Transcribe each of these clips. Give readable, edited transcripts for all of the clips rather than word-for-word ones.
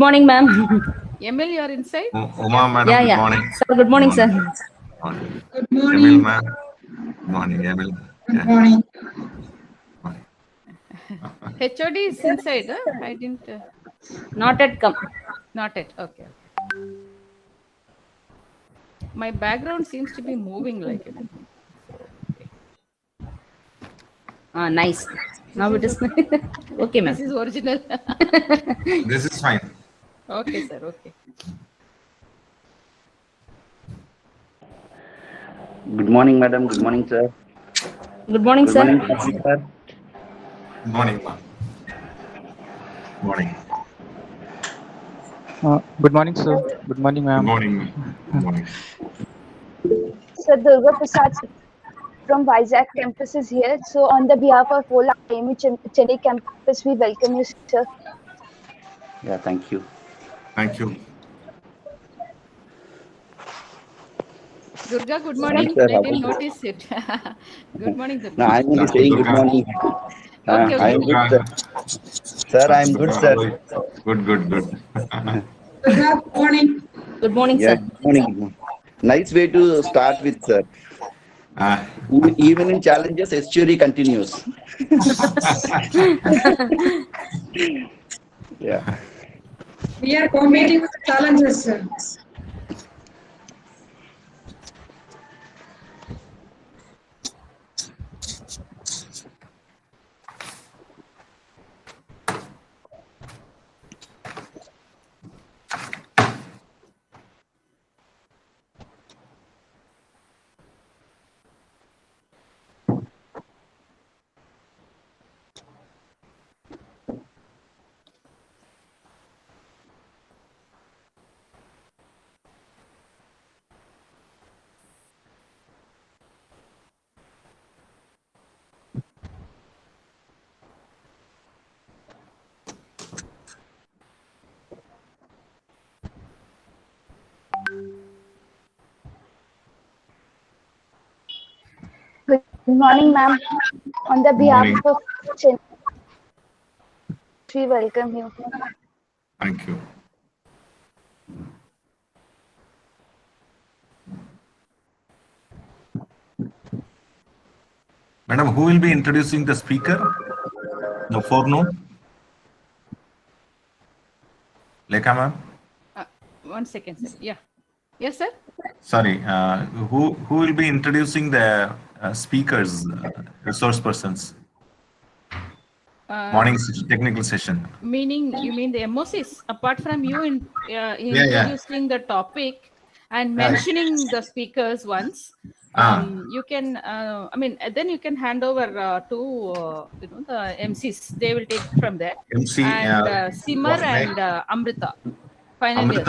Morning, ma'am. Emil, you are inside? Uma, madam, Yeah, good yeah. morning. Sir, good morning, sir. Morning. Good morning. Emil, ma'am. Good morning, Emil. Good morning. Morning. HOD is inside, huh? I didn't. Not yet come. Not yet. Okay. My background seems to be moving like it. Nice. Now it is. Okay, ma'am. This is original. This is fine. Okay, sir. Okay. Good morning, madam. Good morning, sir. Good morning, Good sir. morning, sir. Good morning, ma'am. Good morning. Good morning, sir. Good morning, Good ma'am. morning, ma'am. Good morning. So Durga Prasad from Vizag campus is here. So on the behalf of whole IMU Chennai campus, we welcome you, sir. Yeah, thank you. Thank you. Durga, good morning. sir. I didn't notice it. Good morning, Durga. No, I'm only Sir, saying good Durga. morning. Okay, okay. I'm good, sir. Sir, I'm good, sir. Good. Good morning. Good morning, Yeah, sir. good morning. Nice way to start with, sir. Ah, Even in challenges, Estuary continues. Yeah. We are competing with the challenges, sir. Good morning, ma'am. On the behalf morning. of Chennai, we welcome you. Thank you. Madam, who will be introducing the speaker? The forenoon? Lekha, ma'am? One second, sir. Yeah. Yes, sir. Sorry, who will be introducing the speakers, resource persons? Morning technical session. Meaning, you mean the MOCs? Apart from you in Yeah. introducing the topic and mentioning the speakers once, you can. Then you can hand over to the MCs. They will take from there. MC And Simar and Amrita. Final years.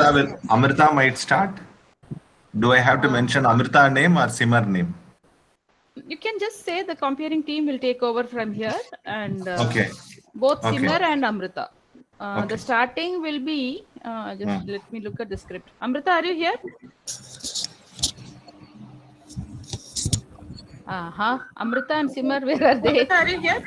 Amrita might start. Do I have to mention Amrita name or Simar name? You can just say the comparing team will take over from here, and both Okay. Simar and Amrita. Okay. The starting will be let me look at the script. Amrita, are you here? Amrita and Simar, where are they? Are you here?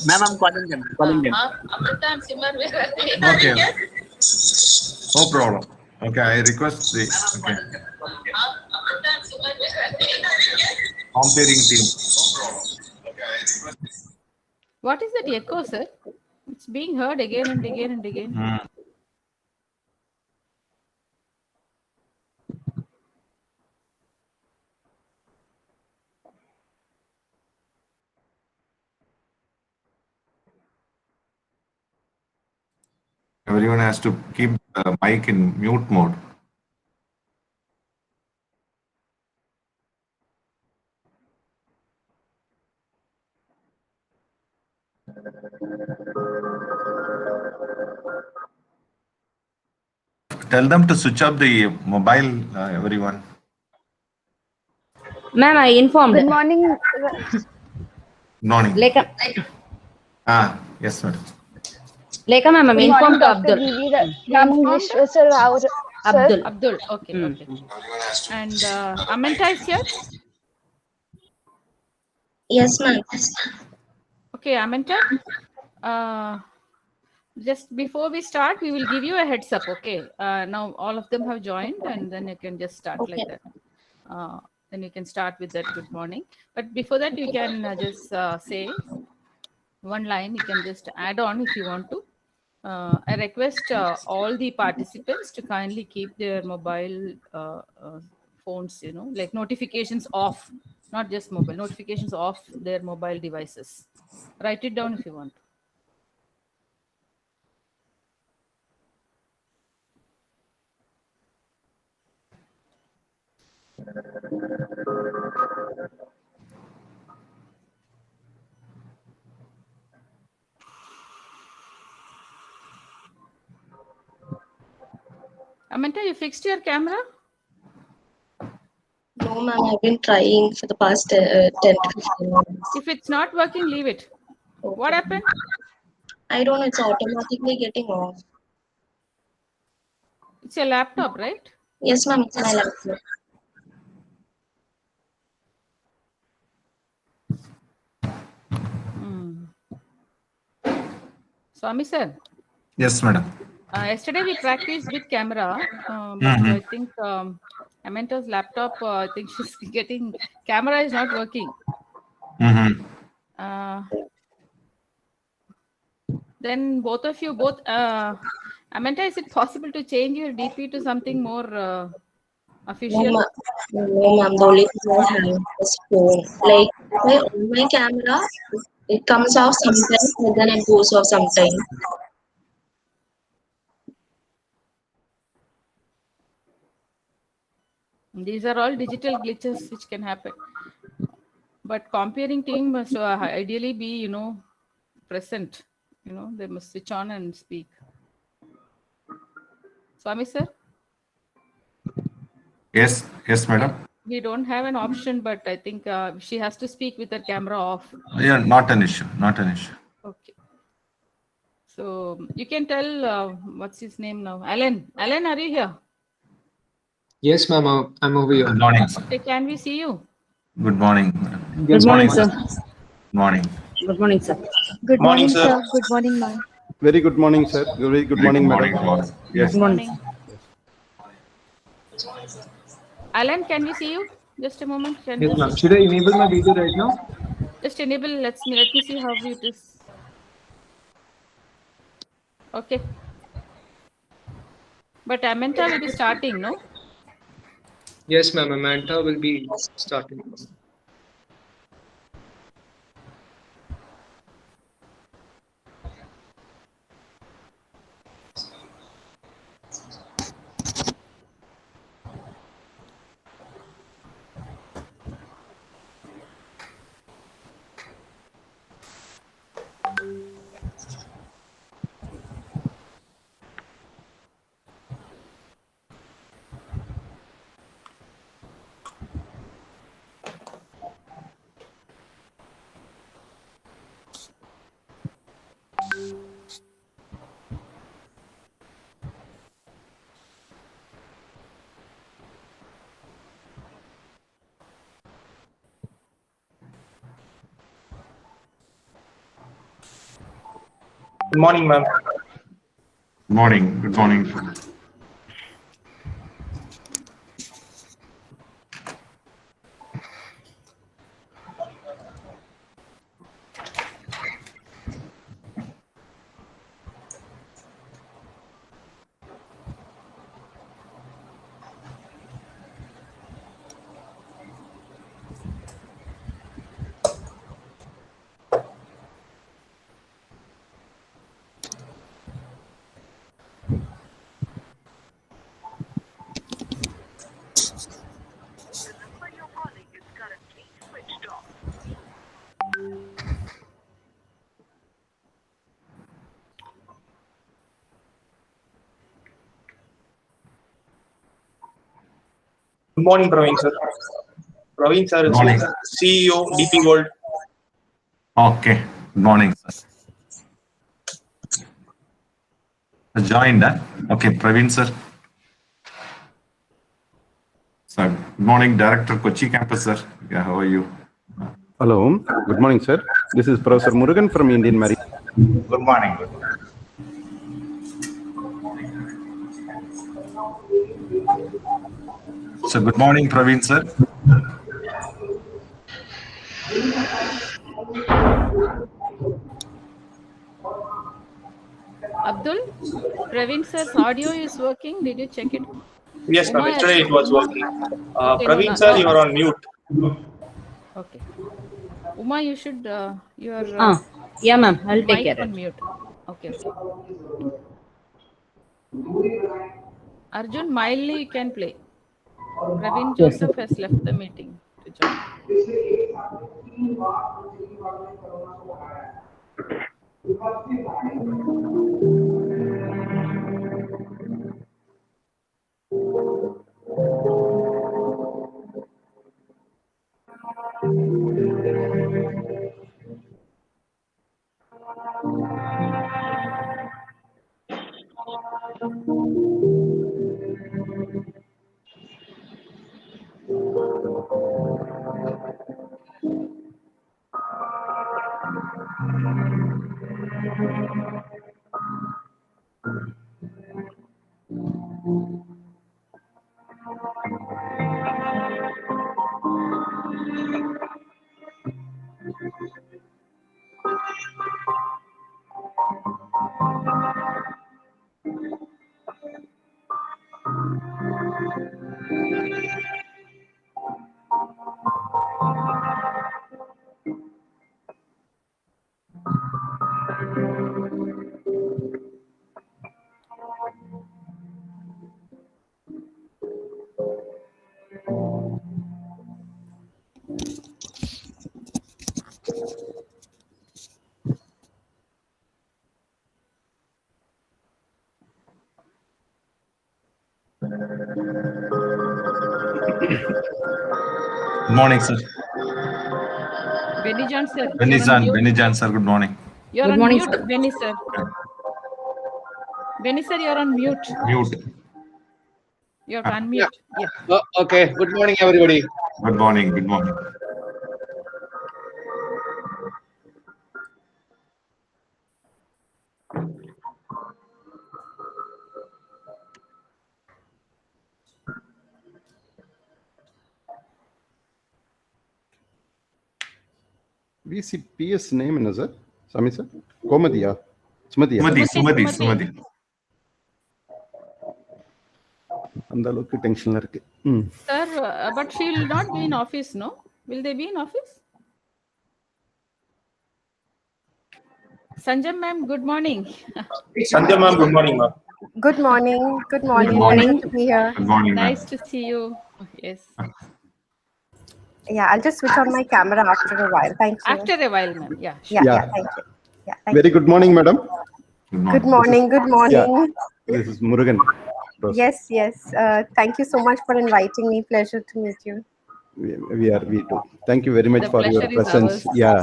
Ma'am, I'm calling them. Amrita and Simar, where are they? Okay. No problem. Okay, I request the comparing team. What is that echo, sir? It's being heard again and again and again. Everyone has to keep the mic in mute mode. Tell them to switch off the mobile, everyone. Ma'am, I informed. Good morning. Good morning. Lekha. Yes, madam. Lekha, ma'am, I'm Good informed morning, to Dr. Abdul. Ma'am, Vishwasar Rao, sir. Abdul. Okay, okay. And Amanta is here? Yes, ma'am. Okay, Amanta. Just before we start, we will give you a heads up. Okay. Now all of them have joined, and then you can just start like that. Then you can start with that good morning. But before that, you can just say one line. You can just add on if you want to. I request all the participants to kindly keep their mobile phones, like notifications off, not just mobile, notifications off their mobile devices. Write it down if you want. Amanta, you fixed your camera? No, ma'am, I've been trying for the past 10 to 15 minutes. If it's not working, leave it. Okay. What happened? I don't know, it's automatically getting off. It's your laptop, right? Yes, ma'am, it's my laptop. Swami sir. Yes, madam. Yesterday we practiced with camera, but I think Amanta's laptop, I think she's getting, camera is not working. Then both of you, Amanta, is it possible to change your DP to something more official? No, ma'am, the only thing I have is phone. Like, on my camera, it comes off sometimes, and then it goes off sometimes. These are all digital glitches which can happen. But comparing team must ideally be, present. They must switch on and speak. Swami sir? Yes, madam. We don't have an option, but I think she has to speak with her camera off. Yeah, not an issue. Okay. So you can tell, what's his name now? Alan. Alan, are you here? Yes, ma'am. I'm over here. Good morning, sir. Okay, can we see you? Good morning. Good morning, sir. Morning. Good morning, sir. Good morning, sir. Good morning, ma'am. Very good morning, sir. Very good morning, madam. Yes. Good morning. Alan, can we see you? Just a moment. Yes, ma'am. Should I enable my video right now? Just enable. Let me see how it is. Okay. But Amanta will be starting, no? Yes, ma'am. Amanda will be starting. Good morning, ma'am. Good morning. Good morning, Praveen sir. Praveen sir is CEO, DP World. Okay. Good morning, sir. Joined, huh? Okay, Praveen sir. Sir, good morning, Director, Kochi Campus, sir. Yeah, how are you? Hello. Good morning, sir. This is Professor Murugan from Indian Maritime. Good morning. So good morning, Praveen sir. Abdul, Praveen sir's audio is working. Did you check it? Yes, ma'am. Uma, Yesterday it was working. Okay, Praveen sir, you are on mute. Okay. Uma, you should your Yeah, ma'am. I'll take mic care of on it. mute. Okay. Arjun, mildly you can play. Praveen Joseph has left the meeting to join. Good morning, sir. Benny John sir. Benny Jan sir, good morning. You're Good on morning, mute, sir. Benny sir. Benny sir, you're on mute. Mute. You have to unmute. Yeah. Okay. Good morning, everybody. Good morning. Good morning. VCPS name என்ன sir? சாமி sir? கோமதியா? சுமதியா? Sumathi. அந்த அளவுக்கு டென்ஷன்ல இருக்கு. Sir, but she will not be in office, no? Will they be in office? Sanjay ma'am, good morning. Sanjay ma'am, good morning, ma'am. Good morning. Good morning. Good morning. Nice to be here. Good morning, ma'am. Nice to see you. Yes. Yeah, I'll just switch on my camera after a while. Thank you. After a while, ma'am. Yeah. Yeah, Yeah. thank you. Yeah, thank Very good morning, madam. Good morning. Good morning. This is Murugan. Yes. Thank you so much for inviting me. Pleasure to meet you. We too. Thank you very much The for your pleasure is presence. ours. Yeah.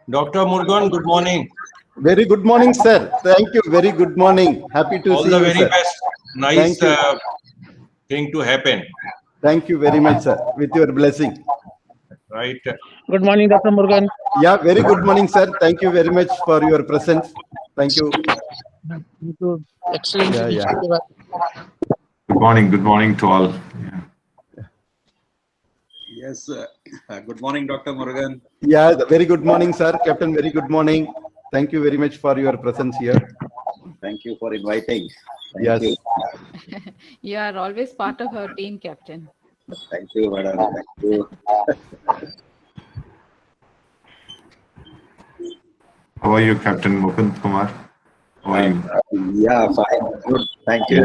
Dr. Murugan, good morning. Very good morning, sir. Thank you. Very good morning. Happy to All see the you, very sir. best. Nice thing to happen. Thank you very much, sir. With your blessing. Right. Good morning, Dr. Murugan. Yeah, very good morning, sir. Thank you very much for your presence. Thank you. Excellent. Yeah. Good morning to all. Yes, good morning, Dr. Murugan. Yeah, very good morning, sir. Captain, very good morning. Thank you very much for your presence here. Thank you for inviting. Thank Yes. you. You are always part of our team, Captain. Thank you, madam. Thank you. How are you, Captain Mukund Kumar? How are you? Yeah, fine. Good. Thank you.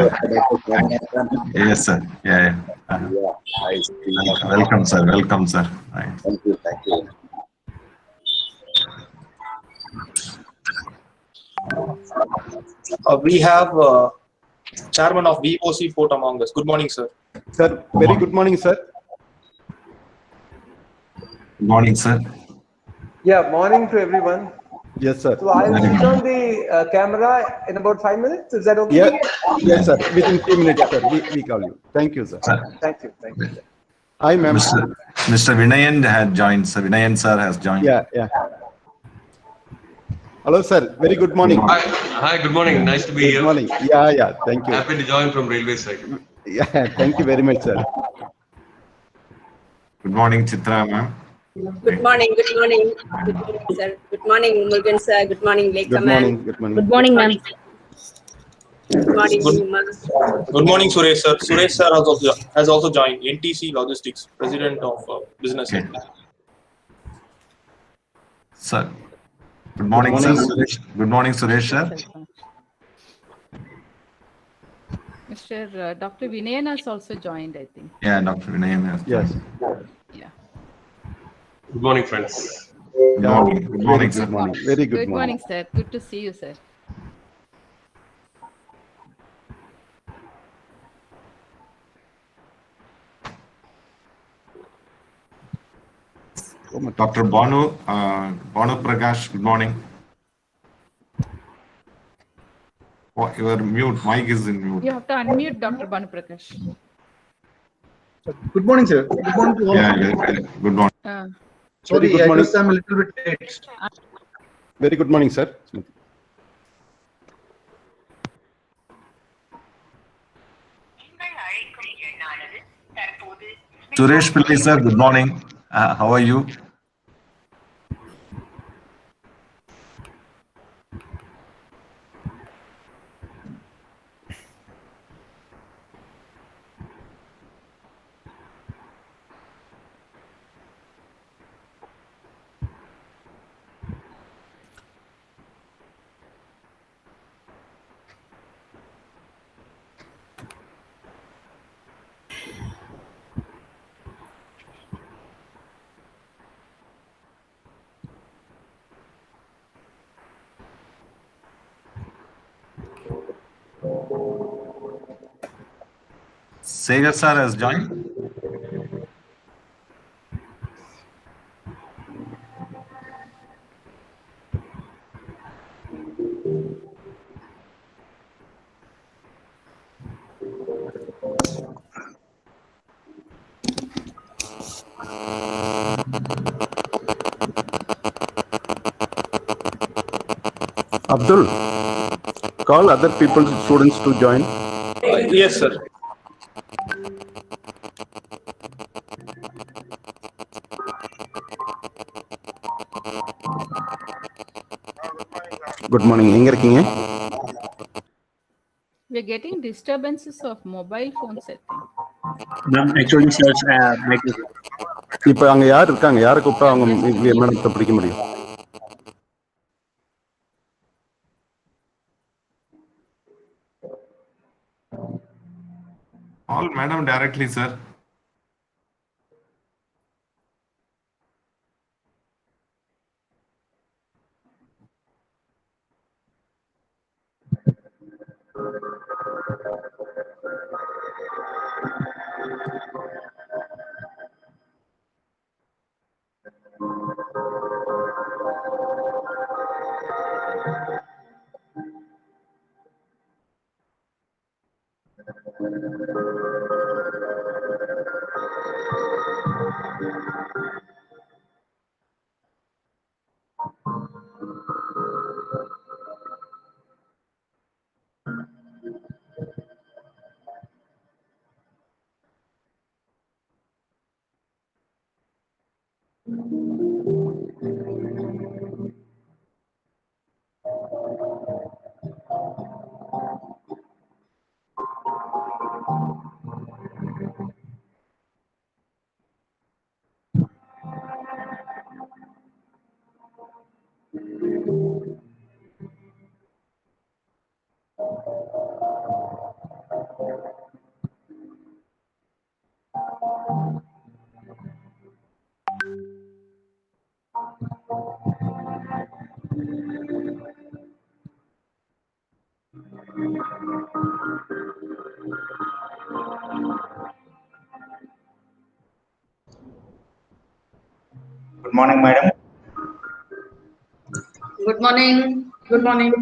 Yes, sir. Yeah. Nice. Welcome, sir. Welcome, sir. Right. Thank you. Thank you. We have chairman of VOC Port among us. Good morning, sir. Sir, very good morning, sir. Good morning, sir. Yeah, morning to everyone. Yes, sir. So I'll switch on the camera in about 5 minutes. Is that okay? Yeah. Yes, sir. Within 3 minutes, sir. We call you. Thank you, sir. Thank you. Thank you. Hi, ma'am. Mr. Vinayan had joined. Sir Vinayan sir has joined. Yeah. Hello, sir. Very good morning. Hi, good morning. Nice to be here. Good morning. Yeah. Thank you. Happy to join from railway side. Yeah. Thank you very much, sir. Good morning, Chitra ma'am. Good morning, sir. Good morning, Murugan sir. Good morning, Lekha Good ma'am. morning. Good morning. Good morning, ma'am. Good morning, Uma. Good morning, Suresh sir. Suresh sir has also joined. NTC Logistics, President of Business. Okay. Sir. Good morning, sir. Suresh. Good morning, Suresh sir. Mr. Dr. Vinayan has also joined, I think. Yeah, Dr. Vinayan has joined. Yeah. Good morning, friends. Good morning, sir. Good morning. Very good morning, sir. Good to see you, sir. Dr. Banu Prakash, good morning. Oh, your mute. Mic is in mute. You have to unmute Dr. Banu Prakash. Good morning, sir. Good morning to all. Yeah. Good morning. Sorry, good I morning. guess I'm a little bit late. Very good morning, sir. Suresh Pillai sir, good morning. How are you? Segar sir has joined. Abdul, call other people, students to join. Yes, sir. Good morning. எங்க இருக்கீங்க? We're getting disturbances of mobile phones, I think. Actually, search இப்போ அங்க யார் இருக்காங்க? யாரை கூப்பிட்டா அவங்க விமானத்தை பிடிக்க முடியும்? Call madam directly, sir. Good morning, madam. Good morning. Good morning.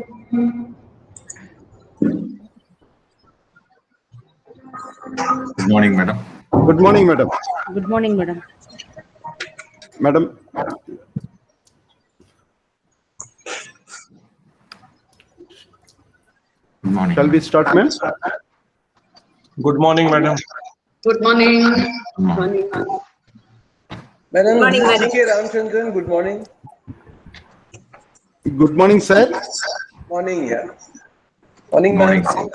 Good morning, madam. Good morning, madam. Good morning, madam. Madam, Good morning. shall we start, ma'am? Good morning, madam. Good morning. Good morning. Madam, morning, this is madam. C.K. Ramchandran. Good morning. Good morning, sir. Morning, yeah. Morning, Morning. ma'am.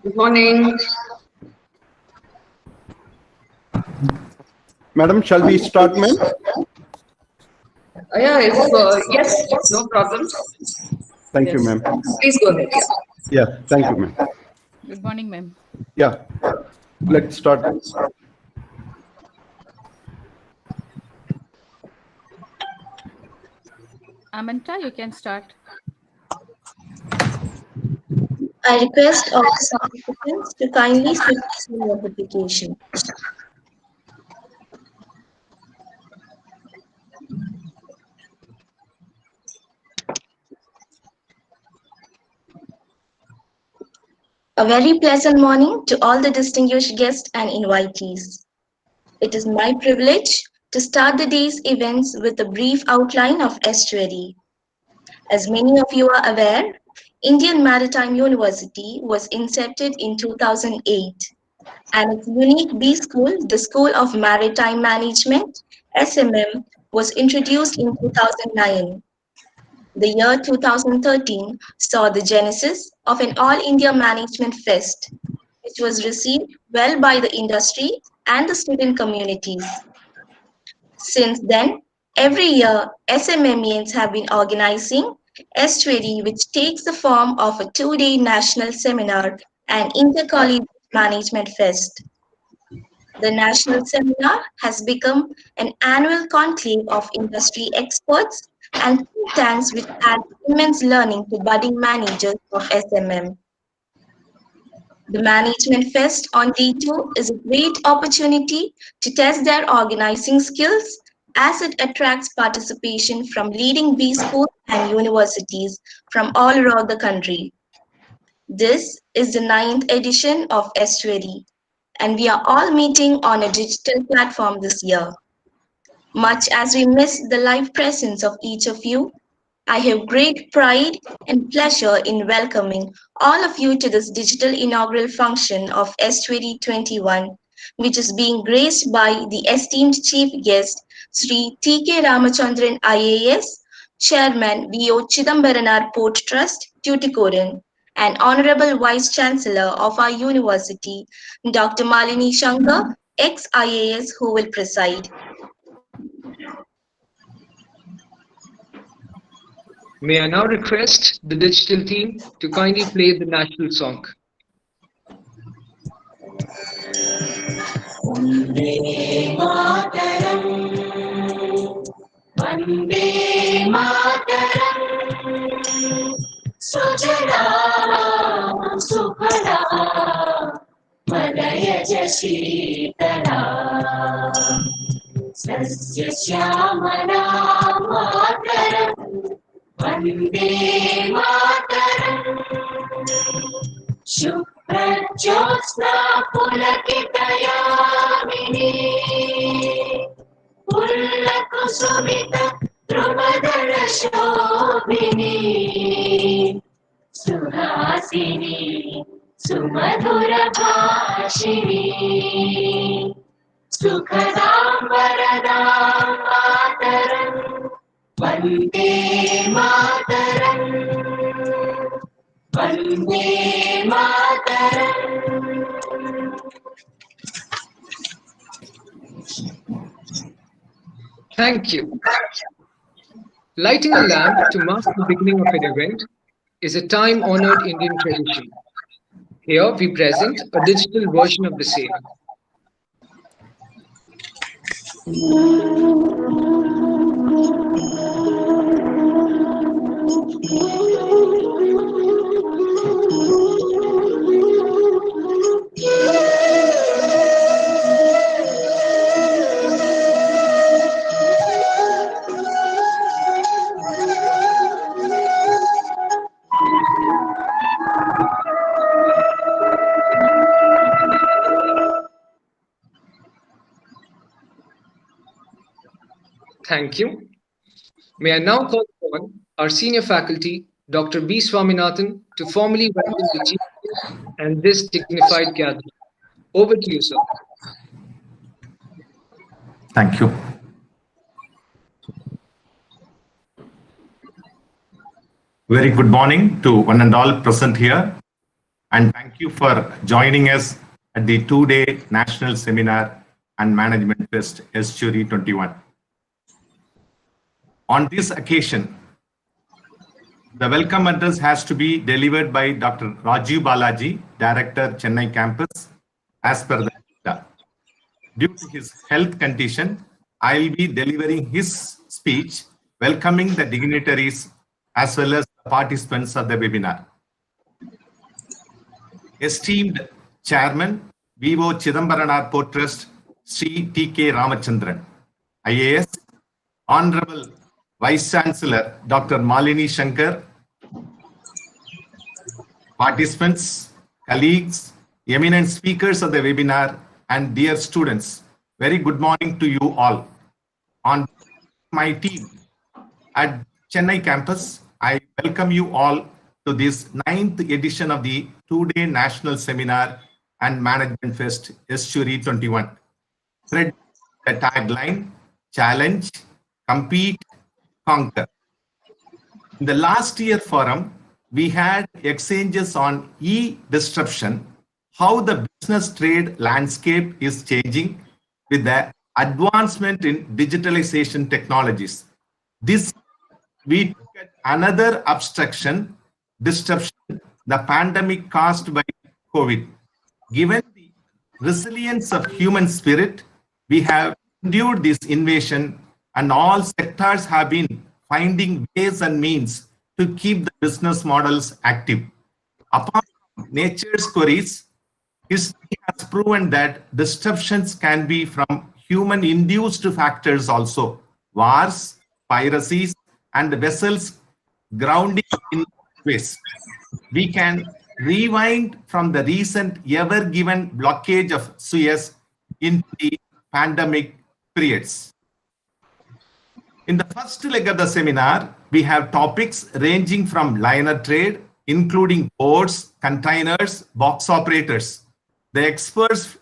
Good morning. Madam, shall we start, ma'am? Yeah, yes, no problem. Thank you, Yes. ma'am. Please go ahead. Yeah. Yeah, thank you, ma'am. Good morning, ma'am. Yeah, let's start. Amanta, you can start. I request all the participants to kindly switch to notification. A very pleasant morning to all the distinguished guests and invitees. It is my privilege to start the day's events with a brief outline of Estuary. As many of you are aware, Indian Maritime University was incepted in 2008, and its unique B School, the School of Maritime Management, SMM, was introduced in 2009. The year 2013 saw the genesis of an All India Management Fest, which was received well by the industry and the student communities. Since then, every year, SMMEs have been organizing Estuary, which takes the form of a 2-day national seminar and intercollegiate management fest. The national seminar has become an annual conclave of industry experts and think tanks which add immense learning to budding managers of SMM. The Management Fest on Day 2 is a great opportunity to test their organizing skills as it attracts participation from leading B schools and universities from all around the country. This is the 9th edition of Estuary, and we are all meeting on a digital platform this year. Much as we miss the live presence of each of you, I have great pride and pleasure in welcoming all of you to this digital inaugural function of Estuary 21, which is being graced by the esteemed chief guest, Sri T.K. Ramachandran IAS, Chairman V.O. Chidambaranar Port Trust, Tuticorin, and Honorable Vice Chancellor of our university, Dr. Malini Shankar, ex-IAS, who will preside. May I now request the digital team to kindly play the national song. Vande Mataram, Vande Mataram, Sujala Suphala, Madhyaja Shitala, Sasya Shyamala Mataram, Vande Mataram, Shubhra-jyotsna pulakitayamini, Pullakusumita Drupadalashophini, Suhasini Sumadhurabhashini, Sukhadam Varadam Mataram, Vande Mataram, Vande Mataram. Thank you. Lighting a lamp to mark the beginning of an event is a time-honored Indian tradition. Here we present a digital version of the same. Thank you. May I now call upon our senior faculty, Dr. B. Swaminathan, to formally welcome the chief and this dignified gathering. Over to you, sir. Thank you. Very good morning to one and all present here, and thank you for joining us at the two-day National Seminar and Management Fest Estuary 21. On this occasion, the welcome address has to be delivered by Dr. Rajiv Balaji, Director, Chennai Campus, as per the agenda. Due to his health condition, I will be delivering his speech, welcoming the dignitaries as well as the participants of the webinar. Esteemed Chairman, V.O. Chidambaran Port Trust, Sri T.K. Ramachandran, IAS, Honorable Vice Chancellor, Dr. Malini Shankar, participants, colleagues, eminent speakers of the webinar, and dear students, very good morning to you all. On my team at Chennai campus, I welcome you all to this 9th edition of the two-day National Seminar and Management Fest Estuary 21. Thread the tagline, challenge, compete, conquer. In the last year forum, we had exchanges on e-disruption, how the business trade landscape is changing with the advancement in digitalization technologies. This we took at another disruption, the pandemic caused by COVID. Given the resilience of human spirit, we have endured this invasion, and all sectors have been finding ways and means to keep the business models active. Apart from nature's queries, history has proven that disruptions can be from human-induced factors also. Wars, piracies, and vessels grounding in space. We can rewind from the recent ever-given blockage of Suez into the pandemic periods. In the first leg of the seminar, we have topics ranging from liner trade, including ports, containers, box operators. The experts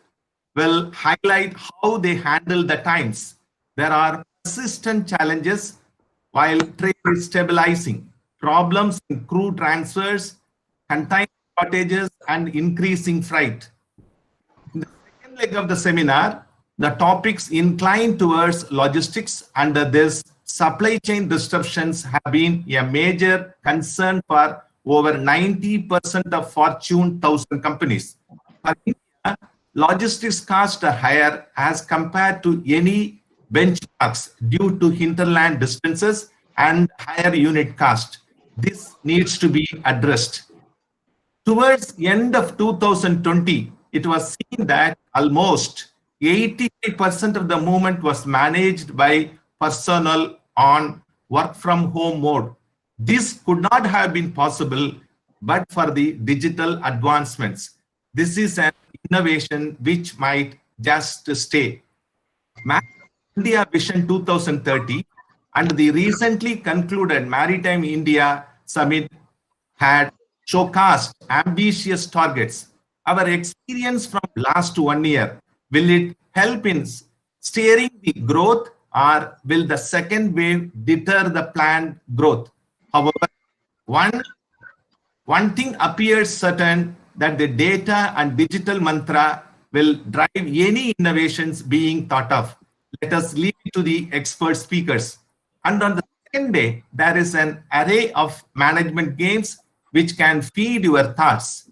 will highlight how they handle the times. There are persistent challenges while trade is stabilizing, problems in crew transfers, container shortages, and increasing freight. In the second leg of the seminar, the topics incline towards logistics. Under this, supply chain disruptions have been a major concern for over 90% of Fortune 1000 companies. For India, logistics costs are higher as compared to any benchmarks due to hinterland distances and higher unit cost. This needs to be addressed. Towards the end of 2020, it was seen that almost 85% of the movement was managed by personnel on work from home mode. This could not have been possible but for the digital advancements. This is an innovation which might just stay. India Vision 2030 and the recently concluded Maritime India Summit had showcased ambitious targets. Our experience from last 1 year, will it help in steering the growth, or will the second wave deter the planned growth? However, one thing appears certain, that the data and digital mantra will drive any innovations being thought of. Let us leave it to the expert speakers. And on the second day, there is an array of management games which can feed your thoughts.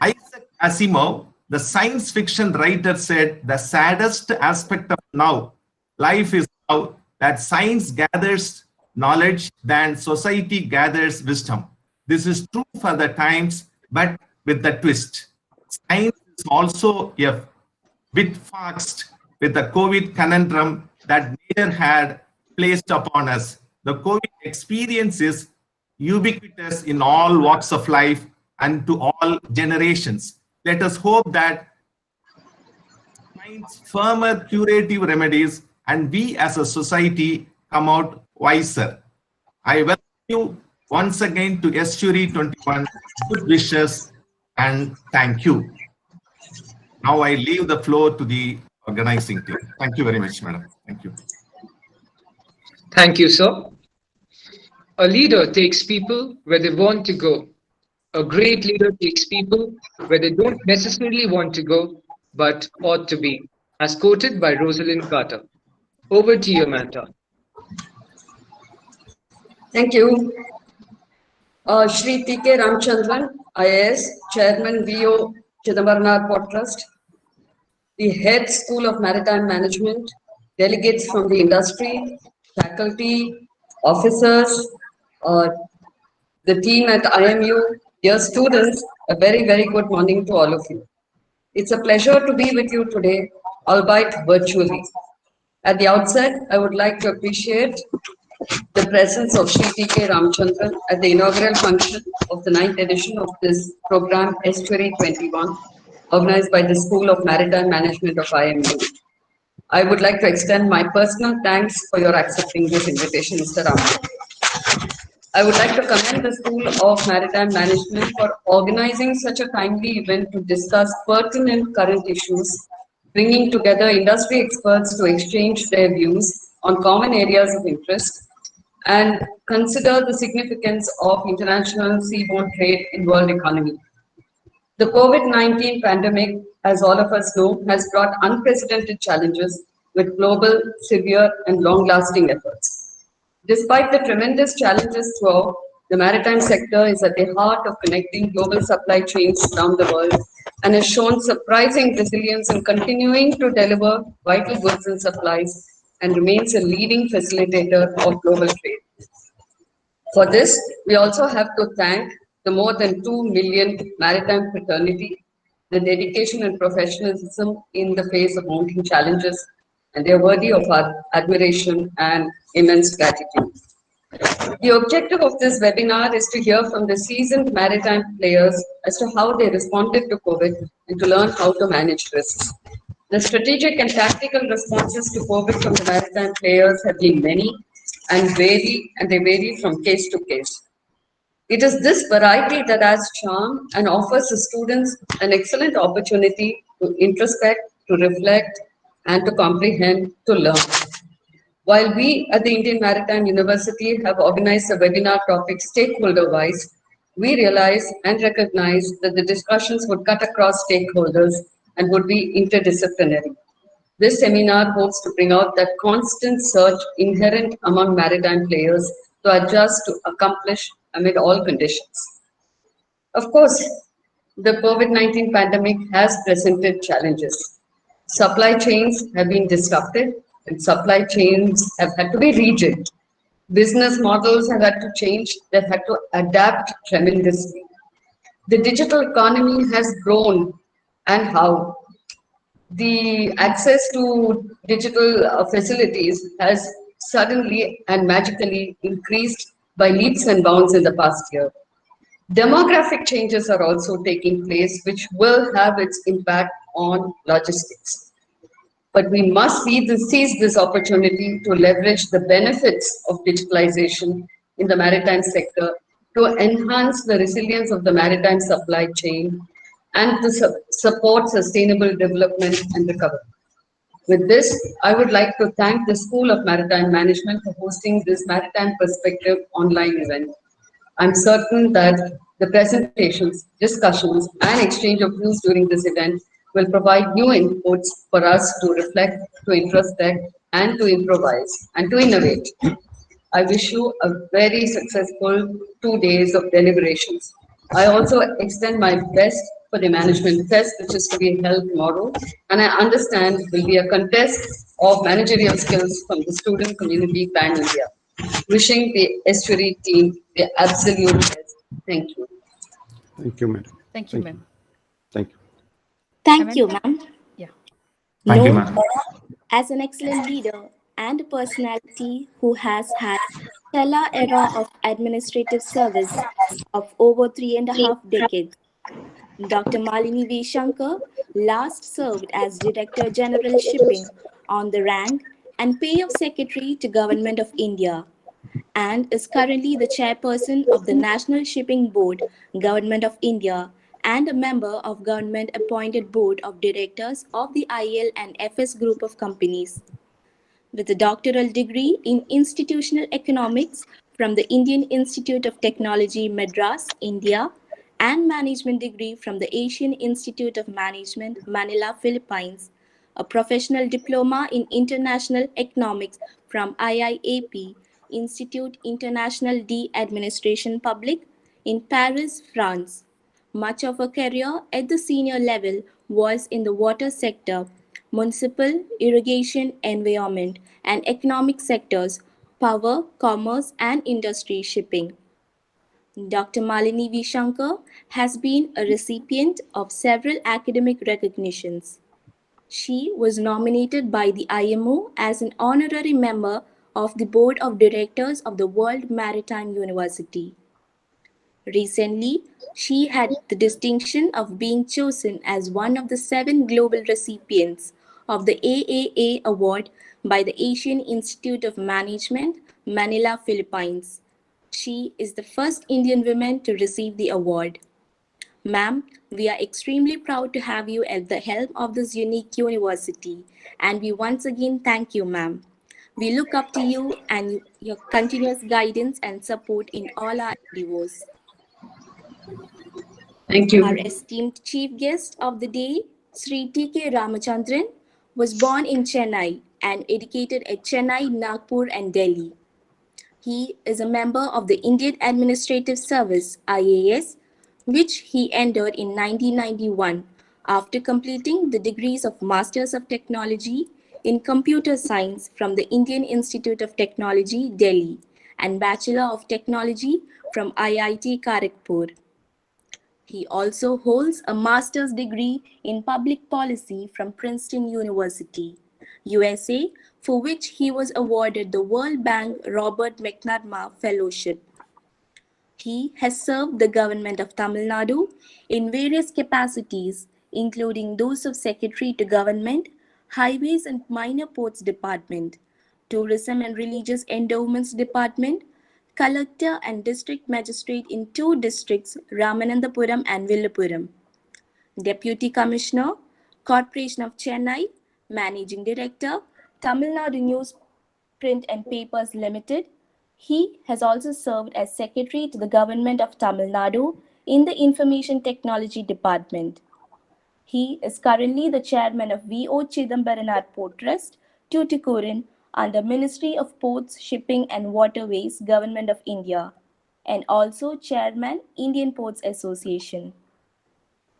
Isaac Asimov, the science fiction writer, said the saddest aspect of now life is now that science gathers knowledge than society gathers wisdom. This is true for the times, but with the twist. Science is also a bit fast with the COVID conundrum that nature had placed upon us. The COVID experience is ubiquitous in all walks of life, and to all generations. Let us hope that finds firmer curative remedies and we as a society come out wiser. I welcome you once again to Estuary 21. Good wishes and thank you. Now I leave the floor to the organizing team. Thank you very much, madam. Thank you. Thank you, sir. A leader takes people where they want to go. A great leader takes people where they don't necessarily want to go, but ought to be, as quoted by Rosalind Carter. Over to you, Manta. Thank you. Shri T.K. Ramchandran, IAS, Chairman VO Chidambaranath Port Trust, the Head School of Maritime Management, delegates from the industry, faculty, officers, the team at IMU, dear students, a very, very good morning to all of you. It's a pleasure to be with you today, albeit virtually. At the outset, I would like to appreciate the presence of Shri T.K. Ramchandran at the inaugural function of the 9th edition of this program, Estuary 21, organized by the School of Maritime Management of IMU. I would like to extend my personal thanks for your accepting this invitation, Mr. Ramchandran. I would like to commend the School of Maritime Management for organizing such a timely event to discuss pertinent current issues, bringing together industry experts to exchange their views on common areas of interest and consider the significance of international seaborne trade in world economy. The COVID-19 pandemic, as all of us know, has brought unprecedented challenges with global, severe and long-lasting efforts. Despite the tremendous challenges throughout, the maritime sector is at the heart of connecting global supply chains around the world and has shown surprising resilience in continuing to deliver vital goods and supplies and remains a leading facilitator of global trade. For this, we also have to thank the more than 2 million maritime fraternity, the dedication and professionalism in the face of mounting challenges, and they are worthy of our admiration and immense gratitude. The objective of this webinar is to hear from the seasoned maritime players as to how they responded to COVID and to learn how to manage risks. The strategic and tactical responses to COVID from the maritime players have been many and they vary from case to case. It is this variety that adds charm and offers the students an excellent opportunity to introspect, to reflect, and to comprehend, to learn. While we at the Indian Maritime University have organized a webinar topic stakeholder-wise, we realize and recognize that the discussions would cut across stakeholders and would be interdisciplinary. This seminar hopes to bring out that constant search inherent among maritime players to adjust to accomplish amid all conditions. Of course, the COVID-19 pandemic has presented challenges. Supply chains have been disrupted and supply chains have had to be rejigged. Business models have had to change, they've had to adapt tremendously. The digital economy has grown, and how? The access to digital facilities has suddenly and magically increased by leaps and bounds in the past year. Demographic changes are also taking place, which will have its impact on logistics. But we must seize this opportunity to leverage the benefits of digitalization in the maritime sector to enhance the resilience of the maritime supply chain and to support sustainable development and recovery. With this, I would like to thank the School of Maritime Management for hosting this Maritime Perspective online event. I'm certain that the presentations, discussions, and exchange of views during this event will provide new inputs for us to reflect, to introspect, and to improvise, and to innovate. I wish you a very successful 2 days of deliberations. I also extend my best for the management test, which is to be held tomorrow, and I understand will be a contest of managerial skills from the student community pan India. Wishing the Estuary team the absolute best. Thank you. Thank you, madam. Thank you, ma'am. Thank you. Thank you, ma'am. Yeah. Thank you, Known ma'am. as an excellent leader and a personality who has had stellar era of administrative service of over 3.5 decades. Dr. Malini V. Shankar last served as Director General Shipping on the rank and pay of Secretary to Government of India, and is currently the chairperson of the National Shipping Board, Government of India, and a member of Government appointed Board of Directors of the IL and FS Group of companies. With a doctoral degree in Institutional Economics from the Indian Institute of Technology, Madras, India, and Management degree from the Asian Institute of Management, Manila, Philippines, a professional diploma in International Economics from IIAP, Institut International d'Administration Publique, in Paris, France. Much of her career at the senior level was in the water sector, municipal, irrigation, environment, and economic sectors, power, commerce, and industry shipping. Dr. Malini V. Shankar has been a recipient of several academic recognitions. She was nominated by the IMU as an honorary member of the Board of Directors of the World Maritime University. Recently, she had the distinction of being chosen as one of the 7 global recipients of the AAA Award by the Asian Institute of Management, Manila, Philippines. She is the first Indian woman to receive the award. Ma'am, we are extremely proud to have you at the helm of this unique university, and we once again thank you, ma'am. We look up to you and your continuous guidance and support in all our endeavors. Thank you. Our esteemed chief guest of the day, Sri T.K. Ramachandran, was born in Chennai and educated at Chennai, Nagpur, and Delhi. He is a member of the Indian Administrative Service (IAS), which he entered in 1991 after completing the degrees of Masters of Technology in Computer Science from the Indian Institute of Technology, Delhi, and Bachelor of Technology from IIT Kharagpur. He also holds a master's degree in public policy from Princeton University, USA, for which he was awarded the World Bank Robert McNamara Fellowship. He has served the government of Tamil Nadu in various capacities, including those of Secretary to Government, Highways and Minor Ports Department, Tourism and Religious Endowments Department, Collector and District Magistrate in 2 districts, Ramanandapuram and Villupuram, Deputy Commissioner, Corporation of Chennai, Managing Director, Tamil Nadu News Print and Papers Limited. He has also served as Secretary to the Government of Tamil Nadu in the Information Technology Department. He is currently the Chairman of V.O. Chidambaran Port Trust, Tuticorin, under Ministry of Ports, Shipping and Waterways, Government of India, and also Chairman, Indian Ports Association.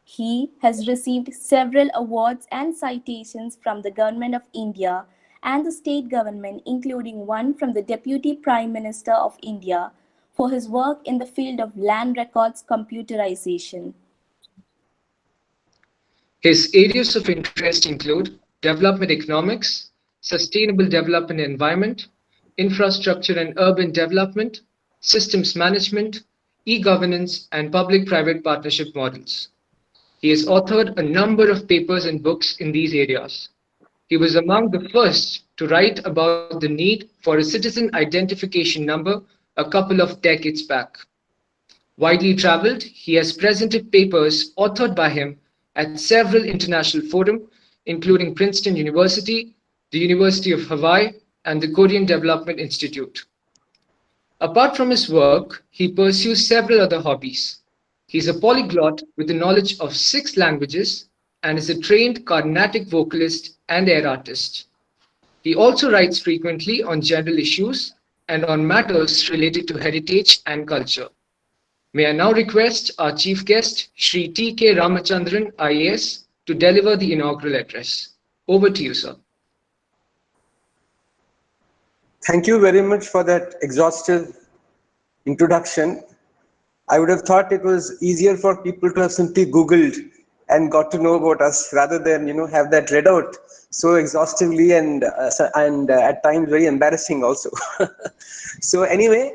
He has received several awards and citations from the Government of India and the state government, including one from the Deputy Prime Minister of India for his work in the field of land records computerization. His areas of interest include development economics, sustainable development environment, infrastructure and urban development, systems management, e-governance, and public-private partnership models. He has authored a number of papers and books in these areas. He was among the first to write about the need for a citizen identification number a couple of decades back. Widely traveled, he has presented papers authored by him at several international forums, including Princeton University, the University of Hawaii, and the Korean Development Institute. Apart from his work, he pursues several other hobbies. He is a polyglot with a knowledge of 6 languages and is a trained Carnatic vocalist and air artist. He also writes frequently on general issues and on matters related to heritage and culture. May I now request our chief guest, Shri T.K. Ramachandran, IAS, to deliver the inaugural address. Over to you, sir. Thank you very much for that exhaustive introduction. I would have thought it was easier for people to have simply Googled and got to know about us rather than have that read out so exhaustively and at times very embarrassing also. So anyway,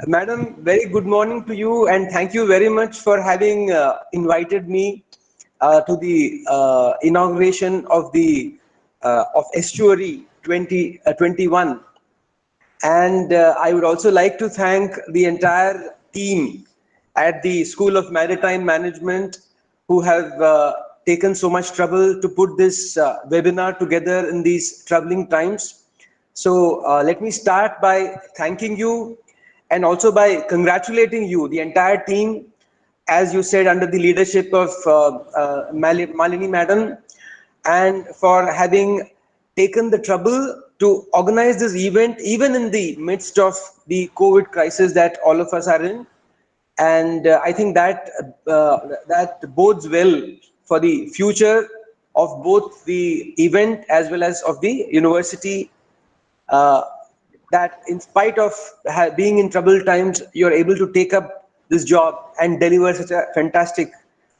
madam, very good morning to you, and thank you very much for having invited me to the inauguration of the of Estuary 2021. And I would also like to thank the entire team at the School of Maritime Management who have taken so much trouble to put this webinar together in these troubling times. So let me start by thanking you and also by congratulating you, the entire team, as you said, under the leadership of Malini Madam, and for having taken the trouble to organize this event even in the midst of the COVID crisis that all of us are in. And I think that that bodes well for the future of both the event as well as of the university, that in spite of being in troubled times, you're able to take up this job and deliver such a fantastic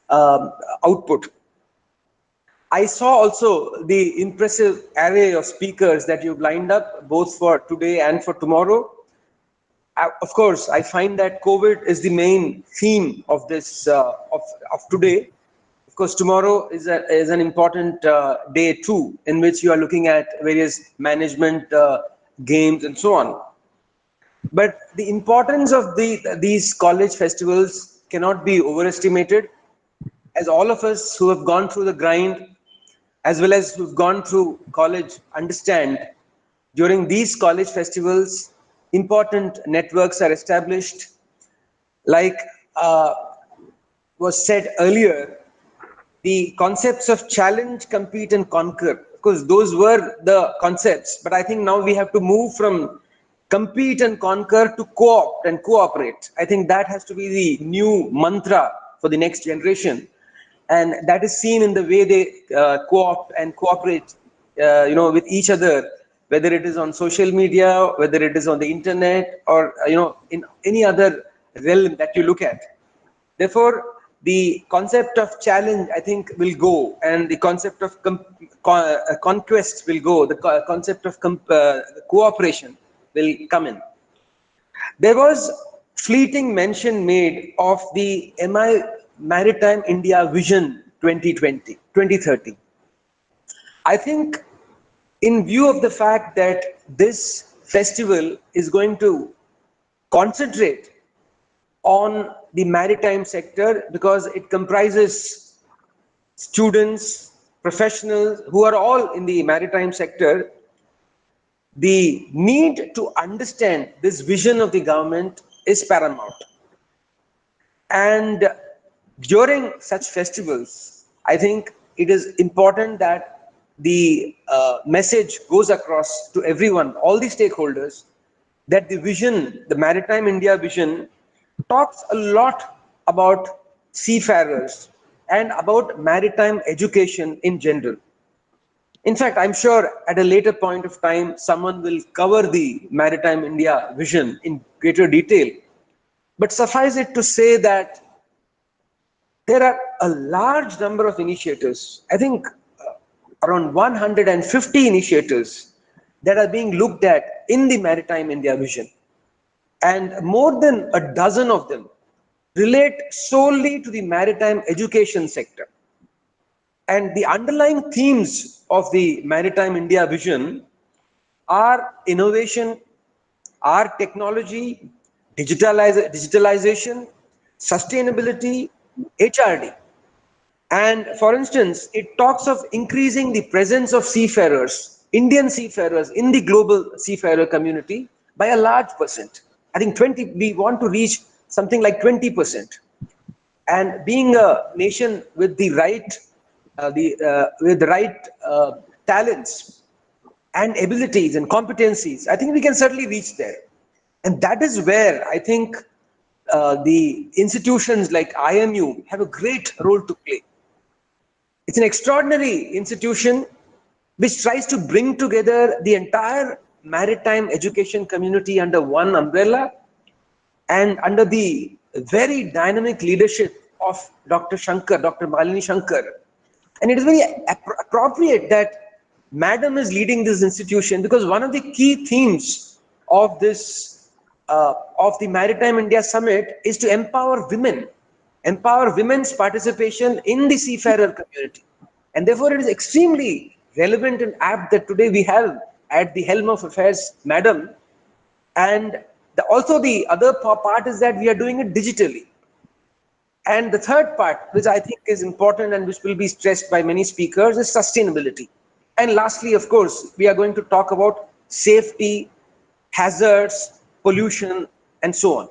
output. I saw also the impressive array of speakers that you've lined up both for today and for tomorrow. Of course, I find that COVID is the main theme of this of today. Of course, tomorrow is an important day too, in which you are looking at various management games and so on. But the importance of these college festivals cannot be overestimated, as all of us who have gone through the grind, as well as who've gone through college, understand during these college festivals, important networks are established. Like was said earlier, the concepts of challenge, compete, and conquer. Of course, those were the concepts, but I think now we have to move from compete and conquer to co-opt and cooperate. I think that has to be the new mantra for the next generation. And that is seen in the way they co-opt and cooperate, with each other, whether it is on social media, whether it is on the internet, or in any other realm that you look at. Therefore, the concept of challenge, I think, will go, and the concept of conquest will go. The concept of cooperation will come in. There was fleeting mention made of the Maritime India Vision 2030. I think, in view of the fact that this festival is going to concentrate on the maritime sector, because it comprises students, professionals who are all in the maritime sector, the need to understand this vision of the government is paramount. And during such festivals, I think it is important that the message goes across to everyone, all the stakeholders, that the vision, the Maritime India vision, talks a lot about seafarers and about maritime education in general. In fact, I'm sure at a later point of time, someone will cover the Maritime India vision in greater detail. But suffice it to say that there are a large number of initiatives, I think around 150 initiatives that are being looked at in the Maritime India vision. And more than a dozen of them relate solely to the maritime education sector. And the underlying themes of the Maritime India vision are innovation, are technology, digitalization, sustainability, HRD. And for instance, it talks of increasing the presence of seafarers, Indian seafarers in the global seafarer community by a large percent. I think we want to reach something like 20%. And being a nation with the right talents and abilities and competencies, I think we can certainly reach there. And that is where I think the institutions like IMU have a great role to play. It's an extraordinary institution which tries to bring together the entire maritime education community under one umbrella, and under the very dynamic leadership of Dr. Shankar, Dr. Malini Shankar. And it is very appropriate that Madam is leading this institution, because one of the key themes of this, of the Maritime India Summit is to empower women's participation in the seafarer community. And therefore, it is extremely relevant and apt that today we have at the helm of affairs, Madam. And also the other part is that we are doing it digitally. And the third part, which I think is important and which will be stressed by many speakers, is sustainability. And lastly, of course, we are going to talk about safety, hazards, pollution, and so on.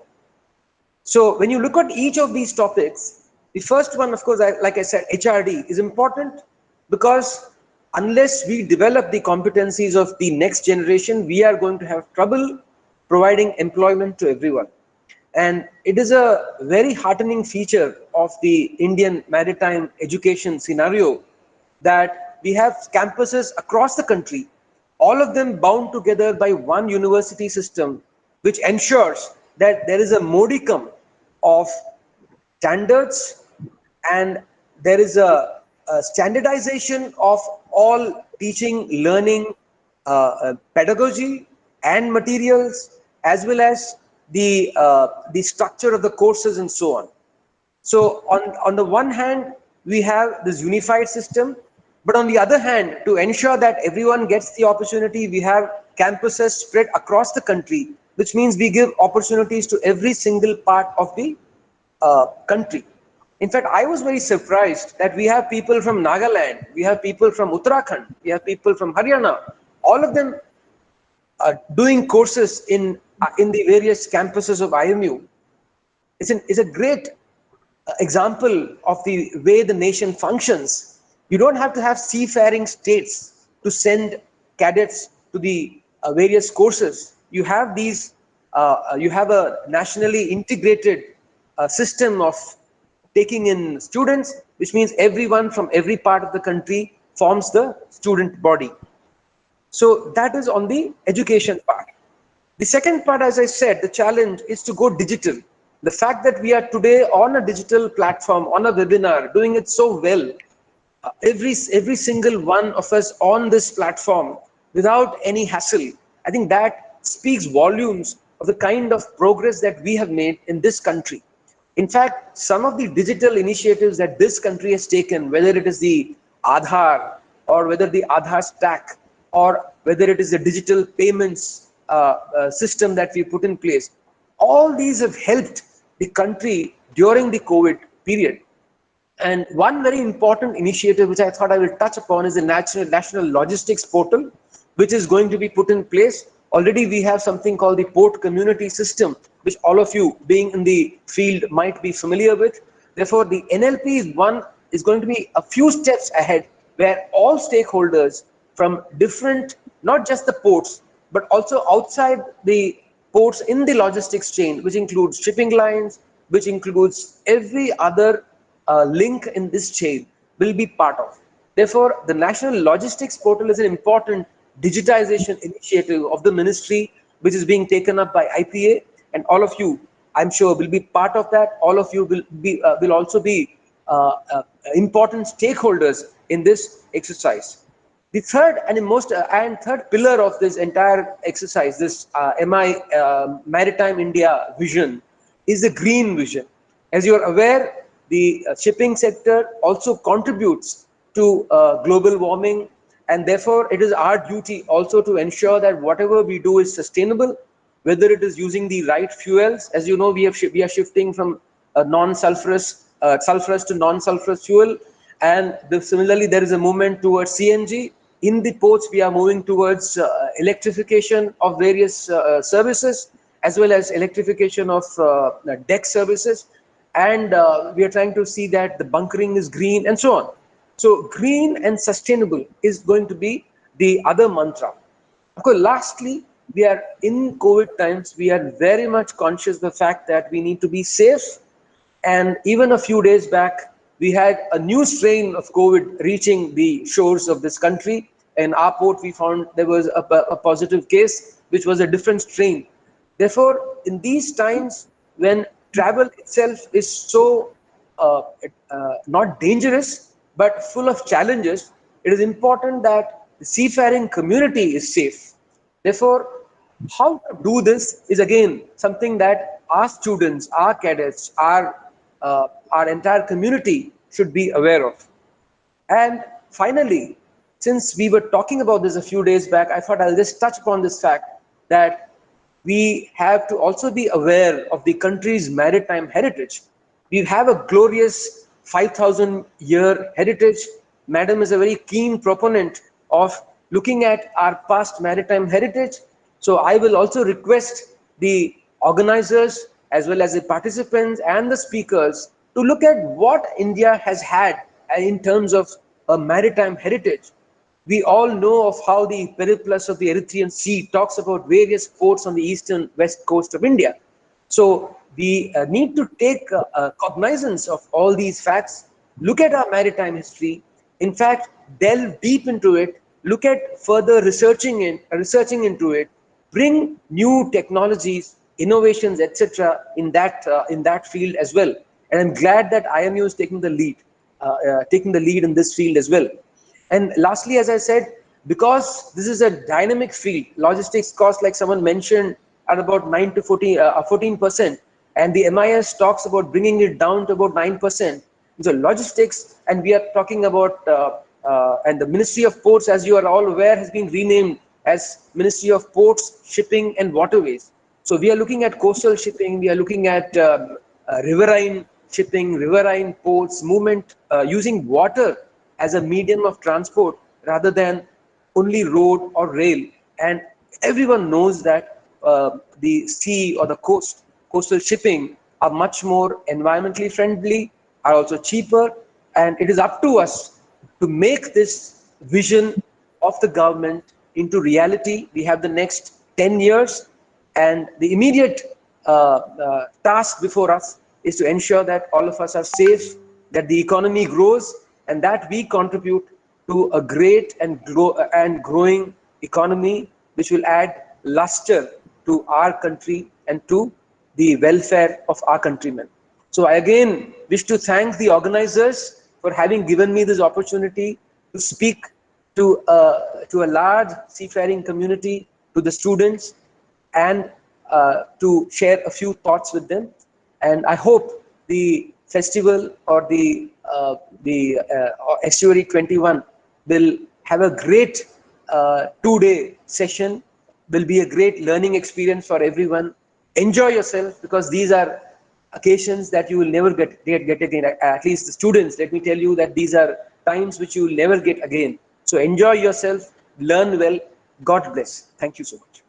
So when you look at each of these topics, the first one, of course, like I said, HRD is important, because unless we develop the competencies of the next generation, we are going to have trouble providing employment to everyone. And it is a very heartening feature of the Indian maritime education scenario that we have campuses across the country, all of them bound together by one university system, which ensures that there is a modicum of standards and there is a standardization of all teaching, learning, pedagogy and materials, as well as the structure of the courses and so on. So on the one hand, we have this unified system, but on the other hand, to ensure that everyone gets the opportunity, we have campuses spread across the country, which means we give opportunities to every single part of the country. In fact, I was very surprised that we have people from Nagaland, we have people from Uttarakhand, we have people from Haryana, all of them doing courses in the various campuses of IMU. It's a great example of the way the nation functions. You don't have to have seafaring states to send cadets to the various courses. You have these. You have a nationally integrated system of taking in students, which means everyone from every part of the country forms the student body. So that is on the education part. The second part, as I said, the challenge is to go digital. The fact that we are today on a digital platform, on a webinar, doing it so well, every single one of us on this platform without any hassle, I think that speaks volumes of the kind of progress that we have made in this country. In fact, some of the digital initiatives that this country has taken, whether it is the Aadhaar or whether the Aadhaar stack or whether it is the digital payments system that we put in place, all these have helped the country during the COVID period. And one very important initiative which I thought I will touch upon is the national logistics portal, which is going to be put in place. Already we have something called the port community system, which all of you being in the field might be familiar with. Therefore, the NLP is going to be a few steps ahead, where all stakeholders from different, not just the ports, but also outside the ports in the logistics chain, which includes shipping lines, which includes every other link in this chain, will be part of. Therefore, the National Logistics Portal is an important digitization initiative of the ministry, which is being taken up by IPA, and all of you, I'm sure, will be part of that. All of you will also be important stakeholders in this exercise. The third and third pillar of this entire exercise, this Maritime India vision, is the green vision. As you are aware, the shipping sector also contributes to global warming, and therefore it is our duty also to ensure that whatever we do is sustainable, whether it is using the right fuels. As you know, we are shifting from sulfurous to non-sulfurous fuel, and similarly there is a movement towards CNG. In the ports, we are moving towards electrification of various services, as well as electrification of deck services, and we are trying to see that the bunkering is green and so on. So green and sustainable is going to be the other mantra. Of course, lastly, we are in COVID times, we are very much conscious of the fact that we need to be safe. And even a few days back, we had a new strain of COVID reaching the shores of this country. In our port, we found there was a positive case, which was a different strain. Therefore, in these times when travel itself is so not dangerous, but full of challenges, it is important that the seafaring community is safe. Therefore, how to do this is again something that our students, our cadets, our entire community should be aware of. And finally, since we were talking about this a few days back, I thought I'll just touch upon this fact that we have to also be aware of the country's maritime heritage. We have a glorious 5,000-year heritage. Madam is a very keen proponent of looking at our past maritime heritage. So I will also request the organizers as well as the participants and the speakers to look at what India has had in terms of a maritime heritage. We all know of how the periplus of the Erythraean Sea talks about various ports on the eastern west coast of India. So we need to take cognizance of all these facts, look at our maritime history, in fact, delve deep into it, look at further researching into it, bring new technologies, innovations, etc. in that field as well. And I'm glad that IMU is taking the lead in this field as well. And lastly, as I said, because this is a dynamic field, logistics cost, like someone mentioned, are about 9 to 14%, and the MIS talks about bringing it down to about 9%. So logistics, and we are talking about, and the Ministry of Ports, as you are all aware, has been renamed as Ministry of Ports, Shipping and Waterways. So we are looking at coastal shipping, we are looking at riverine shipping, riverine ports, movement using water as a medium of transport rather than only road or rail. And everyone knows that the sea or the coastal shipping are much more environmentally friendly, are also cheaper, and it is up to us to make this vision of the government into reality. We have the next 10 years, and the immediate task before us is to ensure that all of us are safe, that the economy grows, and that we contribute to a great and growing economy which will add luster to our country and to the welfare of our countrymen. So I again wish to thank the organizers for having given me this opportunity to speak to a large seafaring community, to the students, and to share a few thoughts with them. And I hope the festival or the Estuary 21 will have a great 2-day session, will be a great learning experience for everyone. Enjoy yourself, because these are occasions that you will never get again. At least the students, let me tell you that these are times which you will never get again. So enjoy yourself, learn well. God bless. Thank you so much.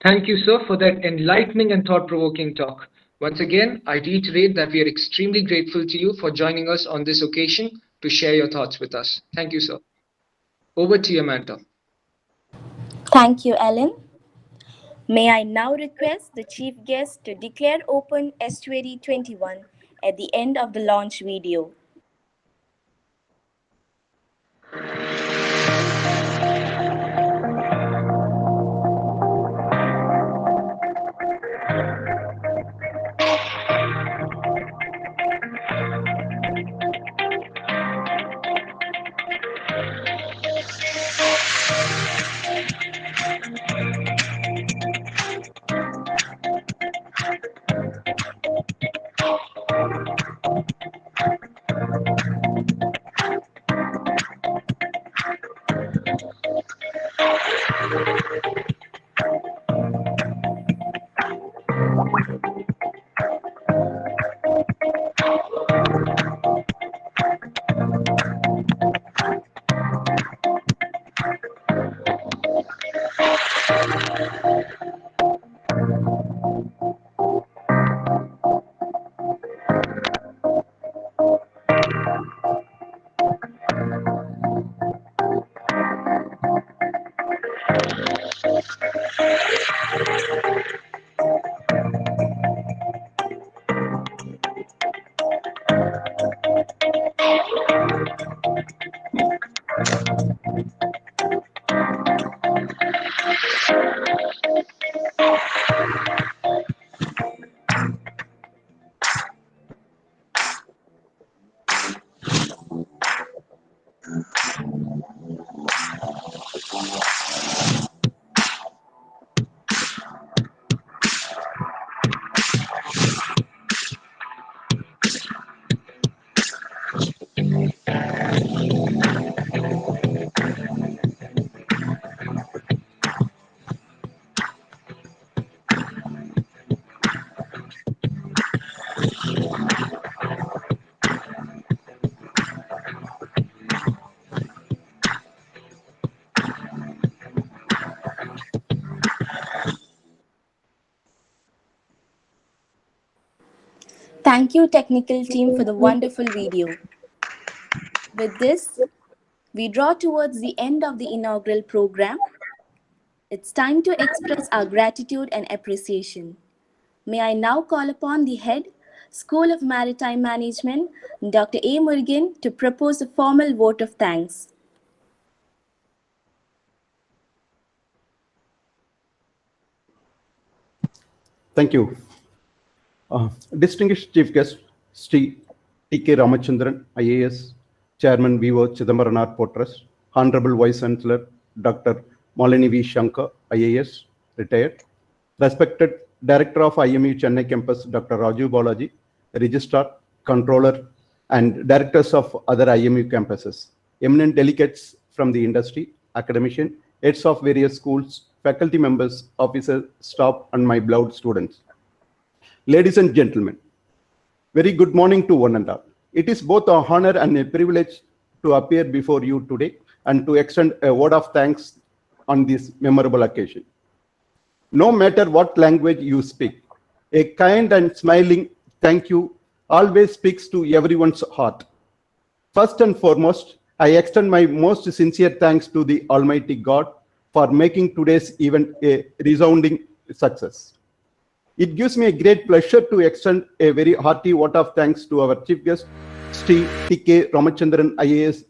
Thank you, sir, for that enlightening and thought-provoking talk. Once again, I reiterate that we are extremely grateful to you for joining us on this occasion to share your thoughts with us. Thank you, sir. Over to you, Amanda. Thank you, Ellen. May I now request the chief guest to declare open Estuary 21 at the end of the launch video. Thank you, technical team, for the wonderful video. With this, we draw towards the end of the inaugural program. It's time to express our gratitude and appreciation. May I now call upon the head, School of Maritime Management, Dr. A. Murugan, to propose a formal vote of thanks. Thank you. Distinguished Chief Guest, Sri T.K. Ramachandran, IAS, Chairman VO Chidambaram Art Port Trust, Honorable Vice Chancellor Dr. Malini V. Shankar, IAS, retired, respected Director of IMU Chennai Campus, Dr. Raju Balaji, Registrar, Controller, and Directors of other IMU campuses, eminent delegates from the industry, academician, heads of various schools, faculty members, officers, staff, and my beloved students. Ladies and gentlemen, very good morning to one and all. It is both an honor and a privilege to appear before you today and to extend a word of thanks on this memorable occasion. No matter what language you speak, a kind and smiling thank you always speaks to everyone's heart. First and foremost, I extend my most sincere thanks to the Almighty God for making today's event a resounding success. It gives me a great pleasure to extend a very hearty vote of thanks to our Chief Guest, Sri T.K. Ramachandran, IAS,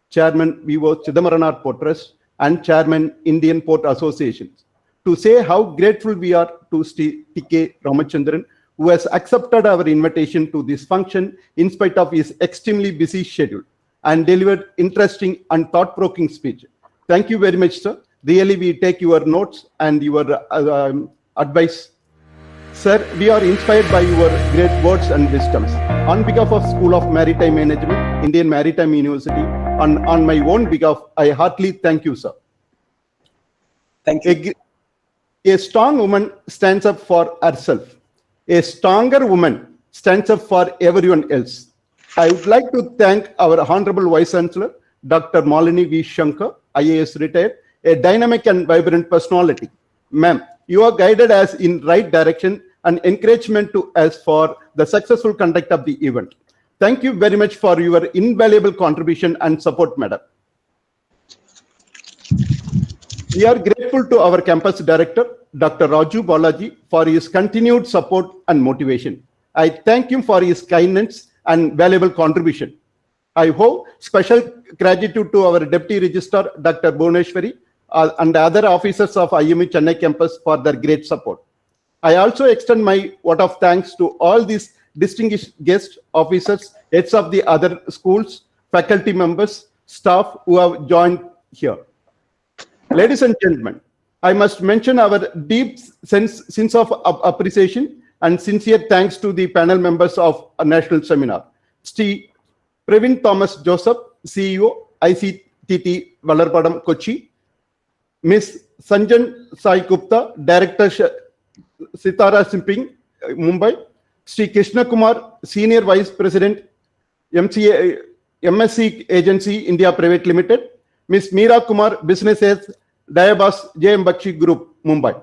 Chairman VO Chidambaram Art Port Trust, and Chairman Indian Port Association, to say how grateful we are to Sri T.K. Ramachandran, who has accepted our invitation to this function in spite of his extremely busy schedule and delivered interesting and thought-provoking speech. Thank you very much, sir. Really, we take your notes and your advice. Sir, we are inspired by your great words and wisdoms. On behalf of School of Maritime Management, Indian Maritime University, and on my own behalf, I heartily thank you, sir. Thank you. A strong woman stands up for herself. A stronger woman stands up for everyone else. I would like to thank our Honorable Vice Chancellor, Dr. Malini V. Shankar, IAS retired, a dynamic and vibrant personality. Ma'am, you are guided us in right direction and encouragement to us for the successful conduct of the event. Thank you very much for your invaluable contribution and support, madam. We are grateful to our campus director, Dr. Raju Balaji, for his continued support and motivation. I thank him for his kindness and valuable contribution. I owe special gratitude to our Deputy Registrar, Dr. Bhuneshwari, and other officers of IMU Chennai campus for their great support. I also extend my vote of thanks to all these distinguished guest officers, heads of the other schools, faculty members, staff who have joined here. Ladies and gentlemen, I must mention our deep sense of appreciation and sincere thanks to the panel members of a national seminar. Sri Pravin Thomas Joseph, CEO, ICTT Vallarpadam, Kochi. Ms. Sanjan Sai Gupta, Director Sitara Simping, Mumbai. Sri Krishna Kumar, Senior Vice President, MSC Agency, India Private Limited. Ms. Meera Kumar, Business Head, Diabas JM Bakshi Group, Mumbai.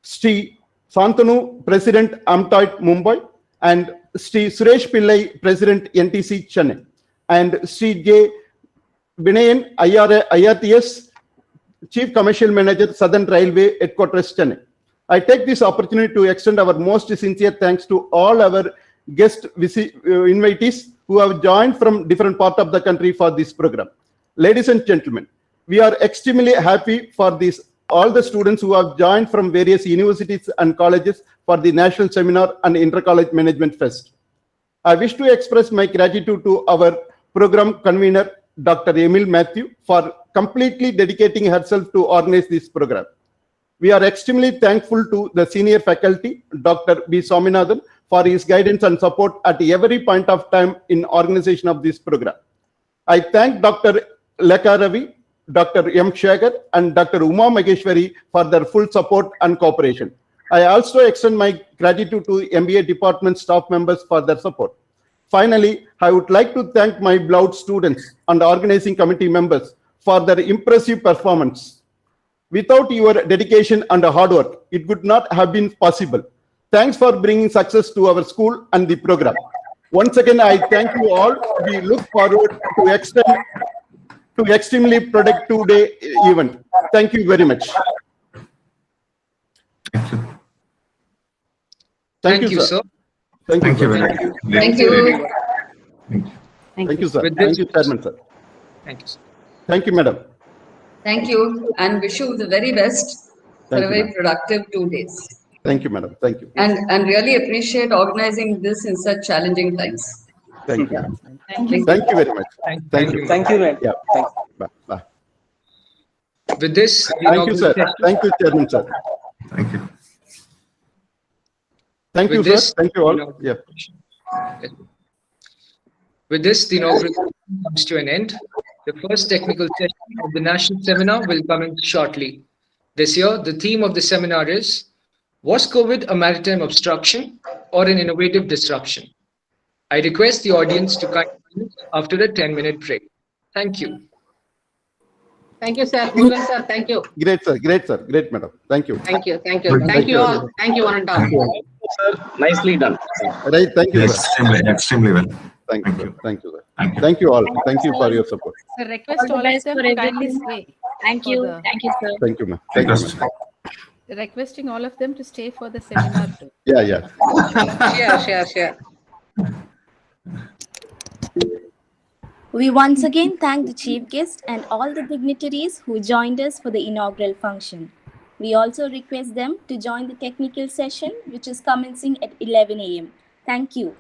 Sri Santanu, President, Amtoid, Mumbai. And Sri Suresh Pillai, President, NTC, Chennai. And Sri J. Binayan, IRTS, Chief Commercial Manager, Southern Railway, Headquarters, Chennai. I take this opportunity to extend our most sincere thanks to all our guest invitees who have joined from different parts of the country for this program. Ladies and gentlemen, we are extremely happy for this, all the students who have joined from various universities and colleges for the National Seminar and Inter-College Management Fest. I wish to express my gratitude to our program convener, Dr. Emil Matthew, for completely dedicating herself to organize this program. We are extremely thankful to the senior faculty, Dr. B. Swaminathan, for his guidance and support at every point of time in organization of this program. I thank Dr. Lekha Ravi, Dr. M. Shekhar, and Dr. Uma Maheshwari for their full support and cooperation. I also extend my gratitude to MBA department staff members for their support. Finally, I would like to thank my beloved students and organizing committee members for their impressive performance. Without your dedication and hard work, it would not have been possible. Thanks for bringing success to our school and the program. Once again, I thank you all. We look forward to extremely productive day event. Thank you very much. Thank you, sir. Thank you, sir. Thank you. Thank you, sir. With Thank this- you, Chairman, sir. Thank you, sir. Thank you, madam. Thank you, and wish you the very best for Thank a you, very ma'am. productive 2 days. Thank you, madam. Thank you. And really appreciate organizing this in such challenging times. Thank you, ma'am. Thank you. Thank you very much. Thank you. Thank you, man. Yeah. Thank Bye. Bye. With this, the Thank you, inaugural sir. session- Thank you, Chairman, sir. Thank you. Thank you, With sir. this, Thank you all. inaugural Yeah. With this, the inaugural session comes to an end. The first technical session of the national seminar will commence shortly. This year, the theme of the seminar is, was COVID a maritime obstruction or an innovative disruption? I request the audience to kindly after a 10-minute break. Thank you. Thank you, sir. Murugan, sir. Thank you. Great, sir. Great, sir. Great, madam. Thank you. Thank you. Thank you. Thank you all. Thank you, one and all. Sir, nicely done. Right. Thank you, sir. Extremely well. Thank you, sir. Thank you, sir. Thank you all. Thank you for your support. So request all of them to kindly stay. Thank you. Thank you, sir. Thank you, ma'am. Thank you, ma'am. Requesting all of them to stay for the seminar too. Yeah, yeah. Sure. We once again thank the chief guest and all the dignitaries who joined us for the inaugural function. We also request them to join the technical session, which is commencing at 11 a.m. Thank you.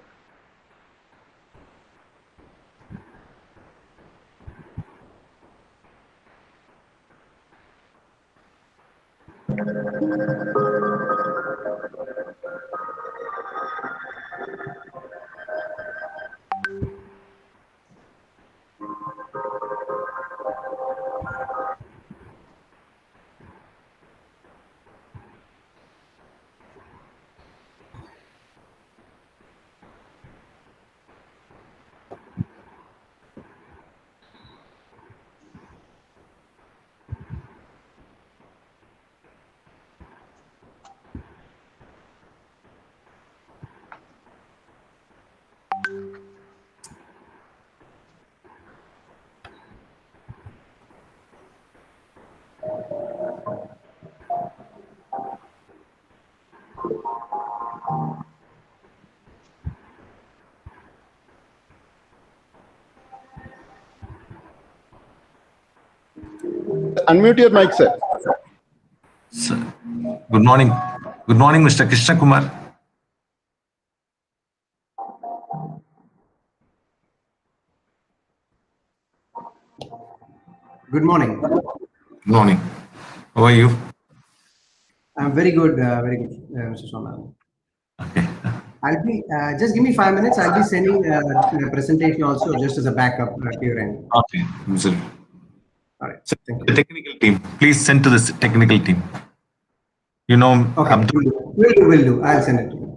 Unmute your mic, sir. Sir. Good morning. Good morning, Mr. Krishna Kumar. Good morning. Good morning. How are you? I'm very good, Mr. Sona. I'll be just give me 5 minutes. I'll be sending a presentation also just as a backup to your end. Okay. Sir. All right. Thank you. The technical team. Please send to the technical team. You know, Okay. Will do. I'll send it to you.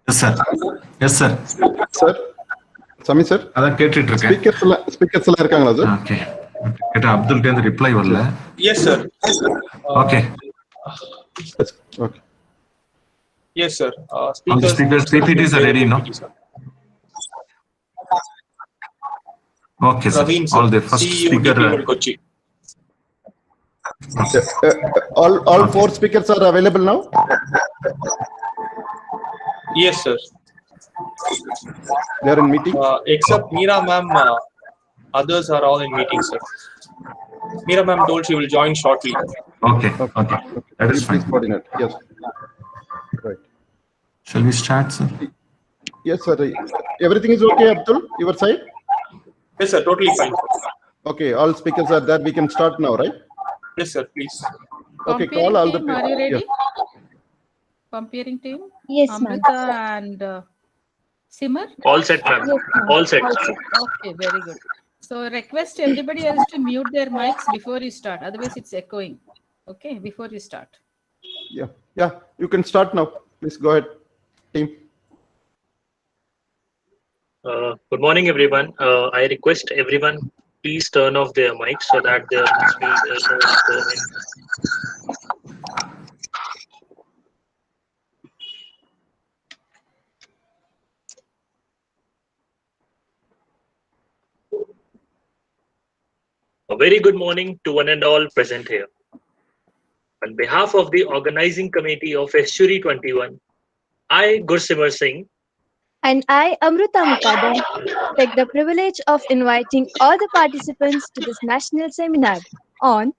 Yes, sir. Yes, sir. Sir, Sami sir. அதான் கேட்டுட்டு இருக்கேன். Speakers எல்லாம் இருக்காங்களா sir? Okay. கேட்ட அப்துல் கிட்ட reply வரல. Yes, sir. Okay. Okay. Yes, sir. All the speakers PPTs are ready, no? Okay, sir. Rahim, sir. All the first CEO, speaker. Kochi. All four speakers are available now? Yes, sir. They are in meeting? Except Meera ma'am, others are all in meeting, sir. Meera ma'am told she will join shortly. Okay. That is fine. Coordinate. Yes. Right. Shall we start, sir? Yes, sir. Everything is okay, Abdul, your side? Yes, sir. Totally fine. Okay, all speakers are there. We can start now, right? Yes, sir. Please. Okay, call all the team, are you ready? Comparing team? Yes, Amrita and Simar? All set, ma'am. All set. Okay, very good. So request everybody else to mute their mics before you start. Otherwise, it's echoing. Okay, before you start. Yeah. You can start now. Please go ahead, team. Good morning, everyone. I request everyone please turn off their mics so that there must be A very good morning to one and all present here. On behalf of the organizing committee of Estuary 21, I, Gursimar Singh, and I, Amrita Mukadam, take the privilege of inviting all the participants to this national seminar on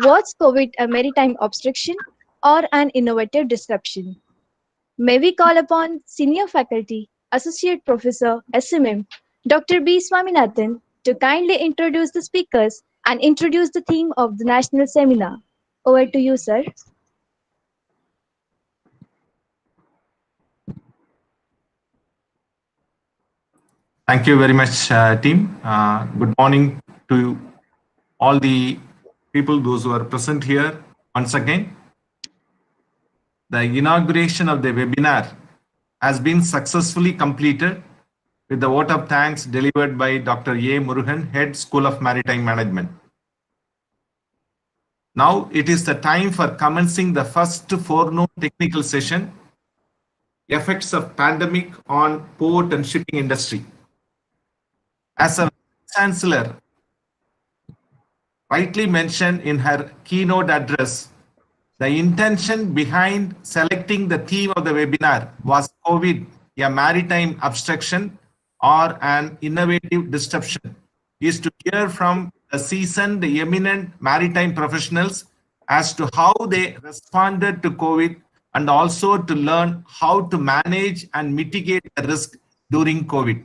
What's COVID, a Maritime Obstruction or an Innovative Disruption? May we call upon Senior Faculty, Associate Professor, SMM, Dr. B. Swaminathan, to kindly introduce the speakers and introduce the theme of the national seminar. Over to you, sir. Thank you very much, team. Good morning to all the people, those who are present here once again. The inauguration of the webinar has been successfully completed with the vote of thanks delivered by Dr. A. Murugan, Head School of Maritime Management. Now it is the time for commencing the first forenoon technical session, Effects of Pandemic on Port and Shipping Industry. As a Chancellor rightly mentioned in her keynote address, the intention behind selecting the theme of the webinar was COVID, a maritime obstruction or an innovative disruption, is to hear from the seasoned, eminent maritime professionals as to how they responded to COVID and also to learn how to manage and mitigate the risk during COVID.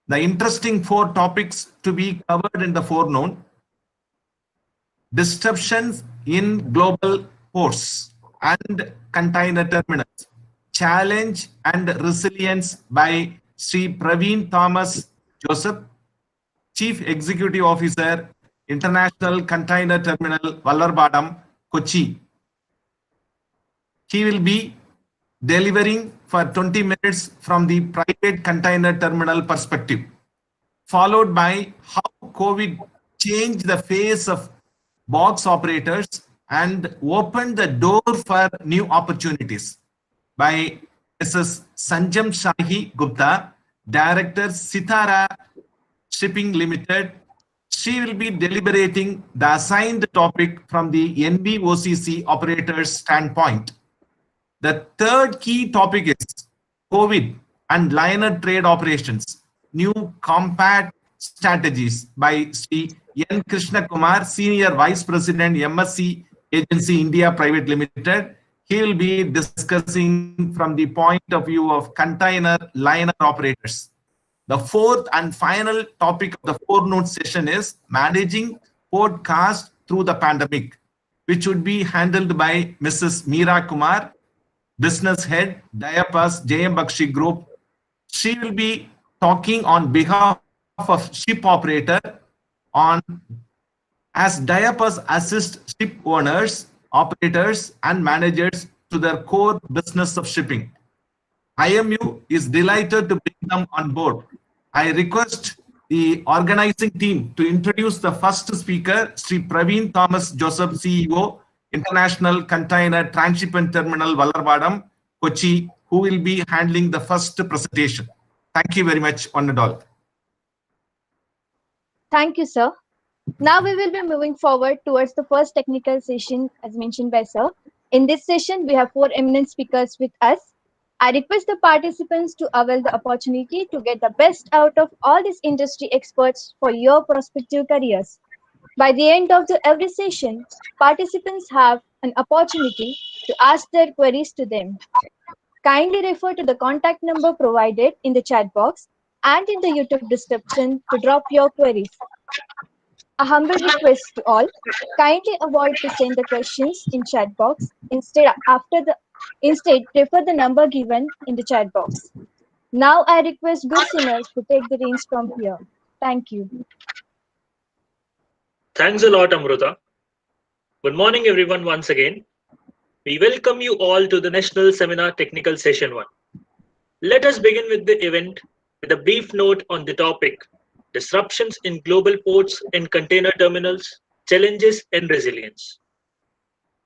The interesting 4 topics to be covered in the forenoon: disruptions in global ports and container terminals, challenge and resilience by Sri Praveen Thomas Joseph, Chief Executive Officer, International Container Terminal, Vallarbadam, Kochi. He will be delivering for 20 minutes from the private container terminal perspective, followed by how COVID changed the face of box operators and opened the door for new opportunities by Mrs. Sanjam Shahi Gupta, Director Sitara Shipping Limited. She will be deliberating the assigned topic from the NBOCC operator's standpoint. The third key topic is COVID and liner trade operations, new combat strategies by Sri N. Krishna Kumar, Senior Vice President, MSC Agency India Private Limited. He will be discussing from the point of view of container liner operators. The fourth and final topic of the forenoon session is managing podcast through the pandemic, which would be handled by Mrs. Meera Kumar, Business Head, Diapas JM Bakshi Group. She will be talking on behalf of ship operator on as Diapas assist ship owners, operators, and managers to their core business of shipping. IMU is delighted to bring them on board. I request the organizing team to introduce the first speaker, Sri Praveen Thomas Joseph, CEO, International Container Transshipment Terminal, Vallarbadam, Kochi, who will be handling the first presentation. Thank you very much, one and all. Thank you, sir. Now we will be moving forward towards the first technical session as mentioned by sir. In this session, we have 4 eminent speakers with us. I request the participants to avail the opportunity to get the best out of all these industry experts for your prospective careers. By the end of every session, participants have an opportunity to ask their queries to them. Kindly refer to the contact number provided in the chat box and in the YouTube description to drop your queries. A humble request to all, kindly avoid to send the questions in chat box. Instead, refer the number given in the chat box. Now I request Gursimar to take the reins from here. Thank you. Thanks a lot, Amruta. Good morning, everyone, once again. We welcome you all to the National Seminar Technical Session 1. Let us begin with the event with a brief note on the topic, Disruptions in Global Ports and Container Terminals, Challenges and Resilience.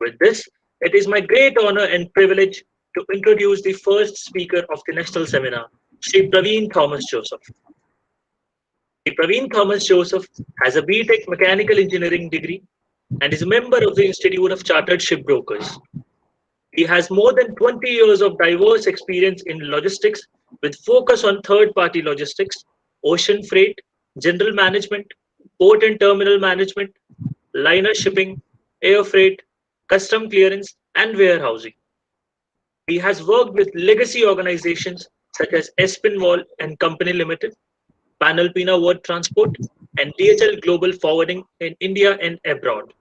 With this, it is my great honor and privilege to introduce the first speaker of the National Seminar, Sri Praveen Thomas Joseph. Sri Praveen Thomas Joseph has a BTech Mechanical Engineering degree and is a member of the Institute of Chartered Shipbrokers. He has more than 20 years of diverse experience in logistics with focus on third-party logistics, ocean freight, general management, port and terminal management, liner shipping, air freight, custom clearance, and warehousing. He has worked with legacy organizations such as Espinwall and Company Limited, Panalpina World Transport, and DHL Global Forwarding in India and abroad.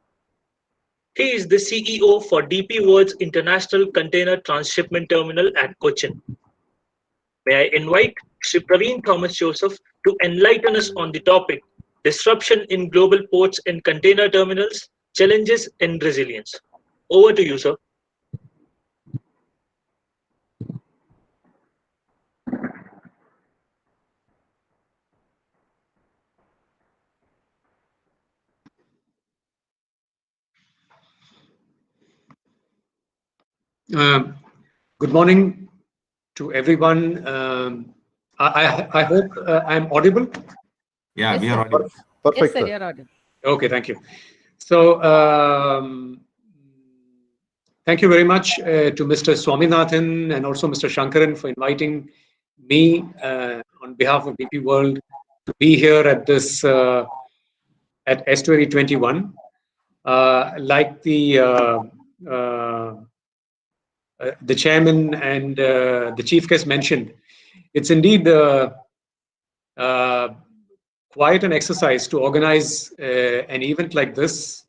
He is the CEO for DP World's International Container Transshipment Terminal at Cochin. May I invite Sri Praveen Thomas Joseph to enlighten us on the topic, Disruption in Global Ports and Container Terminals, Challenges and Resilience. Over to you, sir. Good morning to everyone. I hope I'm audible. Yeah, Yes, we are sir. audible. Perfect, Yes, sir, sir. you're audible. Okay, thank you. So, thank you very much to Mr. Swaminathan and also Mr. Shankaran for inviting me on behalf of DP World to be here at this at Estuary 21. Like the chairman and the chief guest mentioned, it's indeed quite an exercise to organize an event like this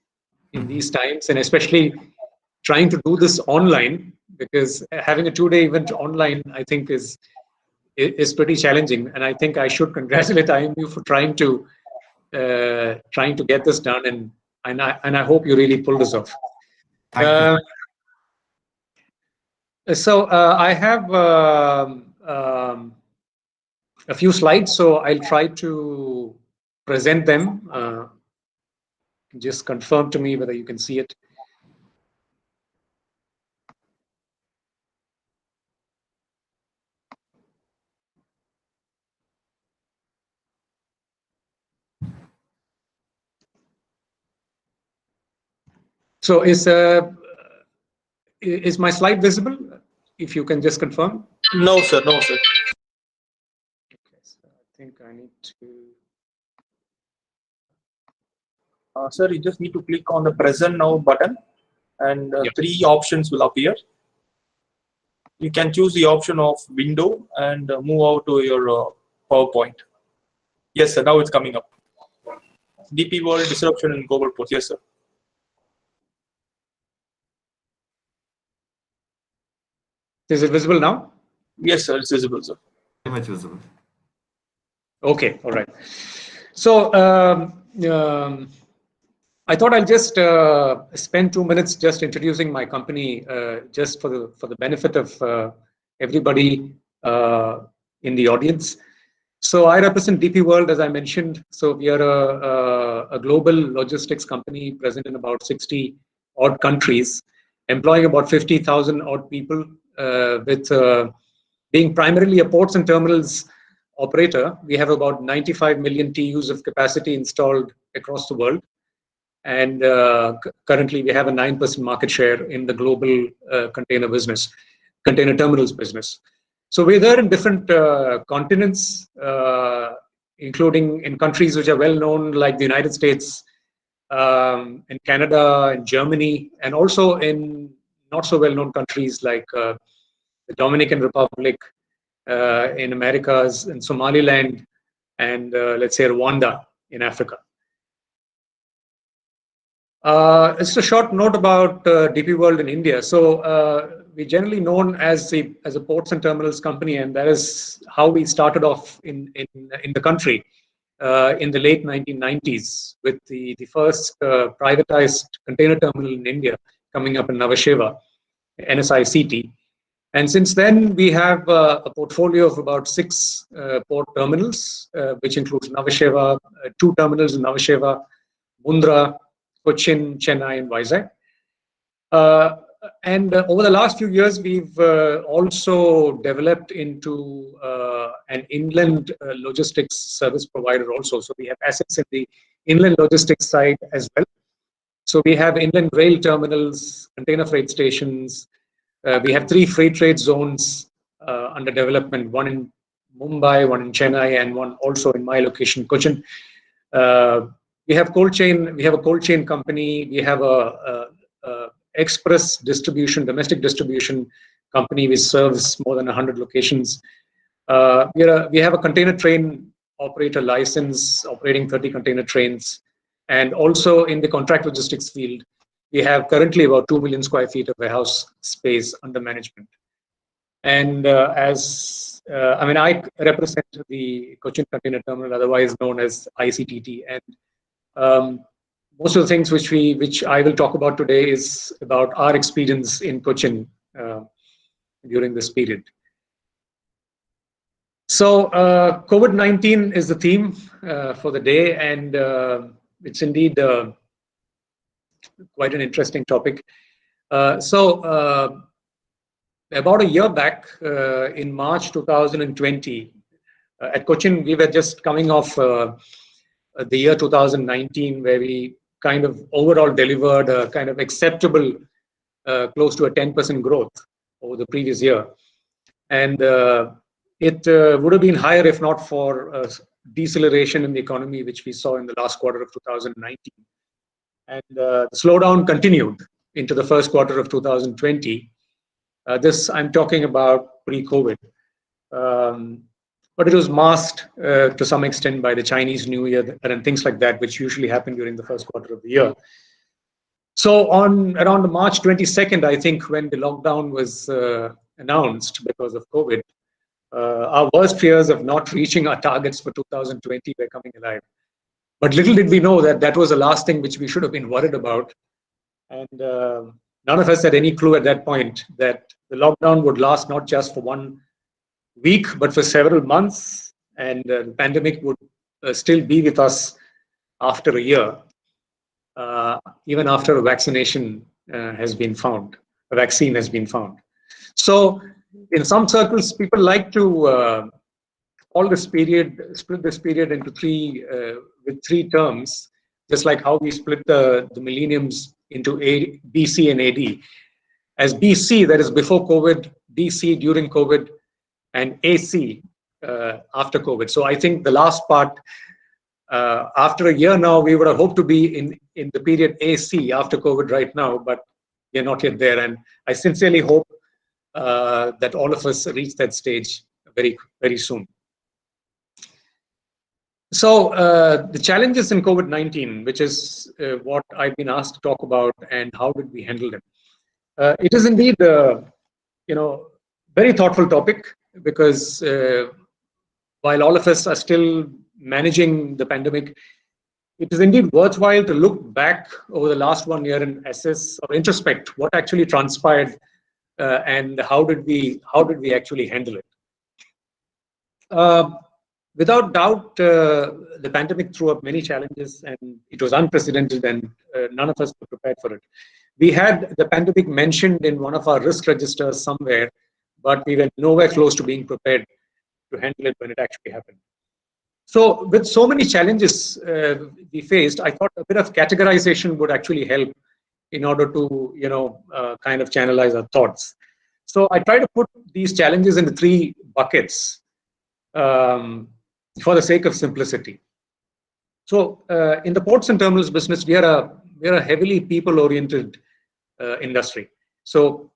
in these times, and especially trying to do this online, because having a 2-day event online, I think, is is pretty challenging, and I think I should congratulate IMU for trying to get this done, and I hope you really pull this off. Thank you. So I have a few slides, so I'll try to present them. Just confirm to me whether you can see it. So is my slide visible? If you can just confirm. No, sir. No, sir. Okay, so I think I need to. Sir, you just need to click on the present now button, and three options will appear. You can choose the option of window and move out to your PowerPoint. Yes, sir. Now it's coming up. DP World Disruption in Global Ports. Yes, sir. Is it visible now? Yes, sir. It's visible, sir. Very much visible. Okay. All right. So I thought I'll just spend 2 minutes just introducing my company, just for the benefit of everybody in the audience. So I represent DP World, as I mentioned. So we are a global logistics company present in about 60 odd countries, employing about 50,000 odd people, with being primarily a ports and terminals operator. We have about 95 million TEUs of capacity installed across the world. And currently we have a 9% market share in the global container terminals business. So we're there in different continents, including in countries which are well known, like the United States, in Canada, and Germany, and also in not so well known countries like the Dominican Republic, in Americas, in Somaliland, and let's say Rwanda in Africa. Just a short note about DP World in India. So we're generally known as a ports and terminals company, and that is how we started off in the country in the late 1990s with the first privatized container terminal in India coming up in Navasheva, NSICT. And since then, we have a portfolio of about 6 port terminals, which includes Navasheva, 2 terminals in Navasheva, Mundra, Cochin, Chennai, and Vizag. And over the last few years, we've also developed into an inland logistics service provider also. So we have assets in the inland logistics side as well. So we have inland rail terminals, container freight stations. We have 3 freight trade zones under development, one in Mumbai, one in Chennai, and one also in my location, Cochin. We have cold chain. We have a cold chain company. We have a express distribution, domestic distribution company which serves more than 100 locations. We have a container train operator license, operating 30 container trains, and also in the contract logistics field, we have currently about 2 million square feet of warehouse space under management. And I represent the Cochin Container Terminal, otherwise known as ICTT, and most of the things which I will talk about today is about our experience in Cochin during this period. So COVID-19 is the theme for the day, and it's indeed quite an interesting topic. About a year back, in March 2020, at Cochin, we were just coming off the year 2019, where we kind of overall delivered a kind of acceptable, close to a 10% growth over the previous year. And it would have been higher if not for deceleration in the economy, which we saw in the last quarter of 2019. And the slowdown continued into the first quarter of 2020. This I'm talking about pre-COVID. But it was masked to some extent by the Chinese New Year and things like that, which usually happen during the first quarter of the year. So on around March 22nd, I think, when the lockdown was announced because of COVID, Our worst fears of not reaching our targets for 2020 were coming alive. But little did we know that that was the last thing which we should have been worried about. And none of us had any clue at that point that the lockdown would last not just for 1 week, but for several months. And the pandemic would still be with us after a year, even after a vaccination has been found, a vaccine has been found. So in some circles, people like to split this period into with three terms, just like how we split the millenniums into BC and AD. As BC, that is before COVID, DC during COVID, and AC after COVID. So I think the last part, after a year now, we would have hoped to be in the period AC after COVID right now, but we're not yet there. And I sincerely hope that all of us reach that stage very, very soon. So the challenges in COVID-19, which is what I've been asked to talk about, and how did we handle them? It is indeed, very thoughtful topic, because while all of us are still managing the pandemic, it is indeed worthwhile to look back over the last 1 year and assess or introspect what actually transpired and how did we actually handle it. Without doubt, the pandemic threw up many challenges, and it was unprecedented, and none of us were prepared for it. We had the pandemic mentioned in one of our risk registers somewhere, but we were nowhere close to being prepared to handle it when it actually happened. So with so many challenges we faced, I thought a bit of categorization would actually help in order to, kind of channelize our thoughts. So I try to put these challenges into 3 buckets for the sake of simplicity. So in the ports and terminals business, we are a heavily people-oriented industry. So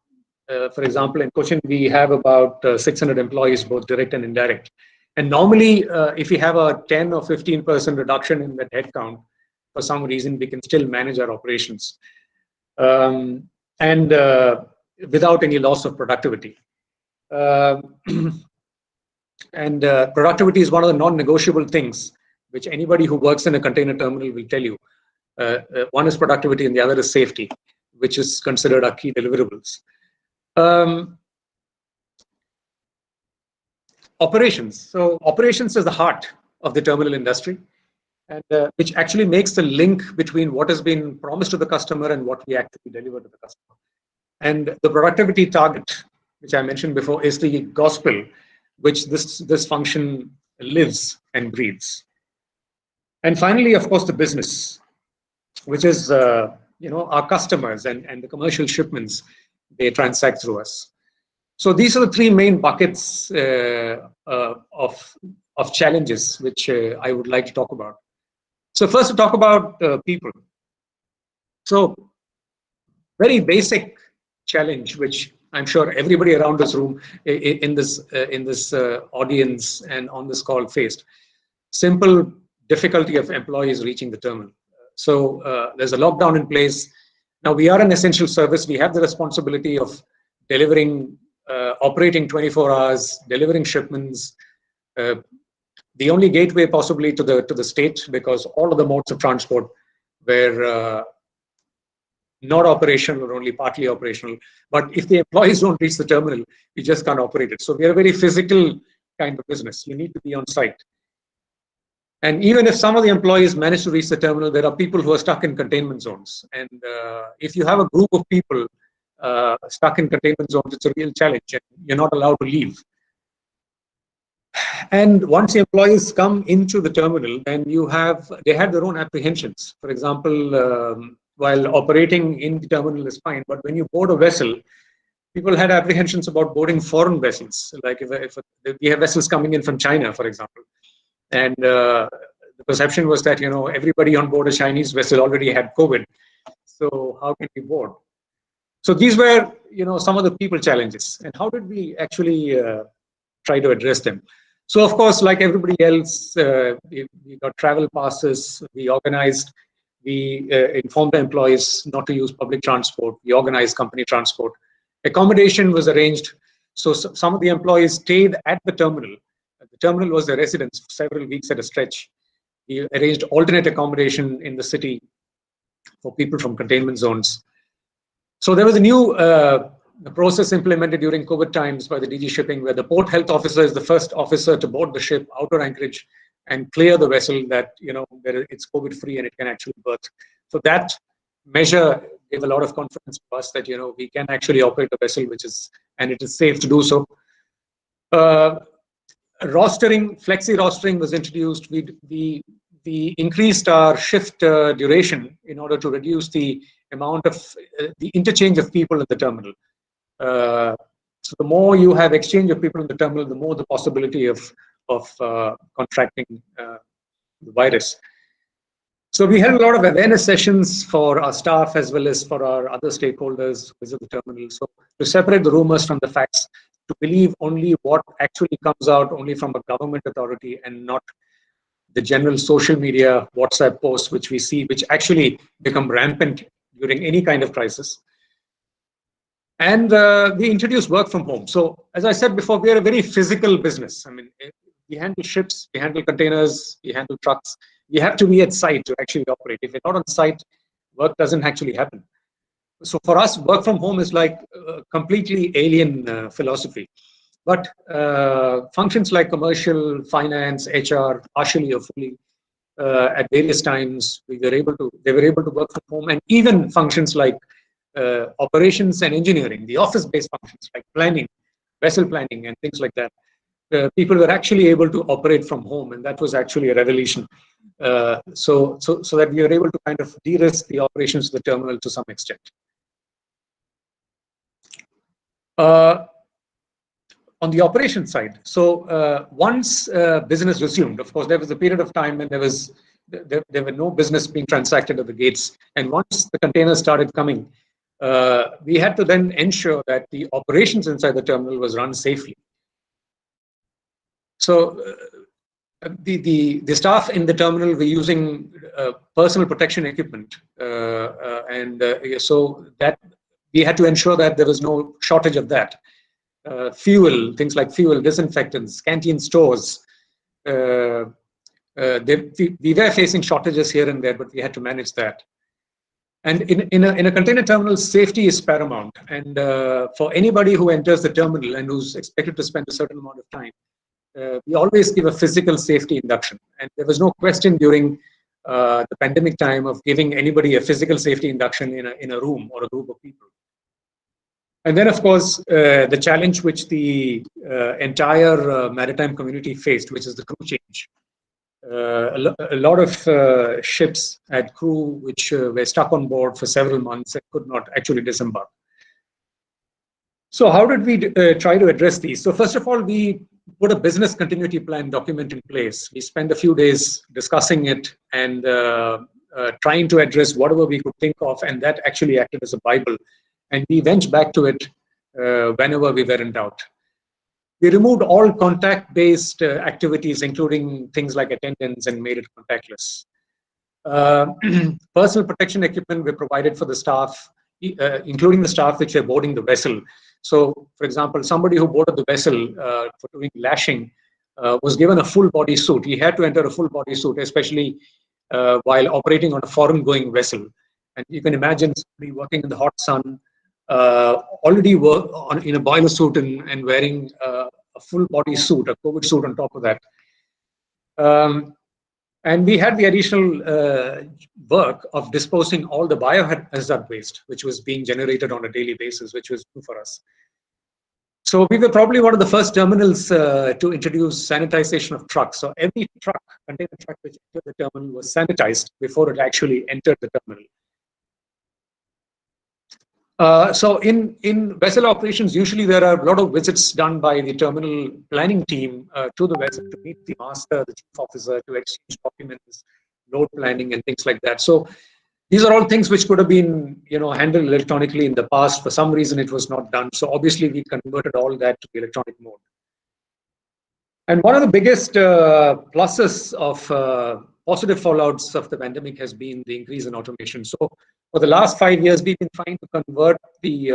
for example, in Cochin, we have about 600 employees, both direct and indirect. And normally, if we have a 10 or 15% reduction in that headcount, for some reason, we can still manage our operations. And without any loss of productivity. And productivity is one of the non-negotiable things which anybody who works in a container terminal will tell you. One is productivity and the other is safety, which is considered our key deliverables. Operations. So operations is the heart of the terminal industry, and which actually makes the link between what has been promised to the customer and what we actually deliver to the customer. And the productivity target, which I mentioned before, is the gospel which this function lives and breathes. And finally, of course, the business, which is our customers and the commercial shipments they transact through us. So these are the 3 main buckets of challenges which I would like to talk about. So first, to talk about people. So very basic challenge, which I'm sure everybody around this room, in this audience and on this call faced. Simple difficulty of employees reaching the terminal. So there's a lockdown in place. Now we are an essential service. We have the responsibility of delivering, operating 24 hours, delivering shipments. The only gateway possibly to the state, because all of the modes of transport were not operational or only partly operational. But if the employees don't reach the terminal, we just can't operate it. So we are a very physical kind of business. You need to be on site. And even if some of the employees manage to reach the terminal, there are people who are stuck in containment zones. And if you have a group of people stuck in containment zones, it's a real challenge. And you're not allowed to leave. And once the employees come into the terminal, then they have their own apprehensions. For example, while operating in the terminal is fine, but when you board a vessel, people had apprehensions about boarding foreign vessels. Like if we have vessels coming in from China, for example, and the perception was that everybody on board a Chinese vessel already had COVID, so how can we board? So these were some of the people challenges, and how did we actually try to address them? So of course, like everybody else, we got travel passes. We organized. We informed the employees not to use public transport. We organized company transport. Accommodation was arranged So some of the employees stayed at the terminal. The terminal was their residence for several weeks at a stretch. We arranged alternate accommodation in the city for people from containment zones. So there was a new process implemented during COVID times by the DG Shipping, where the port health officer is the first officer to board the ship outer anchorage and clear the vessel that it's COVID free and it can actually berth. So that measure gave a lot of confidence to us that we can actually operate a vessel and it is safe to do so. Rostering, flexi rostering was introduced. We increased our shift duration in order to reduce the amount of the interchange of people in the terminal. So the more you have exchange of people in the terminal, the more the possibility of contracting the virus. So we had a lot of awareness sessions for our staff as well as for our other stakeholders who visit the terminal. So to separate the rumors from the facts, to believe only what actually comes out only from a government authority and not the general social media WhatsApp posts which we see, which actually become rampant during any kind of crisis. And we introduced work from home. So as I said before, we are a very physical business. I mean, we handle ships, we handle containers, we handle trucks. We have to be at site to actually operate. If we're not on site, work doesn't actually happen. So for us, work from home is like a completely alien philosophy. But functions like commercial, finance, HR, partially or fully, at various times, they were able to work from home, and even functions like operations and engineering, the office-based functions like planning, vessel planning, and things like that. People were actually able to operate from home, and that was actually a revolution. So that we were able to kind of de-risk the operations of the terminal to some extent. On the operation side, so once business resumed, of course, there was a period of time when there were no business being transacted at the gates, and once the containers started coming, we had to then ensure that the operations inside the terminal was run safely. So the staff in the terminal were using personal protection equipment, so that we had to ensure that there was no shortage of that. Fuel, things like fuel, disinfectants, canteen stores. We were facing shortages here and there, but we had to manage that. And in a container terminal, safety is paramount. And for anybody who enters the terminal and who's expected to spend a certain amount of time, we always give a physical safety induction. And there was no question during the pandemic time of giving anybody a physical safety induction in a room or a group of people. And then, of course, the challenge which the entire maritime community faced, which is the crew change. A lot of ships had crew which were stuck on board for several months and could not actually disembark. So how did we try to address these? So first of all, we put a business continuity plan document in place. We spent a few days discussing it and trying to address whatever we could think of, and that actually acted as a Bible. And we went back to it whenever we were in doubt. We removed all contact-based activities, including things like attendance, and made it contactless. Personal protection equipment we provided for the staff, including the staff which were boarding the vessel. So, for example, somebody who boarded the vessel for doing lashing was given a full body suit. He had to enter a full body suit, especially while operating on a foreign-going vessel. And you can imagine somebody working in the hot sun, already in a boiler suit and wearing a full body suit, a COVID suit on top of that. And we had the additional work of disposing all the biohazard waste, which was being generated on a daily basis, which was new for us. So we were probably one of the first terminals to introduce sanitization of trucks. So every truck, container truck which entered the terminal was sanitized before it actually entered the terminal. So in vessel operations, usually there are a lot of visits done by the terminal planning team to the vessel to meet the master, the chief officer, to exchange documents, load planning, and things like that. So these are all things which could have been, handled electronically in the past. For some reason, it was not done. So obviously, we converted all that to the electronic mode. And one of the biggest pluses of positive fallouts of the pandemic has been the increase in automation. So for the last 5 years, we've been trying to convert the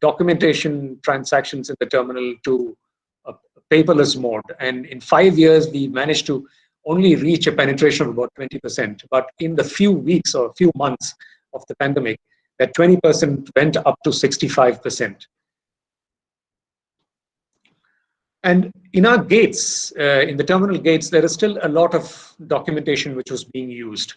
documentation transactions in the terminal to a paperless mode. And in 5 years, we managed to only reach a penetration of about 20%. But in the few weeks or few months of the pandemic, that 20% went up to 65%. And in our gates, in the terminal gates, there is still a lot of documentation which was being used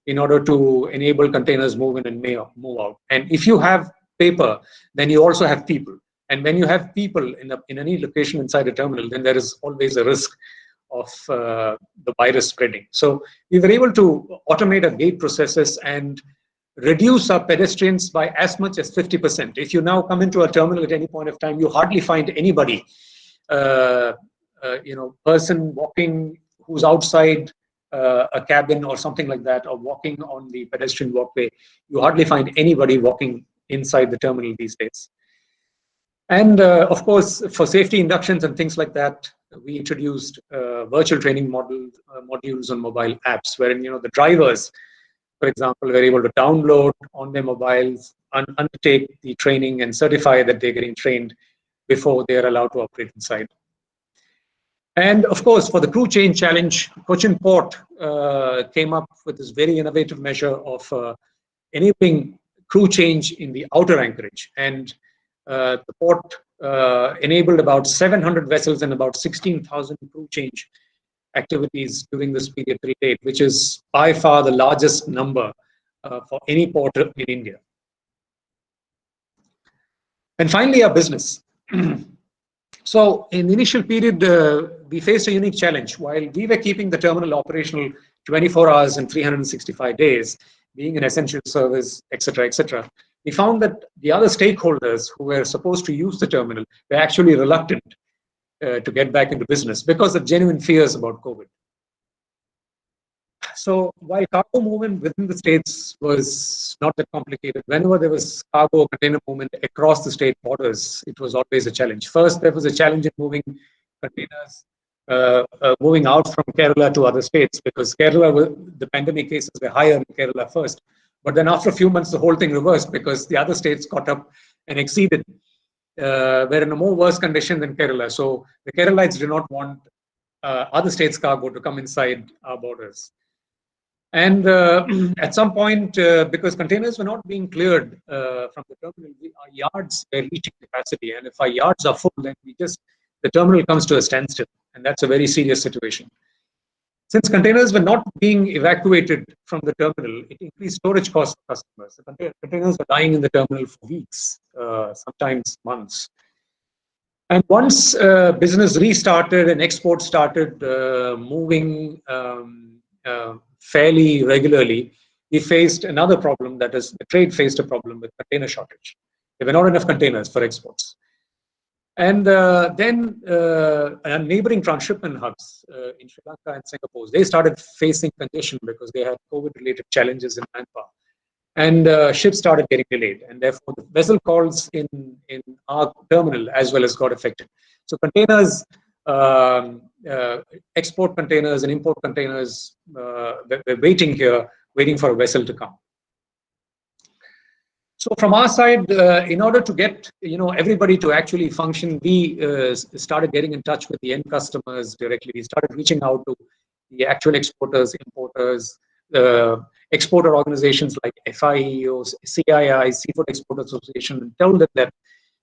in order to enable containers move in and move out. And if you have paper, then you also have people. And when you have people in any location inside a terminal, then there is always a risk of the virus spreading. So we were able to automate our gate processes and reduce our pedestrians by as much as 50%. If you now come into a terminal at any point of time, you hardly find anybody, person walking who's outside a cabin or something like that, or walking on the pedestrian walkway. You hardly find anybody walking inside the terminal these days. And of course, for safety inductions and things like that, we introduced virtual training modules on mobile apps, wherein the drivers, for example, were able to download on their mobiles and undertake the training and certify that they're getting trained before they are allowed to operate inside. And of course, for the crew change challenge, Cochin Port came up with this very innovative measure of enabling crew change in the outer anchorage. And the port enabled about 700 vessels and about 16,000 crew change activities during this period till date, which is by far the largest number for any port in India. And finally, our business. So in the initial period, we faced a unique challenge. While we were keeping the terminal operational 24 hours and 365 days, being an essential service, etc., we found that the other stakeholders who were supposed to use the terminal were actually reluctant to get back into business because of genuine fears about COVID. So while cargo movement within the states was not that complicated, whenever there was cargo or container movement across the state borders, it was always a challenge. First, there was a challenge in moving containers, moving out from Kerala to other states, because Kerala, the pandemic cases were higher in Kerala first. But then after a few months, the whole thing reversed because the other states caught up and exceeded, were in a more worse condition than Kerala. So the Keralites did not want other states' cargo to come inside our borders. And at some point, because containers were not being cleared from the terminal, our yards were reaching capacity. And if our yards are full, then the terminal comes to a standstill. And that's a very serious situation. Since containers were not being evacuated from the terminal, it increased storage costs for customers. The containers were lying in the terminal for weeks, sometimes months. And once business restarted and exports started moving fairly regularly, we faced another problem, that is, the trade faced a problem with container shortage. There were not enough containers for exports. And then neighboring transshipment hubs in Sri Lanka and Singapore, they started facing congestion because they had COVID-related challenges in manpower. And ships started getting delayed. And therefore, the vessel calls in our terminal as well as got affected. So containers, export containers and import containers, they're waiting here, waiting for a vessel to come. So from our side, in order to get everybody to actually function, we started getting in touch with the end customers directly. We started reaching out to the actual exporters, importers, exporter organizations like FIEO, CII, Seafood Export Association, and tell them that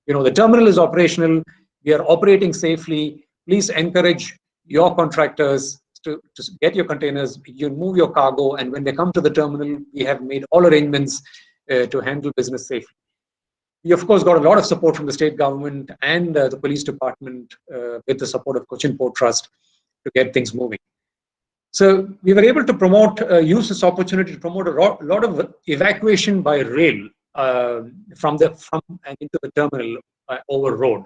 the terminal is operational, we are operating safely. Please encourage your contractors to get your containers, you move your cargo, and when they come to the terminal, we have made all arrangements to handle business safely. We, of course, got a lot of support from the state government and the police department with the support of Cochin Port Trust to get things moving. So we were able to use this opportunity to promote a lot of evacuation by rail from and into the terminal over road.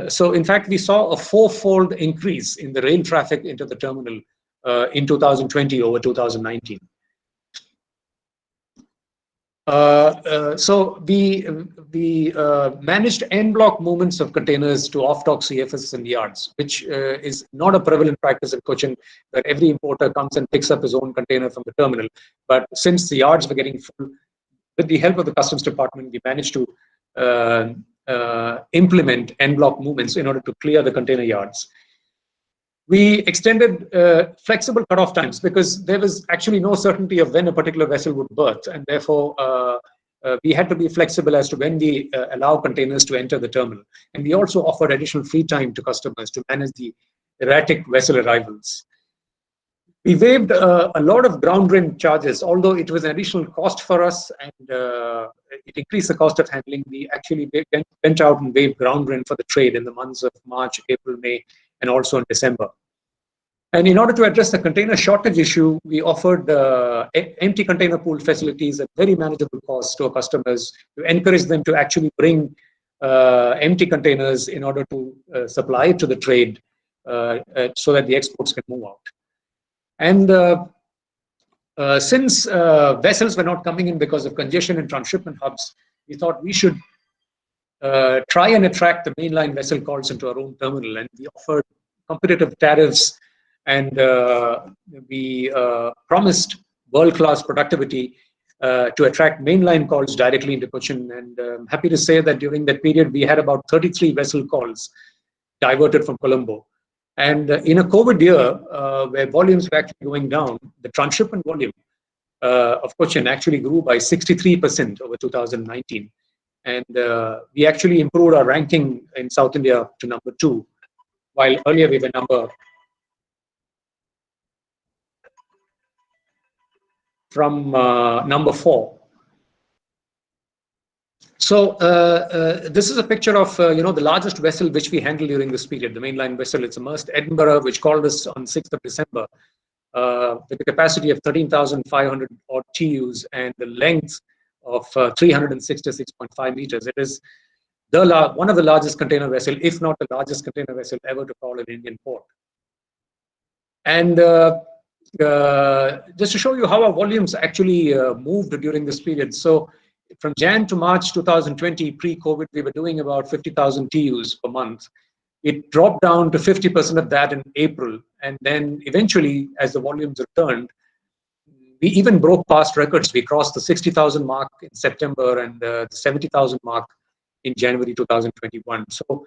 So in fact, we saw a 4-fold increase in the rail traffic into the terminal in 2020 over 2019. So we managed en bloc movements of containers to off-dock CFS and yards, which is not a prevalent practice in Cochin, where every importer comes and picks up his own container from the terminal. But since the yards were getting full, with the help of the customs department, we managed to implement en bloc movements in order to clear the container yards. We extended flexible cutoff times because there was actually no certainty of when a particular vessel would berth, and therefore we had to be flexible as to when we allow containers to enter the terminal. And we also offered additional free time to customers to manage the erratic vessel arrivals. We waived a lot of ground rent charges, although it was an additional cost for us and it increased the cost of handling. We actually went out and waived ground rent for the trade in the months of March, April, May, and also in December. And in order to address the container shortage issue, we offered empty container pool facilities at very manageable cost to our customers to encourage them to actually bring empty containers in order to supply it to the trade so that the exports can move out. And since vessels were not coming in because of congestion in transshipment hubs, we thought we should try and attract the mainline vessel calls into our own terminal, and we offered competitive tariffs, and we promised world-class productivity to attract mainline calls directly into Cochin. And I'm happy to say that during that period, we had about 33 vessel calls diverted from Colombo. And in a COVID year, where volumes were actually going down, the transshipment volume of Cochin actually grew by 63% over 2019. And we actually improved our ranking in South India to number 2, while earlier we were number 4. So this is a picture of the largest vessel which we handled during this period, the mainline vessel. It's a Maersk Edinburgh, which called us on 6th of December with a capacity of 13,500 odd TEUs and the length of 366.5 meters. It is one of the largest container vessel, if not the largest container vessel ever to call an Indian port. And just to show you how our volumes actually moved during this period. So from Jan to March 2020, pre-COVID, we were doing about 50,000 TEUs per month. It dropped down to 50% of that in April. And then eventually, as the volumes returned, we even broke past records. We crossed the 60,000 mark in September and the 70,000 mark in January 2021. So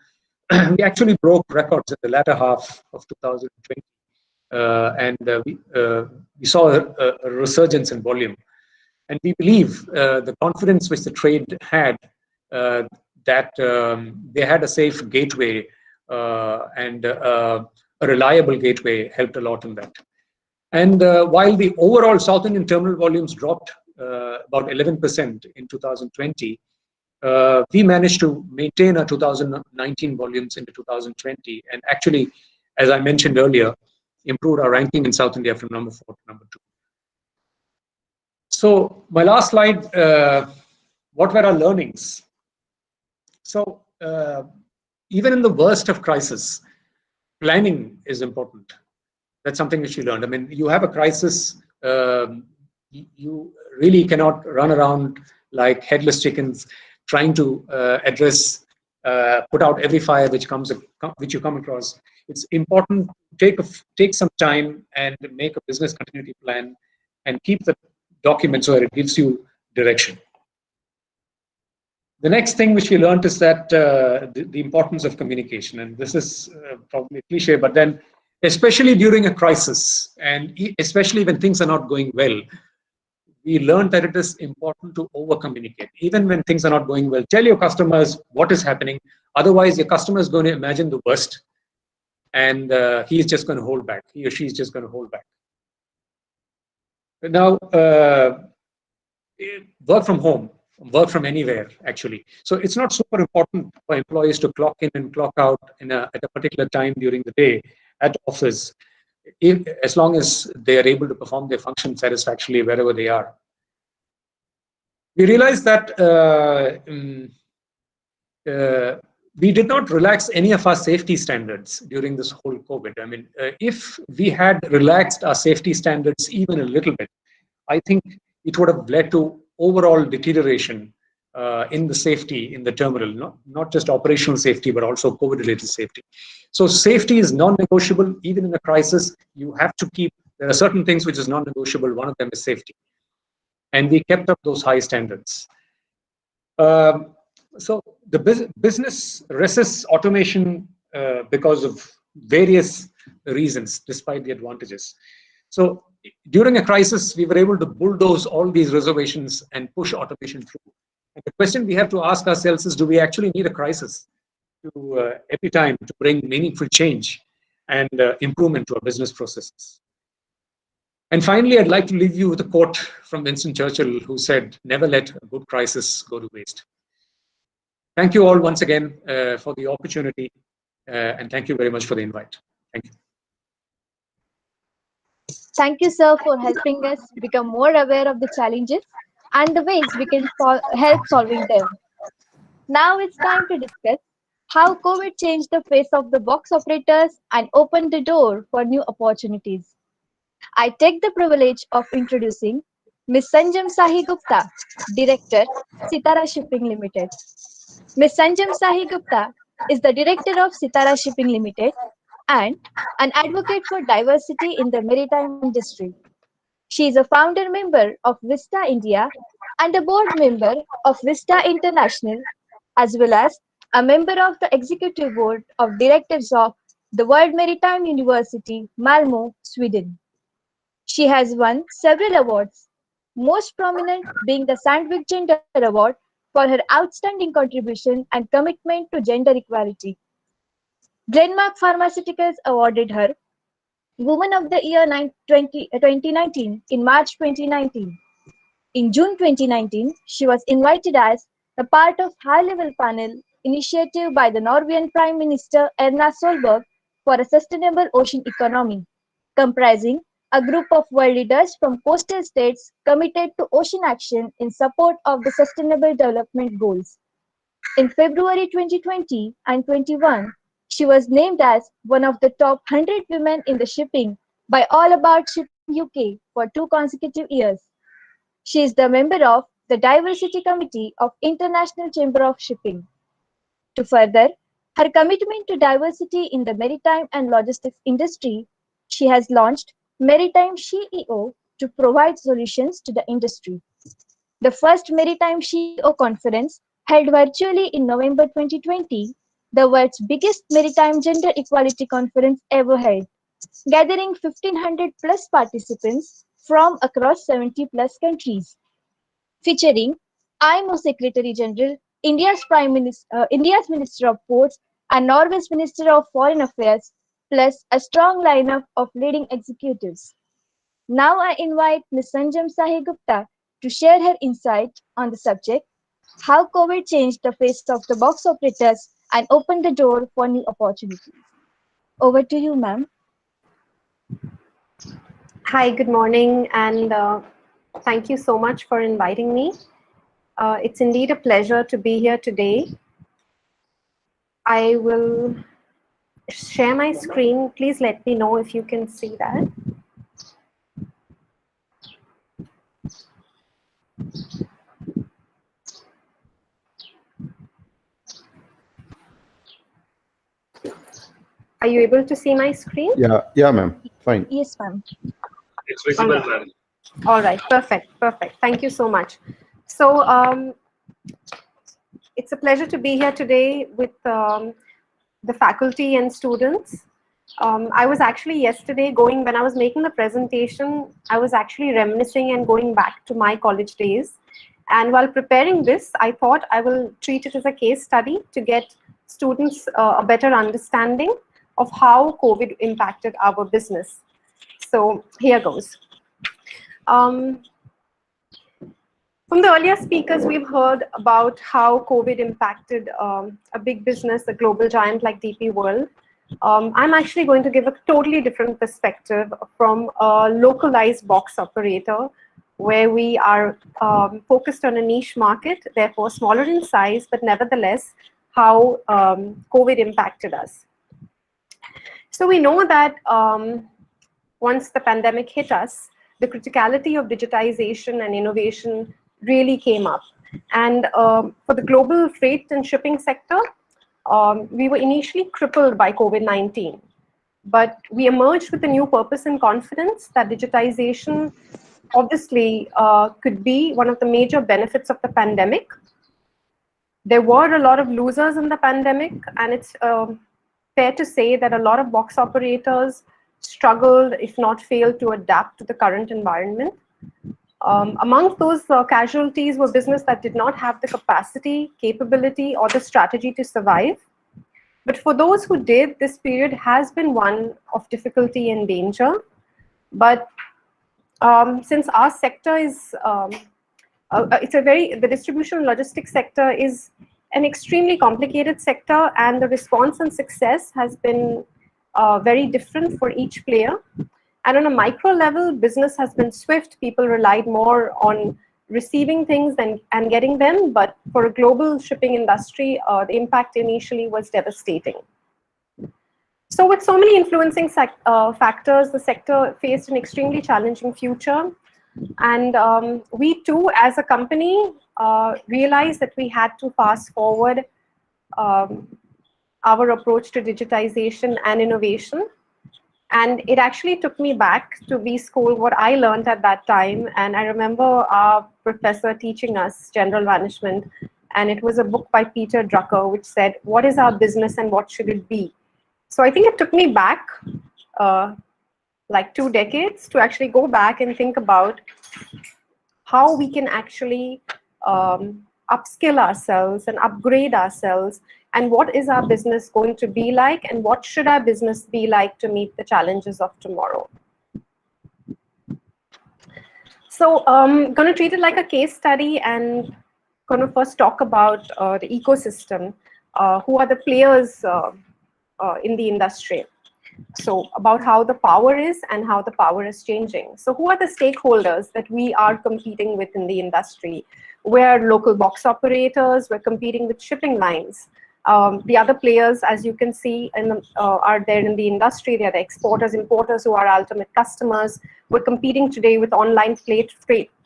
we actually broke records in the latter half of 2020. We saw a resurgence in volume. And we believe the confidence which the trade had that they had a safe gateway and a reliable gateway helped a lot in that. And while the overall South Indian terminal volumes dropped about 11% in 2020, we managed to maintain our 2019 volumes into 2020. And actually, as I mentioned earlier, improved our ranking in South India from number 4 to number 2. So my last slide, what were our learnings? So even in the worst of crisis, planning is important. That's something which we learned. I mean, you have a crisis, you really cannot run around like headless chickens trying to address, put out every fire which you come across. It's important to take some time and make a business continuity plan and keep the documents where it gives you direction. The next thing which we learned is that the importance of communication, and this is probably a cliche, but then especially during a crisis and especially when things are not going well, we learned that it is important to over communicate. Even when things are not going well, tell your customers what is happening. Otherwise, your customer is going to imagine the worst and he is just going to hold back. He or she is just going to hold back. Now, work from home, work from anywhere, actually. So it's not super important for employees to clock in and clock out at a particular time during the day at office, as long as they are able to perform their function satisfactorily wherever they are. We realized that we did not relax any of our safety standards during this whole COVID. I mean, if we had relaxed our safety standards even a little bit, I think it would have led to overall deterioration in the safety in the terminal, not just operational safety, but also COVID-related safety. So safety is non-negotiable. Even in a crisis, you have to keep, there are certain things which is non-negotiable. One of them is safety. And we kept up those high standards. So the business resists automation because of various reasons, despite the advantages. So during a crisis, we were able to bulldoze all these reservations and push automation through. And the question we have to ask ourselves is, do we actually need a crisis to every time to bring meaningful change and improvement to our business processes? And finally, I'd like to leave you with a quote from Winston Churchill, who said, "Never let a good crisis go to waste." Thank you all once again for the opportunity, and thank you very much for the invite. Thank you. Thank you, sir, for helping us become more aware of the challenges and the ways we can help solving them. Now it's time to discuss how COVID changed the face of the box operators and opened the door for new opportunities. I take the privilege of introducing Ms. Sanjam Sahi Gupta, Director, Sitara Shipping Limited. Ms. Sanjam Sahi Gupta is the Director of Sitara Shipping Limited and an advocate for diversity in the maritime industry. She is a founder member of Vista India and a board member of Vista International, as well as a member of the executive board of directors of the World Maritime University, Malmö, Sweden. She has won several awards, most prominent being the Sandvik Gender Award for her outstanding contribution and commitment to gender equality. Glenmark Pharmaceuticals awarded her Woman of the Year 2019 in March 2019. In June 2019, she was invited as a part of high-level panel initiative by the Norwegian Prime Minister Erna Solberg for a sustainable ocean economy, comprising a group of world leaders from coastal states committed to ocean action in support of the Sustainable Development Goals. In February 2020 and 21, she was named as one of the top 100 women in the shipping by All About Shipping UK for 2 consecutive years. She is the member of the Diversity Committee of International Chamber of Shipping. To further her commitment to diversity in the maritime and logistics industry, she has launched Maritime CEO to provide solutions to the industry. The first Maritime CEO conference, held virtually in November 2020, the world's biggest maritime gender equality conference ever held, gathering 1,500 plus participants from across 70 plus countries, featuring IMU Secretary General, India's Minister of Ports, and Norway's Minister of Foreign Affairs, plus a strong lineup of leading executives. Now I invite Ms. Sanjam Sahi Gupta to share her insight on the subject, how COVID changed the face of the box operators and opened the door for new opportunities. Over to you, ma'am. Hi, good morning, and thank you so much for inviting me. It's indeed a pleasure to be here today. I will share my screen. Please let me know if you can see that. Are you able to see my screen? Yeah, ma'am. Fine. Yes, ma'am. It's visible, ma'am. All right, perfect. Thank you so much. So it's a pleasure to be here today with the faculty and students. I was actually yesterday when I was making the presentation, I was actually reminiscing and going back to my college days. And while preparing this, I thought I will treat it as a case study to get students a better understanding of how COVID impacted our business. So here goes. From the earlier speakers, we've heard about how COVID impacted a big business, a global giant like DP World. I'm actually going to give a totally different perspective from a localized box operator, where we are focused on a niche market, therefore smaller in size, but nevertheless, how COVID impacted us. So we know that once the pandemic hit us, the criticality of digitization and innovation really came up. And for the global freight and shipping sector, we were initially crippled by COVID-19. But we emerged with a new purpose and confidence that digitization obviously could be one of the major benefits of the pandemic. There were a lot of losers in the pandemic, and it's fair to say that a lot of box operators struggled, if not failed, to adapt to the current environment. Among those casualties were business that did not have the capacity, capability, or the strategy to survive. But for those who did, this period has been one of difficulty and danger. But since our sector is, the distribution and logistics sector is an extremely complicated sector, and the response and success has been very different for each player. And on a micro level, business has been swift. People relied more on receiving things and getting them. But for a global shipping industry, the impact initially was devastating. So with so many influencing factors, the sector faced an extremely challenging future. And we too, as a company, realized that we had to fast forward our approach to digitization and innovation. And it actually took me back to B school, what I learned at that time. And I remember our professor teaching us general management, and it was a book by Peter Drucker, which said, what is our business and what should it be? So I think it took me back like 2 decades to actually go back and think about how we can actually upskill ourselves and upgrade ourselves, and what is our business going to be like, and what should our business be like to meet the challenges of tomorrow. So I'm going to treat it like a case study and going to first talk about the ecosystem. Who are the players in the industry? So about how the power is and how the power is changing. So who are the stakeholders that we are competing with in the industry? We're local box operators, we're competing with shipping lines. The other players, as you can see, are there in the industry. They're the exporters, importers who are ultimate customers. We're competing today with online freight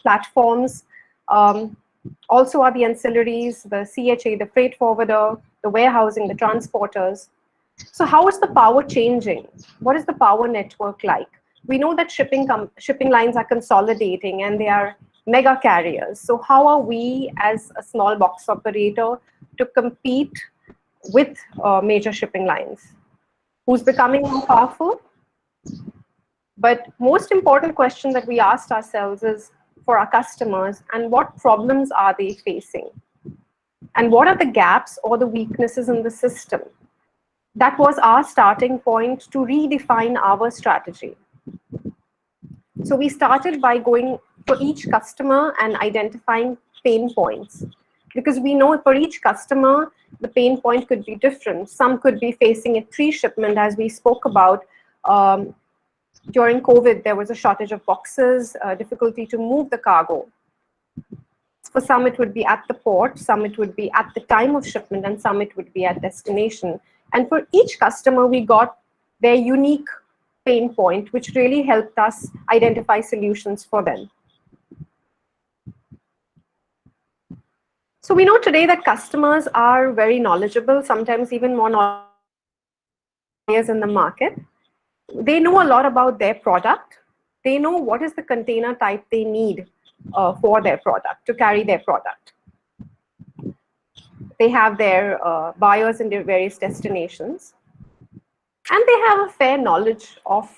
platforms. Also are the ancillaries, the CHA, the freight forwarder, the warehousing, the transporters. So how is the power changing? What is the power network like? We know that shipping lines are consolidating and they are mega carriers. So how are we as a small box operator to compete with major shipping lines? Who's becoming more powerful? But most important question that we asked ourselves is for our customers, and what problems are they facing? And what are the gaps or the weaknesses in the system? That was our starting point to redefine our strategy. So we started by going for each customer and identifying pain points, because we know for each customer, the pain point could be different. Some could be facing a pre-shipment, as we spoke about. During COVID, there was a shortage of boxes, difficulty to move the cargo. For some, it would be at the port, some it would be at the time of shipment, and some it would be at destination. And for each customer, we got their unique pain point, which really helped us identify solutions for them. So we know today that customers are very knowledgeable, sometimes even more knowledgeable in the market. They know a lot about their product. They know what is the container type they need for their product, to carry their product. They have their buyers in their various destinations. And they have a fair knowledge of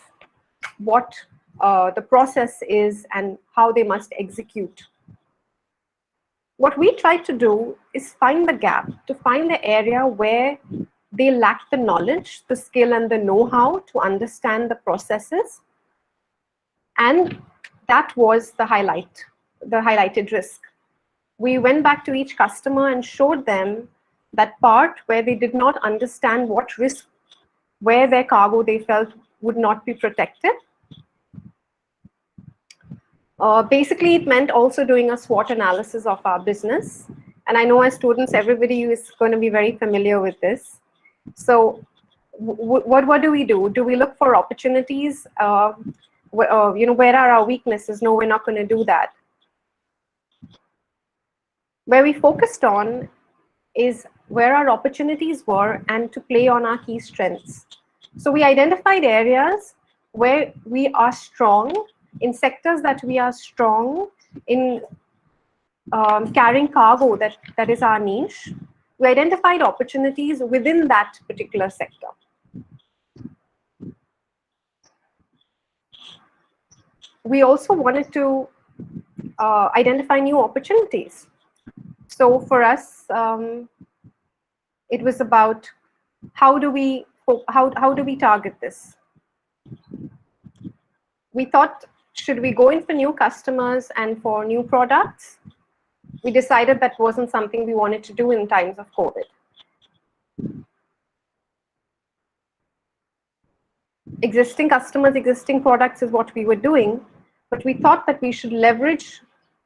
what the process is and how they must execute. What we try to do is find the gap, to find the area where they lack the knowledge, the skill, and the know-how to understand the processes. And that was the highlighted risk. We went back to each customer and showed them that part where they did not understand what risk, where their cargo they felt would not be protected. Basically, it meant also doing a SWOT analysis of our business. And I know as students, everybody is going to be very familiar with this. So what do we do? Do we look for opportunities? Where are our weaknesses? No, we're not going to do that. Where we focused on is where our opportunities were and to play on our key strengths. So we identified areas where we are strong, in sectors that we are strong in carrying cargo, that is our niche. we identified opportunities within that particular sector. We also wanted to identify new opportunities. So for us, it was about how do we target this? We thought, should we go in for new customers and for new products? We decided that wasn't something we wanted to do in times of COVID. Existing customers, existing products is what we were doing, but we thought that we should leverage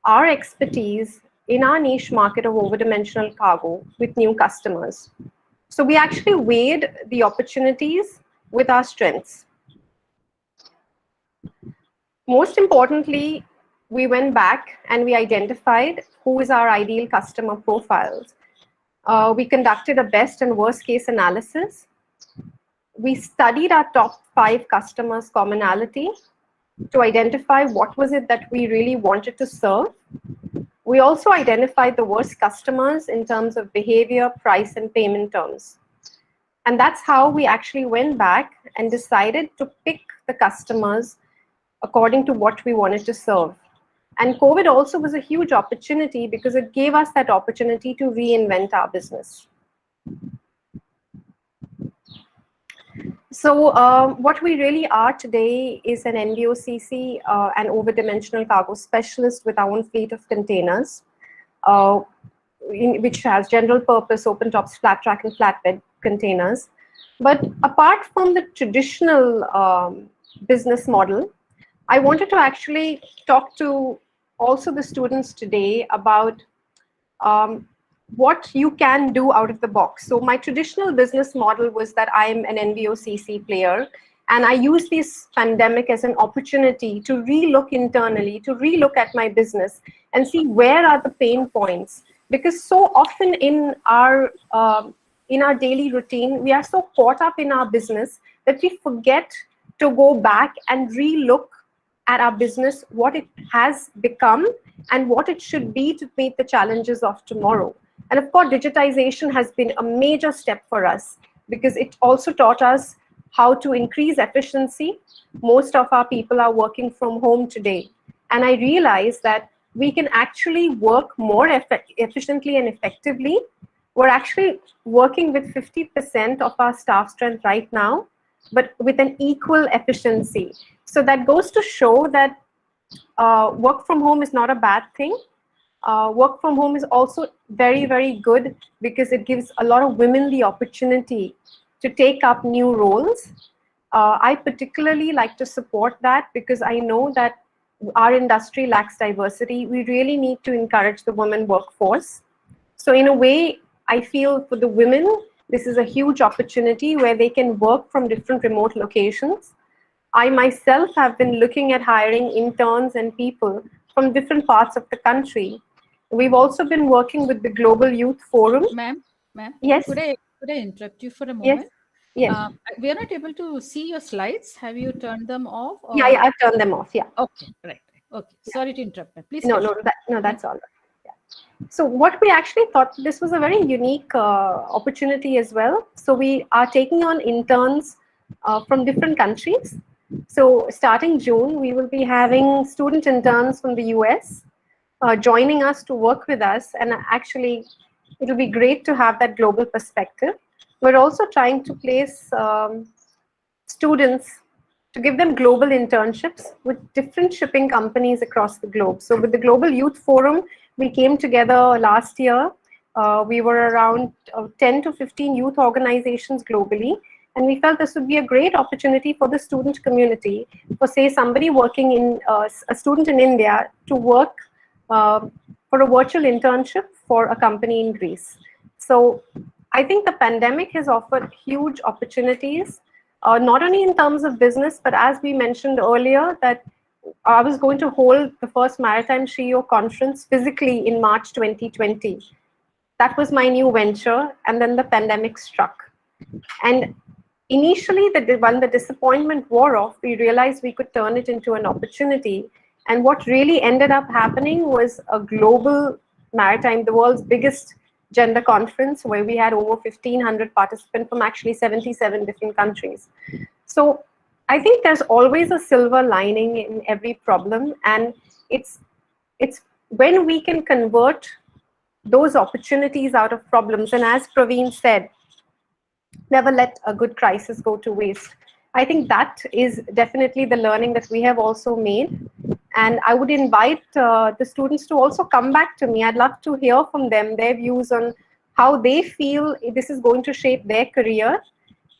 our expertise in our niche market of overdimensional cargo with new customers. So we actually weighed the opportunities with our strengths. Most importantly, we went back and we identified who is our ideal customer profiles. We conducted a best and worst case analysis. We studied our top 5 customers' commonality to identify what was it that we really wanted to serve. We also identified the worst customers in terms of behavior, price, and payment terms. And that's how we actually went back and decided to pick the customers according to what we wanted to serve. And COVID also was a huge opportunity because it gave us that opportunity to reinvent our business. So what we really are today is an NVOCC, an overdimensional cargo specialist with our own fleet of containers, which has general purpose open tops, flat track, and flatbed containers. But apart from the traditional business model, I wanted to actually talk to also the students today about what you can do out of the box. So my traditional business model was that I am an NVOCC player, and I use this pandemic as an opportunity to relook internally, to relook at my business and see where are the pain points. Because so often in our daily routine, we are so caught up in our business that we forget to go back and relook at our business, what it has become and what it should be to meet the challenges of tomorrow. And of course, digitization has been a major step for us because it also taught us how to increase efficiency. Most of our people are working from home today. And I realized that we can actually work more efficiently and effectively. We're actually working with 50% of our staff strength right now, but with an equal efficiency. So that goes to show that work from home is not a bad thing. Work from home is also very, very good because it gives a lot of women the opportunity to take up new roles. I particularly like to support that because I know that our industry lacks diversity. We really need to encourage the women workforce. So in a way, I feel for the women, this is a huge opportunity where they can work from different remote locations. I myself have been looking at hiring interns and people from different parts of the country. We've also been working with the Global Youth Forum. Ma'am, yes. Could I interrupt you for a moment? Yes. We are not able to see your slides. Have you turned them off? Or... Yeah, I've turned them off. Yeah. Okay, right. Okay. Sorry to interrupt. Please. No, that's all right. Yeah. So what we actually thought, this was a very unique opportunity as well. So we are taking on interns from different countries. So starting June, we will be having student interns from the US joining us to work with us. And actually, it'll be great to have that global perspective. We're also trying to place students to give them global internships with different shipping companies across the globe. So with the Global Youth Forum, we came together last year. We were around 10 to 15 youth organizations globally. And we felt this would be a great opportunity for the student community, for say somebody working in, a student in India to work for a virtual internship for a company in Greece. So I think the pandemic has offered huge opportunities, not only in terms of business, but as we mentioned earlier, that I was going to hold the first Maritime CEO conference physically in March 2020. That was my new venture, and then the pandemic struck. And initially, when the disappointment wore off, we realized we could turn it into an opportunity. And what really ended up happening was a global Maritime, the world's biggest gender conference where we had over 1,500 participants from actually 77 different countries. So I think there's always a silver lining in every problem, and it's when we can convert those opportunities out of problems. And as Praveen said, never let a good crisis go to waste. I think that is definitely the learning that we have also made. And I would invite the students to also come back to me. I'd love to hear from them, their views on how they feel this is going to shape their career.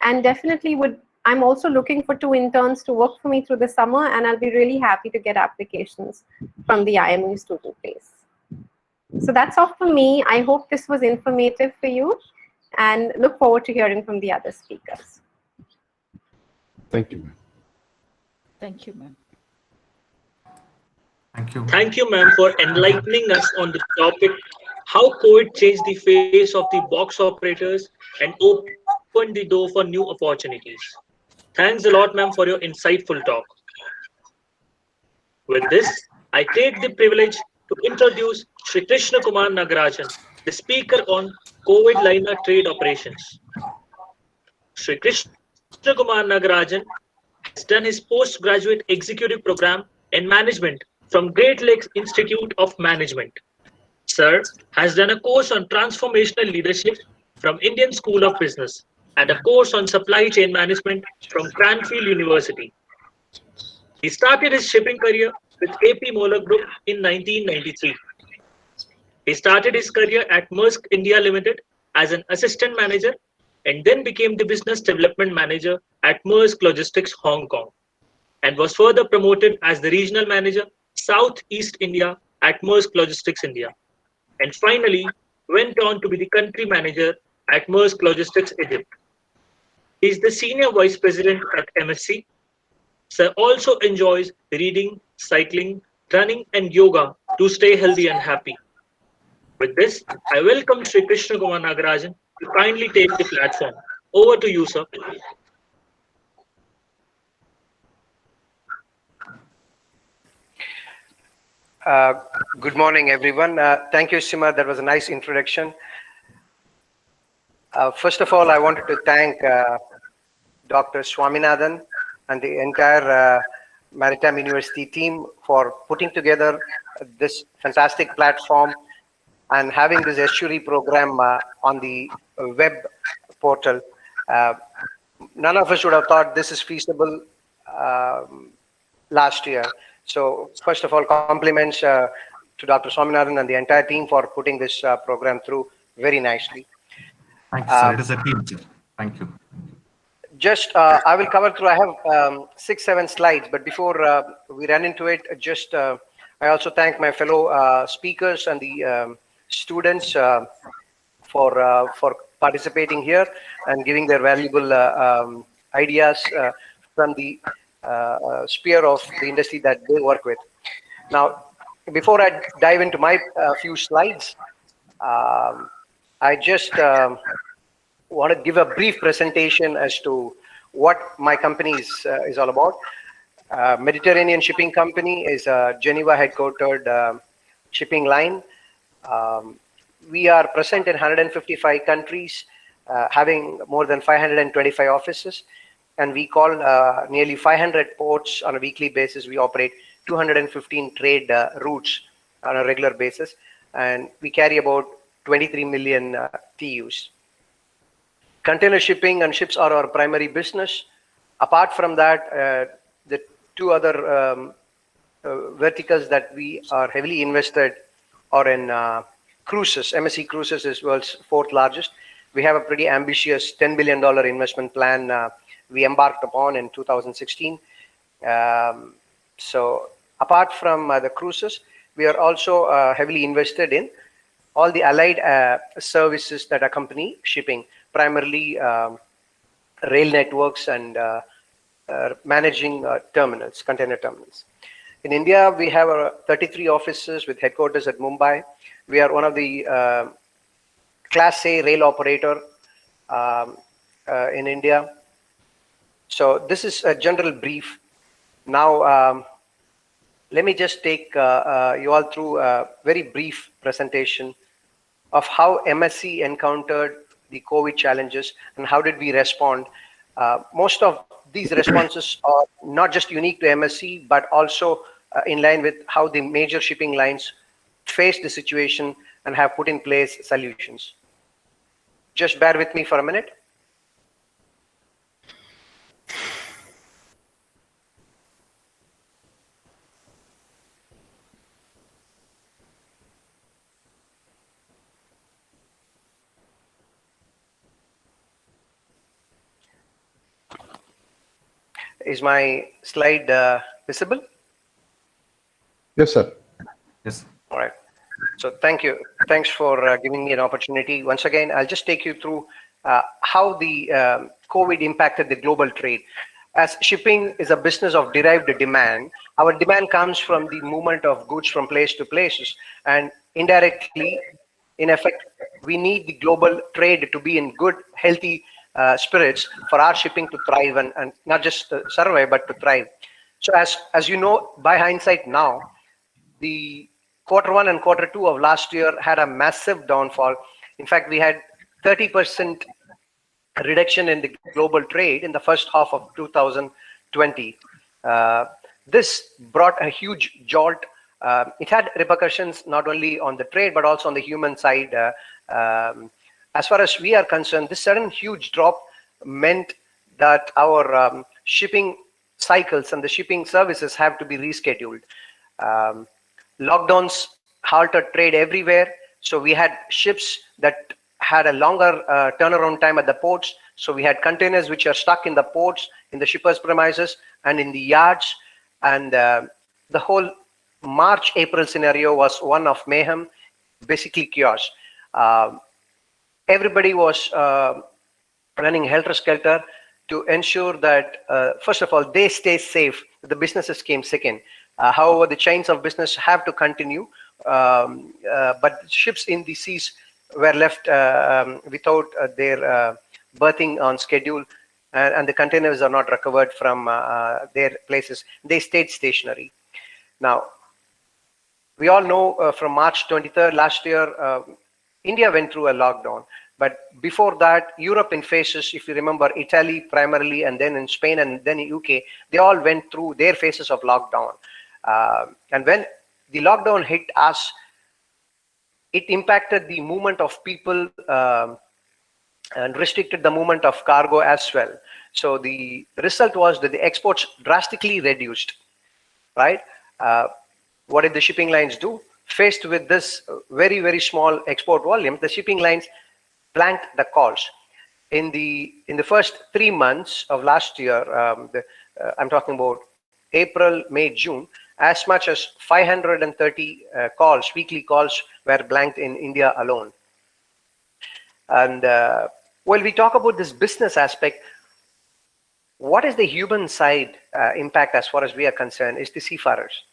And definitely I'm also looking for 2 interns to work for me through the summer, and I'll be really happy to get applications from the IMU student base. So that's all for me. I hope this was informative for you, and look forward to hearing from the other speakers. Thank you, ma'am. Thank you, ma'am. Thank you. Thank you, ma'am, for enlightening us on the topic, how COVID changed the face of the box operators and opened the door for new opportunities. Thanks a lot, ma'am, for your insightful talk. With this, I take the privilege to introduce Shri Krishna Kumar Nagarajan, the speaker on COVID liner trade operations. Shri Krishna Kumar Nagarajan has done his postgraduate executive program in management from Great Lakes Institute of Management. Sir has done a course on transformational leadership from Indian School of Business and a course on supply chain management from Cranfield University. He started his shipping career with AP Moller Group in 1993. He started his career at Maersk India Limited as an assistant manager and then became the business development manager at Maersk Logistics Hong Kong, and was further promoted as the regional manager Southeast India at Maersk Logistics India, and finally went on to be the country manager at Maersk Logistics Egypt. He is the senior vice president at MSC. Sir also enjoys reading, cycling, running and yoga to stay healthy and happy. With this, I welcome Shri Krishna Kumar Nagarajan to kindly take the platform. Over to you, sir. Good morning, everyone. Thank you, Sima. That was a nice introduction. First of all, I wanted to thank Dr. Swaminathan and the entire Maritime University team for putting together this fantastic platform and having this Estuary program on the web portal. None of us would have thought this is feasible last year. So first of all, compliments to Dr. Swaminathan and the entire team for putting this program through very nicely. Thank you, sir. It is a team, sir. Thank you. Just, I will cover through, I have 6-7 slides, but before we run into it, just, I also thank my fellow speakers and the students for participating here and giving their valuable ideas from the sphere of the industry that they work with. Now, before I dive into my few slides, I just want to give a brief presentation as to what my company is all about. Mediterranean Shipping Company is a Geneva headquartered shipping line. We are present in 155 countries, having more than 525 offices, and we call nearly 500 ports on a weekly basis. We operate 215 trade routes on a regular basis, and we carry about 23 million TEUs. Container shipping and ships are our primary business. Apart from that, the two other verticals that we are heavily invested are in cruises. MSC Cruises is world's 4th largest. We have a pretty ambitious $10 billion investment plan we embarked upon in 2016. So apart from the cruises, we are also heavily invested in all the allied services that accompany shipping, primarily rail networks and managing terminals, container terminals. In India, we have 33 offices with headquarters at Mumbai. We are one of the Class A rail operator in India. So this is a general brief. Now, let me just take you all through a very brief presentation of how MSC encountered the COVID challenges and how did we respond. Most of these responses are not just unique to MSC, but also in line with how the major shipping lines faced the situation and have put in place solutions. Just bear with me for a minute. Is my slide visible? Yes, sir. Yes. All right. So thank you. Thanks for giving me an opportunity. Once again, I'll just take you through how the COVID impacted the global trade. As shipping is a business of derived demand, our demand comes from the movement of goods from place to places, and indirectly, in effect, we need the global trade to be in good, healthy spirits for our shipping to thrive and not just survive, but to thrive. So as you know, by hindsight now, the Q1 and Q2 of last year had a massive downfall. In fact, we had 30% reduction in the global trade in the first half of 2020. This brought a huge jolt. It had repercussions not only on the trade, but also on the human side. As far as we are concerned, this sudden huge drop meant that our shipping cycles and the shipping services have to be rescheduled. Lockdowns halted trade everywhere. So we had ships that had a longer turnaround time at the ports. So we had containers which are stuck in the ports, in the shippers' premises, and in the yards. And the whole March-April scenario was one of mayhem, basically chaos. Everybody was running helter-skelter to ensure that, first of all, they stay safe. The businesses came second. However, the chains of business have to continue, but ships in the seas were left without their berthing on schedule, and the containers are not recovered from their places. They stayed stationary. Now, we all know from March 23rd last year, India went through a lockdown. But before that, Europe in phases, if you remember, Italy primarily, and then in Spain, and then in UK, they all went through their phases of lockdown. And when the lockdown hit us, it impacted the movement of people and restricted the movement of cargo as well. So the result was that the exports drastically reduced, right? What did the shipping lines do? Faced with this very, very small export volume, the shipping lines blanked the calls. In the first 3 months of last year, I'm talking about April, May, June, as much as 530 calls, weekly calls, were blanked in India alone. And while we talk about this business aspect, what is the human side impact as far as we are concerned is the seafarers.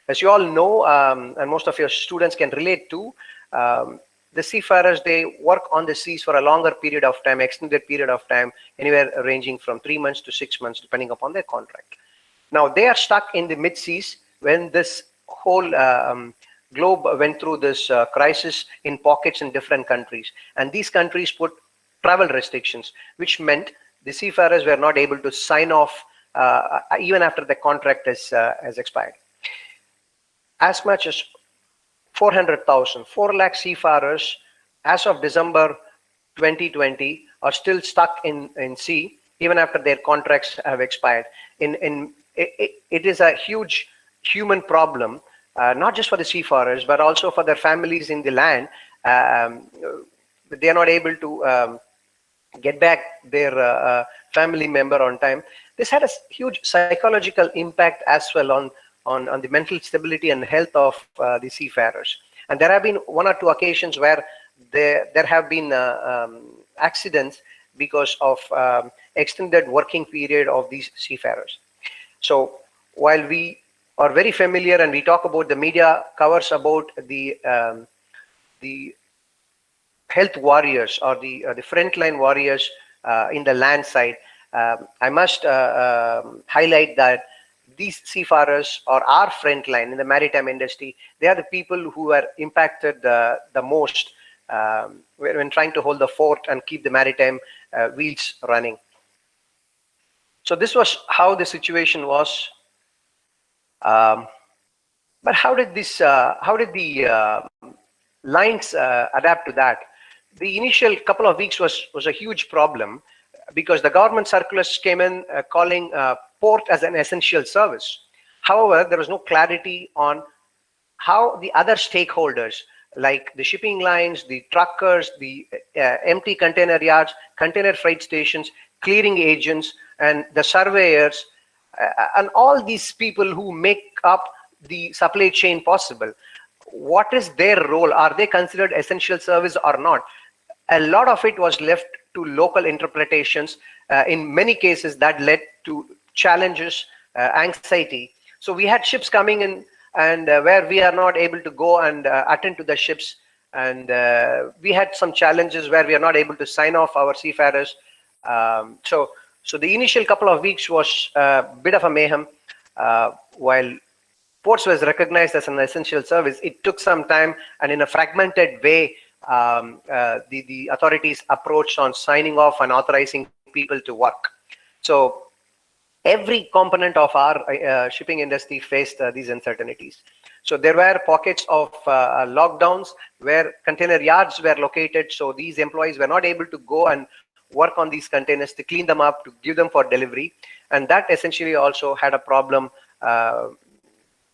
As you all know, and most of your students can relate to, the seafarers, they work on the seas for a longer period of time, extended period of time, anywhere ranging from 3 months to 6 months, depending upon their contract. Now, they are stuck in the mid-seas when this whole globe went through this crisis in pockets in different countries. And these countries put travel restrictions, which meant the seafarers were not able to sign off even after the contract has expired. As much as 400,000, 4 lakh seafarers as of December 2020 are still stuck in sea even after their contracts have expired. It is a huge human problem, not just for the seafarers, but also for their families in the land. They are not able to get back their family member on time. This had a huge psychological impact as well on the mental stability and health of the seafarers. And there have been 1 or 2 occasions where there have been accidents because of extended working period of these seafarers. So while we are very familiar and we talk about, the media covers about the health warriors or the frontline warriors in the land side, I must highlight that these seafarers are our frontline in the maritime industry. They are the people who are impacted the most when trying to hold the fort and keep the maritime wheels running. So this was how the situation was. But how did the lines adapt to that? The initial couple of weeks was a huge problem because the government circulars came in calling port as an essential service. However, there was no clarity on how the other stakeholders like the shipping lines, the truckers, the empty container yards, container freight stations, clearing agents, and the surveyors, and all these people who make up the supply chain possible. What is their role? Are they considered essential service or not? A lot of it was left to local interpretations. In many cases, that led to challenges, anxiety. So we had ships coming in and where we are not able to go and attend to the ships. And we had some challenges where we are not able to sign off our seafarers. So the initial couple of weeks was a bit of a mayhem. While ports was recognized as an essential service, it took some time, and in a fragmented way, the authorities approached on signing off and authorizing people to work. So every component of our shipping industry faced these uncertainties. So there were pockets of lockdowns where container yards were located. So these employees were not able to go and work on these containers to clean them up, to give them for delivery. And that essentially also had a problem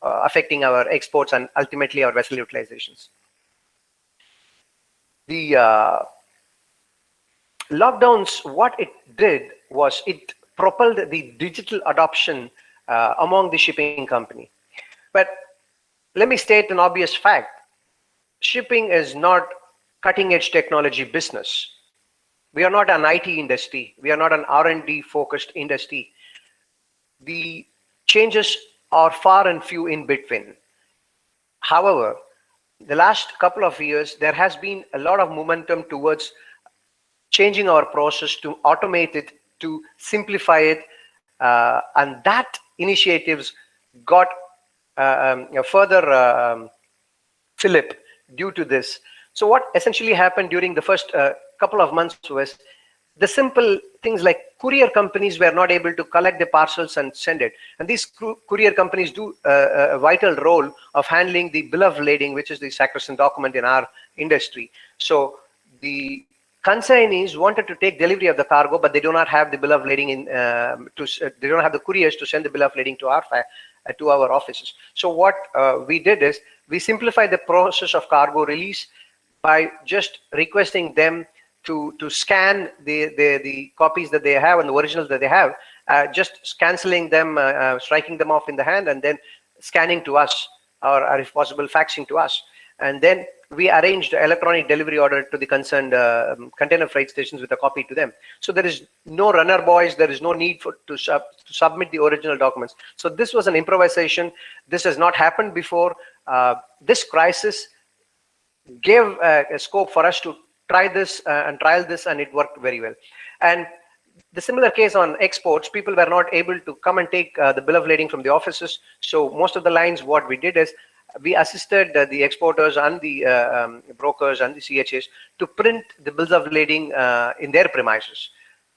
affecting our exports and ultimately our vessel utilizations. The lockdowns, what it did was it propelled the digital adoption among the shipping company. But let me state an obvious fact. Shipping is not cutting-edge technology business. We are not an IT industry. We are not an R&D focused industry. The changes are far and few in between. However, the last couple of years, there has been a lot of momentum towards changing our process to automate it, to simplify it, and that initiatives got a further fillip due to this. So what essentially happened during the first couple of months was the simple things like courier companies were not able to collect the parcels and send it. And these courier companies do a vital role of handling the bill of lading, which is the sacrosanct document in our industry. So the consignees wanted to take delivery of the cargo, but they do not have the bill of lading in. They don't have the couriers to send the bill of lading to our offices. So what we did is we simplified the process of cargo release by just requesting them to scan the copies that they have and the originals that they have, just canceling them, striking them off in the hand, and then scanning to us, or if possible, faxing to us. And then we arranged an electronic delivery order to the concerned container freight stations with a copy to them. So there is no runner boys, there is no need to submit the original documents. So this was an improvisation. This has not happened before. This crisis gave a scope for us to try this and trial this, and it worked very well. And the similar case on exports, people were not able to come and take the bill of lading from the offices. So most of the lines, what we did is we assisted the exporters and the brokers and the CHAs to print the bills of lading in their premises,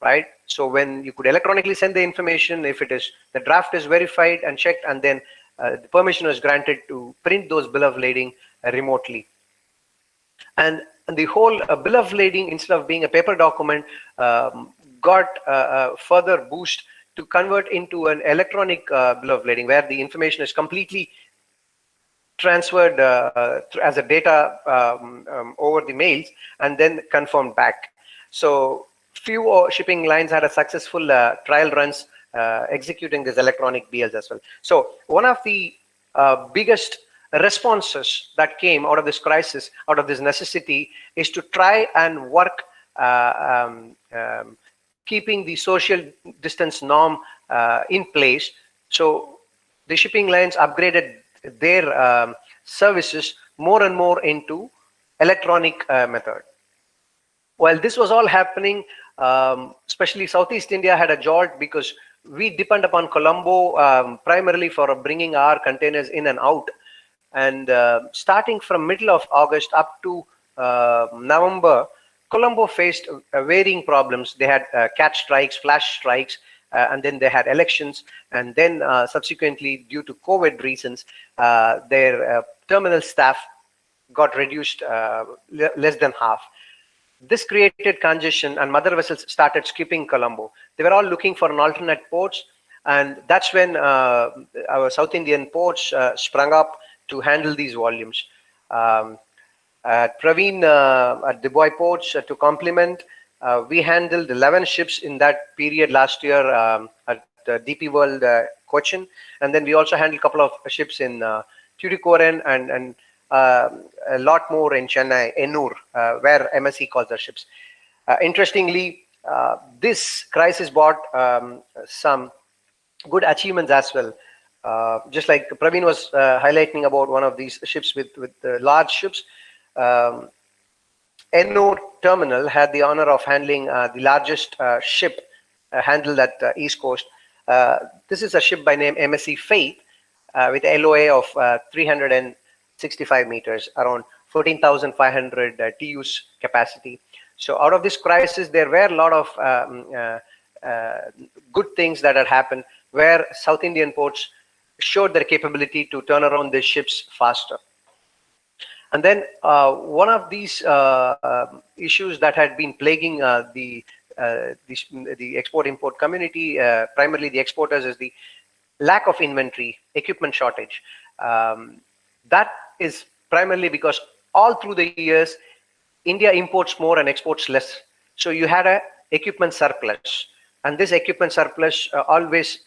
right? So when you could electronically send the information, if it is, the draft is verified and checked, and then the permission was granted to print those bill of lading remotely. And the whole bill of lading, instead of being a paper document, got a further boost to convert into an electronic bill of lading, where the information is completely transferred as a data over the mails and then confirmed back. So few shipping lines had a successful trial runs executing this electronic BLs as well. So one of the biggest responses that came out of this crisis, out of this necessity, is to try and work keeping the social distance norm in place. So the shipping lines upgraded their services more and more into electronic method. While this was all happening, especially Southeast India had a jolt, because we depend upon Colombo primarily for bringing our containers in and out. And starting from middle of August up to November, Colombo faced varying problems. They had cat strikes, flash strikes, and then they had elections. And then subsequently, due to COVID reasons, their terminal staff got reduced less than half. This created congestion, and mother vessels started skipping Colombo. They were all looking for an alternate ports, and that's when our South Indian ports sprung up to handle these volumes. Praveen at Dubai ports to complement, we handled 11 ships in that period last year at DP World Cochin, and then we also handled a couple of ships in Tuticorin and a lot more in Chennai, Ennur, where MSC calls their ships. Interestingly, this crisis brought some good achievements as well. Just like Praveen was highlighting about one of these ships with large ships, Ennur terminal had the honor of handling the largest ship handled at East Coast. This is a ship by name MSC Faith with LOA of 365 meters, around 14,500 TUs capacity. So out of this crisis, there were a lot of good things that had happened where South Indian ports showed their capability to turn around these ships faster. And then one of these issues that had been plaguing the export-import community, primarily the exporters, is the lack of inventory, equipment shortage. That is primarily because all through the years, India imports more and exports less. So you had a equipment surplus, and this equipment surplus always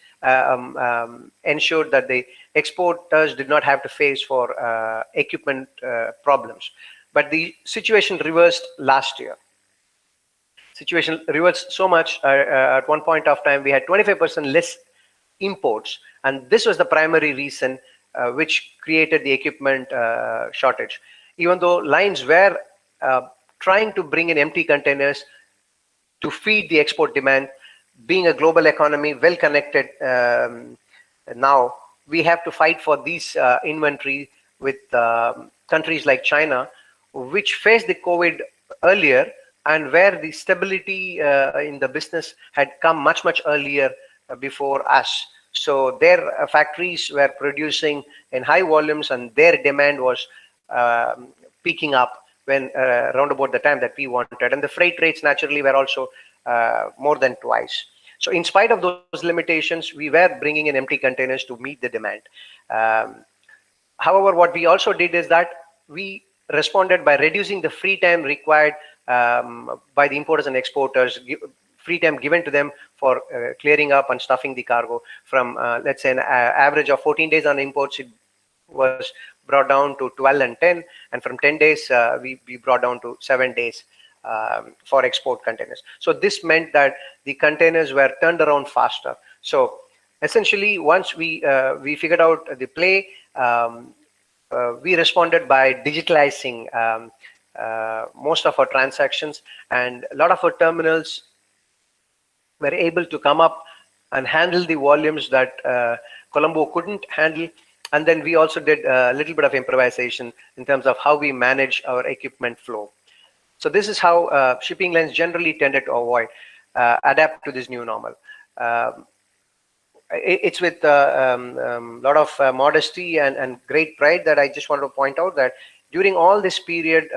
ensured that the exporters did not have to face for equipment problems. But the situation reversed last year. Situation reversed so much at one point of time, we had 25% less imports, and this was the primary reason which created the equipment shortage. Even though lines were trying to bring in empty containers to feed the export demand, being a global economy, well connected now, we have to fight for these inventory with countries like China, which faced the COVID earlier and where the stability in the business had come much, much earlier before us. So their factories were producing in high volumes and their demand was peaking up when around about the time that we wanted. And the freight rates naturally were also more than twice. So in spite of those limitations, we were bringing in empty containers to meet the demand. However, what we also did is that we responded by reducing the free time required by the importers and exporters, free time given to them for clearing up and stuffing the cargo from, let's say, an average of 14 days on imports, it was brought down to 12 and 10. And from 10 days, we brought down to 7 days for export containers. So this meant that the containers were turned around faster. So essentially, once we figured out the play, we responded by digitalizing most of our transactions, and a lot of our terminals were able to come up and handle the volumes that Colombo couldn't handle. And then we also did a little bit of improvisation in terms of how we manage our equipment flow. So this is how shipping lines generally tended to adapt to this new normal. It's with a lot of modesty and great pride that I just want to point out that during all this period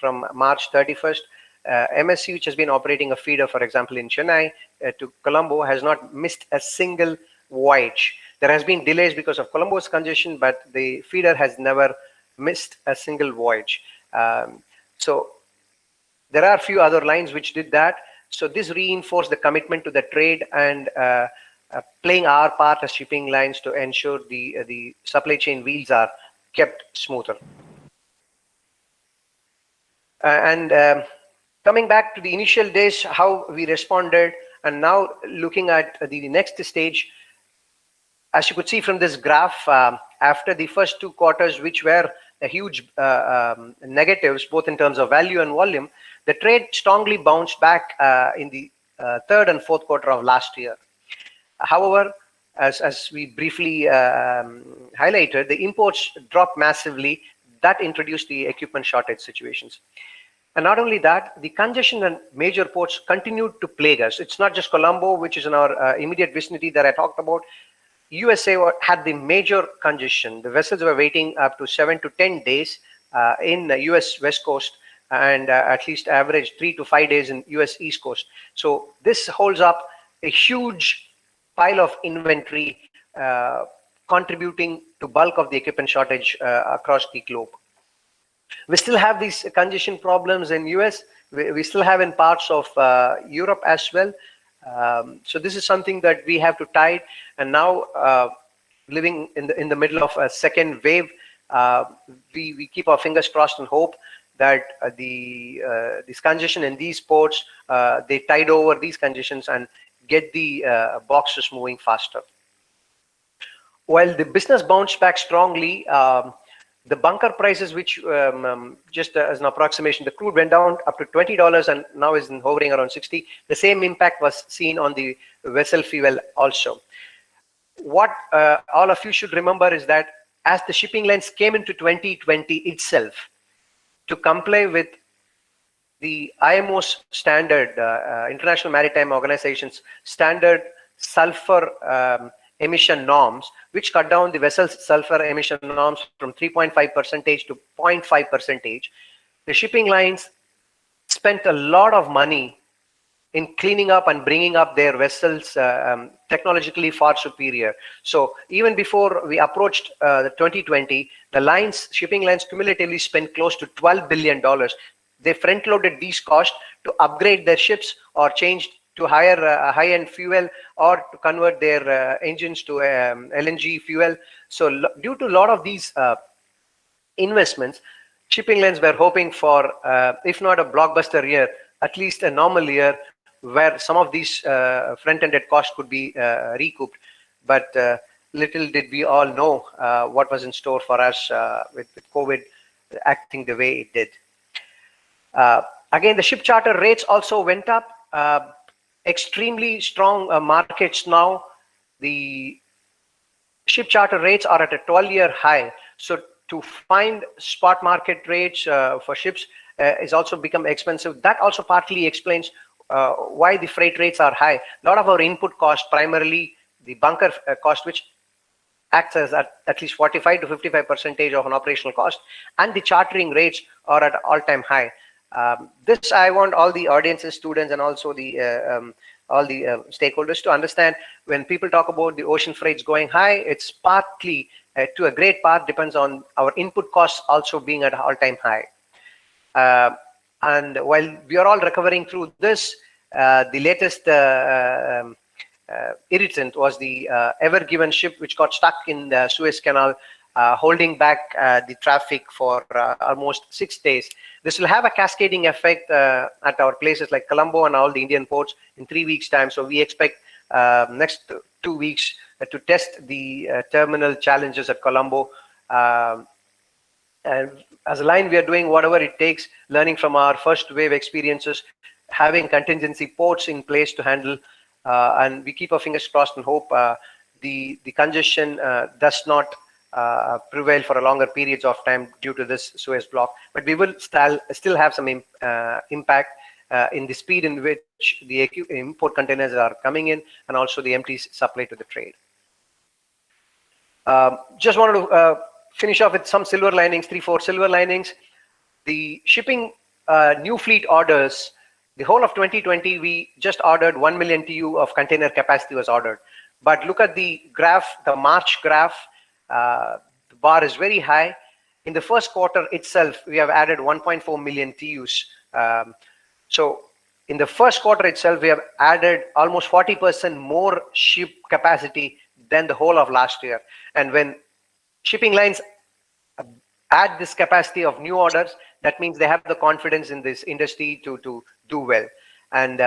from March 31st, MSC, which has been operating a feeder, for example, in Chennai to Colombo, has not missed a single voyage. There has been delays because of Colombo's congestion, but the feeder has never missed a single voyage. So there are a few other lines which did that. So this reinforced the commitment to the trade and playing our part as shipping lines to ensure the supply chain wheels are kept smoother. And coming back to the initial days, how we responded, and now looking at the next stage, as you could see from this graph, after the first 2 quarters, which were a huge negatives, both in terms of value and volume, the trade strongly bounced back in the 3rd and 4th quarter of last year. However, as we briefly highlighted, the imports dropped massively that introduced the equipment shortage situations. And not only that, the congestion and major ports continued to plague us. It's not just Colombo, which is in our immediate vicinity that I talked about. USA had the major congestion. The vessels were waiting up to 7 to 10 days in the US West Coast, and at least average 3 to 5 days in US East Coast. So this holds up a huge pile of inventory, contributing to bulk of the equipment shortage across the globe. We still have these congestion problems in US. We still have in parts of Europe as well. So this is something that we have to tide. And now, living in the middle of a second wave, we keep our fingers crossed and hope that this congestion in these ports, they tide over these congestions and get the boxes moving faster. While the business bounced back strongly, the bunker prices, which just as an approximation, the crude went down up to $20 and now is hovering around 60. The same impact was seen on the vessel fuel also. What all of you should remember is that as the shipping lines came into 2020 itself, to comply with the IMO's standard, International Maritime Organization's standard sulfur emission norms, which cut down the vessel's sulfur emission norms from 3.5% to 0.5%. The shipping lines spent a lot of money in cleaning up and bringing up their vessels technologically far superior. So even before we approached the 2020, the shipping lines cumulatively spent close to $12 billion. They front-loaded these costs to upgrade their ships or changed to high-end fuel, or to convert their engines to LNG fuel. So due to a lot of these investments, shipping lines were hoping for, if not a blockbuster year, at least a normal year where some of these front-ended costs could be recouped. But little did we all know what was in store for us with COVID acting the way it did. Again, the ship charter rates also went up. Extremely strong markets now. The ship charter rates are at a 12-year high. So to find spot market rates for ships is also become expensive. That also partly explains why the freight rates are high. A lot of our input cost, primarily the bunker cost, which acts as at least 45 to 55% of an operational cost, and the chartering rates are at all-time high. This I want all the audiences, students, and also all the stakeholders to understand. When people talk about the ocean freights going high, it's partly, to a great part, depends on our input costs also being at all-time high. And while we are all recovering through this, the latest irritant was the Ever Given ship, which got stuck in the Suez Canal, holding back the traffic for almost 6 days. This will have a cascading effect at our places like Colombo and all the Indian ports in 3 weeks' time. So we expect next 2 weeks to test the terminal challenges at Colombo. And as a line, we are doing whatever it takes, learning from our first wave experiences, having contingency ports in place to handle, and we keep our fingers crossed and hope the congestion does not prevail for a longer periods of time due to this Suez block. But we will still have some impact in the speed in which the import containers are coming in, and also the empty supply to the trade. Just wanted to finish off with some silver linings, 3-4 silver linings. The shipping new fleet orders, the whole of 2020, we just ordered 1 million TEU of container capacity was ordered. But look at the graph, the March graph, the bar is very high. In the first quarter itself, we have added 1.4 million TEUs. So in the first quarter itself, we have added almost 40% more ship capacity than the whole of last year. And when shipping lines add this capacity of new orders, that means they have the confidence in this industry to do well. And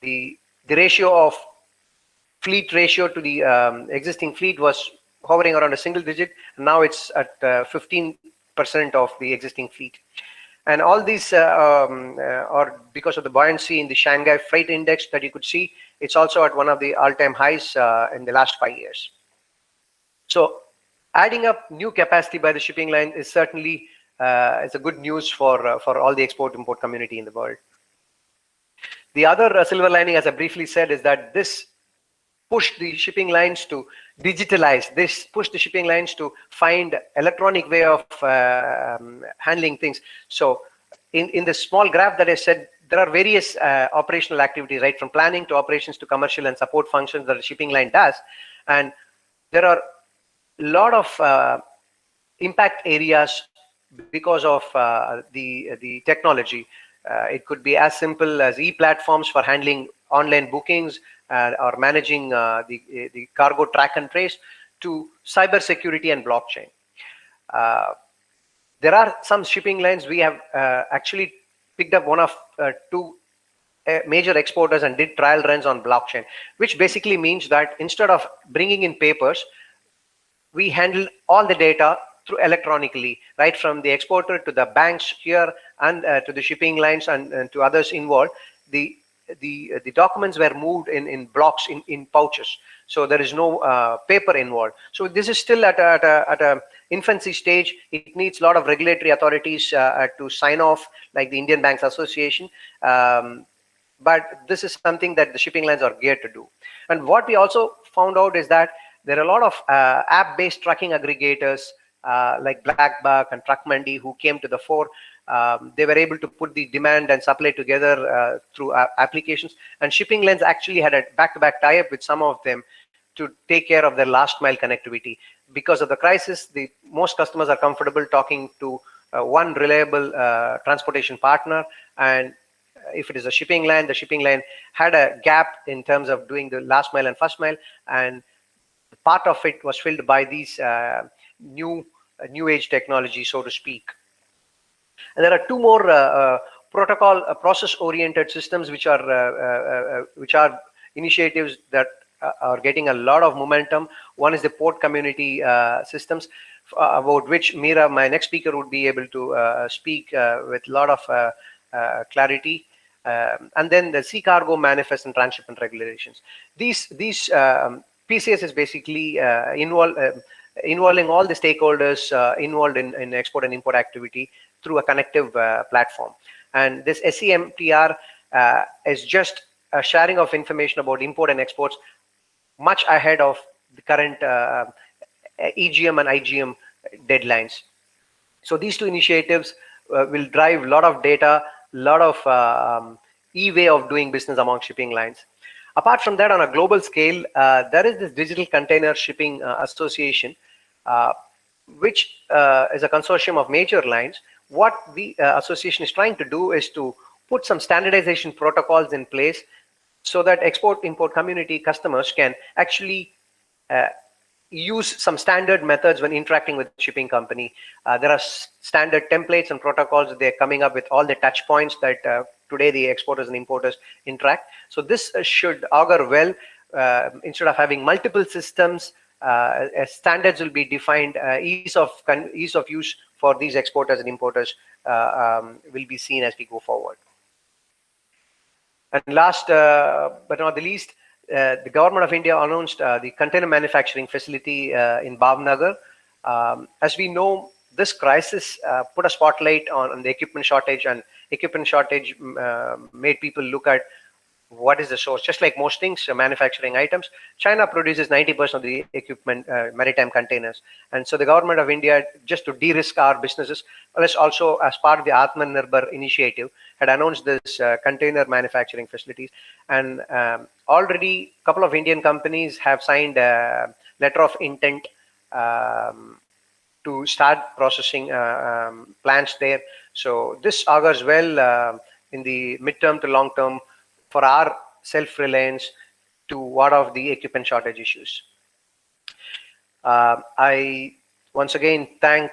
the ratio of fleet ratio to the existing fleet was hovering around a single digit. Now it's at 15% of the existing fleet. And all these are because of the buoyancy in the Shanghai Freight Index that you could see. It's also at one of the all-time highs in the last 5 years. So adding up new capacity by the shipping line is certainly is a good news for all the export-import community in the world. The other silver lining, as I briefly said, is that this pushed the shipping lines to digitalize. This pushed the shipping lines to find electronic way of handling things. So in the small graph that I said, there are various operational activities, right, from planning to operations to commercial and support functions that the shipping line does. And there are a lot of impact areas because of the technology. It could be as simple as e-platforms for handling online bookings or managing the cargo track and trace, to cyber security and blockchain. There are some shipping lines we have actually picked up one of two major exporters and did trial runs on blockchain, which basically means that instead of bringing in papers, we handle all the data through electronically, right from the exporter to the banks here and to the shipping lines and to others involved. The documents were moved in blocks in pouches, so there is no paper involved. So this is still at a infancy stage. It needs a lot of regulatory authorities to sign off, like the Indian Banks Association. But this is something that the shipping lines are geared to do. And what we also found out is that there are a lot of app-based trucking aggregators like BlackBuck and TruckMandi who came to the fore. They were able to put the demand and supply together through applications, and shipping lines actually had a back-to-back tie-up with some of them to take care of their last mile connectivity. Because of the crisis, most customers are comfortable talking to one reliable transportation partner, and if it is a shipping line, the shipping line had a gap in terms of doing the last mile and first mile, and part of it was filled by these new age technology, so to speak. And there are two more protocol process-oriented systems which are initiatives that are getting a lot of momentum. One is the port community systems, about which Meera, my next speaker, would be able to speak with a lot of clarity. And then the sea cargo manifest and transshipment regulations. These PCS is basically involving all the stakeholders involved in export and import activity through a connective platform. And this SEMTR is just a sharing of information about import and exports much ahead of the current EGM and IGM deadlines. So these two initiatives will drive a lot of data, a lot of e-way of doing business among shipping lines. Apart from that, on a global scale, there is this Digital Container Shipping Association, which is a consortium of major lines. What the association is trying to do is to put some standardization protocols in place so that export-import community customers can actually use some standard methods when interacting with the shipping company. There are standard templates and protocols that they're coming up with, all the touch points that today the exporters and importers interact. So this should augur well. Instead of having multiple systems, standards will be defined. Ease of use for these exporters and importers will be seen as we go forward. And last but not the least, the government of India announced the container manufacturing facility in Bhavnagar. As we know, this crisis put a spotlight on the equipment shortage, and equipment shortage made people look at what is the source. Just like most things, manufacturing items, China produces 90% of the equipment, maritime containers. And so the government of India, just to de-risk our businesses, let's also, as part of the Atmanirbhar initiative, had announced this container manufacturing facilities. And already a couple of Indian companies have signed a letter of intent to start processing plants there. So this augurs well in the midterm to long term for our self-reliance to ward off the equipment shortage issues. I once again thank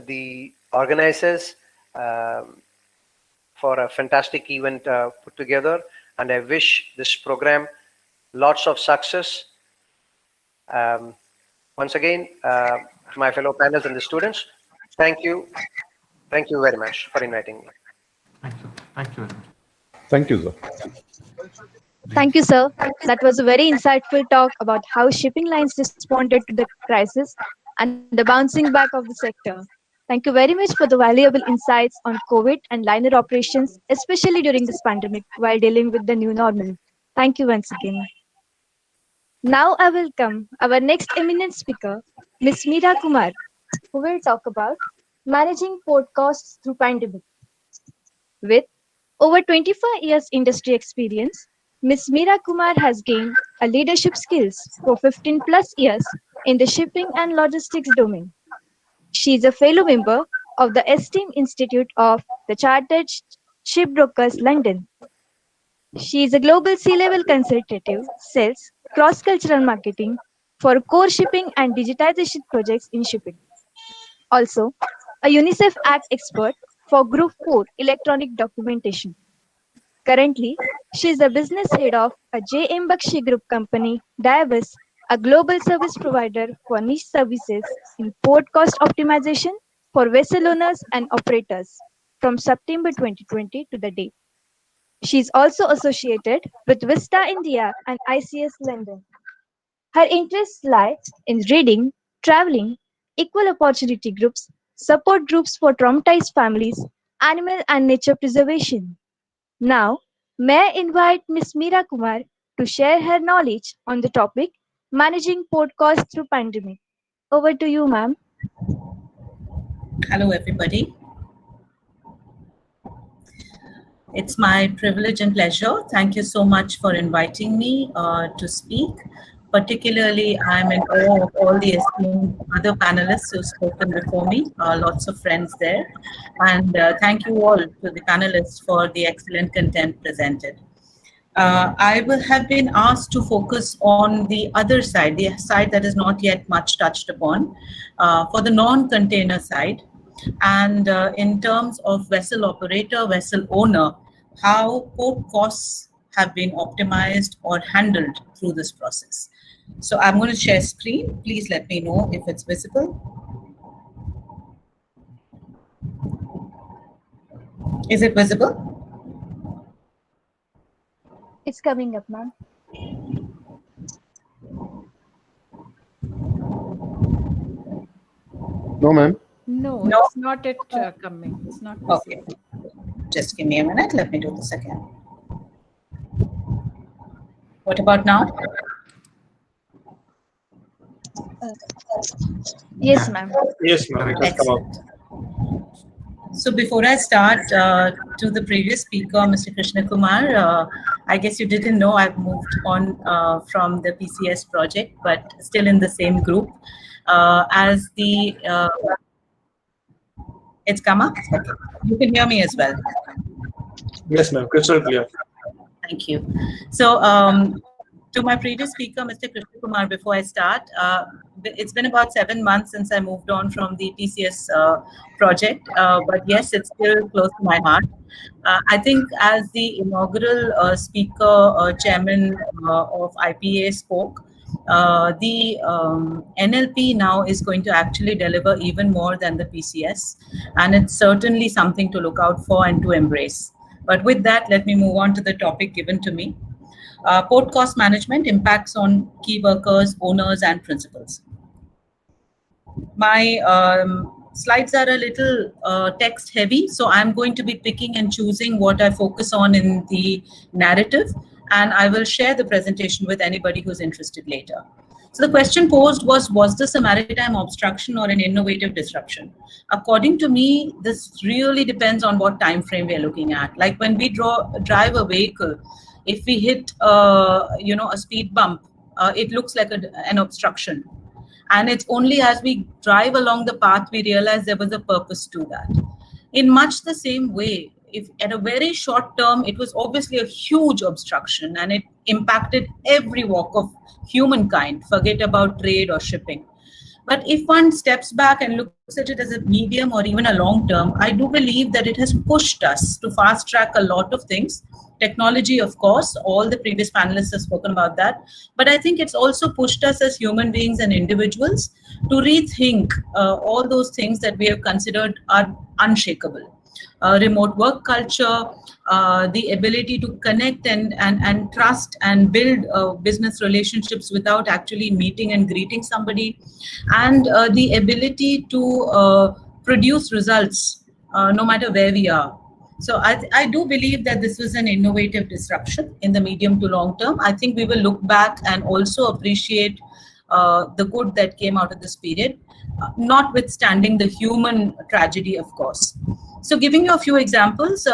the organizers for a fantastic event put together, and I wish this program lots of success. Once again, to my fellow panelists and the students, thank you. Thank you very much for inviting me. Thank you. Thank you very much. Thank you, sir. Thank you, sir. That was a very insightful talk about how shipping lines responded to the crisis and the bouncing back of the sector. Thank you very much for the valuable insights on COVID and liner operations, especially during this pandemic while dealing with the new normal. Thank you once again. Now I welcome our next eminent speaker, Ms. Meera Kumar, who will talk about managing port costs through pandemic. With over 25 years industry experience, Ms. Meera Kumar has gained a leadership skills for 15 plus years in the shipping and logistics domain. She is a fellow member of the Esteem Institute of the Chartered Shipbrokers London. She is a global C-level consultative, sales, cross-cultural marketing for core shipping and digitization projects in shipping. Also, a UNICEF Act expert for Group 4 electronic documentation. Currently, she is the business head of a J.M. Bakshi Group company, Davos, a global service provider for niche services in port cost optimization for vessel owners and operators from September 2020 to the date. She is also associated with Vista India and ICS London. Her interests lie in reading, traveling, equal opportunity groups, support groups for traumatized families, animal and nature preservation. Now, may I invite Ms. Meera Kumar to share her knowledge on the topic managing port costs through pandemic. Over to you, ma'am. Hello, everybody. It's my privilege and pleasure. Thank you so much for inviting me to speak. Particularly, I'm in awe of all the esteemed other panelists who've spoken before me, lots of friends there. And thank you all to the panelists for the excellent content presented. I will have been asked to focus on the other side, the side that is not yet much touched upon, for the non-container side. And in terms of vessel operator, vessel owner, how port costs have been optimized or handled through this process. So I'm going to share screen. Please let me know if it's visible. Is it visible? It's coming up, ma'am. No, ma'am. No, No. it's not yet coming. It's not Okay. Just give me a minute. Let me do this again. What about now? Yes, ma'am. Yes, ma'am. It has come up. So before I start, to the previous speaker, Mr. Krishna Kumar, I guess you didn't know I've moved on from the PCS project, but still in the same group. As the, it's come up? Okay. You can hear me as well. Yes, ma'am. Crystal clear. Thank you. So to my previous speaker, Mr. Krishna Kumar, before I start, it's been about 7 months since I moved on from the PCS project, but yes, it's still close to my heart. I think as the inaugural speaker, chairman of IPA spoke, the NLP now is going to actually deliver even more than the PCS, and it's certainly something to look out for and to embrace. But with that, let me move on to the topic given to me. Port cost management impacts on key workers, owners, and principals. My slides are a little text heavy, so I'm going to be picking and choosing what I focus on in the narrative, and I will share the presentation with anybody who's interested later. So the question posed was this a maritime obstruction or an innovative disruption? According to me, this really depends on what time frame we're looking at. Like when we drive a vehicle, if we hit a speed bump, it looks like an obstruction. And it's only as we drive along the path we realize there was a purpose to that. In much the same way, if at a very short term, it was obviously a huge obstruction and it impacted every walk of humankind, forget about trade or shipping. But if one steps back and looks at it as a medium or even a long term, I do believe that it has pushed us to fast track a lot of things. Technology, of course, all the previous panelists have spoken about that. But I think it's also pushed us as human beings and individuals to rethink all those things that we have considered are unshakable. remote work culture, the ability to connect and trust and build business relationships without actually meeting and greeting somebody, and the ability to produce results no matter where we are. So I do believe that this was an innovative disruption in the medium to long term. I think we will look back and also appreciate the good that came out of this period, notwithstanding the human tragedy, of course. So giving you a few examples,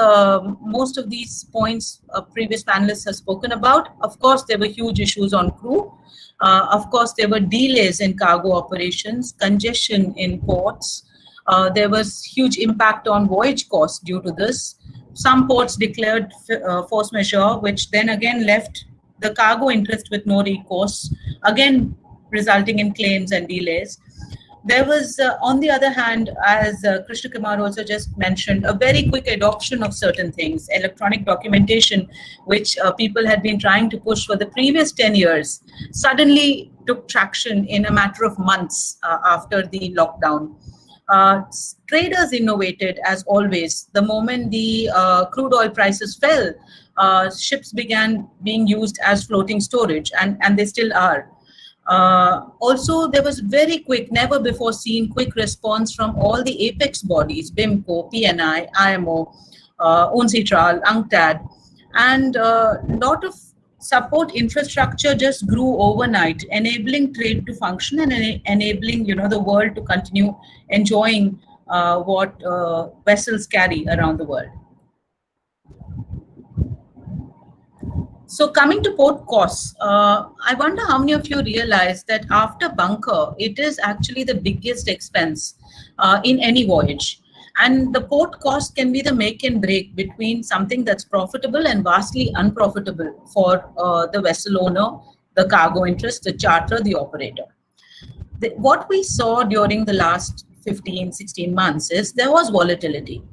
most of these points previous panelists have spoken about. Of course, there were huge issues on crew. Of course, there were delays in cargo operations, congestion in ports. There was huge impact on voyage costs due to this. Some ports declared force majeure, which then again left the cargo interest with no recourse, again resulting in claims and delays. There was, on the other hand, as Krishna Kumar also just mentioned, a very quick adoption of certain things. Electronic documentation, which people had been trying to push for the previous 10 years, suddenly took traction in a matter of months after the lockdown. Traders innovated, as always. The moment the crude oil prices fell, ships began being used as floating storage, and they still are. Also, there was very quick, never before seen quick response from all the apex bodies, BIMCO, PNI, IMO, UNCITRAL, UNCTAD, and a lot of support infrastructure just grew overnight, enabling trade to function and enabling, the world to continue enjoying what vessels carry around the world. So coming to port costs, I wonder how many of you realize that after bunker, it is actually the biggest expense in any voyage. And the port cost can be the make and break between something that's profitable and vastly unprofitable for the vessel owner, the cargo interest, the charterer, the operator. What we saw during the last 15, 16 months is there was volatility.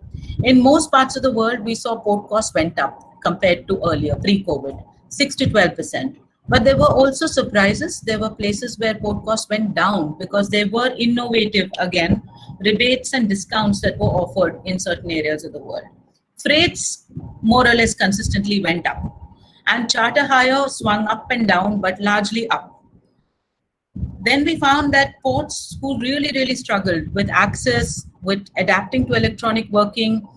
In most parts of the world, we saw port costs went up compared to earlier, pre-COVID, 6 to 12%. But there were also surprises. There were places where port costs went down because they were innovative, again, rebates and discounts that were offered in certain areas of the world. Freights more or less consistently went up. And charter hire swung up and down, but largely up. Then we found that ports who really struggled with access, with adapting to electronic working,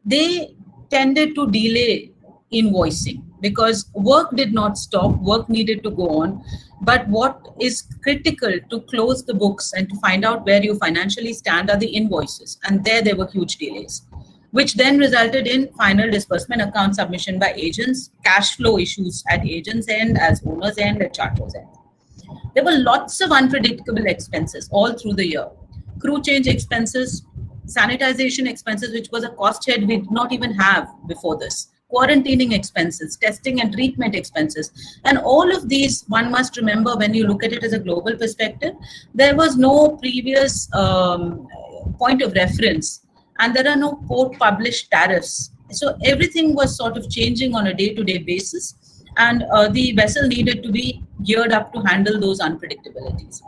they tended to delay invoicing because work did not stop, work needed to go on. But what is critical to close the books and to find out where you financially stand are the invoices. And there were huge delays, which then resulted in final disbursement account submission by agents, cash flow issues at agents' end, as owners' end, at charters' end. There were lots of unpredictable expenses all through the year. Crew change expenses, sanitization expenses, which was a cost head we did not even have before this. Quarantining expenses, testing and treatment expenses. And all of these, one must remember when you look at it as a global perspective, there was no previous point of reference and there are no port published tariffs. So everything was sort of changing on a day-to-day basis and the vessel needed to be geared up to handle those unpredictabilities.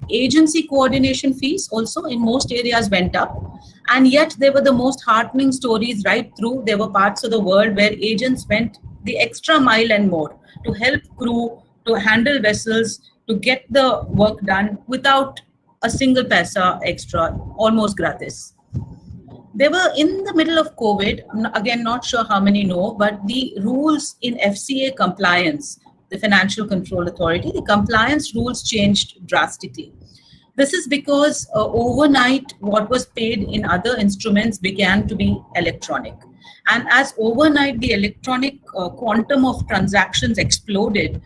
Agency coordination fees also in most areas went up, and yet they were the most heartening stories right through. There were parts of the world where agents went the extra mile and more to help crew, to handle vessels, to get the work done without a single paisa extra, almost gratis. They were in the middle of COVID, again, not sure how many know, but the rules in FCA compliance, the Financial Control Authority, the compliance rules changed drastically. This is because overnight, what was paid in other instruments began to be electronic. And as overnight, the electronic quantum of transactions exploded,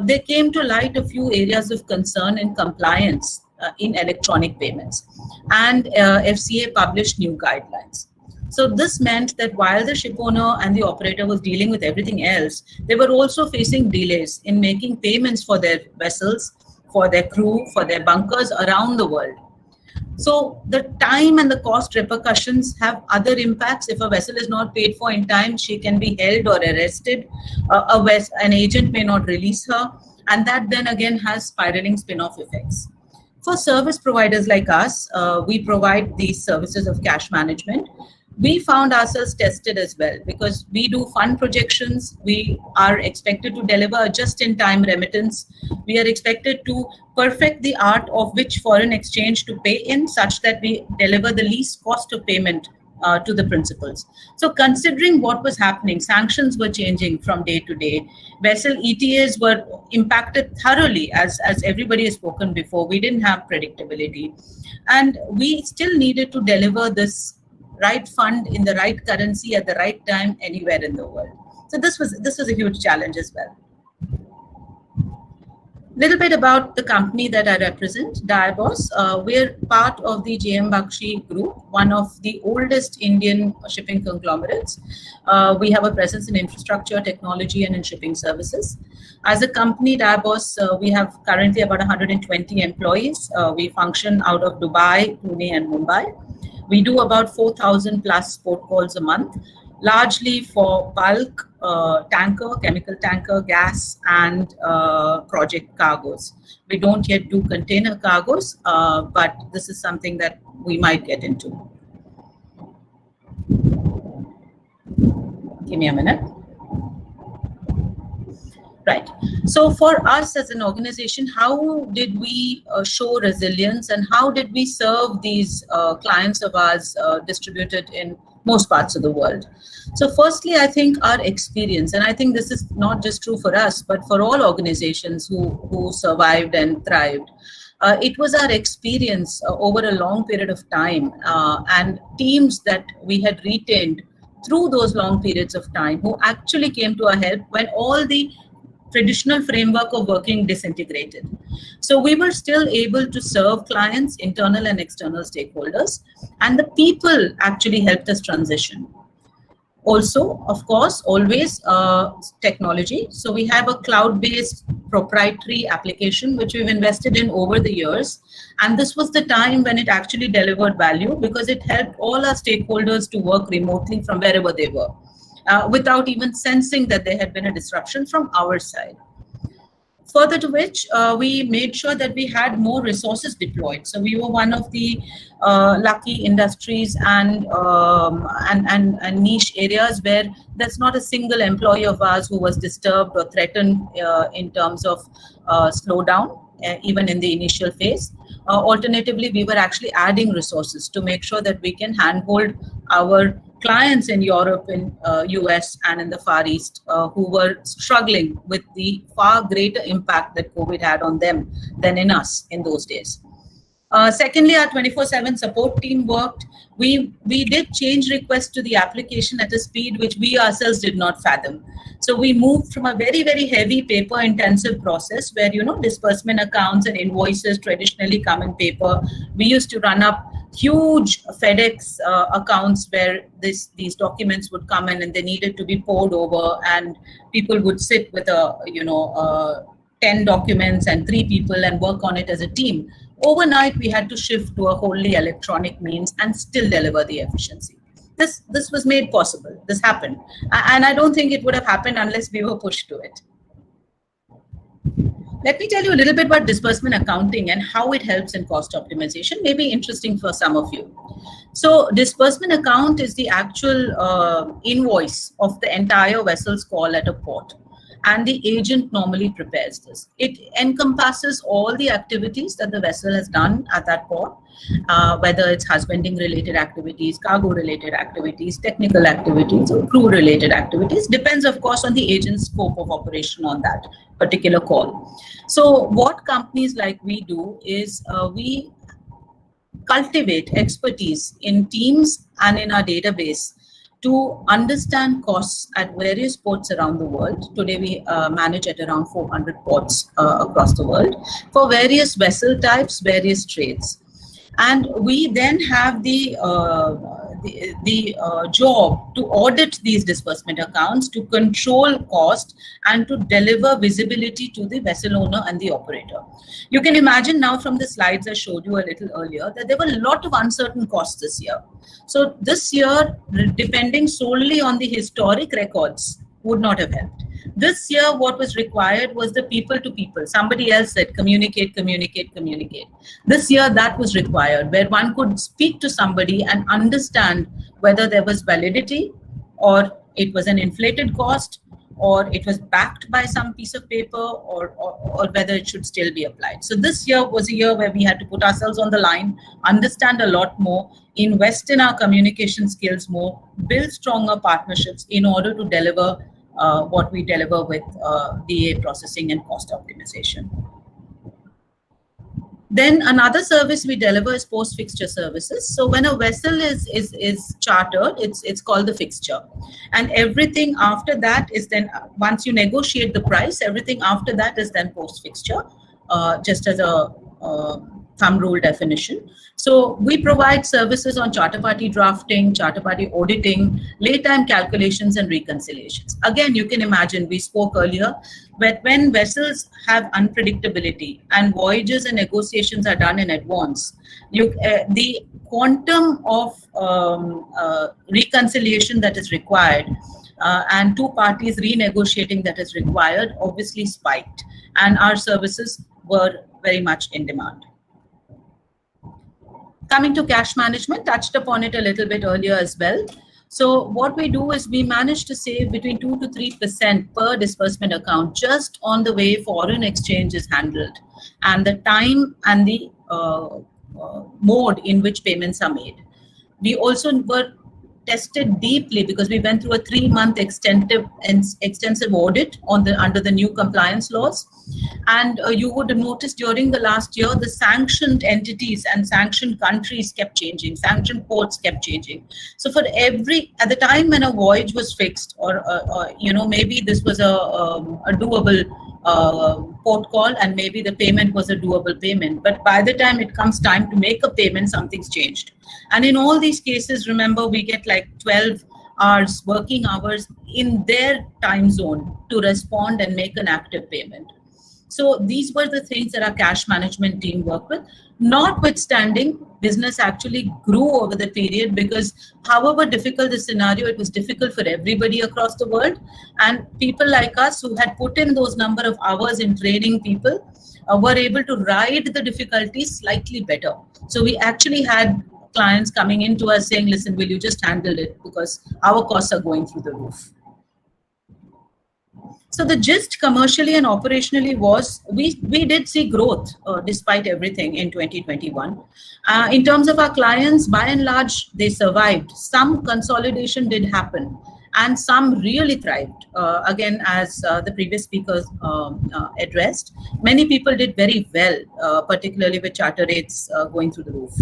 there came to light a few areas of concern in compliance in electronic payments. And FCA published new guidelines. So this meant that while the ship owner and the operator was dealing with everything else, they were also facing delays in making payments for their vessels, for their crew, for their bunkers around the world. So the time and the cost repercussions have other impacts. If a vessel is not paid for in time, she can be held or arrested. An agent may not release her. And that then again has spiraling spin-off effects. For service providers like us, we provide these services of cash management. we found ourselves tested as well, because we do fund projections. We are expected to deliver a just-in-time remittance. We are expected to perfect the art of which foreign exchange to pay in, such that we deliver the least cost of payment to the principals. So considering what was happening, sanctions were changing from day to day. Vessel ETAs were impacted thoroughly, as everybody has spoken before. We didn't have predictability. And we still needed to deliver this right fund in the right currency at the right time anywhere in the world. So this was a huge challenge as well. Little bit about the company that I represent, Diabos. We're part of the JM Bakshi Group, one of the oldest Indian shipping conglomerates. We have a presence in infrastructure, technology, and in shipping services. As a company, Diabos, we have currently about 120 employees. We function out of Dubai, Pune, and Mumbai. We do about 4,000 plus port calls a month, largely for bulk, tanker, chemical tanker, gas, and project cargos. We don't yet do container cargos, but this is something that we might get into. Give me a minute. Right. So for us as an organization, how did we show resilience, and how did we serve these clients of ours distributed in most parts of the world? So firstly, I think our experience, and I think this is not just true for us, but for all organizations who survived and thrived, it was our experience over a long period of time and teams that we had retained through those long periods of time who actually came to our help when all the traditional framework of working disintegrated. So we were still able to serve clients, internal and external stakeholders, and the people actually helped us transition. Also, of course, always technology. So we have a cloud-based proprietary application which we've invested in over the years. And this was the time when it actually delivered value, because it helped all our stakeholders to work remotely from wherever they were, without even sensing that there had been a disruption from our side. Further to which, we made sure that we had more resources deployed. So we were one of the lucky industries and niche areas where there's not a single employee of ours who was disturbed or threatened in terms of slowdown, even in the initial phase. Alternatively, we were actually adding resources to make sure that we can handhold our clients in Europe, in US, and in the Far East who were struggling with the far greater impact that COVID had on them than in us in those days. Secondly, our 24/7 support team worked. We did change requests to the application at a speed which we ourselves did not fathom. So we moved from a very, very heavy paper-intensive process where, disbursement accounts and invoices traditionally come in paper. We used to run up huge FedEx accounts where these documents would come in and they needed to be poured over, and people would sit with 10 documents and 3 people and work on it as a team. Overnight, we had to shift to a wholly electronic means and still deliver the efficiency. This was made possible. This happened. And I don't think it would have happened unless we were pushed to it. Let me tell you a little bit about disbursement accounting and how it helps in cost optimization. May be interesting for some of you. So disbursement account is the actual invoice of the entire vessel's call at a port. And the agent normally prepares this. It encompasses all the activities that the vessel has done at that port, whether it's husbanding related activities, cargo related activities, technical activities, or crew related activities. Depends, of course, on the agent's scope of operation on that particular call. So what companies like we do is we cultivate expertise in teams and in our database to understand costs at various ports around the world. Today we manage at around 400 ports across the world for various vessel types, various trades. And we then have the job to audit these disbursement accounts, to control cost, and to deliver visibility to the vessel owner and the operator. You can imagine now from the slides I showed you a little earlier that there were a lot of uncertain costs this year. So this year, depending solely on the historic records would not have helped. This year, what was required was the people to people. Somebody else said communicate, communicate, communicate. This year, that was required, where one could speak to somebody and understand whether there was validity, or it was an inflated cost, or it was backed by some piece of paper, or whether it should still be applied. So this year was a year where we had to put ourselves on the line, understand a lot more, invest in our communication skills more, build stronger partnerships in order to deliver what we deliver with DA processing and cost optimization. Then another service we deliver is post-fixture services. So when a vessel is chartered, it's called the fixture. And everything after that is then, once you negotiate the price, everything after that is then post-fixture, just as a thumb rule definition. So we provide services on charter party drafting, charter party auditing, lay time calculations, and reconciliations. Again, you can imagine, we spoke earlier, but when vessels have unpredictability and voyages and negotiations are done in advance, the quantum of reconciliation that is required and two parties renegotiating that is required obviously spiked, and our services were very much in demand. Coming to cash management, touched upon it a little bit earlier as well. So what we do is we manage to save between 2 to 3% per disbursement account just on the way foreign exchange is handled and the time and the mode in which payments are made. We also were tested deeply because we went through a 3-month extensive audit on under the new compliance laws. And you would have noticed during the last year, the sanctioned entities and sanctioned countries kept changing, sanctioned ports kept changing. So for at the time when a voyage was fixed, or maybe this was a doable port call, and maybe the payment was a doable payment. But by the time it comes time to make a payment, something's changed. And in all these cases, remember, we get like 12 hours, working hours in their time zone to respond and make an active payment. So these were the things that our cash management team worked with. Notwithstanding, business actually grew over the period because however difficult the scenario, it was difficult for everybody across the world. And people like us who had put in those number of hours in training people were able to ride the difficulties slightly better. So we actually had clients coming into us saying, listen, will you just handle it because our costs are going through the roof. So the gist commercially and operationally was we did see growth despite everything in 2021. In terms of our clients, by and large, they survived. Some consolidation did happen and some really thrived. Again, as the previous speakers addressed, many people did very well, particularly with charter rates going through the roof.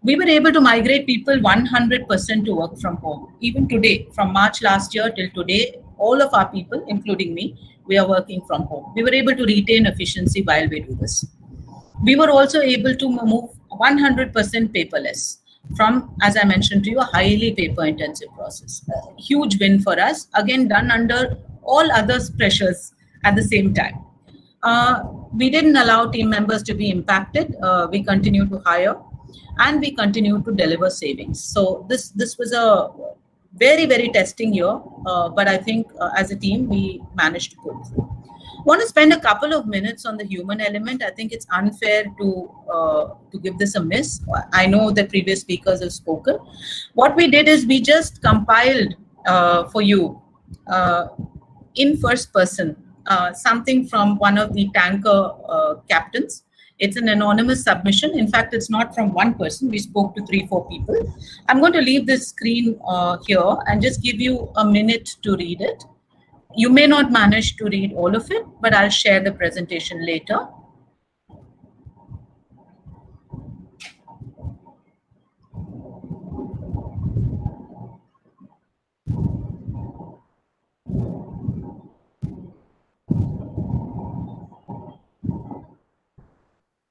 We were able to migrate people 100% to work from home. Even today, from March last year till today, all of our people, including me, we are working from home. We were able to retain efficiency while we do this. We were also able to move 100% paperless from, as I mentioned to you, a highly paper-intensive process. A huge win for us, again, done under all other pressures at the same time. We didn't allow team members to be impacted. We continue to hire and we continue to deliver savings. So this was a very, very testing year, but I think as a team, we managed to pull through. I want to spend a couple of minutes on the human element. I think it's unfair to give this a miss. I know the previous speakers have spoken. What we did is we just compiled for you in first person something from one of the tanker captains. It's an anonymous submission. In fact, it's not from one person. We spoke to 3-4 people. I'm going to leave this screen here and just give you a minute to read it. You may not manage to read all of it, but I'll share the presentation later.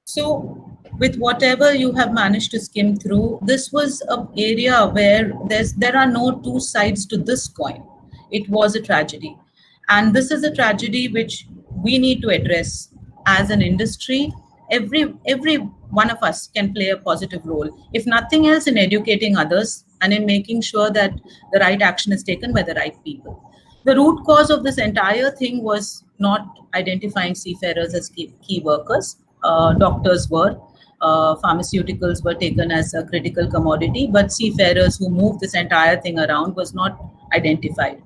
So with whatever you have managed to skim through, this was an area where there are no two sides to this coin. It was a tragedy. And this is a tragedy which we need to address as an industry. Every one of us can play a positive role, if nothing else in educating others and in making sure that the right action is taken by the right people. The root cause of this entire thing was not identifying seafarers as key workers. Doctors were, pharmaceuticals were taken as a critical commodity, but seafarers who moved this entire thing around was not identified.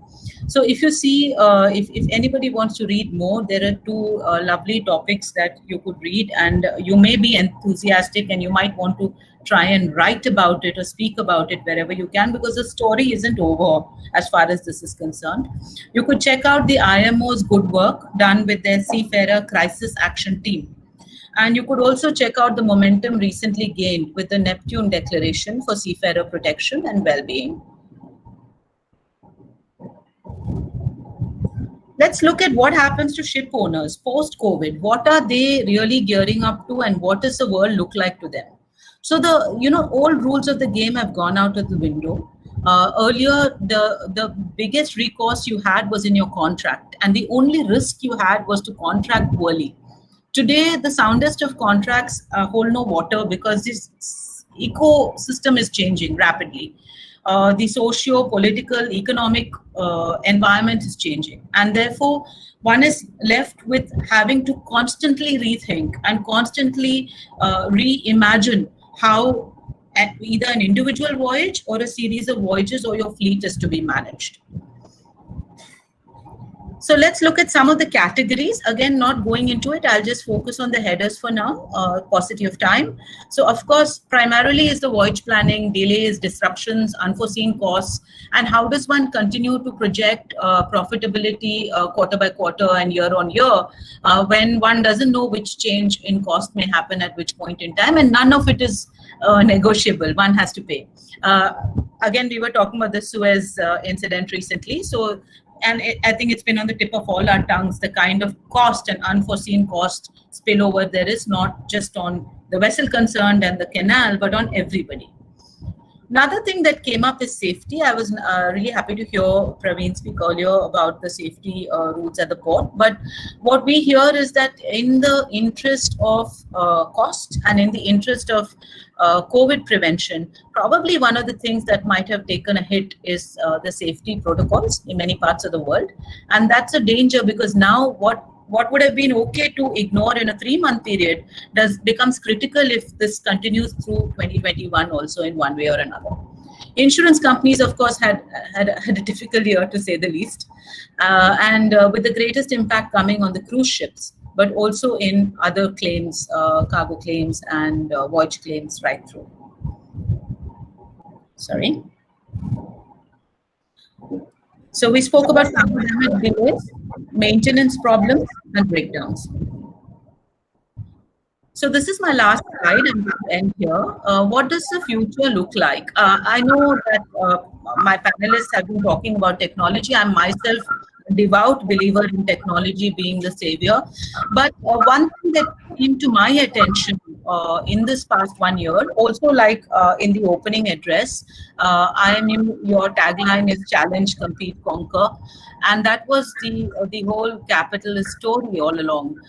So if you see, if anybody wants to read more, there are two lovely topics that you could read, and you may be enthusiastic and you might want to try and write about it or speak about it wherever you can, because the story isn't over as far as this is concerned. You could check out the IMO's good work done with their Seafarer Crisis Action Team. And you could also check out the momentum recently gained with the Neptune Declaration for Seafarer Protection and Well-being. Let's look at what happens to ship owners post-COVID. What are they really gearing up to, and what does the world look like to them? So the old rules of the game have gone out of the window. Earlier, the biggest recourse you had was in your contract, and the only risk you had was to contract poorly. Today, the soundest of contracts hold no water because this ecosystem is changing rapidly. The socio-political, economic environment is changing. And therefore, one is left with having to constantly rethink and constantly reimagine how either an individual voyage or a series of voyages or your fleet is to be managed. So let's look at some of the categories. Again, not going into it, I'll just focus on the headers for now, paucity of time. So of course, primarily is the voyage planning, delays, disruptions, unforeseen costs, and how does one continue to project profitability quarter by quarter and year on year when one doesn't know which change in cost may happen at which point in time, and none of it is negotiable. One has to pay. Again, we were talking about the Suez incident recently. So, and I think it's been on the tip of all our tongues, the kind of cost and unforeseen cost spillover there is, not just on the vessel concerned and the canal, but on everybody. Another thing that came up is safety. I was really happy to hear Praveen speak earlier about the safety rules at the port. But what we hear is that in the interest of cost and in the interest of COVID prevention, probably one of the things that might have taken a hit is the safety protocols in many parts of the world. And that's a danger, because now what would have been okay to ignore in a 3-month period becomes critical if this continues through 2021 also in one way or another. Insurance companies, of course, had a difficult year, to say the least, and with the greatest impact coming on the cruise ships, but also in other claims, cargo claims and voyage claims right through. Sorry. So we spoke about cargo damage delays, maintenance problems, and breakdowns. So this is my last slide. I'm going to end here. What does the future look like? I know that my panelists have been talking about technology. I'm myself a devout believer in technology being the savior. But one thing that came to my attention in this past 1 year, also like in the opening address, IMU, your tagline is challenge, compete, conquer. And that was the whole capitalist story all along.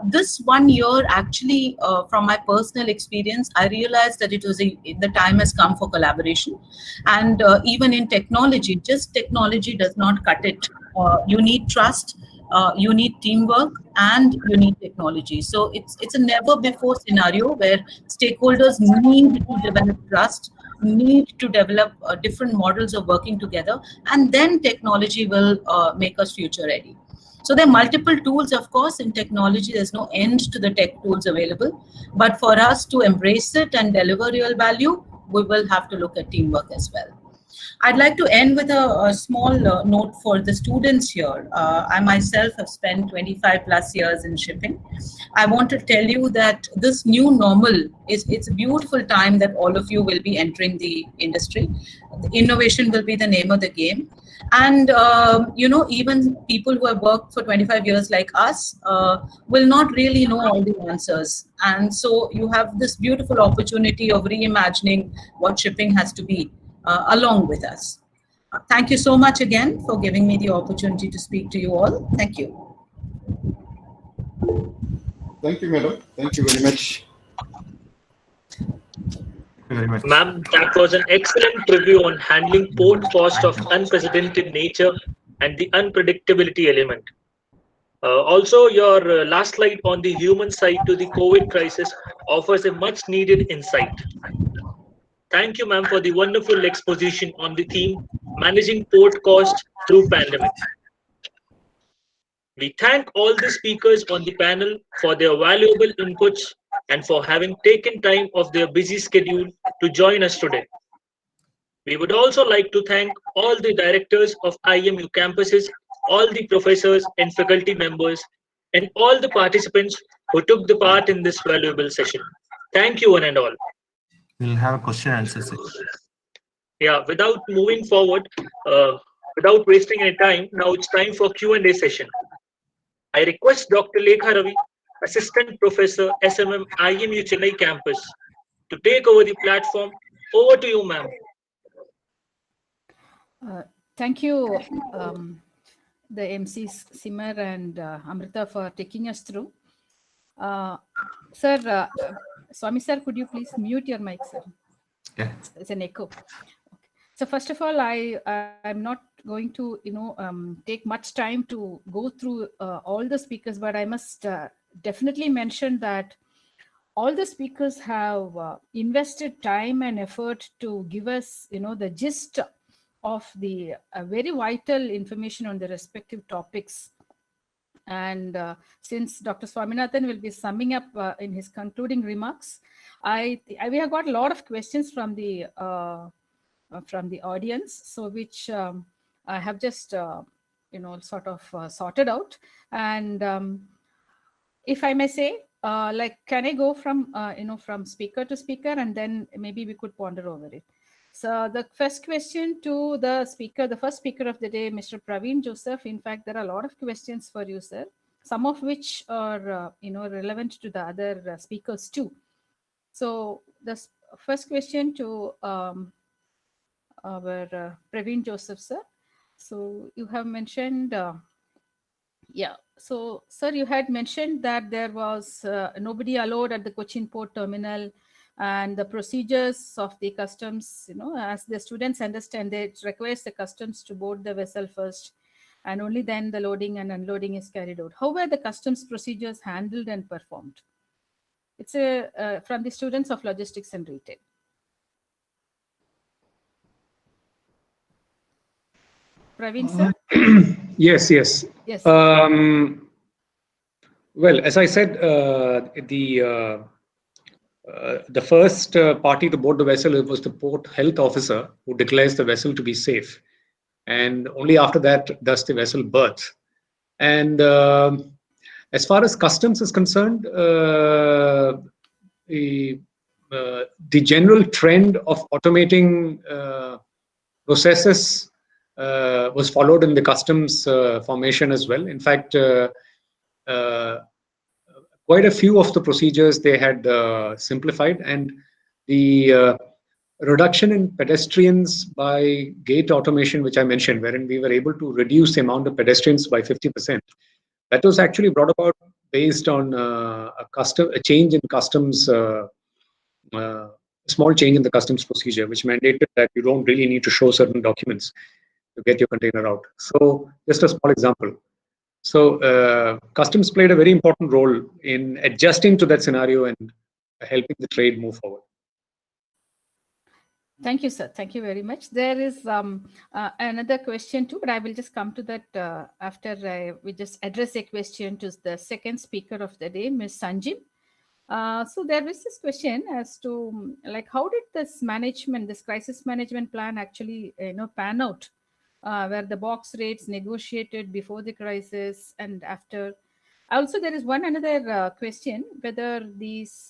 This 1 year, actually, from my personal experience, I realized that the time has come for collaboration. And even in technology, just technology does not cut it. You need trust, you need teamwork, and you need technology. So it's a never before scenario where stakeholders need to develop trust, need to develop different models of working together, and then technology will make us future ready. So there are multiple tools, of course, in technology. There's no end to the tech tools available. But for us to embrace it and deliver real value, we will have to look at teamwork as well. I'd like to end with a small note for the students here. I myself have spent 25 plus years in shipping. I want to tell you that this new normal it's a beautiful time that all of you will be entering the industry. The innovation will be the name of the game. And, even people who have worked for 25 years like us will not really know all the answers. And so you have this beautiful opportunity of reimagining what shipping has to be along with us. Thank you so much again for giving me the opportunity to speak to you all. Thank you. Thank you, madam. Thank you very much. Ma'am, that was an excellent review on handling port cost of unprecedented nature and the unpredictability element. Also, your last slide on the human side to the COVID crisis offers a much needed insight. Thank you, ma'am, for the wonderful exposition on the theme managing port cost through pandemic. We thank all the speakers on the panel for their valuable inputs and for having taken time of their busy schedule to join us today. We would also like to thank all the directors of IMU campuses, all the professors and faculty members, and all the participants who took the part in this valuable session. Thank you one and all. We'll have a question and answer session. Yeah, without moving forward, without wasting any time, now it's time for Q&A session. I request Dr. Lekha Ravi, Assistant Professor, SMM, IMU Chennai campus, to take over the platform. Over to you, ma'am. Thank you, the MCs Simar and Amrita for taking us through. Sir, Swami sir, could you please mute your mic, sir? Yeah. It's an echo. Okay. So first of all, I'm not going to take much time to go through all the speakers, but I must definitely mention that all the speakers have invested time and effort to give us the gist of the very vital information on the respective topics. And since Dr. Swaminathan will be summing up in his concluding remarks, we have got a lot of questions from the audience, so which I have just sort of sorted out. And if I may say, can I go from from speaker to speaker, and then maybe we could ponder over it. So the first question to the speaker, the first speaker of the day, Mr. Praveen Joseph. In fact, there are a lot of questions for you, sir, some of which are relevant to the other speakers too. So the first question to our Praveen Joseph, sir. So you have mentioned, so sir, you had mentioned that there was nobody allowed at the Cochin Port Terminal, and the procedures of the customs, as the students understand, it requires the customs to board the vessel first, and only then the loading and unloading is carried out. How were the customs procedures handled and performed? It's from the students of logistics and retail. Praveen, sir? Yes. Yes. Well, as I said, the first party to board the vessel was the port health officer, who declares the vessel to be safe, and only after that does the vessel berth. And as far as customs is concerned, the general trend of automating processes was followed in the customs formation as well. In fact, quite a few of the procedures they had simplified, and the reduction in pedestrians by gate automation, which I mentioned, wherein we were able to reduce the amount of pedestrians by 50%. That was actually brought about based on a change in customs, small change in the customs procedure, which mandated that you don't really need to show certain documents to get your container out. So just a small example. So customs played a very important role in adjusting to that scenario and helping the trade move forward. Thank you, sir. Thank you very much. There is another question too, but I will just come to that after we just address a question to the second speaker of the day, Ms. Sanjim. So there is this question as to how did this crisis management plan actually pan out? Where the box rates negotiated before the crisis and after. Also, there is another question, whether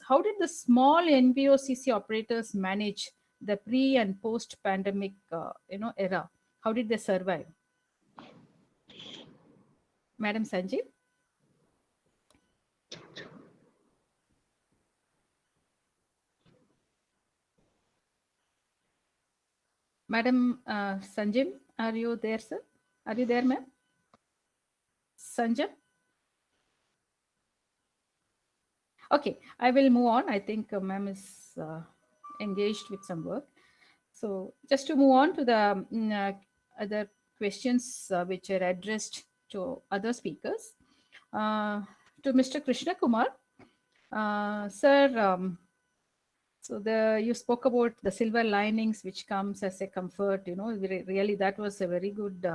how did the small NVOCC operators manage the pre and post pandemic era? How did they survive? Madam Sanjeev? Madam Sanjim, are you there, sir? Are you there, ma'am? Sanjim? Okay, I will move on. I think ma'am is engaged with some work. So just to move on to the other questions which are addressed to other speakers. To Mr. Krishna Kumar, sir, so you spoke about the silver linings, which comes as a comfort. Really, that was a very good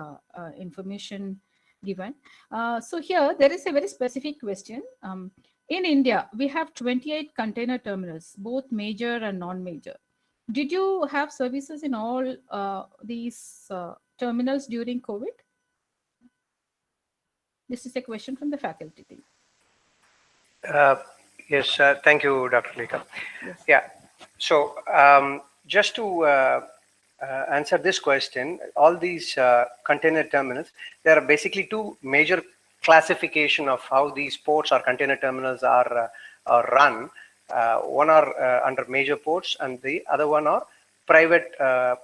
information given. So here, there is a very specific question. In India, we have 28 container terminals, both major and non-major. Did you have services in all these terminals during COVID? This is a question from the faculty team. Yes, thank you, Dr. Lekha. Yes. Yeah, so just to answer this question, all these container terminals, there are basically two major classification of how these ports or container terminals are run. One are under major ports and the other one are private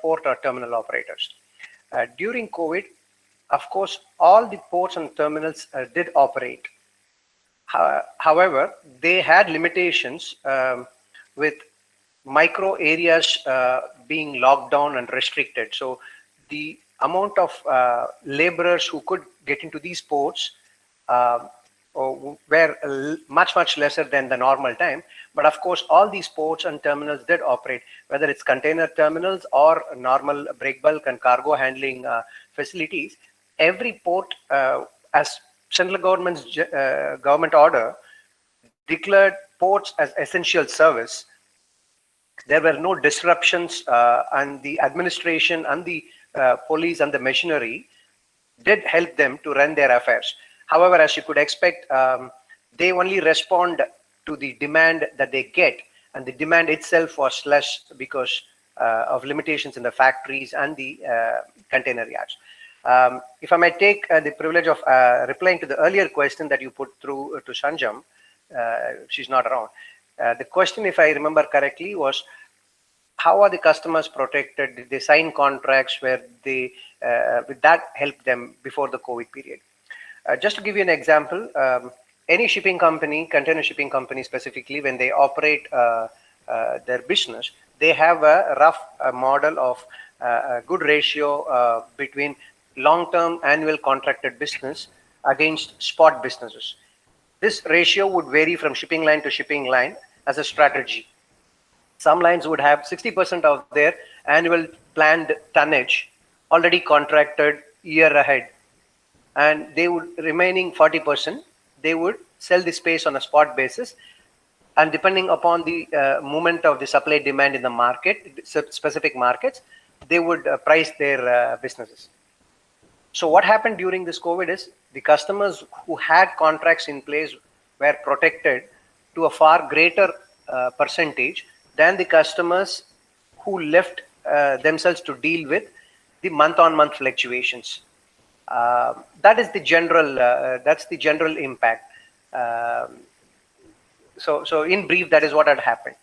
port or terminal operators. During COVID, of course, all the ports and terminals did operate. However, they had limitations with micro areas being locked down and restricted. So the amount of laborers who could get into these ports were much lesser than the normal time. But of course, all these ports and terminals did operate, whether it's container terminals or normal break bulk and cargo handling facilities. Every port, as central government's government order declared ports as essential service, there were no disruptions, and the administration and the police and the machinery did help them to run their affairs. However, as you could expect, they only respond to the demand that they get, and the demand itself was less because of limitations in the factories and the container yards. If I might take the privilege of replying to the earlier question that you put through to Sanjam, she's not around. The question, if I remember correctly, was how are the customers protected? Did they sign contracts where they, with that helped them before the COVID period? Just to give you an example, any shipping company, container shipping company specifically, when they operate their business, they have a rough model of a good ratio between long-term annual contracted business against spot businesses. This ratio would vary from shipping line to shipping line as a strategy. Some lines would have 60% of their annual planned tonnage already contracted year ahead, and they would remaining 40%, they would sell the space on a spot basis, and depending upon the movement of the supply demand in the market, specific markets, they would price their businesses. So what happened during this COVID is the customers who had contracts in place were protected to a far greater percentage than the customers who left themselves to deal with the month-on-month fluctuations. That is the general. That's the general impact. So in brief, that is what had happened.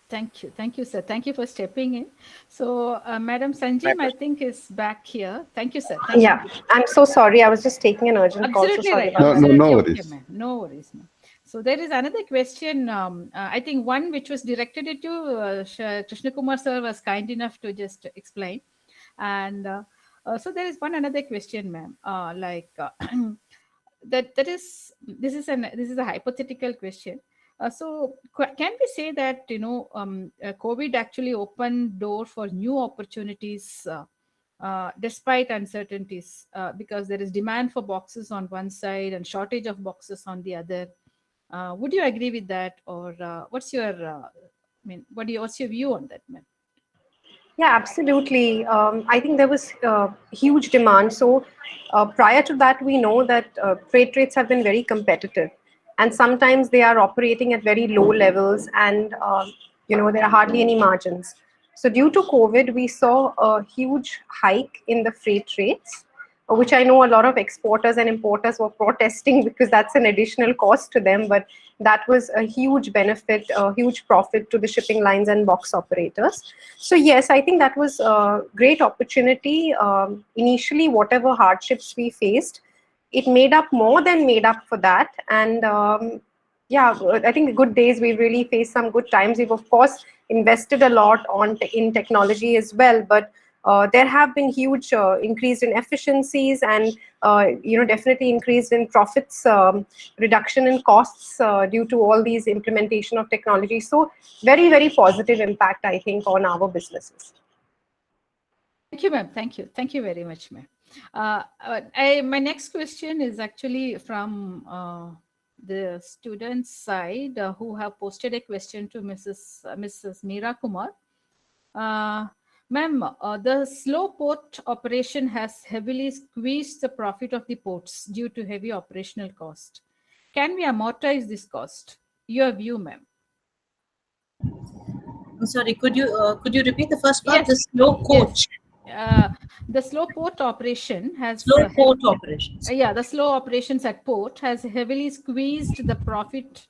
Thank you, sir. Thank you for stepping in. So, Madam Sanjim, I think is back here. Thank you, sir. Thank you. I'm so sorry. I was just taking an urgent call. So sorry. Absolutely No okay, worries. ma'am. No worries, ma'am. So there is another question. I think one which was directed at you, Krishna Kumar sir was kind enough to just explain. And so there is another question, ma'am. This is a hypothetical question. So can we say that COVID actually opened door for new opportunities despite uncertainties, because there is demand for boxes on one side and shortage of boxes on the other? Would you agree with that, or what's your what's your view on that, ma'am? Yeah, absolutely. I think there was huge demand. So prior to that, we know that freight rates have been very competitive, and sometimes they are operating at very low levels, and there are hardly any margins. So due to COVID, we saw a huge hike in the freight rates, which I know a lot of exporters and importers were protesting because that's an additional cost to them. But that was a huge benefit, a huge profit to the shipping lines and box operators. So yes, I think that was a great opportunity. Initially, whatever hardships we faced, it more than made up for that. And yeah, I think the good days, we really faced some good times. We've of course invested a lot in technology as well, but There have been huge increase in efficiencies and definitely increase in profits, reduction in costs due to all these implementation of technology. So very, very positive impact, I think, on our businesses. Thank you, ma'am. Thank you. Thank you very much, ma'am. My next question is actually from the students' side who have posted a question to Mrs. Meera Kumar. Ma'am, the slow port operation has heavily squeezed the profit of the ports due to heavy operational cost. Can we amortize this cost? Your view, ma'am. I'm sorry, could you repeat the first part? Yes. The slow coach. Yes. The slow port operation has slow port operations. Yeah, the slow operations at port has heavily squeezed the profit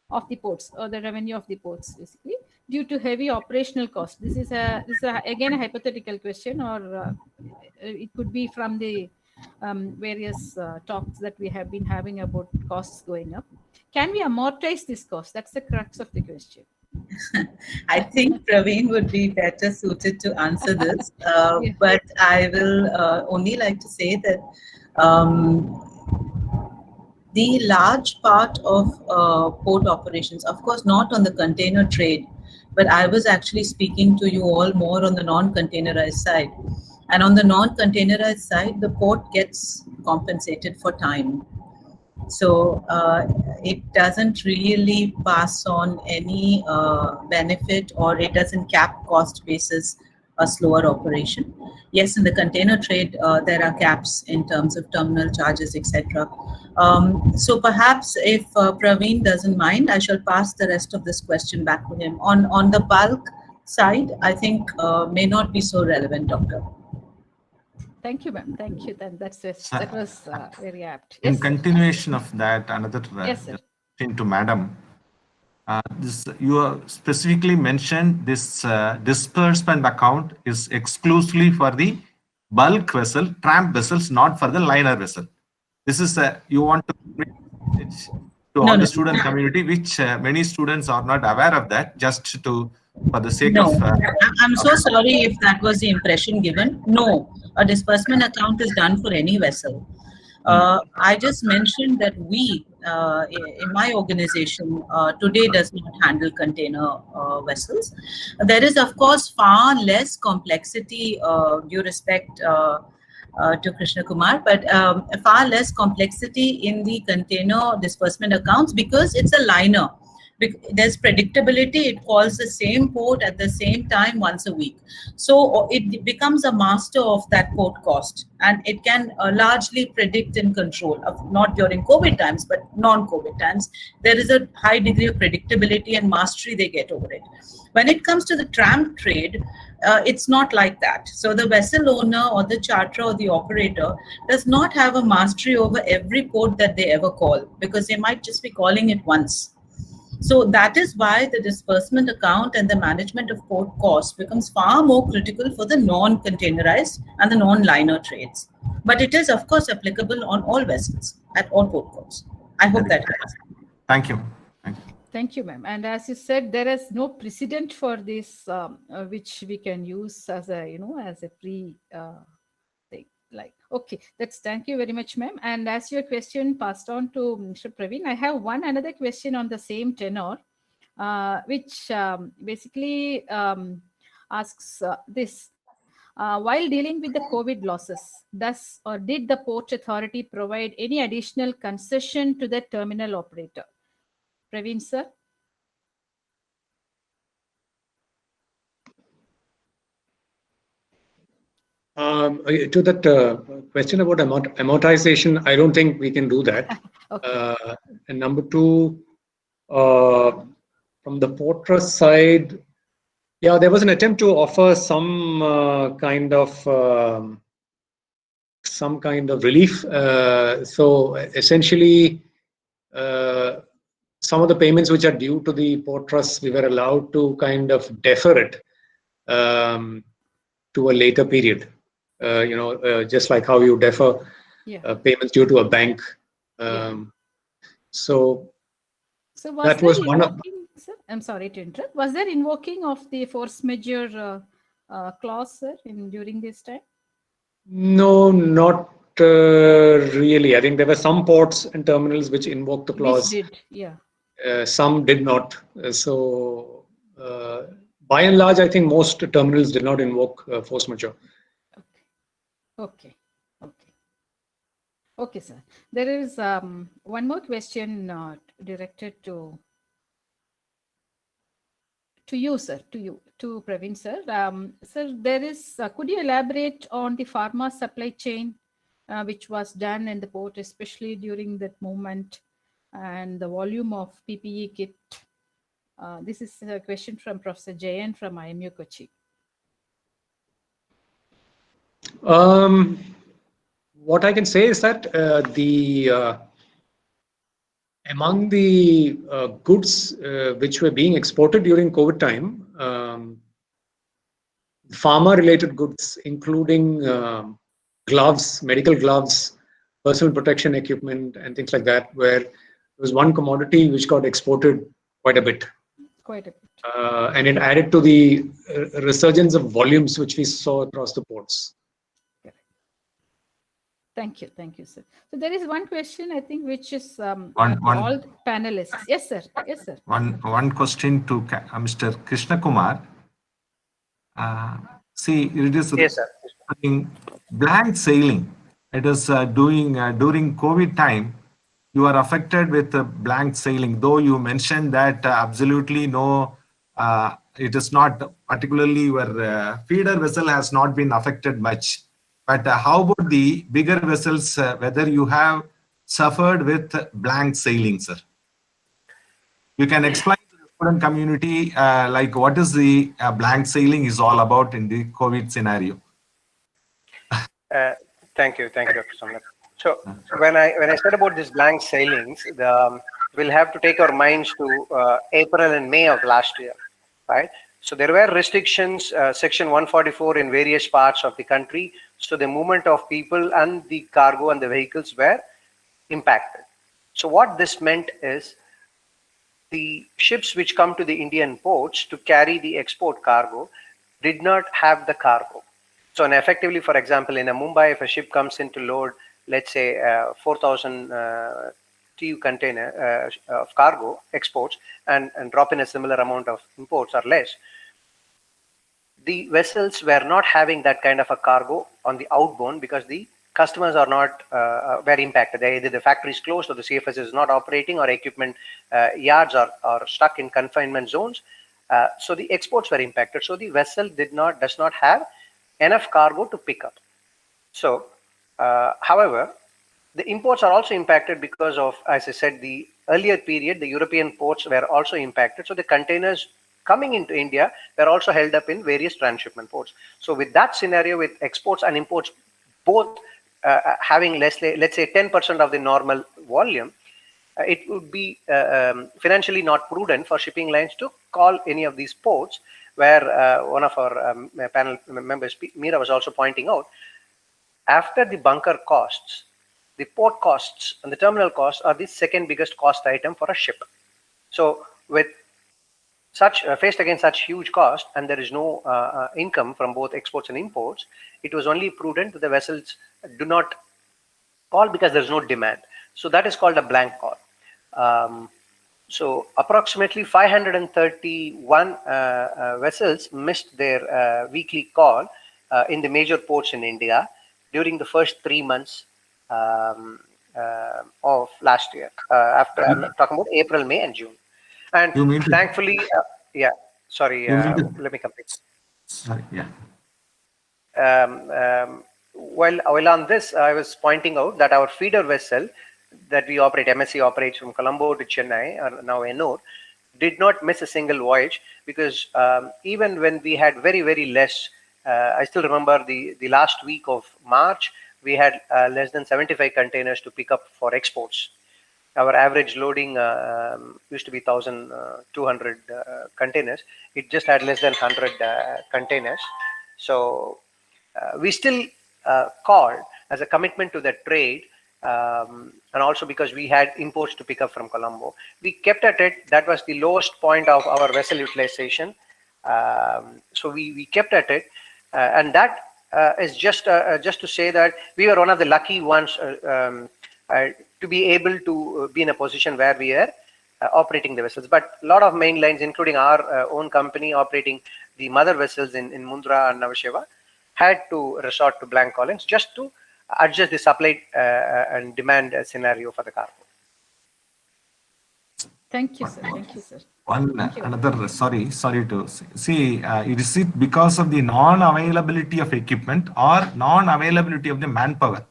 of the ports or the revenue of the ports, basically due to heavy operational cost. This is again a hypothetical question, or it could be from the various talks that we have been having about costs going up. Can we amortize this cost? That's the crux of the question. I think Praveen would be better suited to answer this, but I will only like to say that the large part of port operations, of course, not on the container trade, but I was actually speaking to you all more on the non-containerized side. And on the non-containerized side, the port gets compensated for time. So it doesn't really pass on any benefit, or it doesn't cap cost basis a slower operation. Yes, in the container trade, there are caps in terms of terminal charges, etc. So perhaps if Praveen doesn't mind, I shall pass the rest of this question back to him. On the bulk side, I think may not be so relevant, Doctor. Thank you, ma'am. Thank you. That was very apt. In Yes, continuation of that, another question to Madam. You have specifically mentioned this disbursement account is exclusively for the bulk vessel, tramp vessels, not for the liner vessel. This is you want to message to all the student community, which many students are not aware of that. Just to for the sake of. I'm so sorry if that was the impression given. No, a disbursement account is done for any vessel. I just mentioned that we, in my organization, today does not handle container vessels. There is, of course, far less complexity, due respect to Krishna Kumar, but far less complexity in the container disbursement accounts because it's a liner. There's predictability. It calls the same port at the same time once a week. So it becomes a master of that port cost, and it can largely predict and control, not during COVID times, but non-COVID times. There is a high degree of predictability and mastery they get over it. When it comes to the tramp trade, it's not like that. So the vessel owner or the charterer or the operator does not have a mastery over every port that they ever call, because they might just be calling it once. So that is why the disbursement account and the management of port costs becomes far more critical for the non-containerized and the non-liner trades. But it is, of course, applicable on all vessels at all port calls. I hope that helps. Thank you. Thank you, ma'am. And as you said, there is no precedent for this, which we can use as a, as a pre thing. Like, okay, thank you very much, ma'am. And as your question passed on to Mr. Praveen, I have another question on the same tenor, which basically asks this. While dealing with the COVID losses, did the Port Authority provide any additional concession to the terminal operator? Praveen, sir? To that question about amortization, I don't think we can do that. Okay. And number two, from the port trust side, yeah, there was an attempt to offer some kind of relief. So essentially, some of the payments which are due to the port trust, we were allowed to kind of defer it to a later period. Just like how you defer payments due to a bank. So that was one of. Sir? I'm sorry to interrupt. Was there invoking of the force majeure clause, sir, during this time? No, not really. I think there were some ports and terminals which invoked the clause. Which did, yeah. Some did not. By and large, I think most terminals did not invoke force majeure. Okay. Okay, sir. There is one more question directed to you, sir, to Praveen, sir. Sir, there is, could you elaborate on the pharma supply chain which was done in the port, especially during that moment, and the volume of PPE kit? This is a question from Professor Jayan from IMU Kochi. What I can say is that among the goods which were being exported during COVID time, pharma-related goods, including gloves, medical gloves, personal protection equipment, and things like that, where there was one commodity which got exported quite a bit. Quite a bit. And it added to the resurgence of volumes which we saw across the ports. Thank you, sir. So there is one question, I think, which is One- all the panelists. Yes, sir. One question to Mr. Krishna Kumar. See, it is Yes, sir. blank sailing. It is during COVID time. You are affected with blank sailing, though you mentioned that absolutely no, it is not particularly your feeder vessel has not been affected much. But how about the bigger vessels, whether you have suffered with blank sailing, sir? You can explain to the student community like what is the blank sailing is all about in the COVID scenario. Thank you, Dr. Samnak. So when I said about these blank sailings, we'll have to take our minds to April and May of last year, right? So there were restrictions, Section 144 in various parts of the country. So the movement of people and the cargo and the vehicles were impacted. So what this meant is the ships which come to the Indian ports to carry the export cargo did not have the cargo. So and effectively, for example, in Mumbai, if a ship comes in to load, let's say 4,000 TEU container of cargo exports and drop in a similar amount of imports or less, the vessels were not having that kind of a cargo on the outbound because the customers are not very impacted. Either the factory is closed or the CFS is not operating or equipment yards are stuck in confinement zones. So the exports were impacted. So the vessel does not have enough cargo to pick up. So, however, the imports are also impacted because of, as I said, the earlier period, the European ports were also impacted. So the containers coming into India were also held up in various transshipment ports. So with that scenario, with exports and imports both having let's say 10% of the normal volume, it would be financially not prudent for shipping lines to call any of these ports, where one of our panel members, Meera, was also pointing out, after the bunker costs, the port costs and the terminal costs are the second biggest cost item for a ship. So with such faced against such huge cost, and there is no income from both exports and imports, it was only prudent that the vessels do not call because there is no demand. So that is called a blank call. So approximately 531 vessels missed their weekly call in the major ports in India during the first 3 months of last year. After I'm talking about April, May, and June. And thankfully, yeah, sorry, let me complete. Sorry, yeah. While on this, I was pointing out that our feeder vessel that we operate, MSC operates from Colombo to Chennai, or now Ennore, did not miss a single voyage because even when we had very, very less, I still remember the last week of March, we had less than 75 containers to pick up for exports. Our average loading used to be 1,200 containers. It just had less than 100 containers. So we still called as a commitment to the trade, and also because we had imports to pick up from Colombo. We kept at it. That was the lowest point of our vessel utilization. So we kept at it, and that is just to say that we were one of the lucky ones to be able to be in a position where we are operating the vessels. But a lot of main lines, including our own company operating the mother vessels in Mundra and Navasheva, had to resort to blank callings just to adjust the supply and demand scenario for the cargo. Thank you, sir. Thank you, sir. Another sorry to see, is it because of the non-availability of equipment or non-availability of the manpower?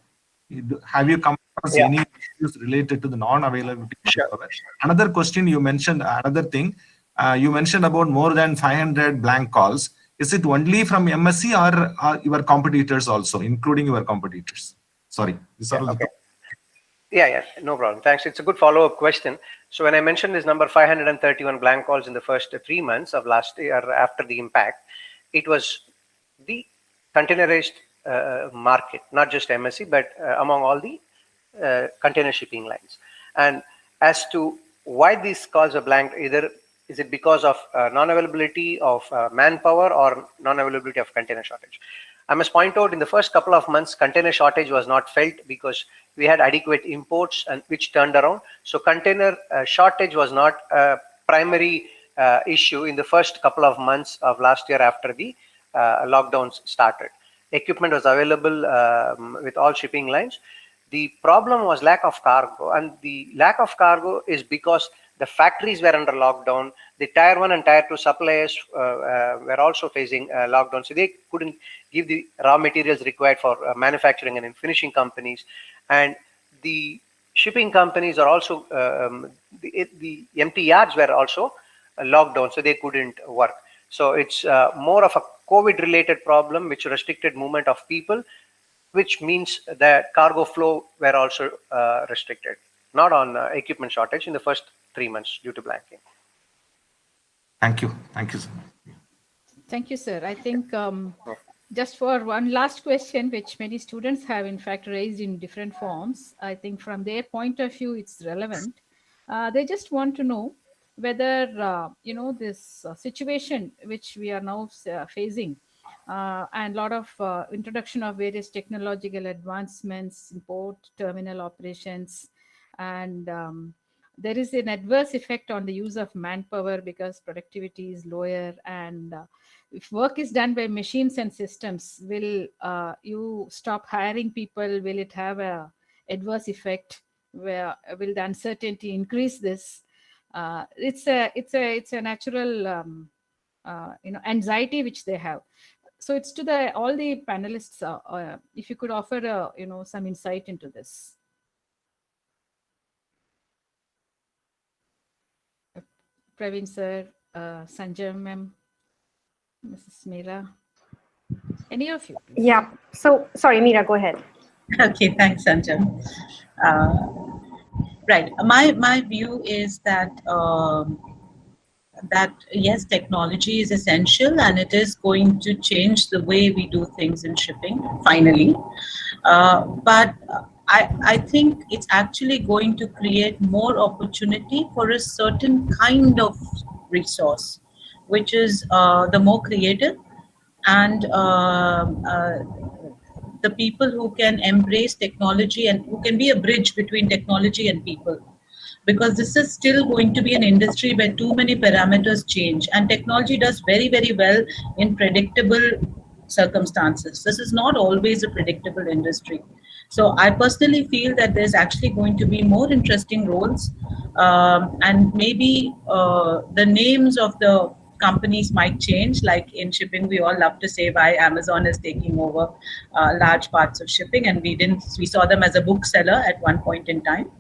Have you come across any issues related to the non-availability of manpower? Another question you mentioned, another thing, you mentioned about more than 500 blank calls. Is it only from MSC or your competitors also, including your competitors? Sorry. Yeah, no problem. Thanks. It's a good follow-up question. So when I mentioned this number 531 blank calls in the first 3 months of last year after the impact, it was the containerized market, not just MSC, but among all the container shipping lines. And as to why these calls are blanked, either is it because of non-availability of manpower or non-availability of container shortage? I must point out, in the first couple of months, container shortage was not felt because we had adequate imports, and which turned around. So container shortage was not a primary issue in the first couple of months of last year after the lockdowns started. Equipment was available with all shipping lines. The problem was lack of cargo, and the lack of cargo is because the factories were under lockdown. The tier 1 and tier 2 suppliers were also facing lockdown, so they couldn't give the raw materials required for manufacturing and finishing companies. And the shipping companies are also, the empty yards were also locked down, so they couldn't work. So it's more of a COVID-related problem, which restricted movement of people, which means that cargo flow were also restricted, not on equipment shortage in the first 3 months due to blanking. Thank you. Thank you, sir. Thank you, sir. I think just for one last question, which many students have in fact raised in different forms, I think from their point of view, it's relevant. They just want to know whether, this situation which we are now facing, and a lot of introduction of various technological advancements, import, terminal operations, and there is an adverse effect on the use of manpower because productivity is lower. And if work is done by machines and systems, will you stop hiring people? Will it have a adverse effect? Where will the uncertainty increase this? It's a natural anxiety which they have. So it's to all the panelists. If you could offer some insight into this. Praveen sir, Sanjay ma'am, Mrs. Meera, any of you? Please. Yeah. So sorry, Meera, go ahead. Okay, thanks, Sanjay. Right. My view is that yes, technology is essential and it is going to change the way we do things in shipping, finally. But I think it's actually going to create more opportunity for a certain kind of resource, which is the more creative and the people who can embrace technology and who can be a bridge between technology and people. Because this is still going to be an industry where too many parameters change, and technology does very, very well in predictable circumstances. This is not always a predictable industry. So I personally feel that there's actually going to be more interesting roles, and maybe the names of the companies might change. Like in shipping, we all love to say why Amazon is taking over large parts of shipping, and we saw them as a bookseller at one point in time.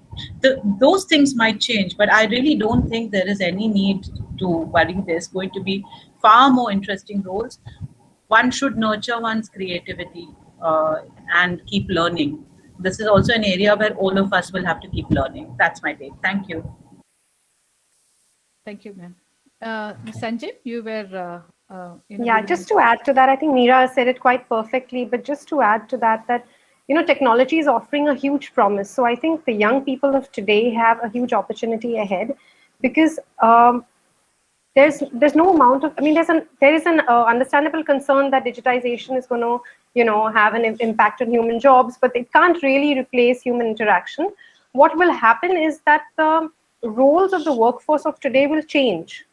Those things might change, but I really don't think there is any need to worry. There's going to be far more interesting roles. One should nurture one's creativity and keep learning. This is also an area where all of us will have to keep learning. That's my take. Thank you. Thank you, ma'am. Sanjay, you were... yeah, just to add to that, I think Meera said it quite perfectly, but just to add to that, technology is offering a huge promise. So I think the young people of today have a huge opportunity ahead, because there's no amount of, I mean, there is an understandable concern that digitization is going to, have an impact on human jobs, but it can't really replace human interaction. What will happen is that the roles of the workforce of today will change.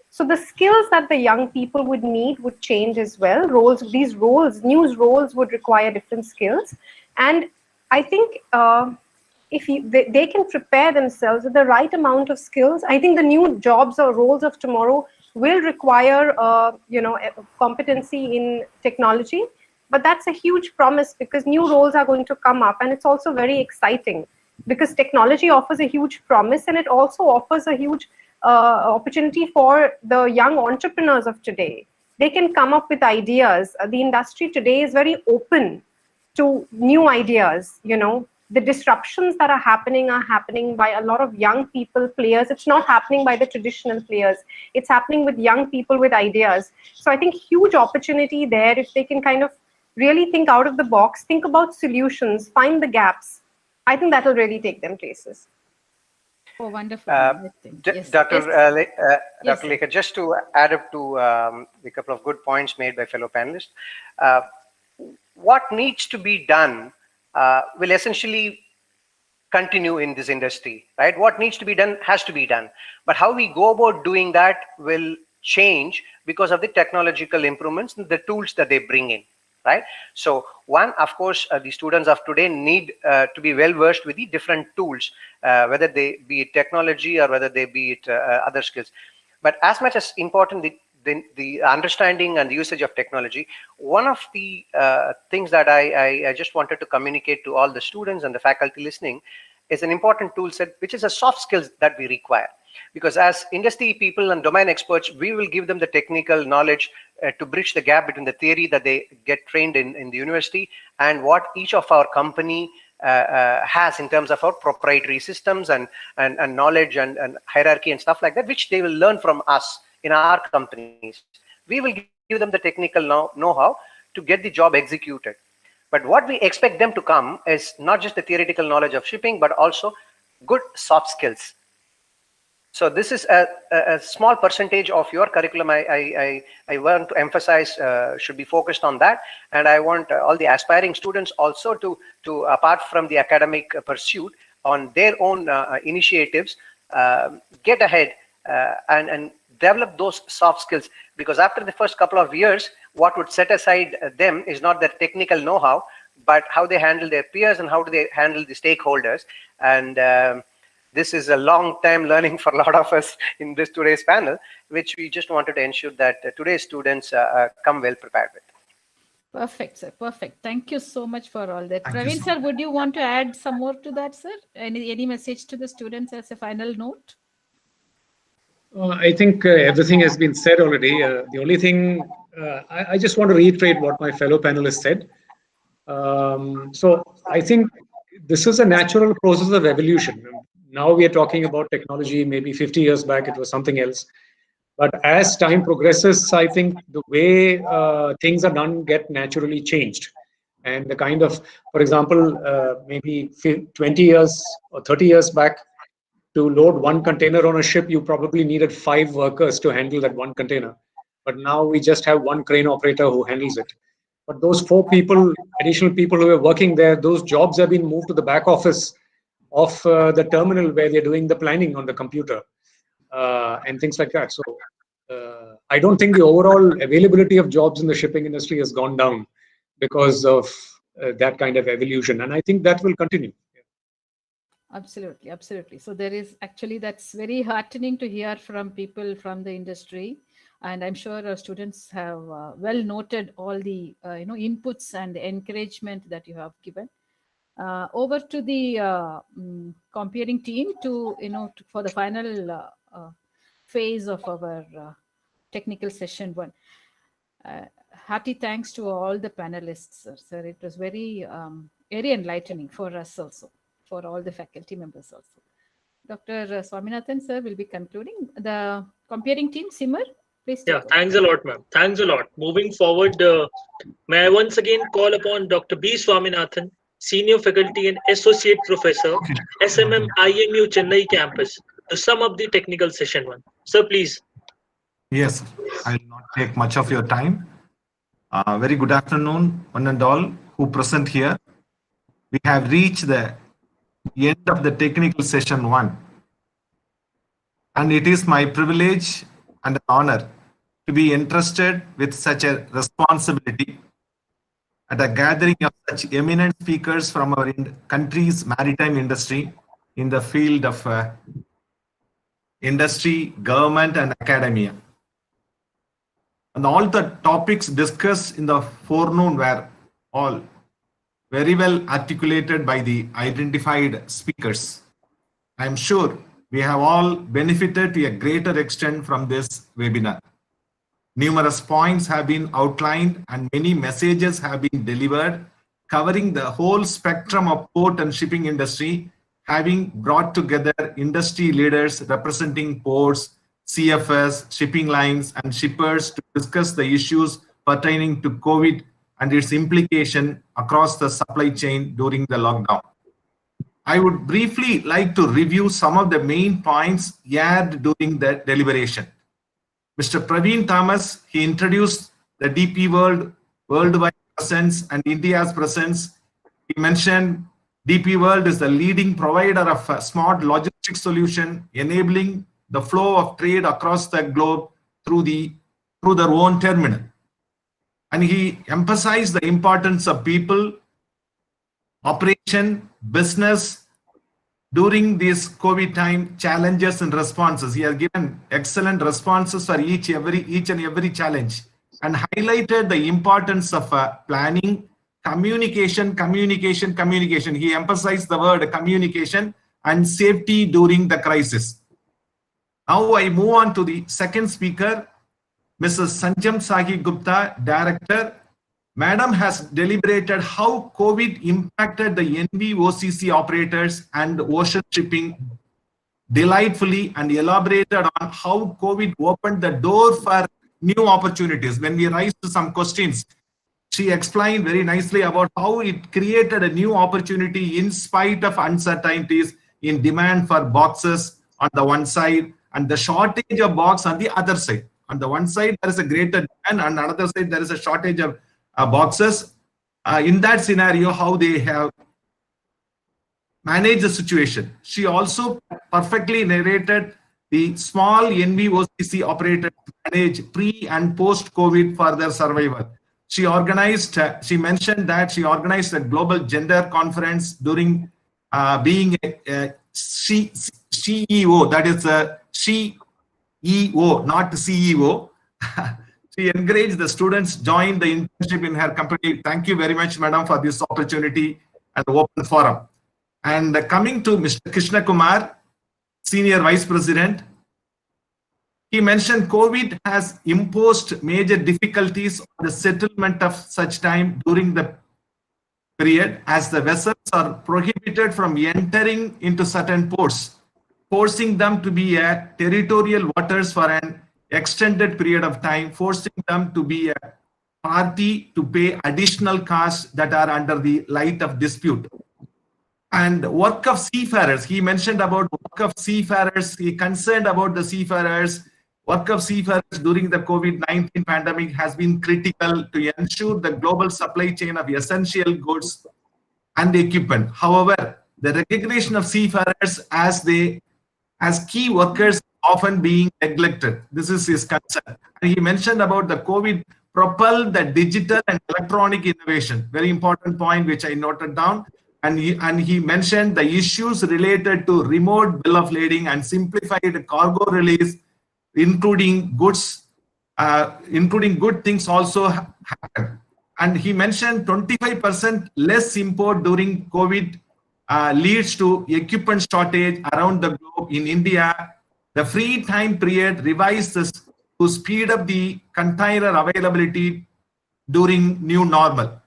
So the skills that the young people would need would change as well. New roles would require different skills. And I think if they can prepare themselves with the right amount of skills, I think the new jobs or roles of tomorrow will require, competency in technology. But that's a huge promise because new roles are going to come up, and it's also very exciting because technology offers a huge promise, and it also offers a huge opportunity for the young entrepreneurs of today. They can come up with ideas. The industry today is very open to new ideas. The disruptions that are happening by a lot of young people, players. It's not happening by the traditional players. It's happening with young people with ideas. So I think huge opportunity there if they can kind of really think out of the box, think about solutions, find the gaps. I think that will really take them places. Oh, wonderful. Yes. Dr. Yes. Dr. Lekha, just to add up to the couple of good points made by fellow panelists, what needs to be done will essentially continue in this industry, right? What needs to be done has to be done. But how we go about doing that will change because of the technological improvements and the tools that they bring in, right? So one, of course, the students of today need to be well versed with the different tools, whether they be it technology or whether they be it other skills. But as much as important the understanding and the usage of technology, one of the things that I just wanted to communicate to all the students and the faculty listening is an important tool set, which is a soft skills that we require. Because as industry people and domain experts, we will give them the technical knowledge to bridge the gap between the theory that they get trained in the university and what each of our company has in terms of our proprietary systems and knowledge and hierarchy and stuff like that, which they will learn from us in our companies. We will give them the technical know-how to get the job executed. But what we expect them to come is not just the theoretical knowledge of shipping, but also good soft skills. So this is a small percentage of your curriculum. I want to emphasize should be focused on that, and I want all the aspiring students also to apart from the academic pursuit, on their own initiatives, get ahead and develop those soft skills. Because after the first couple of years, what would set aside them is not their technical know-how, but how they handle their peers and how do they handle the stakeholders. And this is a long-time learning for a lot of us in this today's panel, which we just wanted to ensure that today's students come well prepared with. Perfect, sir. Perfect. Thank you so much for all that. Praveen, sir, would you want to add some more to that, sir? Any message to the students as a final note? I think everything has been said already. The only thing I just want to reiterate what my fellow panelists said. So I think this is a natural process of evolution. Now we are talking about technology. Maybe 50 years back it was something else. But as time progresses, I think the way things are done get naturally changed. And the kind of, for example, maybe 20 years or 30 years back, to load one container on a ship, you probably needed 5 workers to handle that one container. But now we just have one crane operator who handles it. But those 4 people, additional people who are working there, those jobs have been moved to the back office of the terminal where they're doing the planning on the computer and things like that. So I don't think the overall availability of jobs in the shipping industry has gone down because of that kind of evolution. And I think that will continue. Absolutely, absolutely. So there is actually, that's very heartening to hear from people from the industry, and I'm sure our students have well noted all the inputs and the encouragement that you have given. Over to the comparing team for the final phase of our technical session 1. Hearty thanks to all the panelists, sir. It was very enlightening for us also, for all the faculty members also. Dr. Swaminathan, sir, will be concluding. The comparing team, Simar, please. Yeah, thanks a lot, ma'am. Thanks a lot. Moving forward, may I once again call upon Dr. B. Swaminathan, Senior Faculty and Associate Professor, SMM IMU Chennai campus, to sum up the technical session 1. Sir, please. Yes, I will not take much of your time. Very good afternoon, one and all who present here. We have reached the end of the technical session 1. And it is my privilege and honor to be entrusted with such a responsibility at a gathering of such eminent speakers from our country's maritime industry in the field of industry, government, and academia. And all the topics discussed in the forenoon were all very well articulated by the identified speakers. I am sure we have all benefited to a greater extent from this webinar. Numerous points have been outlined and many messages have been delivered, covering the whole spectrum of port and shipping industry, having brought together industry leaders representing ports, CFS, shipping lines, and shippers to discuss the issues pertaining to COVID and its implication across the supply chain during the lockdown. I would briefly like to review some of the main points aired during the deliberation. Mr. Praveen Thomas, he introduced the DP World worldwide presence and India's presence. He mentioned DP World is the leading provider of a smart logistics solution, enabling the flow of trade across the globe through their own terminal. And he emphasized the importance of people, operation, business, during these COVID time challenges and responses. He has given excellent responses for each and every challenge and highlighted the importance of planning, communication. He emphasized the word communication and safety during the crisis. Now I move on to the second speaker, Mrs. Sanjam Sahi Gupta, Director. Madam has deliberated how COVID impacted the NVOCC operators and ocean shipping delightfully and elaborated on how COVID opened the door for new opportunities. When we raised some questions, she explained very nicely about how it created a new opportunity in spite of uncertainties in demand for boxes on the one side and the shortage of box on the other side. On the one side, there is a greater demand, and on the other side, there is a shortage of boxes. In that scenario, how they have managed the situation. She also perfectly narrated the small NVOCC operators manage pre and post COVID for their survival. She mentioned that she organized a global gender conference during being a CEO, that is a CEO, not CEO. She encouraged the students join the internship in her company. Thank you very much, madam, for this opportunity and open forum. And coming to Mr. Krishna Kumar, Senior Vice President, he mentioned COVID has imposed major difficulties on the settlement of such time during the period, as the vessels are prohibited from entering into certain ports, forcing them to be a territorial waters for an extended period of time, forcing them to be a party to pay additional costs that are under the light of dispute. And work of seafarers, he mentioned about work of seafarers, he concerned about the seafarers. Work of seafarers during the COVID-19 pandemic has been critical to ensure the global supply chain of essential goods and equipment. However, the recognition of seafarers as key workers often being neglected. This is his concern. And he mentioned about the COVID propelled the digital and electronic innovation. Very important point which I noted down. And he mentioned the issues related to remote bill of lading and simplified cargo release, including goods, including good things also happened. And he mentioned 25% less import during COVID leads to equipment shortage around the globe. In India, the free time period revised this to speed up the container availability during new normal.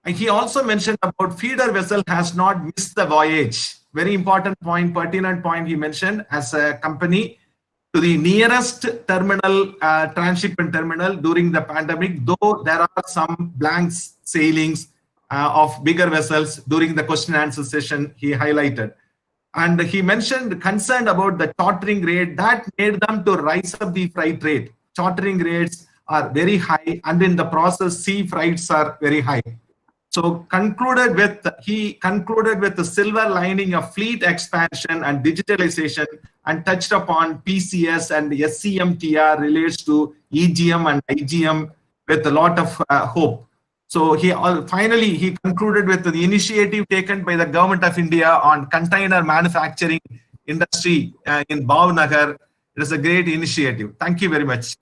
And he also mentioned about feeder vessel has not missed the voyage. Very important point, pertinent point he mentioned as a company to the nearest terminal, transshipment terminal during the pandemic, though there are some blank sailings of bigger vessels during the question and answer session he highlighted. And he mentioned concern about the chartering rate that made them to rise up the freight rate. chartering rates are very high, and in the process, sea freights are very high. So he concluded with the silver lining of fleet expansion and digitalization, and touched upon PCS and SCMTR relates to EGM and IGM with a lot of hope. So finally he concluded with the initiative taken by the government of India on container manufacturing industry in Bhavnagar. It is a great initiative. Thank you very much.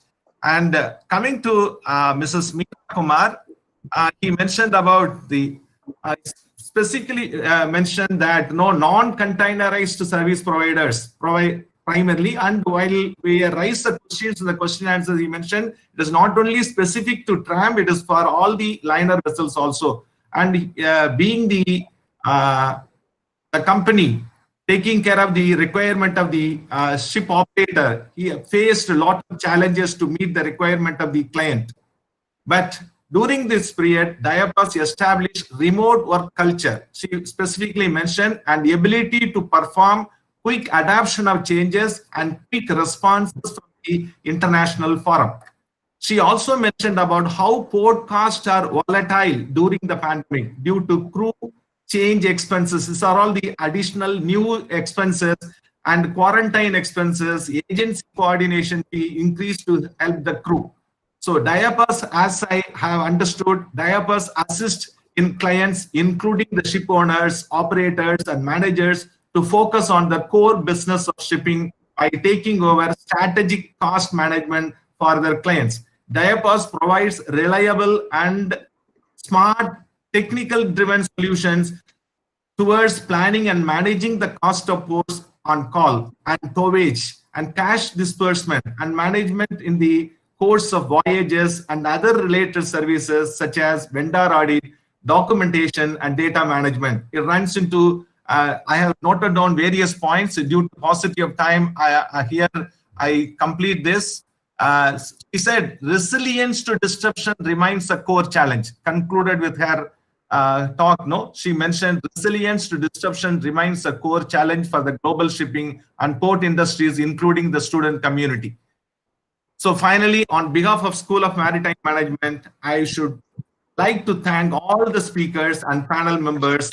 And coming to Mrs. Meena Kumar, he mentioned about the specifically mentioned that no non-containerized service providers provide primarily, and while we raise the questions in the question answers, he mentioned it is not only specific to tram, it is for all the liner vessels also. And being the company taking care of the requirement of the ship operator, he faced a lot of challenges to meet the requirement of the client. But during this period, Diapos established remote work culture. She specifically mentioned and the ability to perform quick adoption of changes and quick responses from the international forum. She also mentioned about how port costs are volatile during the pandemic due to crew change expenses. These are all the additional new expenses and quarantine expenses, agency coordination fee increased to help the crew. So Diapos, as I have understood, Diapos assist in clients, including the ship owners, operators, and managers, to focus on the core business of shipping by taking over strategic cost management for their clients. Diapos provides reliable and smart technical-driven solutions towards planning and managing the cost of ports on call and towage and cash disbursement and management in the course of voyages and other related services such as vendor audit, documentation, and data management. It runs into, I have noted down various points. Due to paucity of time, I complete this. He said, resilience to disruption remains a core challenge. Concluded with her talk, no? She mentioned resilience to disruption remains a core challenge for the global shipping and port industries, including the student community. So finally, on behalf of School of Maritime Management, I should like to thank all the speakers and panel members.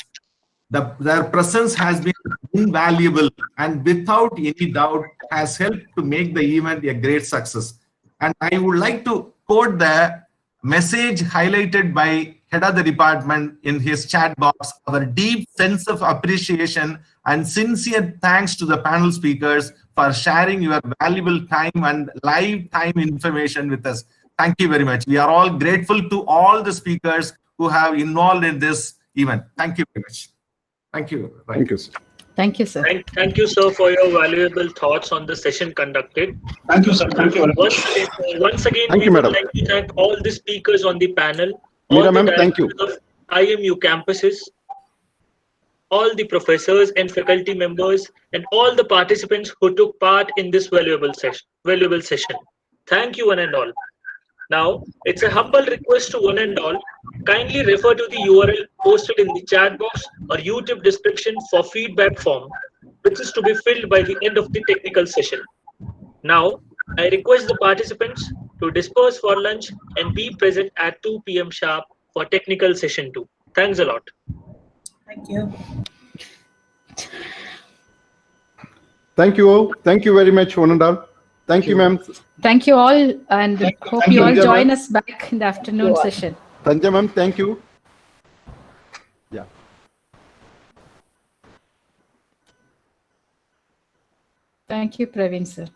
Their presence has been invaluable and without any doubt has helped to make the event a great success. And I would like to quote the message highlighted by head of the department in his chat box: our deep sense of appreciation and sincere thanks to the panel speakers for sharing your valuable time and live time information with us. Thank you very much. We are all grateful to all the speakers who have involved in this event. Thank you very much. Thank you. Thank you, sir. Thank you, sir. Thank you, sir, for your valuable thoughts on the session conducted. Thank you, sir. Thank you very much. Once again, Thank we you, would madam. like to thank all the speakers on the panel, Meera all the ma'am, thank you. directors of IMU campuses, all the professors and faculty members, and all the participants who took part in this valuable session. Thank you, one and all. Now, it's a humble request to one and all, kindly refer to the URL posted in the chat box or YouTube description for feedback form, which is to be filled by the end of the technical session. Now, I request the participants to disperse for lunch and be present at 2 p.m. sharp for technical session 2. Thanks a lot. Thank you. Thank you all. Thank you very much, one and all. Thank you, ma'am. Thank you all, and hope Thank you all you, join ma'am. us back in the afternoon session. Sanjay ma'am, thank you. Yeah. Thank you, Praveen, sir.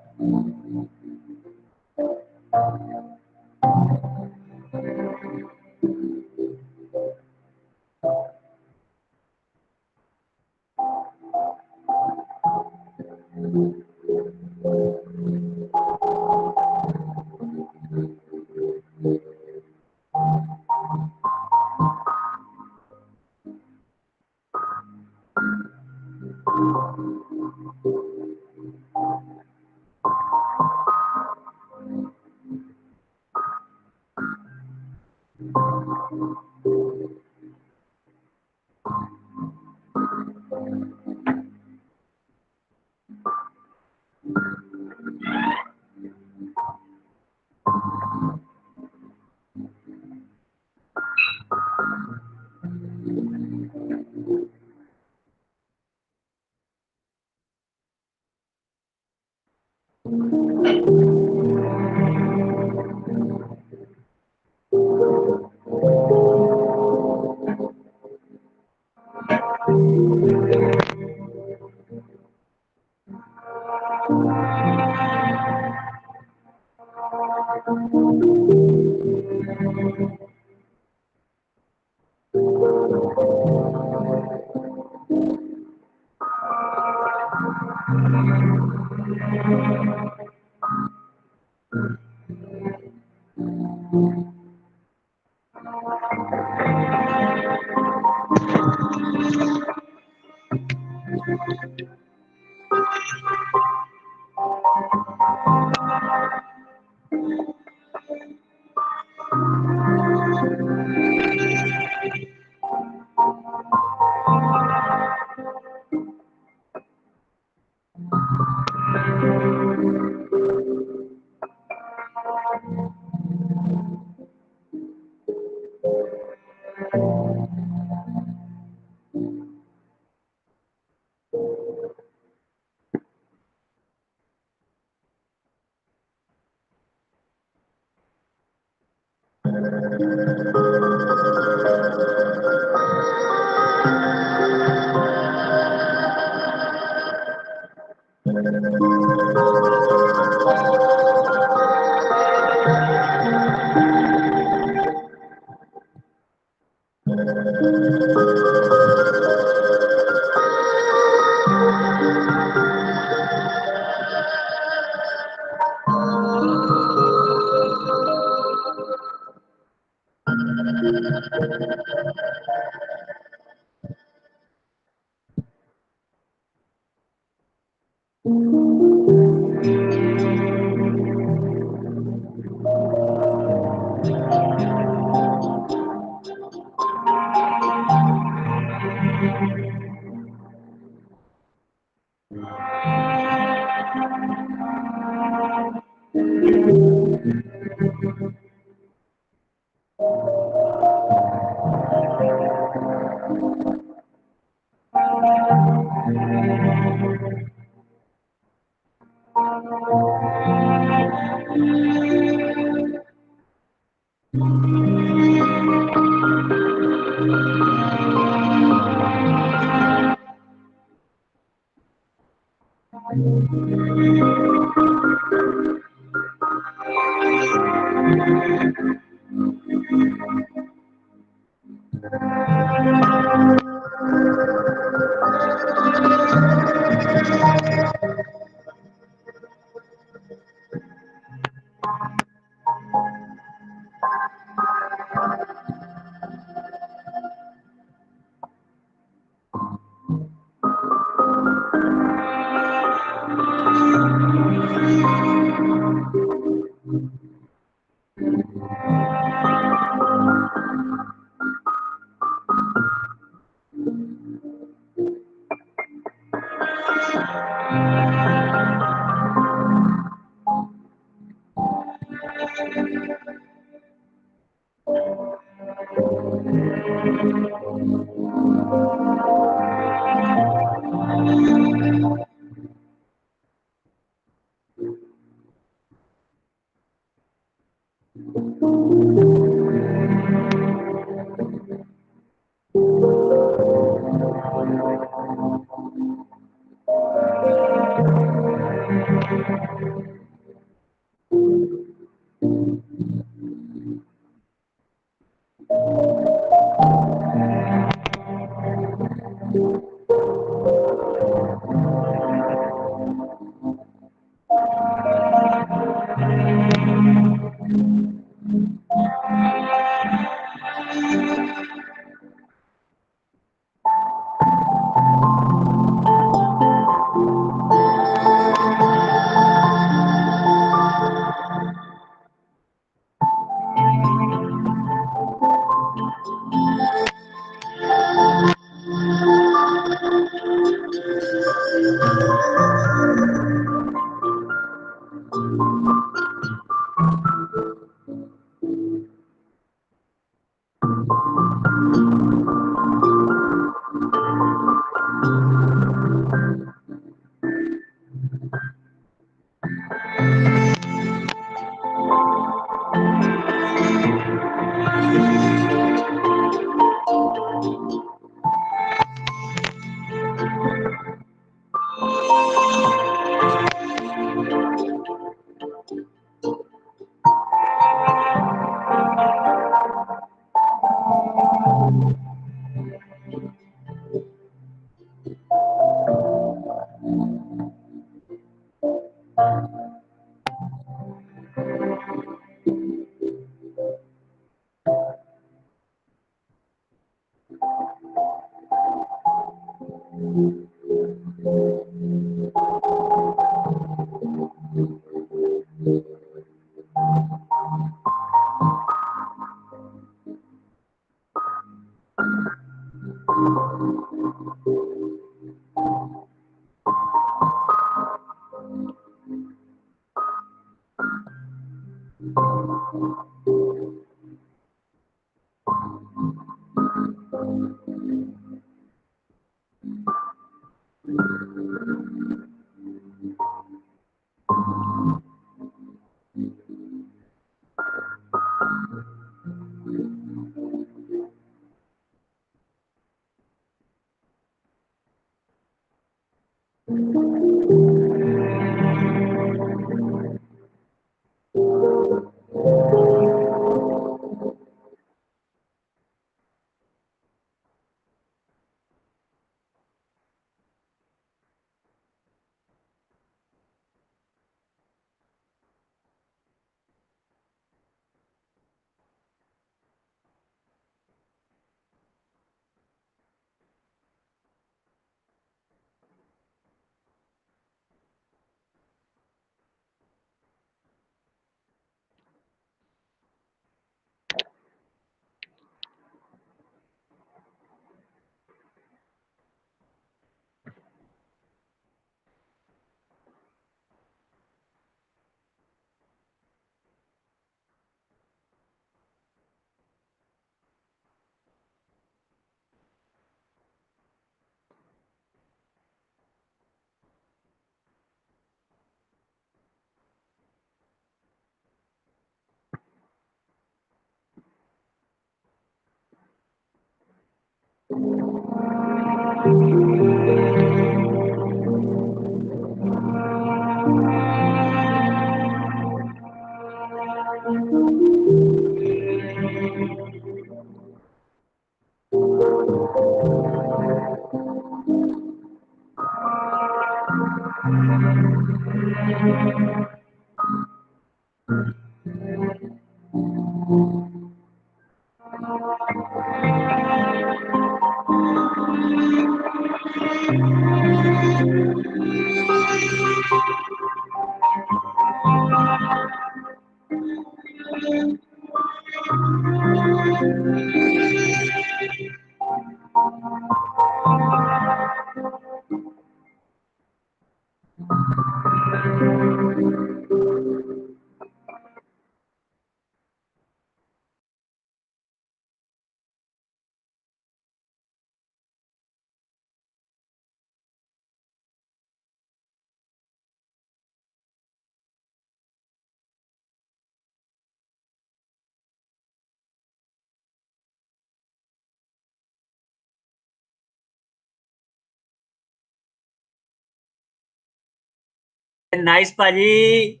Nice, Paji.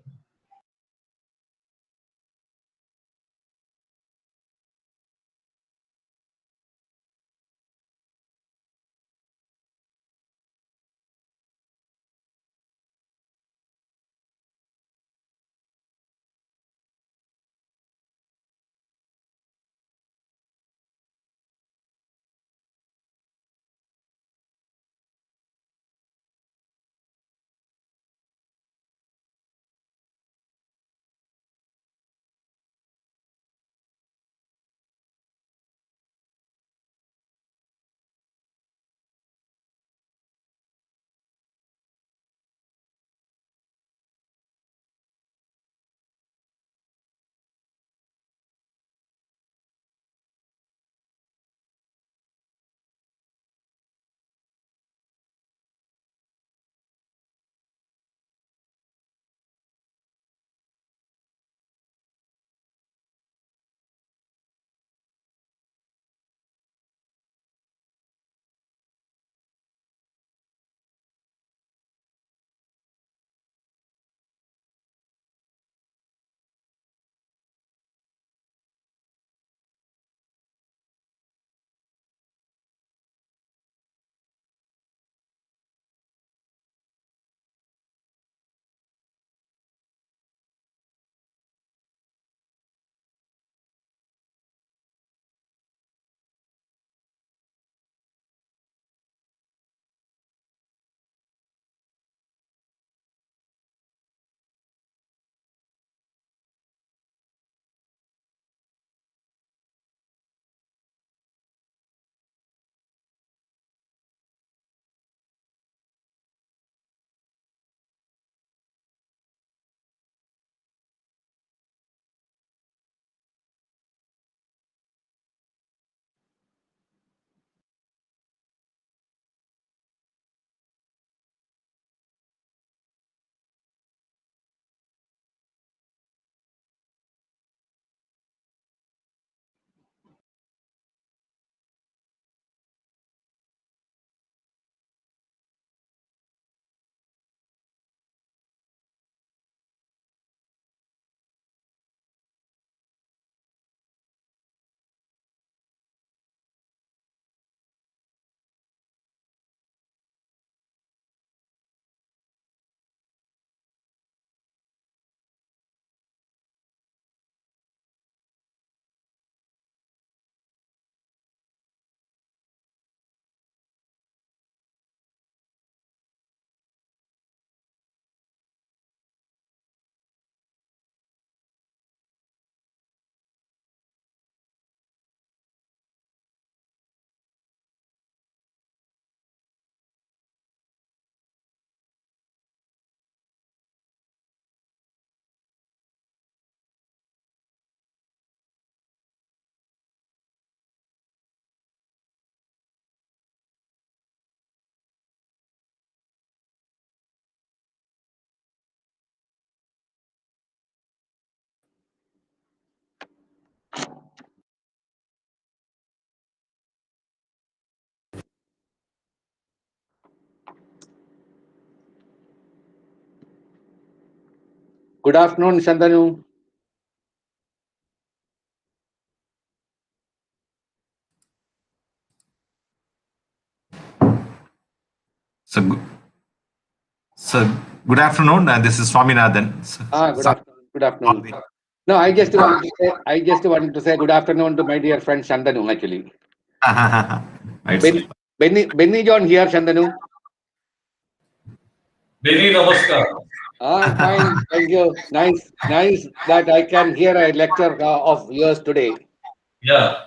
Good afternoon, Shantanu. So good afternoon. This is Swaminathan. Good afternoon. Good afternoon. No, I just wanted to say good afternoon to my dear friend Shantanu, actually. Benny John here, Shantanu. Benny, namaskar. I'm fine, thank you. Nice that I can hear a lecture of yours today. Yeah.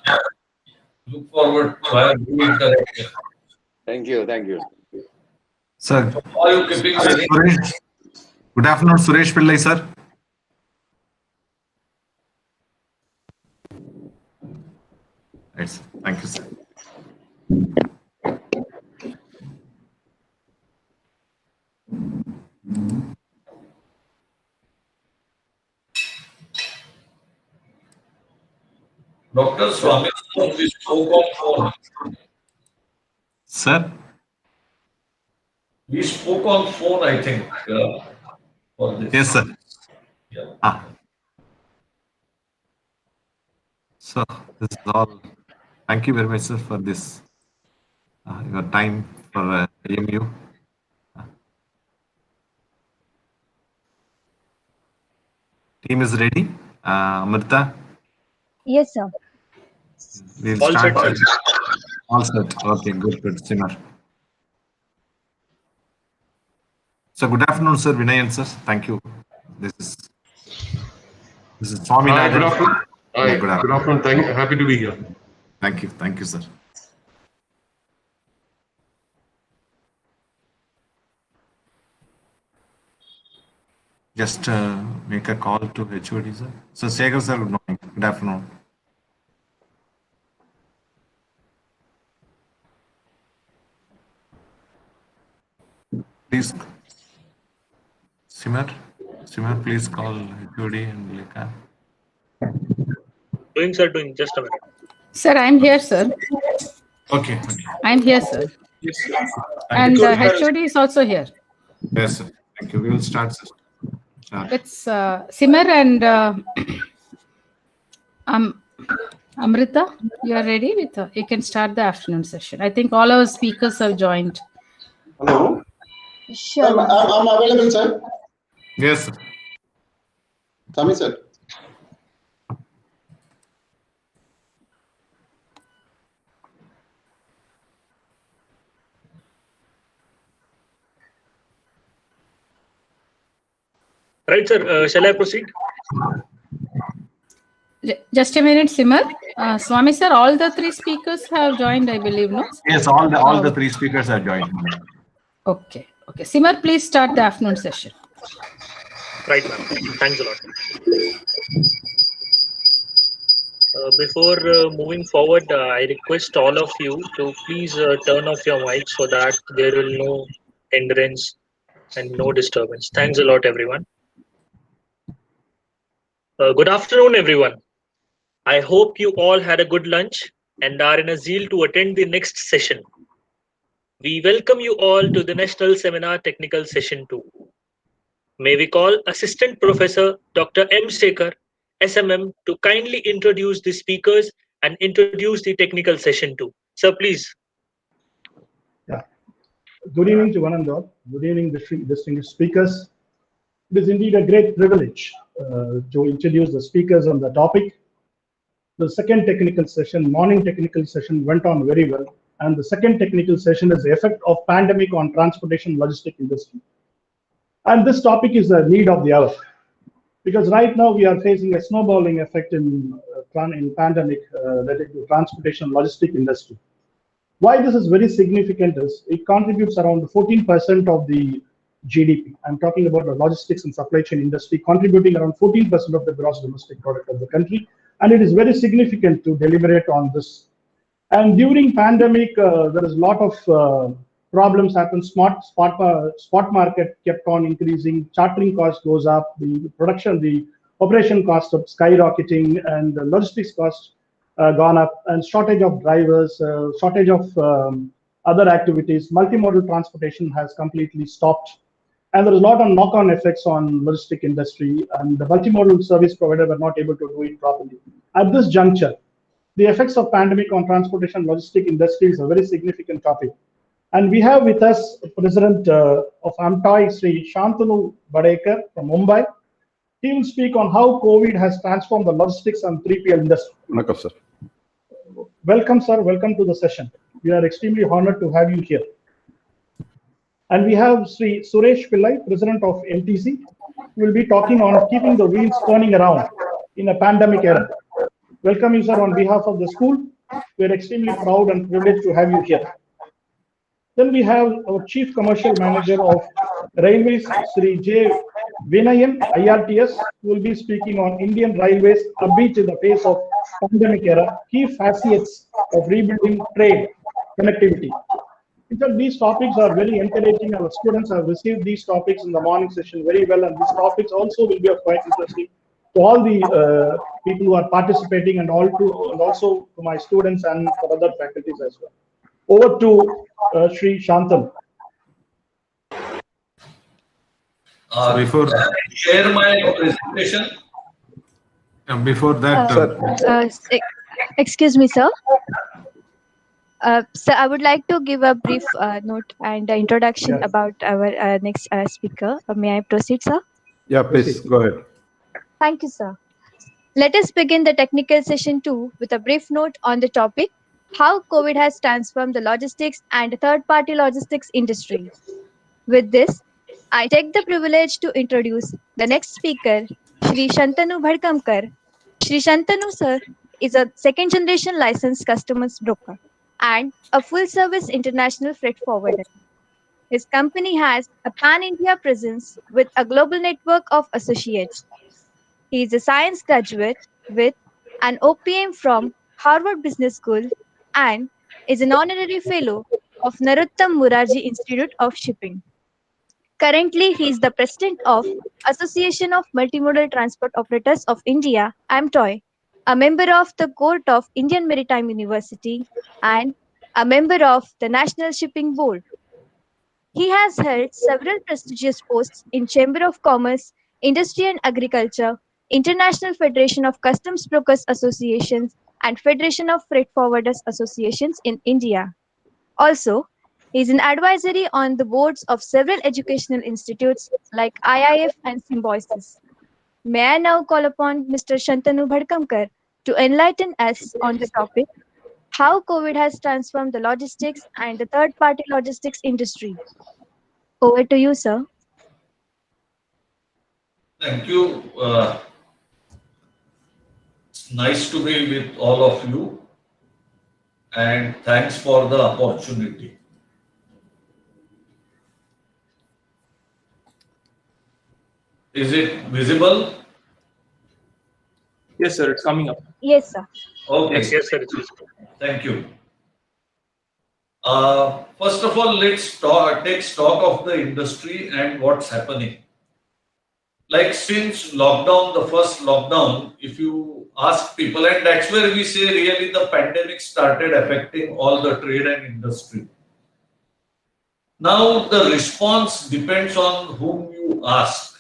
Look forward to giving the lecture. Thank you. Sir, How are you keeping Benny? Good afternoon, Suresh Pillai, sir. Yes, thank you, sir. Dr. Swami, we spoke on phone. Sir? We spoke on phone, I think. for this. Yes, sir. Yeah. So this is all. Thank you very much, sir, for this. Your time for IMU. Team is ready. Amrita, Yes, sir. we'll All start. set. All set. Okay, good. Simar. So good afternoon, sir. Vinayan, sir. Thank you. This is Swami. Hi, good afternoon. Hi, Yeah, good afternoon. Thank you. Happy to be here. Thank you, sir. Just make a call to HOD, sir. So Segar, sir, good morning. Good afternoon. Please, Simar, please call HOD and Leka. Doing, sir, doing. Just a minute. Sir, I'm here, sir. Okay. I'm here, sir. Yes, sir. And HOD is also here. Yes, sir. Thank you. We will start, sir. It's Simar and Amrita. You are ready with? You can start the afternoon session. I think all our speakers have joined. Hello. Sure. I'm available, sir. Yes, sir. Sami, sir. Right, sir. Shall I proceed? Just a minute, Simar. Swami, sir, all the three speakers have joined, I believe, no? Yes, all the three speakers are joined. Okay. Simar, please start the afternoon session. Right, ma'am. Thanks a lot. Before moving forward, I request all of you to please turn off your mic so that there will no hindrance and no disturbance. Thanks a lot, everyone. Good afternoon, everyone. I hope you all had a good lunch and are in a zeal to attend the next session. We welcome you all to the National Seminar Technical Session 2. May we call Assistant Professor Dr. M. Sekhar, SMM, to kindly introduce the speakers and introduce the Technical Session 2. Sir, please. Yeah. Good evening to one and all. Good evening, distinguished speakers. It is indeed a great privilege to introduce the speakers on the topic. The second technical session, morning technical session, went on very well. And the second technical session is the effect of pandemic on transportation logistic industry. And this topic is the need of the hour. Because right now we are facing a snowballing effect in pandemic related to transportation logistic industry. Why this is very significant is it contributes around 14% of the GDP. I'm talking about the logistics and supply chain industry contributing around 14% of the gross domestic product of the country. And it is very significant to deliberate on this. And during pandemic, there is a lot of problems happen. Spot market kept on increasing. Chartering cost goes up. The operation cost of skyrocketing, and the logistics cost gone up. And shortage of drivers, shortage of other activities. Multimodal transportation has completely stopped. And there is a lot of knock-on effects on logistic industry, and the multimodal service provider were not able to do it properly. At this juncture, the effects of pandemic on transportation logistic industry is a very significant topic. And we have with us President of AMTOI, Sri Shantanu Badekar from Mumbai. He will speak on how COVID has transformed the logistics and 3PL industry. Welcome, sir. Welcome, sir. Welcome to the session. We are extremely honored to have you here. And we have Sri Suresh Pillai, President of LTC, who will be talking on keeping the wheels turning around in a pandemic era. Welcome you, sir, on behalf of the school. We are extremely proud and privileged to have you here. Then we have our Chief Commercial Manager of Railways, Sri J. Vinayan, IRTS, who will be speaking on Indian Railways upbeat in the face of pandemic era, key facets of rebuilding trade, connectivity. In fact, these topics are very encouraging. Our students have received these topics in the morning session very well, and these topics also will be of quite interesting to all the people who are participating, and also to my students and for other faculties as well. Over to Sri Shantanu. Before can I share my presentation? before that, Excuse me, sir. So I would like to give a brief note and introduction Yeah. about our next speaker. May I proceed, sir? Yeah, please go ahead. Thank you, sir. Let us begin the technical session 2 with a brief note on the topic, how COVID has transformed the logistics and third-party logistics industry. With this, I take the privilege to introduce the next speaker, Shri Shantanu Bhadkamkar. Shri Shantanu, sir, is a second-generation licensed customs broker and a full-service international freight forwarder. His company has a pan-India presence with a global network of associates. He is a science graduate with an OPM from Harvard Business School and is an honorary fellow of Narottam Murarji Institute of Shipping. Currently, he is the president of Association of Multimodal Transport Operators of India, AMTOI, a member of the Court of Indian Maritime University, and a member of the National Shipping Board. He has held several prestigious posts in Chamber of Commerce, Industry and Agriculture, International Federation of Customs Brokers Associations, and Federation of Freight Forwarders Associations in India. Also, he is an advisory on the boards of several educational institutes like IIF and Symbiosis. May I now call upon Mr. Shantanu Bhadkamkar to enlighten us on the topic, how COVID has transformed the logistics and the third-party logistics industry. Over to you, sir. Thank you. It's nice to be with all of you, and thanks for the opportunity. Is it visible? Yes, sir. It's coming up. Yes, sir. Okay. Yes, sir. It's visible. Thank you. First of all, let's take stock of the industry and what's happening. Like since lockdown, the first lockdown, if you ask people, and that's where we say really the pandemic started affecting all the trade and industry. Now the response depends on whom you ask.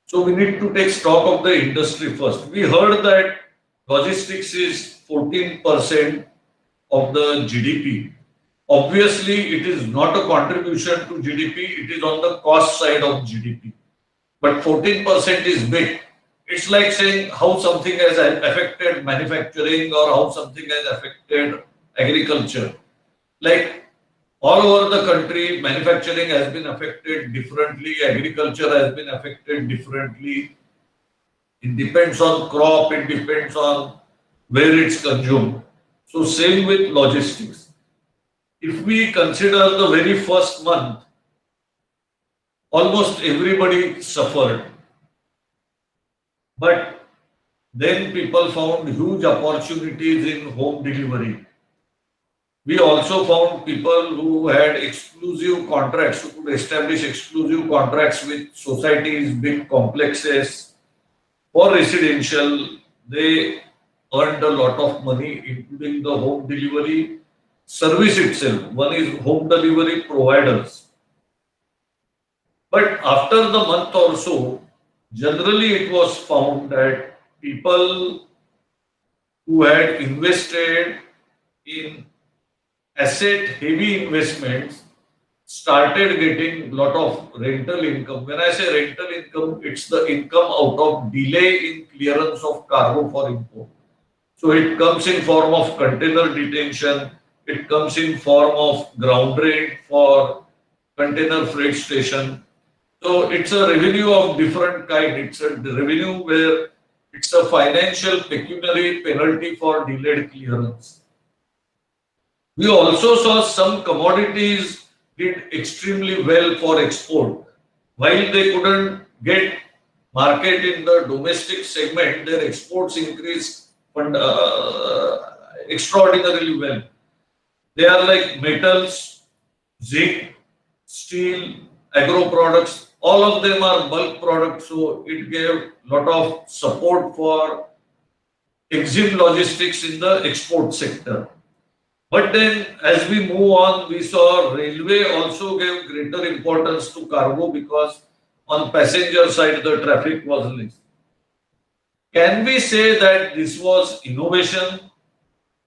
So we need to take stock of the industry first. We heard that logistics is 14% of the GDP. Obviously, it is not a contribution to GDP, it is on the cost side of GDP. But 14% is big. It's like saying how something has affected manufacturing or how something has affected agriculture. Like all over the country, manufacturing has been affected differently, agriculture has been affected differently. It depends on crop, it depends on where it's consumed. So same with logistics. If we consider the very first month, almost everybody suffered. But then people found huge opportunities in home delivery. We also found people who had exclusive contracts, who could establish exclusive contracts with societies, big complexes. For residential, they earned a lot of money, including the home delivery service itself. One is home delivery providers. But after the month or so, generally it was found that people who had invested in asset heavy investments started getting a lot of rental income. When I say rental income, it's the income out of delay in clearance of cargo for import. So it comes in form of container detention, it comes in form of ground rent for container freight station. So it's a revenue of different kind. It's a revenue where it's a financial pecuniary penalty for delayed clearance. We also saw some commodities did extremely well for export. While they couldn't get market in the domestic segment, their exports increased extraordinarily well. They are like metals, zinc, steel, agro products. All of them are bulk products, so it gave a lot of support for EXIM logistics in the export sector. But then as we move on, we saw railway also gave greater importance to cargo because on passenger side the traffic was less. Can we say that this was innovation?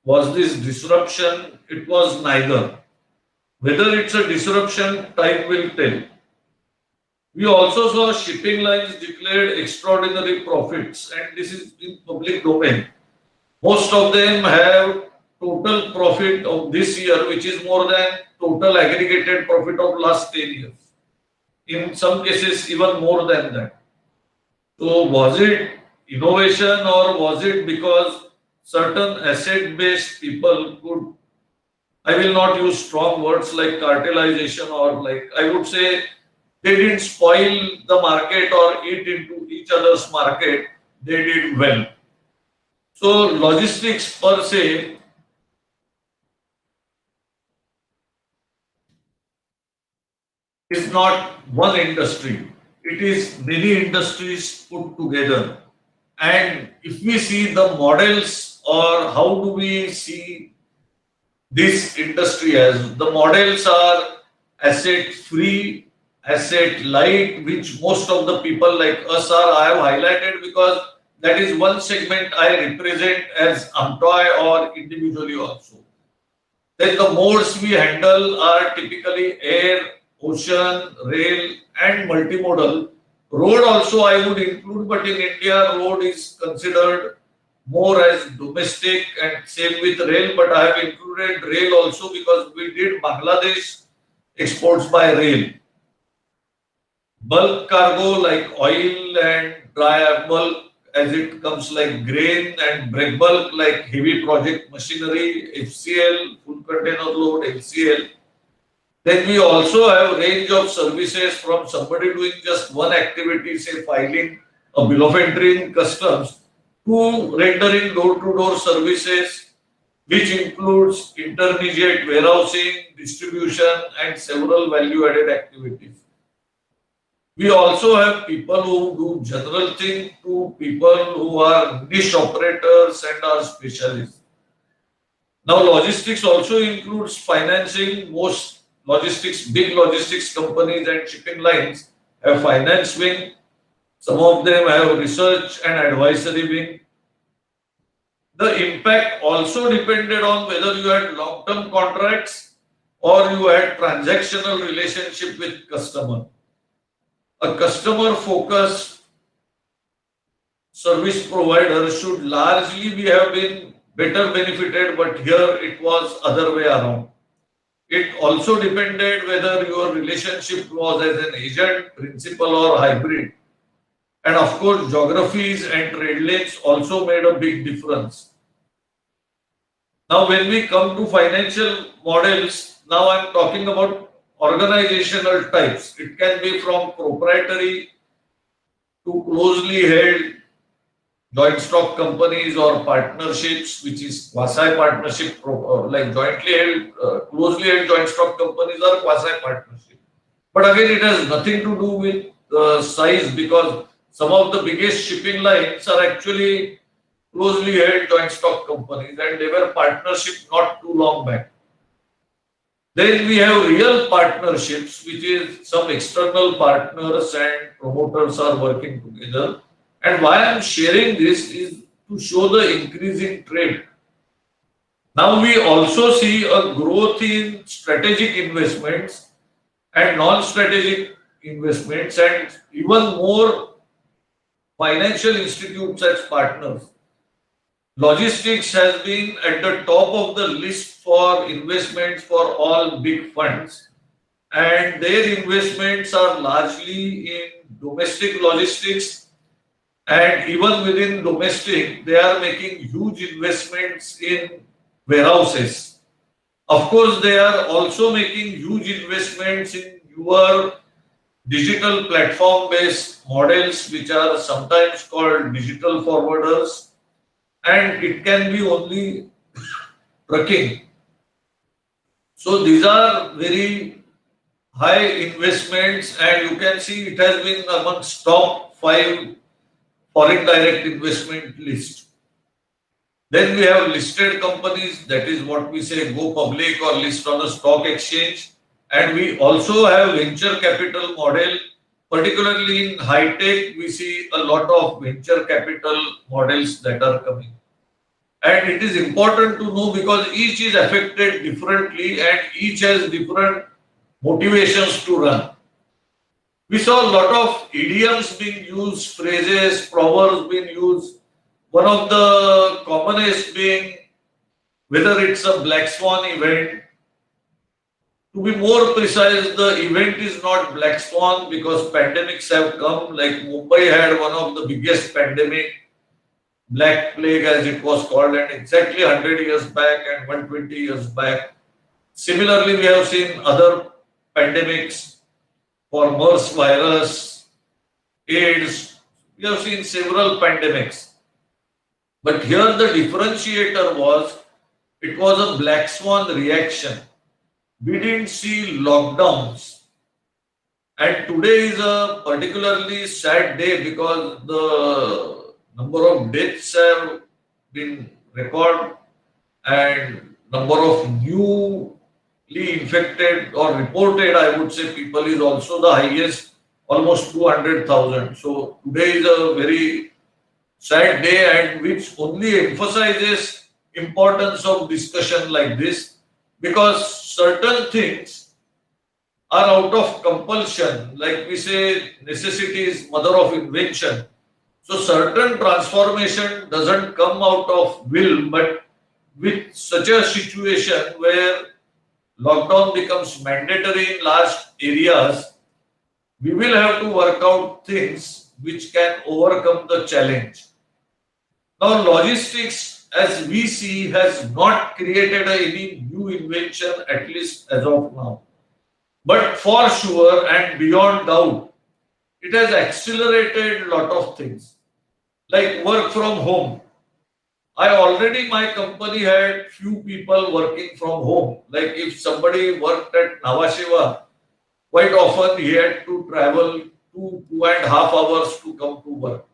Was this disruption? It was neither. Whether it's a disruption, time will tell. We also saw shipping lines declared extraordinary profits, and this is in public domain. Most of them have total profit of this year, which is more than total aggregated profit of last 10 years. In some cases, even more than that. So was it innovation or was it because certain asset-based people could, I will not use strong words like cartelization or like, I would say they didn't spoil the market or eat into each other's market, they did well. So logistics per se is not one industry. It is many industries put together. And if we see the models or how do we see this industry as, the models are asset free, asset light, which most of the people like us are, I have highlighted because that is one segment I represent as employee or individually also. Then the modes we handle are typically air, ocean, rail and multimodal. Road also I would include, but in India road is considered more as domestic and same with rail, but I have included rail also because we did Bangladesh exports by rail. Bulk cargo like oil and dry bulk as it comes like grain and break bulk like heavy project machinery, FCL, full container load, LCL. Then we also have a range of services from somebody doing just one activity, say filing a bill of entry in customs, to rendering door-to-door services, which includes intermediate warehousing, distribution, and several value-added activities. We also have people who do general things to people who are niche operators and are specialists. Now, logistics also includes financing. Most logistics, big logistics companies and shipping lines have finance wing. Some of them have research and advisory wing. The impact also depended on whether you had long-term contracts or you had transactional relationship with customer. A customer-focused service provider should largely have been better benefited, but here it was other way around. It also depended whether your relationship was as an agent, principal or hybrid. And of course, geographies and trade lanes also made a big difference. Now, when we come to financial models, now I'm talking about organizational types. It can be from proprietary to closely held joint stock companies or partnerships, which is quasi-partnership, like jointly held, closely held joint stock companies are quasi-partnership. But again, it has nothing to do with size because some of the biggest shipping lines are actually closely held joint stock companies and they were partnerships not too long back. Then we have real partnerships, which is some external partners and promoters are working together. And why I'm sharing this is to show the increasing trend. Now we also see a growth in strategic investments and non-strategic investments and even more financial institutes as partners. Logistics has been at the top of the list for investments for all big funds, and their investments are largely in domestic logistics, and even within domestic, they are making huge investments in warehouses. Of course, they are also making huge investments in your digital platform-based models, which are sometimes called digital forwarders. And it can be only trucking. So these are very high investments and you can see it has been amongst top 5 foreign direct investment list. Then we have listed companies, that is what we say go public or list on the stock exchange. And we also have venture capital model particularly in high tech, we see a lot of venture capital models that are coming. And it is important to know because each is affected differently and each has different motivations to run. We saw a lot of idioms being used, phrases, proverbs being used. One of the commonest being whether it's a black swan event. To be more precise, the event is not black swan because pandemics have come. Like Mumbai had one of the biggest pandemic, Black Plague as it was called, and exactly 100 years back and 120 years back. Similarly, we have seen other pandemics for MERS virus, AIDS. We have seen several pandemics. But here the differentiator was, it was a black swan reaction. We didn't see lockdowns. And today is a particularly sad day because the number of deaths have been recorded and number of newly infected or reported, I would say, people is also the highest, almost 200,000. So today is a very sad day and which only emphasizes importance of discussion like this because certain things are out of compulsion. Like we say, necessity is mother of invention. So certain transformation doesn't come out of will, but with such a situation where lockdown becomes mandatory in large areas, we will have to work out things which can overcome the challenge. Now, logistics, as we see, has not created any new invention, at least as of now. But for sure and beyond doubt, it has accelerated a lot of things. Like work from home. My company had few people working from home. Like if somebody worked at Navashiva, quite often he had to travel 2.5 hours to come to work.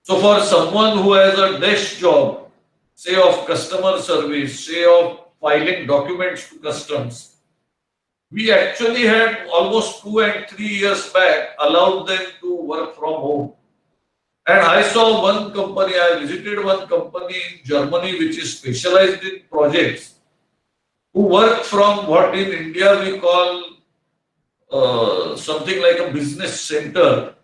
So for someone who has a desk job, say of customer service, say of filing documents to customs, we actually had almost 2 and 3 years back allowed them to work from home. And I saw one company, I visited one company in Germany which is specialized in projects, who work from what in India we call something like a business center.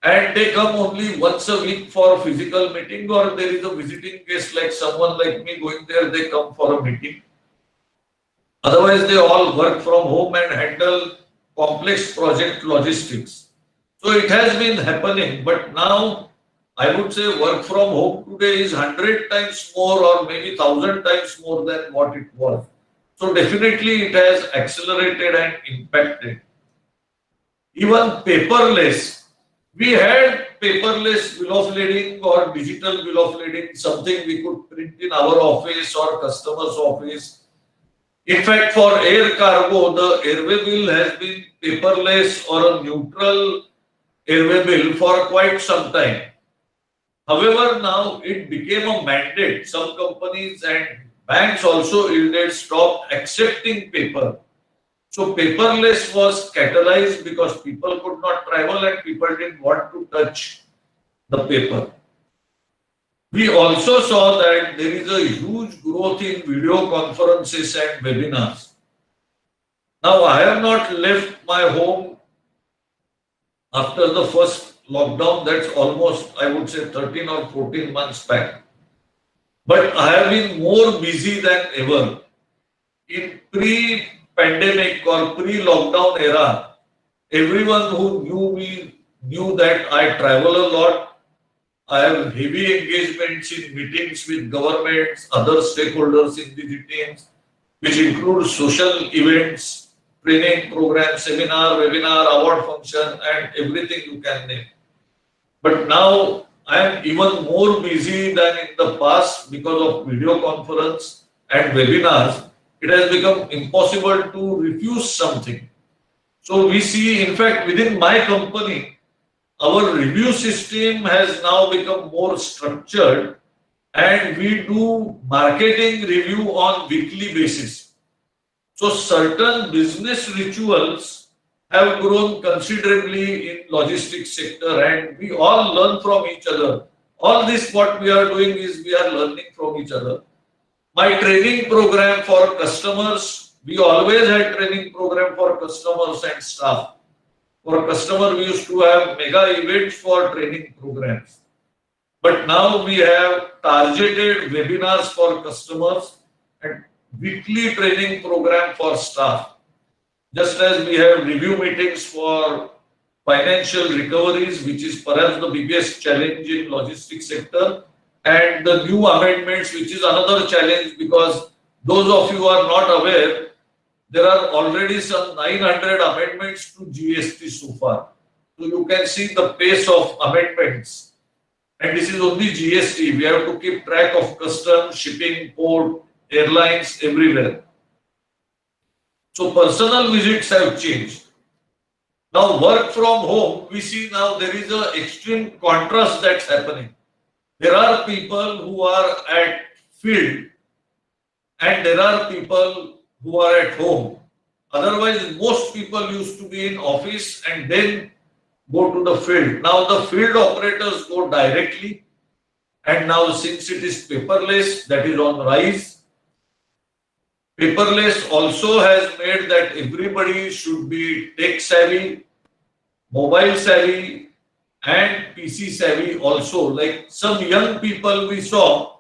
And they come only once a week for a physical meeting, or there is a visiting guest like someone like me going there, they come for a meeting. Otherwise, they all work from home and handle complex project logistics. So it has been happening, but now I would say work from home today is 100 times more or maybe 1,000 times more than what it was. So definitely it has accelerated and impacted. Even paperless. We had paperless bill of lading or digital bill of lading, something we could print in our office or customer's office. In fact, for air cargo, the airway bill has been paperless or a neutral airway bill for quite some time. However, now it became a mandate. Some companies and banks also stopped accepting paper. So paperless was catalyzed because people could not travel and people didn't want to touch the paper. We also saw that there is a huge growth in video conferences and webinars. Now, I have not left my home after the first lockdown. That's almost, I would say, 13 or 14 months back. But I have been more busy than ever. In pre-pandemic or pre-lockdown era, everyone who knew me knew that I travel a lot. I have heavy engagements in meetings with governments, other stakeholders in the teams, which include social events, training programs, seminar, webinar, award function, and everything you can name. But now I am even more busy than in the past because of video conference and webinars. It has become impossible to refuse something. So we see, in fact, within my company, our review system has now become more structured and we do marketing review on weekly basis. So certain business rituals have grown considerably in logistics sector, and we all learn from each other. All this what we are doing is we are learning from each other. My training program for customers, we always had training program for customers and staff. For customer, we used to have mega events for training programs. But now we have targeted webinars for customers and weekly training program for staff. Just as we have review meetings for financial recoveries, which is perhaps the biggest challenge in logistics sector, and the new amendments, which is another challenge, because those of you who are not aware, there are already some 900 amendments to GST so far. So you can see the pace of amendments. And this is only GST. We have to keep track of customs, shipping, port, airlines, everywhere. So personal visits have changed. Now work from home, we see now there is an extreme contrast that's happening. There are people who are at field and there are people who are at home. Otherwise, most people used to be in office and then go to the field. Now the field operators go directly, and now since it is paperless, that is on rise. Paperless also has made that everybody should be tech savvy, mobile savvy, and PC savvy also. Like some young people we saw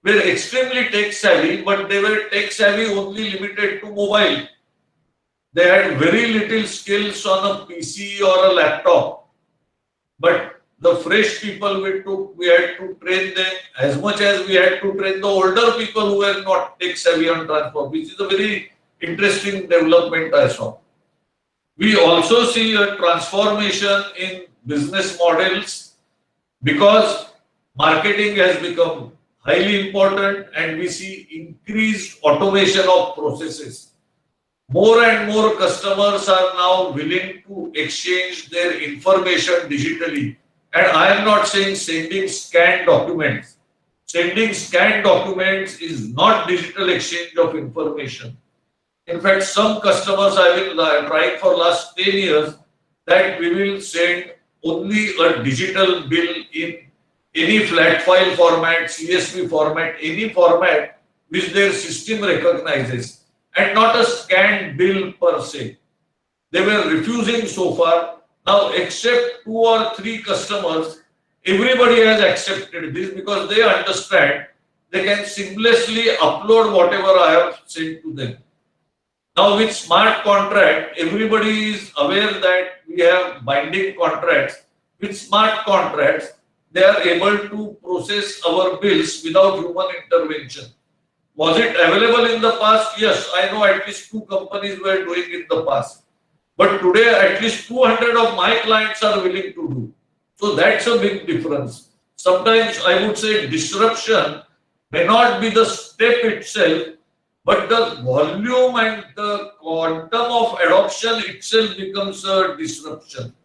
were extremely tech savvy, but they were tech savvy only limited to mobile. They had very little skills on a PC or a laptop. But the fresh people we took, we had to train them as much as we had to train the older people who were not tech savvy on transport, which is a very interesting development I saw. We also see a transformation in business models because marketing has become highly important and we see increased automation of processes. More and more customers are now willing to exchange their information digitally. And I am not saying sending scanned documents. Sending scanned documents is not digital exchange of information. In fact, some customers I will try for last 10 years that we will send only a digital bill in any flat file format, CSV format, any format which their system recognizes, and not a scanned bill per se. They were refusing so far. Now, except 2 or 3 customers, everybody has accepted this because they understand they can seamlessly upload whatever I have sent to them. Now, with smart contract, everybody is aware that we have binding contracts. With smart contracts, they are able to process our bills without human intervention. Was it available in the past? Yes, I know at least 2 companies were doing it in the past. But today, at least 200 of my clients are willing to do. So that's a big difference. Sometimes I would say disruption may not be the step itself, but the volume and the quantum of adoption itself becomes a disruption.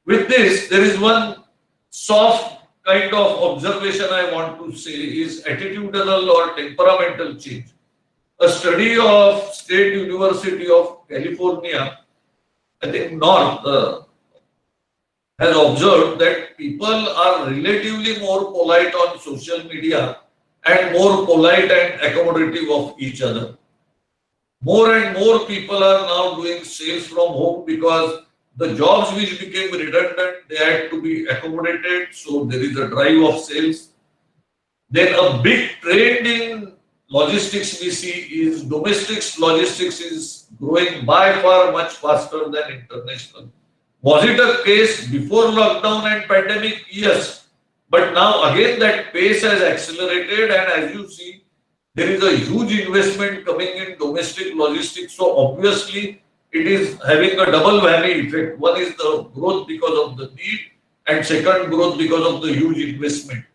With this, there is one soft kind of observation I want to say is attitudinal or temperamental change. A study of State University of California, I think North, has observed that people are relatively more polite on social media and more polite and accommodative of each other. More and more people are now doing sales from home because the jobs which became redundant, they had to be accommodated. So there is a drive of sales. Then a big trend in logistics we see is domestic logistics is growing by far much faster than international. Was it a case before lockdown and pandemic? Yes. But now again that pace has accelerated, and as you see, there is a huge investment coming in domestic logistics. So obviously it is having a double whammy effect. One is the growth because of the need, and second growth because of the huge investment.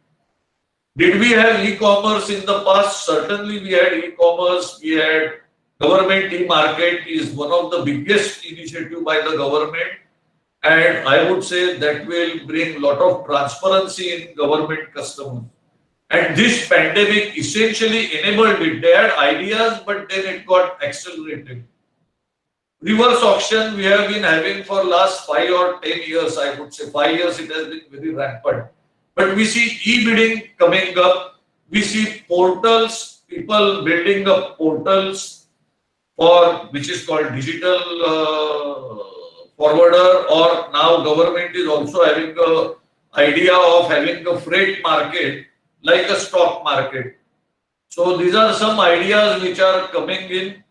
Did we have e-commerce in the past? Certainly we had e-commerce. We had government e-market is one of the biggest initiative by the government. And I would say that will bring a lot of transparency in government customers. And this pandemic essentially enabled it. They had ideas, but then it got accelerated. reverse auction we have been having for last 5 or 10 years, I would say 5 years it has been very rampant. But we see e-bidding coming up, we see portals, people building up portals for which is called digital forwarder, or now government is also having a idea of having a freight market like a stock market. So these are some ideas which are coming in.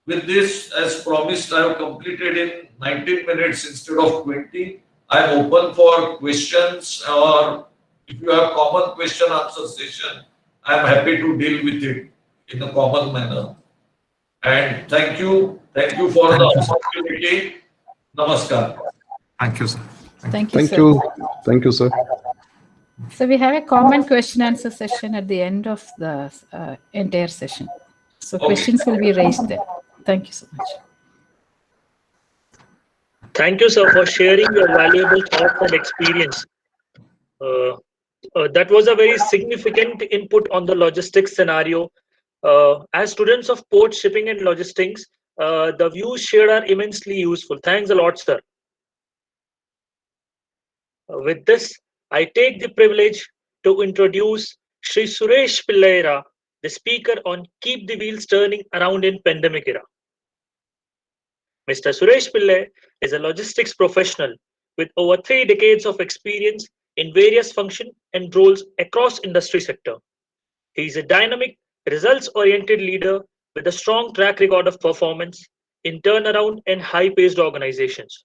With this, as promised, I have completed in 19 minutes instead of 20. I am open for questions, or if you have common question answer session, I am happy to deal with it in a common manner. And thank you for the opportunity. Namaskar. Thank you, sir. Thank you, Thank sir. you. Thank you, sir. So we have a common question answer session at the end of the entire session. So questions will be raised there. Thank you so much. Thank you, sir, for sharing your valuable thoughts and experience. That was a very significant input on the logistics scenario. As students of port shipping and logistics, the views shared are immensely useful. Thanks a lot, sir. With this, I take the privilege to introduce Sri Suresh Pillaira, the speaker on Keep the Wheels Turning Around in Pandemic Era. Mr. Suresh Pillai is a logistics professional with over 3 decades of experience in various functions and roles across industry sector. He is a dynamic, results-oriented leader with a strong track record of performance in turnaround and high-paced organizations.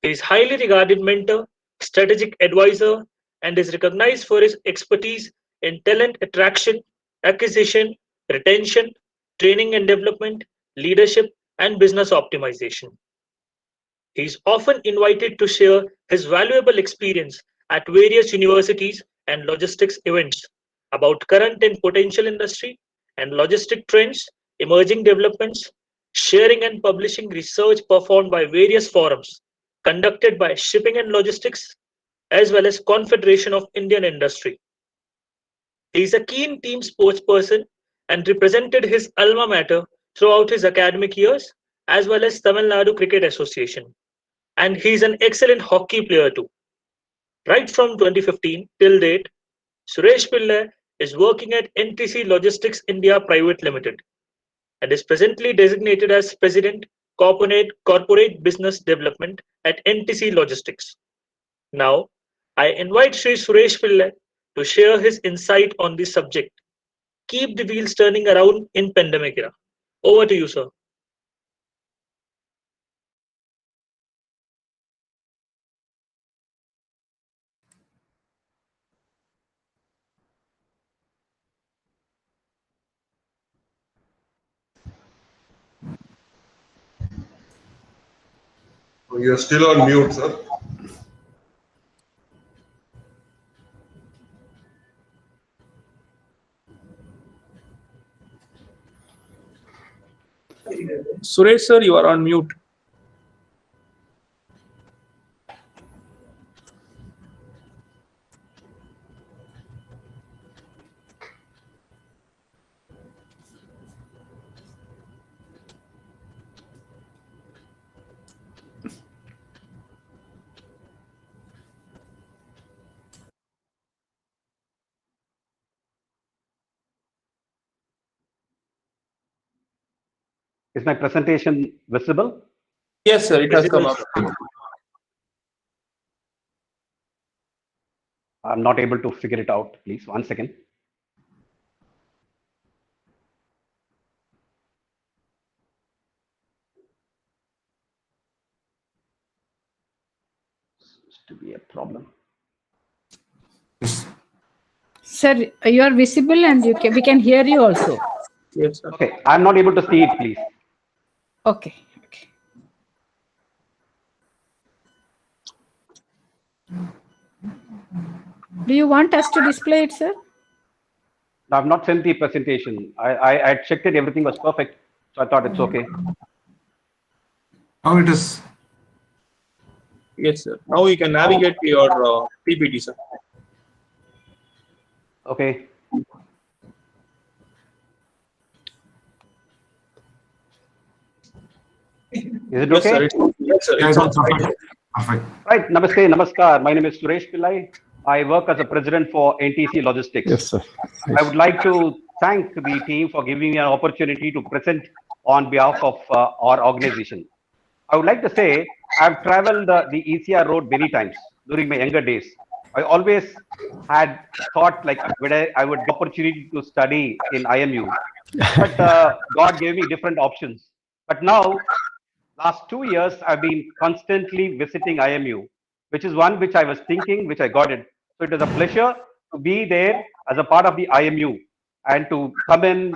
He is highly regarded mentor, strategic advisor, and is recognized for his expertise in talent attraction, acquisition, retention, training and development, leadership, and business optimization. He is often invited to share his valuable experience at various universities and logistics events about current and potential industry and logistic trends, emerging developments, sharing and publishing research performed by various forums conducted by Shipping and Logistics, as well as Confederation of Indian Industry. He is a keen team sports person and represented his alma mater throughout his academic years, as well as Tamil Nadu Cricket Association. And he is an excellent hockey player too. Right from 2015 till date, Suresh Pillai is working at NTC Logistics India Private Limited and is presently designated as President Corporate Business Development at NTC Logistics. Now, I invite Sri Suresh Pillai to share his insight on this subject. Keep the wheels turning around in pandemic era. Over to you, sir. You're still on mute, sir. Suresh sir, you are on mute. Is my presentation visible? Yes, sir, it has come up. I'm not able to figure it out. Please, 1 second. Seems to be a problem. Sir, you are visible and we can hear you also. Yes, sir. Okay, I'm not able to see it, please. Okay. Do you want us to display it, sir? I've not sent the presentation. I checked it, everything was perfect. So I thought it's okay. Now it is. Yes, sir. Now you can navigate to your PPT, sir. Okay. Is it Yes, okay? sir. Yes, sir. Yes, It's on. perfect. Right. Namaste, namaskar. My name is Suresh Pillai. I work as a president for NTC Logistics. Yes, sir. I would like to thank the team for giving me an opportunity to present on behalf of our organization. I would like to say I've traveled the ECR road many times during my younger days. I always had thought like whether I would get opportunity to study in IMU, but God gave me different options. But now, last 2 years, I've been constantly visiting IMU, which is one which I was thinking, which I got it. So it was a pleasure to be there as a part of the IMU, and to come in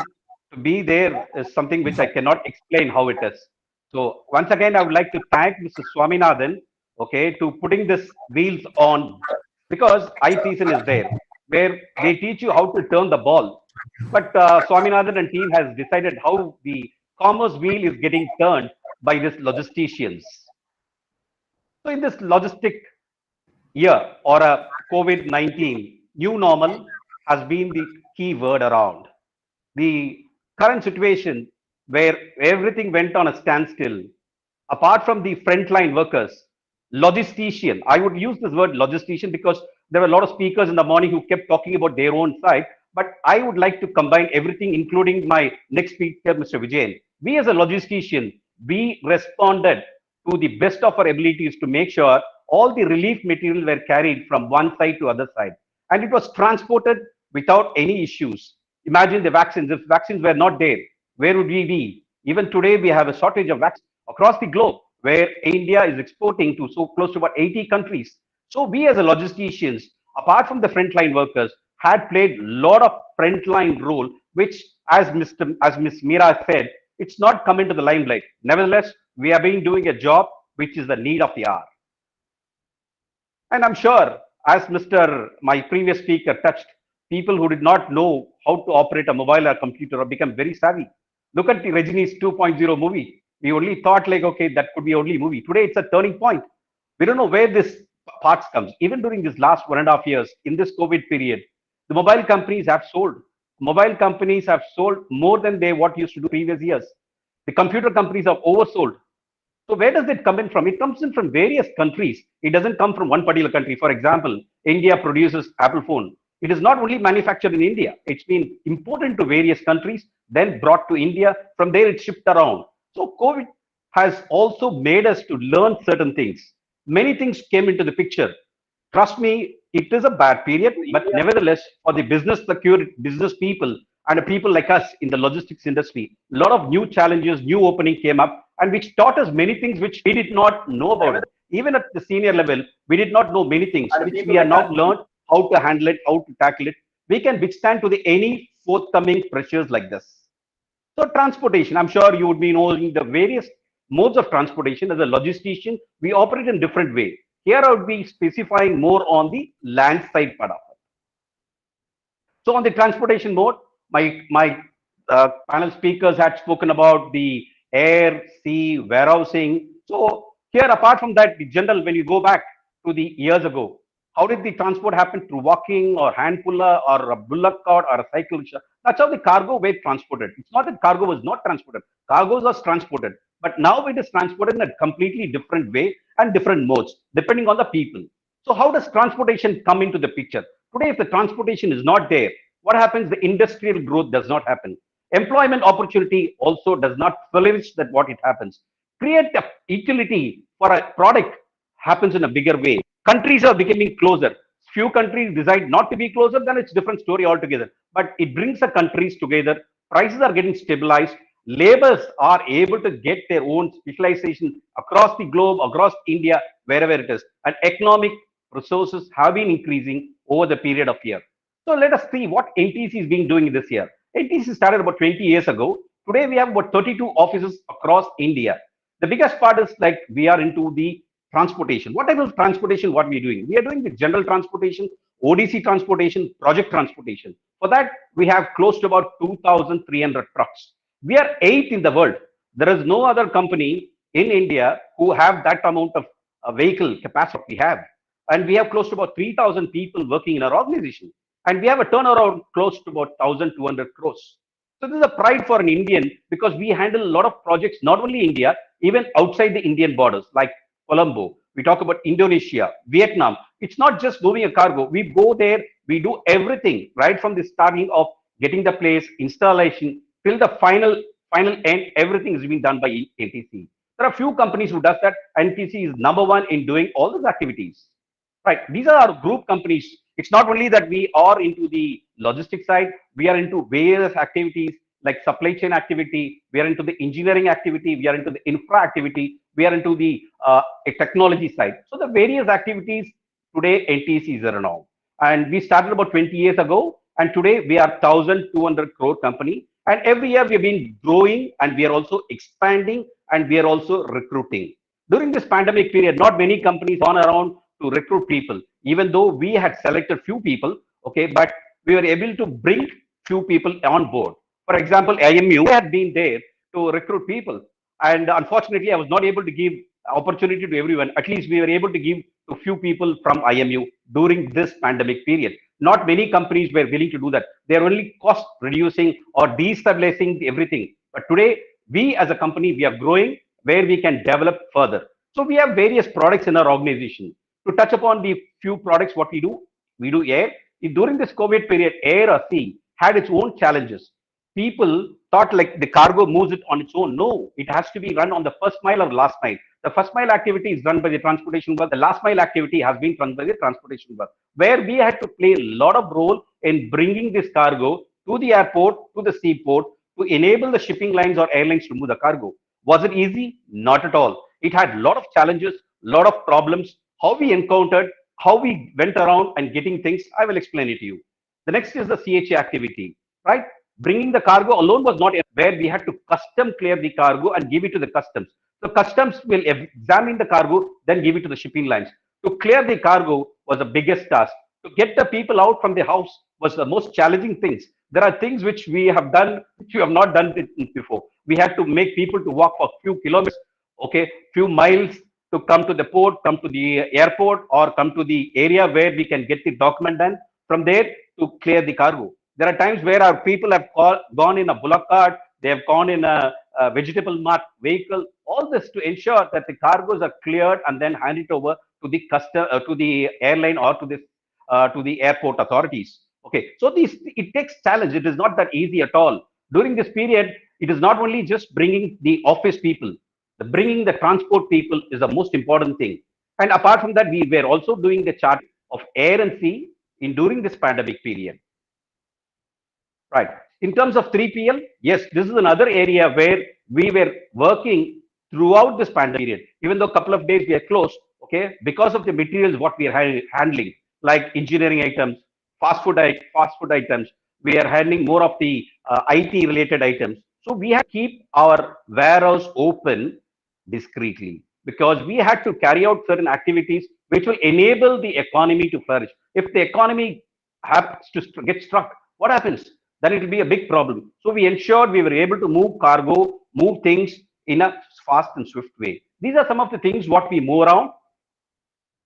to be there is something which I cannot explain how it is. So once again, I would like to thank Mr. Swaminathan, okay, to putting this wheels on, because season is there where they teach you how to turn the ball. But Swaminathan and team has decided how the commerce wheel is getting turned by these logisticians. So in this logistic year or a COVID-19, new normal has been the key word around. The current situation where everything went on a standstill, apart from the frontline workers, logistician, I would use this word logistician because there were a lot of speakers in the morning who kept talking about their own side, but I would like to combine everything, including my next speaker, Mr. Vijayan. We as a logistician, we responded to the best of our abilities to make sure all the relief material were carried from one side to other side, and it was transported without any issues. Imagine the vaccines. If vaccines were not there, where would we be? Even today, we have a shortage of vaccines across the globe, where India is exporting to so close to about 80 countries. So we as a logisticians, apart from the frontline workers, had played a lot of frontline role, which, as Ms. Meera said, it's not come into the limelight. Nevertheless, we have been doing a job which is the need of the hour. And I'm sure, as my previous speaker touched, people who did not know how to operate a mobile or computer have become very savvy. Look at the Rajini's 2.0 movie. We only thought like, okay, that could be only movie. Today, it's a turning point. We don't know where this parts comes. Even during this last 1.5 years, in this COVID period, the mobile companies have sold. Mobile companies have sold more than they what used to do previous years. The computer companies have oversold. So where does it come in from? It comes in from various countries. It doesn't come from one particular country. For example, India produces Apple phone. It is not only manufactured in India. It's been imported to various countries, then brought to India. From there, it's shipped around. So COVID has also made us to learn certain things. Many things came into the picture. Trust me, it is a bad period, but nevertheless, for the business people and people like us in the logistics industry, a lot of new challenges, new opening came up, and which taught us many things which we did not know about it. Even at the senior level, we did not know many things, which we have now learned how to handle it, how to tackle it. We can withstand to any forthcoming pressures like this. So transportation, I'm sure you would be knowing the various modes of transportation. As a logistician, we operate in different way. Here I would be specifying more on the land side part of it. So on the transportation mode, my panel speakers had spoken about the air, sea, warehousing. So here, apart from that, the general, when you go back to the years ago, how did the transport happen? Through walking or hand puller or a bullock cart or a cycle? That's how the cargo were transported. It's not that cargo was not transported. Cargoes was transported. But now it is transported in a completely different way and different modes, depending on the people. So how does transportation come into the picture? Today, if the transportation is not there, what happens? The industrial growth does not happen. Employment opportunity also does not flourish that what it happens. Create a utility for a product happens in a bigger way. Countries are becoming closer. Few countries decide not to be closer, then it's different story altogether. But it brings the countries together. Prices are getting stabilized. Laborers are able to get their own specialization across the globe, across India, wherever it is. And economic resources have been increasing over the period of year. So let us see what NTC is being doing this year. NTC started about 20 years ago. Today we have about 32 offices across India. The biggest part is like we are into the transportation. What type of transportation? What we are doing? We are doing the general transportation, ODC transportation, project transportation. For that, we have close to about 2,300 trucks. We are 8th in the world. There is no other company in India who have that amount of vehicle capacity we have. And we have close to about 3,000 people working in our organization. And we have a turnaround close to about 1,200 crores. So this is a pride for an Indian because we handle a lot of projects, not only India, even outside the Indian borders, like Colombo. We talk about Indonesia, Vietnam. It's not just moving a cargo. We go there, we do everything right from the starting of getting the place, installation, till the final end. Everything is being done by NTC. There are few companies who does that. NTC is number one in doing all those activities. Right. These are our group companies. It's not only that we are into the logistics side, we are into various activities like supply chain activity, we are into the engineering activity, we are into the infra activity, we are into the technology side. So the various activities today NTC is around. And we started about 20 years ago, and today we are 1,200 crore company. And every year we have been growing, and we are also expanding, and we are also recruiting. During this pandemic period, not many companies gone around to recruit people, even though we had selected few people, okay, but we were able to bring few people on board. For example, IMU had been there to recruit people, and unfortunately, I was not able to give opportunity to everyone. At least we were able to give to few people from IMU during this pandemic period. Not many companies were willing to do that. They are only cost reducing or destabilizing everything. But today, we as a company, we are growing where we can develop further. So we have various products in our organization. To touch upon the few products, what we do air. During this COVID period, air or sea had its own challenges. People thought like the cargo moves it on its own. No, it has to be run on the first mile or last mile. The first mile activity is done by the transportation work. The last mile activity has been run by the transportation work, where we had to play a lot of role in bringing this cargo to the airport, to the seaport, to enable the shipping lines or airlines to move the cargo. Was it easy? Not at all. It had a lot of challenges, a lot of problems. How we encountered, how we went around and getting things, I will explain it to you. The next is the CHA activity, right? Bringing the cargo alone was not where we had to custom clear the cargo and give it to the customs. So customs will examine the cargo, then give it to the shipping lines. To clear the cargo was the biggest task. To get the people out from the house was the most challenging things. There are things which we have done, which you have not done before. We had to make people to walk for a few kilometers, okay, few miles to come to the port, come to the airport, or come to the area where we can get the document done. From there to clear the cargo. There are times where our people have gone in a bullock cart, they have gone in a vegetable mart vehicle, all this to ensure that the cargoes are cleared and then handed over to the to the airline or to the airport authorities. Okay, so it takes challenge. It is not that easy at all. During this period, it is not only just bringing the office people, bringing the transport people is the most important thing. And apart from that, we were also doing the chart of air and sea during this pandemic period. Right. In terms of 3PL, yes, this is another area where we were working throughout this pandemic period. Even though a couple of days we are closed, okay, because of the materials what we are handling, like engineering items, fast food items, we are handling more of the IT related items. So we have to keep our warehouse open discreetly because we had to carry out certain activities which will enable the economy to flourish. If the economy happens to get struck, what happens? Then it will be a big problem. So we ensured we were able to move cargo, move things in a fast and swift way. These are some of the things what we move around,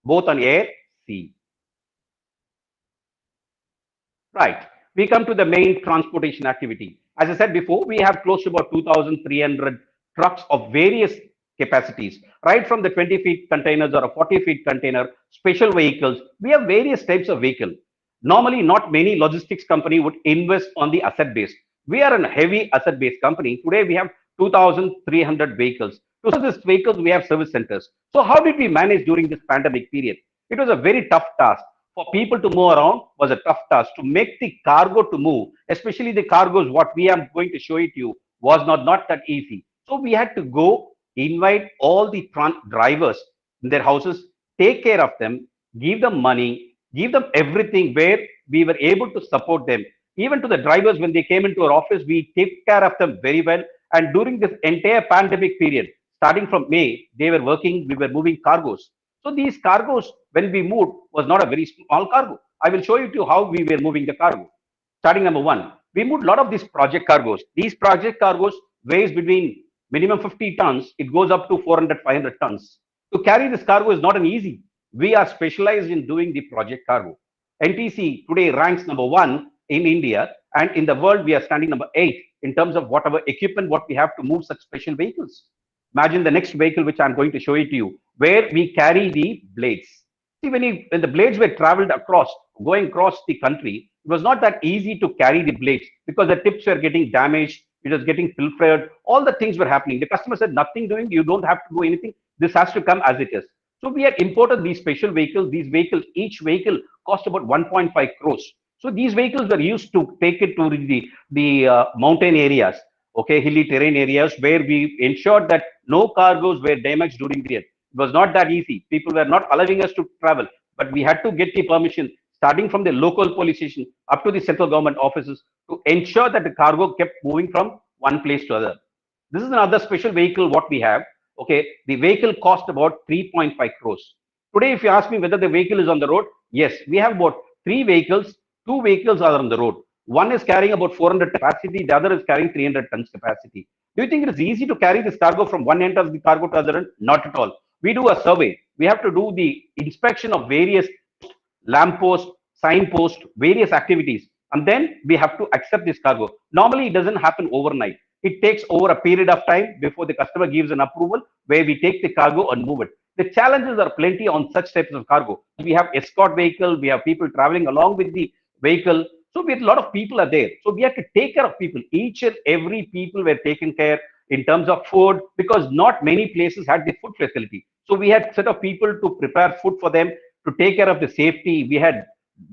both on air, sea. Right. We come to the main transportation activity. As I said before, we have close to about 2,300 trucks of various capacities, right from the 20 feet containers or a 40 feet container, special vehicles. We have various types of vehicle. Normally, not many logistics company would invest on the asset base. We are a heavy asset based company. Today, we have 2,300 vehicles. To serve these vehicles, we have service centers. So how did we manage during this pandemic period? It was a very tough task. For people to move around was a tough task. To make the cargo to move, especially the cargoes, what we are going to show it to you, was not that easy. So we had to go invite all the drivers in their houses, take care of them, give them money, give them everything where we were able to support them. Even to the drivers, when they came into our office, we take care of them very well. And during this entire pandemic period, starting from May, they were working, we were moving cargoes. So these cargoes, when we moved, was not a very small cargo. I will show you to how we were moving the cargo. Starting number one, we moved a lot of these project cargoes. These project cargoes weighs between minimum 50 tons. It goes up to 400, 500 tons. To carry this cargo is not an easy. We are specialized in doing the project cargo. NTC today ranks number one in India, and in the world, we are standing number 8 in terms of whatever equipment, what we have to move such special vehicles. Imagine the next vehicle, which I'm going to show it to you, where we carry the blades. See, when the blades were traveled across, going across the country, it was not that easy to carry the blades because the tips were getting damaged, it was getting pilfered, all the things were happening. The customer said, nothing doing, you don't have to do anything. This has to come as it is. So we had imported these special vehicles. These vehicles, each vehicle cost about 1.5 crores. So these vehicles were used to take it to the mountain areas, okay, hilly terrain areas, where we ensured that no cargoes were damaged during the year. It was not that easy. People were not allowing us to travel, but we had to get the permission, starting from the local police station up to the central government offices, to ensure that the cargo kept moving from one place to other. This is another special vehicle what we have. Okay, the vehicle cost about 3.5 crores. Today, if you ask me whether the vehicle is on the road, yes, we have about 3 vehicles. 2 vehicles are on the road. One is carrying about 400 capacity, the other is carrying 300 tons capacity. Do you think it is easy to carry this cargo from one end of the cargo to the other end? Not at all. We do a survey. We have to do the inspection of various lampposts, signposts, various activities, and then we have to accept this cargo. Normally, it doesn't happen overnight. It takes over a period of time before the customer gives an approval where we take the cargo and move it. The challenges are plenty on such types of cargo. We have escort vehicle, we have people traveling along with the vehicle. So we have a lot of people are there. So we have to take care of people. Each and every people were taken care in terms of food, because not many places had the food facility. So we had set of people to prepare food for them, to take care of the safety. We had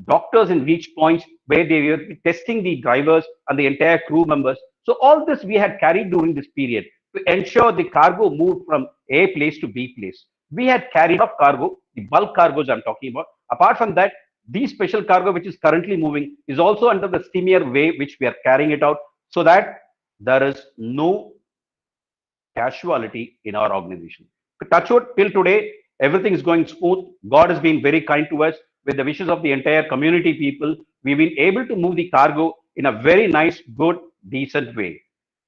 doctors in reach points where they were testing the drivers and the entire crew members. So all this we had carried during this period to ensure the cargo moved from A place to B place. We had carried off cargo, the bulk cargoes I'm talking about. Apart from that, the special cargo which is currently moving is also under the steamier way which we are carrying it out, so that there is no casualty in our organization. Touch wood, till today, everything is going smooth. God has been very kind to us. With the wishes of the entire community people, we've been able to move the cargo in a very nice, good, decent way.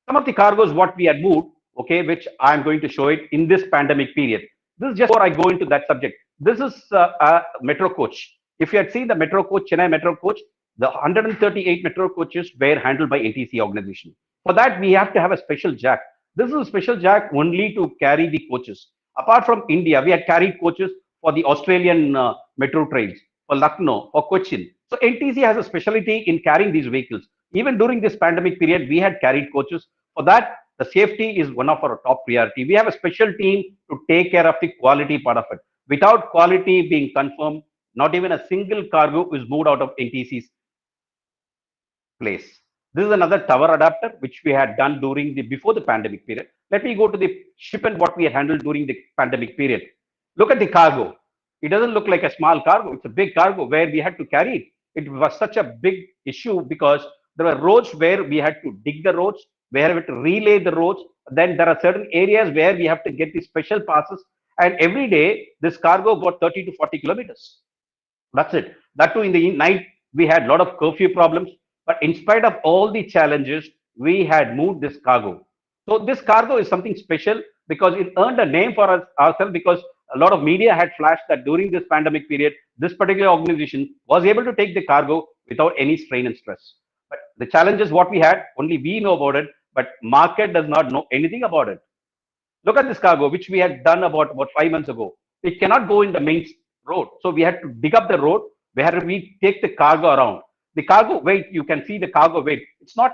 Some of the cargoes what we had moved, okay, which I'm going to show it in this pandemic period. This is just before I go into that subject. This is a metro coach. If you had seen the metro coach, Chennai metro coach, the 138 metro coaches were handled by NTC organization. For that, we have to have a special jack. This is a special jack only to carry the coaches. Apart from India, we had carried coaches for the Australian metro trains, for Lucknow, for Cochin. So NTC has a specialty in carrying these vehicles. Even during this pandemic period, we had carried coaches. For that, the safety is one of our top priority. We have a special team to take care of the quality part of it. Without quality being confirmed, not even a single cargo is moved out of NTC's place. This is another tower adapter which we had done during before the pandemic period. Let me go to the shipment what we had handled during the pandemic period. Look at the cargo. It doesn't look like a small cargo. It's a big cargo where we had to carry it. It was such a big issue because there were roads where we had to dig the roads, where we had to relay the roads. Then there are certain areas where we have to get the special passes. And every day, this cargo got 30 to 40 kilometers. That's it. That too, in the night, we had a lot of curfew problems. But in spite of all the challenges, we had moved this cargo. So this cargo is something special because it earned a name for us ourselves, because a lot of media had flashed that during this pandemic period, this particular organization was able to take the cargo without any strain and stress. But the challenges what we had, only we know about it, but market does not know anything about it. Look at this cargo, which we had done about 5 months ago. It cannot go in the main road. So we had to dig up the road where we take the cargo around. The cargo weight, you can see the cargo weight. It's not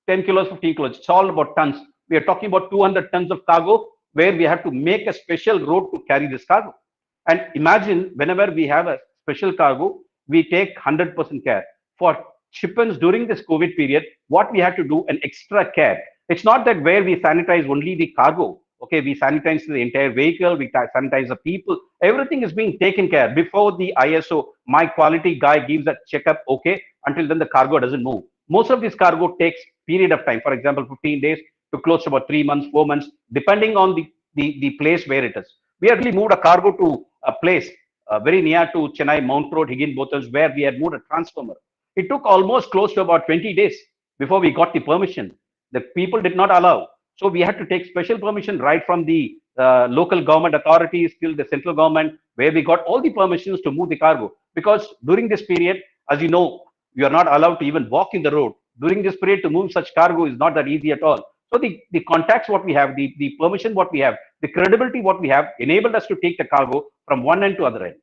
10 kilos, 15 kilos. It's all about tons. We are talking about 200 tons of cargo where we have to make a special road to carry this cargo. And imagine whenever we have a special cargo, we take 100% care. For shipments during this COVID period, what we have to do an extra care. It's not that where we sanitize only the cargo. Okay, we sanitize the entire vehicle, we sanitize the people. Everything is being taken care. Before the ISO, my quality guy gives a checkup, okay, until then the cargo doesn't move. Most of this cargo takes period of time, for example, 15 days to close to about 3 months, 4 months, depending on the place where it is. We had really moved a cargo to a place very near to Chennai, Mount Road, Higginbotham, where we had moved a transformer. It took almost close to about 20 days before we got the permission. The people did not allow. So we had to take special permission right from the local government authorities till the central government, where we got all the permissions to move the cargo. Because during this period, as you know, You are not allowed to even walk in the road. During this period, to move such cargo is not that easy at all. So the contacts what we have, the permission what we have, the credibility what we have enabled us to take the cargo from one end to other end.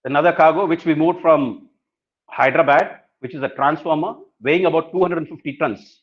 Another cargo which we moved from Hyderabad, which is a transformer weighing about 250 tons.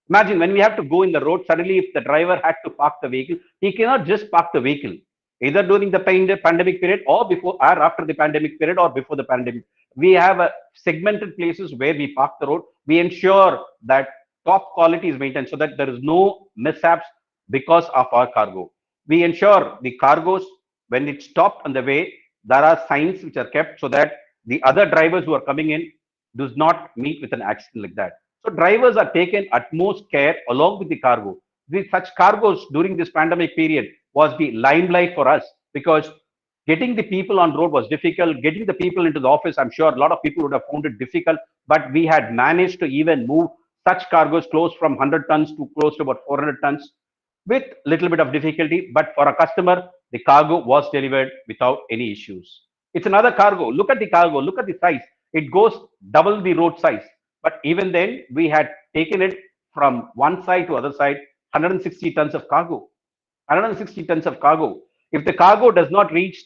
Imagine when we have to go in the road, suddenly if the driver had to park the vehicle, he cannot just park the vehicle, either during the pandemic period or before or after the pandemic period or before the pandemic. We have a segmented places where we park the road. We ensure that top quality is maintained so that there is no mishaps because of our cargo. We ensure the cargoes, when it stopped on the way, there are signs which are kept so that the other drivers who are coming in does not meet with an accident like that. So drivers are taken utmost care along with the cargo. Such cargoes during this pandemic period was the limelight for us because getting the people on road was difficult. Getting the people into the office, I'm sure a lot of people would have found it difficult, but we had managed to even move such cargoes close from 100 tons to close to about 400 tons with little bit of difficulty. But for a customer, the cargo was delivered without any issues. It's another cargo. Look at the cargo. Look at the size. It goes double the road size. But even then, we had taken it from one side to other side, 160 tons of cargo. 160 tons of cargo. If the cargo does not reach,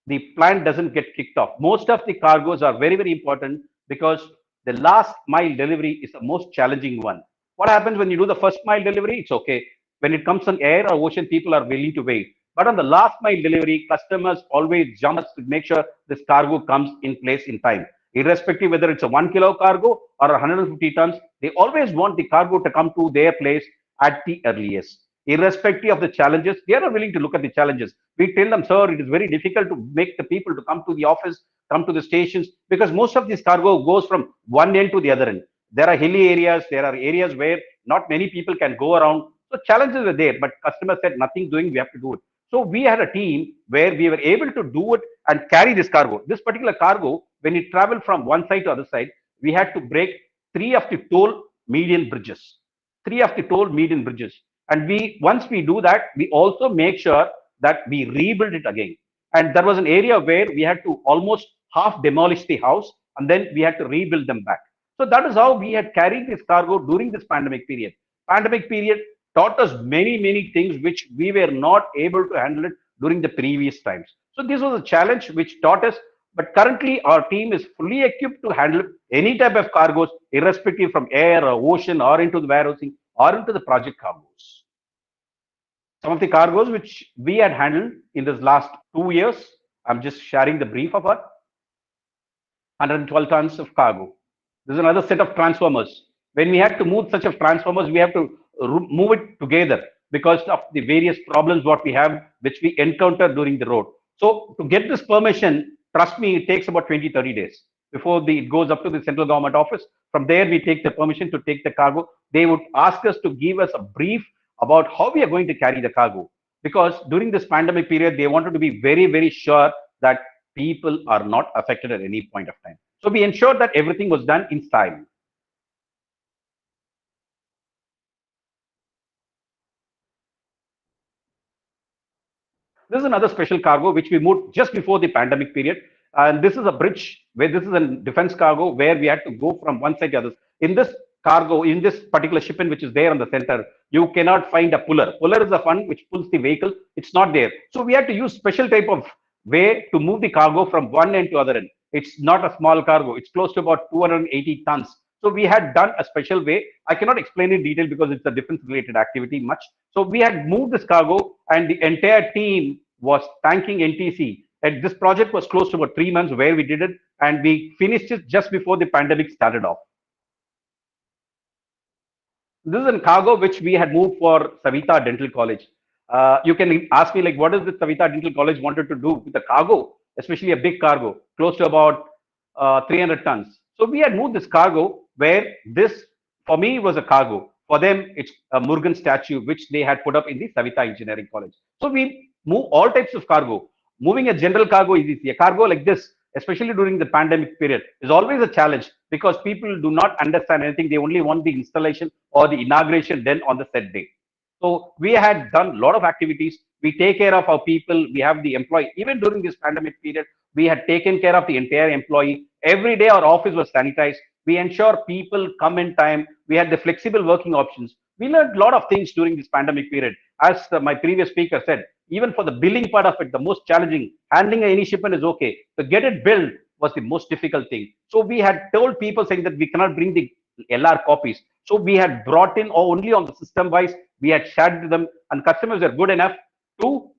the plant doesn't get kicked off. Most of the cargoes are very, very important because the last mile delivery is the most challenging one. What happens when you do the first mile delivery? It's okay. When it comes on air or ocean, people are willing to wait. But on the last mile delivery, customers always jump to make sure this cargo comes in place in time. Irrespective whether it's a 1 kilo cargo or 150 tons, they always want the cargo to come to their place at the earliest. Irrespective of the challenges, they are willing to look at the challenges. We tell them, sir, it is very difficult to make the people to come to the office, come to the stations, because most of this cargo goes from one end to the other end. There are hilly areas, there are areas where not many people can go around. So challenges are there, but customers said nothing doing, we have to do it. So we had a team where we were able to do it and carry this cargo. This particular cargo, when it traveled from one side to other side, we had to break 3 of the toll median bridges. 3 of the toll median bridges. And once we do that, we also make sure that we rebuild it again. And there was an area where we had to almost half demolish the house and then we had to rebuild them back. So that is how we had carried this cargo during this pandemic period. Pandemic period taught us many, many things which we were not able to handle it during the previous times. So this was a challenge which taught us, but currently our team is fully equipped to handle any type of cargoes, irrespective from air or ocean or into the warehousing or into the project cargoes. Some of the cargoes which we had handled in this last 2 years, I'm just sharing the brief of it. 112 tons of cargo. This is another set of transformers. When we had to move such of transformers, we have to move it together because of the various problems what we have, which we encounter during the road. So to get this permission, trust me, it takes about 20-30 days before it goes up to the central government office. From there, we take the permission to take the cargo. They would ask us to give us a brief about how we are going to carry the cargo. Because during this pandemic period, they wanted to be very, very sure that people are not affected at any point of time. So we ensured that everything was done in style. This is another special cargo which we moved just before the pandemic period. And this is a bridge where this is a defense cargo where we had to go from one side to the other. In this cargo, in this particular shipment which is there on the center, you cannot find a puller. Puller is a one which pulls the vehicle. It's not there. So we had to use special type of way to move the cargo from one end to other end. It's not a small cargo. It's close to about 280 tons. So we had done a special way. I cannot explain in detail because it's a defense related activity much. So we had moved this cargo and the entire team was thanking NTC. And this project was close to about 3 months where we did it and we finished it just before the pandemic started off. This is a cargo which we had moved for Savita Dental College. You can ask me like, what does the Savita Dental College wanted to do with the cargo, especially a big cargo, close to about 300 tons. So we had moved this cargo where this, for me, was a cargo. For them, it's a Murugan statue, which they had put up in the Savita Engineering College. So we move all types of cargo. Moving a general cargo is easy. A cargo like this, especially during the pandemic period, is always a challenge. because people do not understand anything. They only want the installation or the inauguration done on the set day. So we had done a lot of activities. We take care of our people. We have the employee. Even during this pandemic period, we had taken care of the entire employee. Every day our office was sanitized. We ensure people come in time. We had the flexible working options. We learned a lot of things during this pandemic period. As my previous speaker said, even for the billing part of it, the most challenging, handling any shipment is okay. To get it billed was the most difficult thing. So we had told people saying that we cannot bring the LR copies. So we had brought in only on the system wise, we had shared with them, and customers are good enough to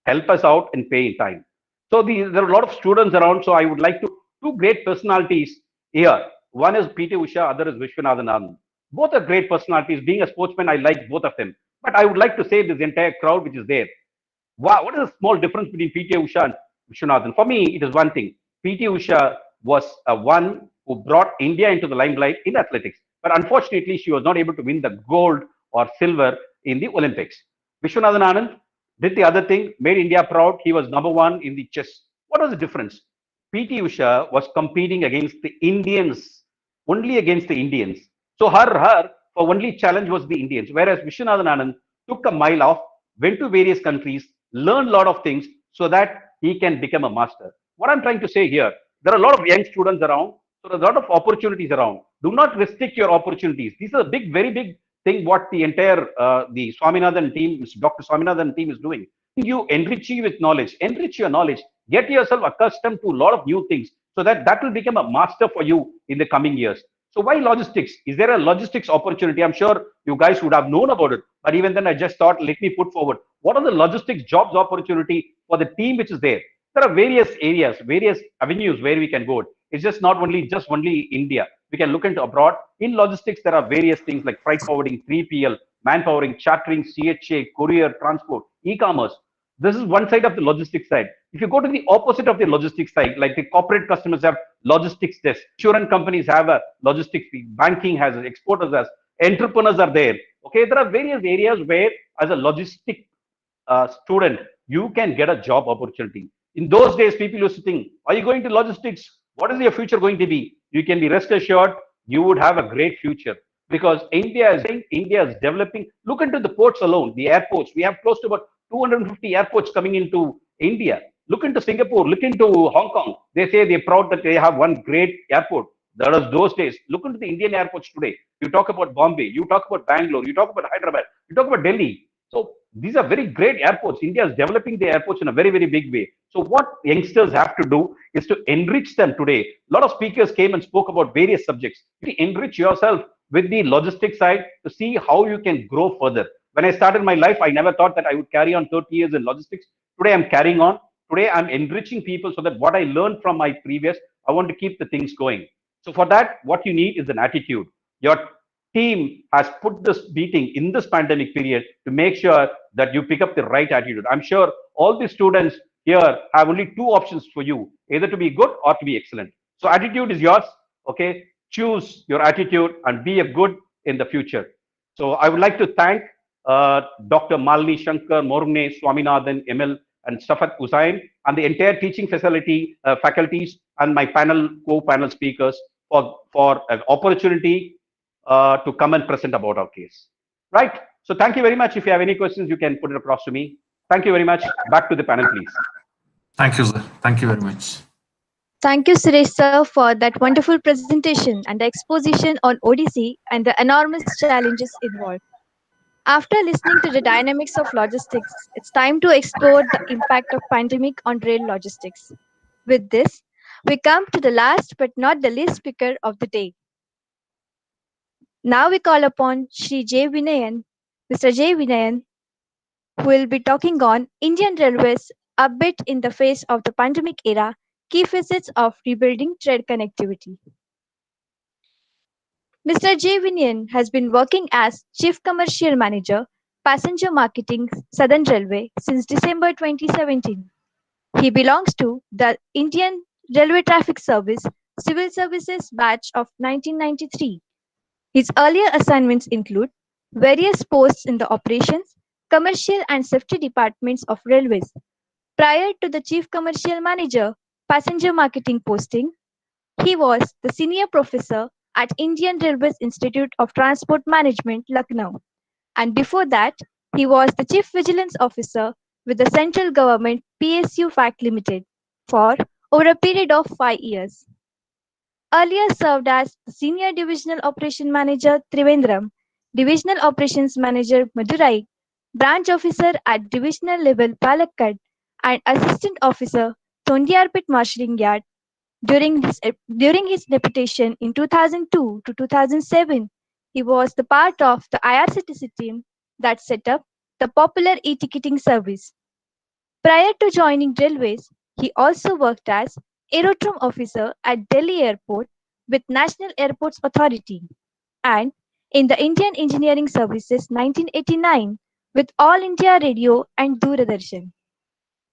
help us out and pay in time. So there are a lot of students around. So I would like to, two great personalities here. One is PT Usha, other is Vishwanathan Anand. Both are great personalities. Being a sportsman, I like both of them. But I would like to say this entire crowd which is there. Wow, what is the small difference between PT Usha and Vishwanathan? For me, it is one thing. PT Usha was one who brought India into the limelight in athletics. But unfortunately, she was not able to win the gold or silver in the Olympics. Vishwanathan Anand did the other thing, made India proud. He was #1 in the chess. What was the difference? PT Usha was competing against the Indians, only against the Indians. So her for only challenge was the Indians. Whereas Vishwanathan Anand took a mile off, went to various countries, learned a lot of things so that he can become a master. What I'm trying to say here, there are a lot of young students around, so there's a lot of opportunities around. Do not restrict your opportunities. These are a big, very big thing what the entire the Swaminathan team, Dr. Swaminathan team is doing. You enrich you with knowledge, enrich your knowledge, get yourself accustomed to a lot of new things so that will become a master for you in the coming years. So why logistics? Is there a logistics opportunity? I'm sure you guys would have known about it, but even then I just thought, let me put forward. What are the logistics jobs opportunity for the team which is there? There are various areas, various avenues where we can go. It's just not only India. We can look into abroad. In logistics, there are various things like freight forwarding, 3PL, manpowering, chartering, CHA, courier, transport, e-commerce. This is one side of the logistics side. If you go to the opposite of the logistics side, like the corporate customers have logistics desk, insurance companies have a logistics, banking has, exporters has, entrepreneurs are there. Okay, there are various areas where as a logistic student, you can get a job opportunity. In those days, people used to think, are you going to logistics? What is your future going to be? You can be rest assured, you would have a great future because India is developing. Look into the ports alone, the airports. We have close to about 250 airports coming into India. Look into Singapore, look into Hong Kong. They say they're proud that they have one great airport. That was those days. Look into the Indian airports today. You talk about Bombay, you talk about Bangalore, you talk about Hyderabad, you talk about Delhi. So these are very great airports. India is developing the airports in a very, very big way. So what youngsters have to do is to enrich them today. A lot of speakers came and spoke about various subjects. You enrich yourself with the logistics side to see how you can grow further. When I started my life, I never thought that I would carry on 30 years in logistics. Today, I'm carrying on. Today, I'm enriching people so that what I learned from my previous, I want to keep the things going. So for that, what you need is an attitude. Your team has put this meeting in this pandemic period to make sure that you pick up the right attitude. I'm sure all the students here have only two options for you, either to be good or to be excellent. So attitude is yours. Okay, choose your attitude and be a good in the future. So I would like to thank Dr. Malini Shankar, Morne, Swaminathan, ML, and Safat Usain, and the entire teaching facility, faculties, and my co-panel speakers for an opportunity to come and present about our case. Right. So thank you very much. If you have any questions, you can put it across to me. Thank you very much. Back to the panel, please. Thank you, sir. Thank you very much. Thank you, Suresh sir, for that wonderful presentation and the exposition on ODC and the enormous challenges involved. After listening to the dynamics of logistics, it's time to explore the impact of pandemic on rail logistics. With this, we come to the last but not the least speaker of the day. Now we call upon Shri J. Vinayan, Mr. J. Vinayan, who will be talking on Indian Railways upbeat in the face of the pandemic era, key facets of rebuilding trade connectivity. Mr. J. Vinayan has been working as Chief Commercial Manager, Passenger Marketing, Southern Railway since December 2017. He belongs to the Indian Railway Traffic Service Civil Services batch of 1993. His earlier assignments include various posts in the operations, commercial and safety departments of railways. Prior to the Chief Commercial Manager, Passenger Marketing posting, He was the senior professor at Indian Railways Institute of Transport Management, Lucknow, and before that, he was the Chief Vigilance Officer with the central government PSU Fact Limited for over a period of 5 years. Earlier served as the Senior Divisional Operation Manager Trivandrum, Divisional Operations Manager Madurai, Branch Officer at Divisional level Palakkad, and Assistant Officer Tondiarpet Marshalling Yard. During his deputation in 2002 to 2007, he was the part of the IRCTC team that set up the popular e-ticketing service. Prior to joining Railways, he also worked as Aerodrome Officer at Delhi Airport with National Airports Authority and in the Indian Engineering Services 1989 with All India Radio and Doordarshan.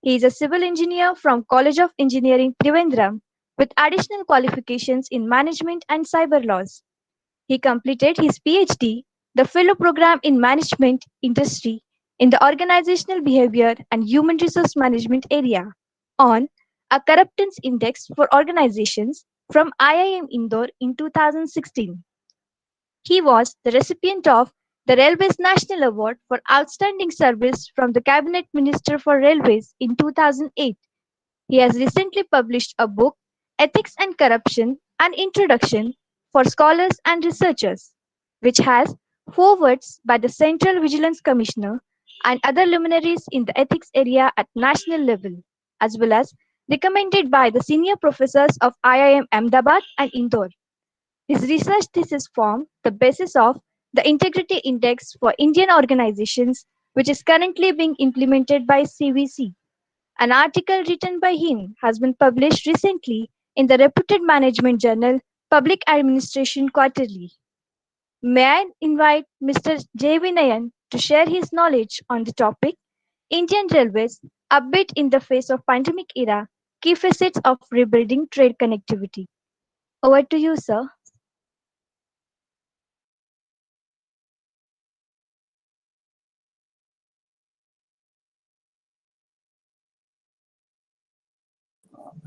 He is a civil engineer from College of Engineering, Trivandrum, with additional qualifications in management and cyber laws. He completed his PhD, the Fellow Program in Management Industry in the Organizational Behavior and Human Resource Management area on a Corruptance Index for Organizations from IIM Indore in 2016. He was the recipient of the Railways National Award for Outstanding Service from the Cabinet Minister for Railways in 2008. He has recently published a book, Ethics and Corruption, an Introduction for Scholars and Researchers, which has forewords by the Central Vigilance Commissioner and other luminaries in the ethics area at national level, as well as recommended by the senior professors of IIM Ahmedabad and Indore. His research thesis formed the basis of the Integrity Index for Indian organizations, which is currently being implemented by CVC. An article written by him has been published recently in the reputed management journal Public Administration Quarterly. May I invite Mr. J. Vinayan to share his knowledge on the topic Indian Railways, Upbeat in the Face of Pandemic Era, Key Facets of Rebuilding Trade Connectivity. Over to you, sir.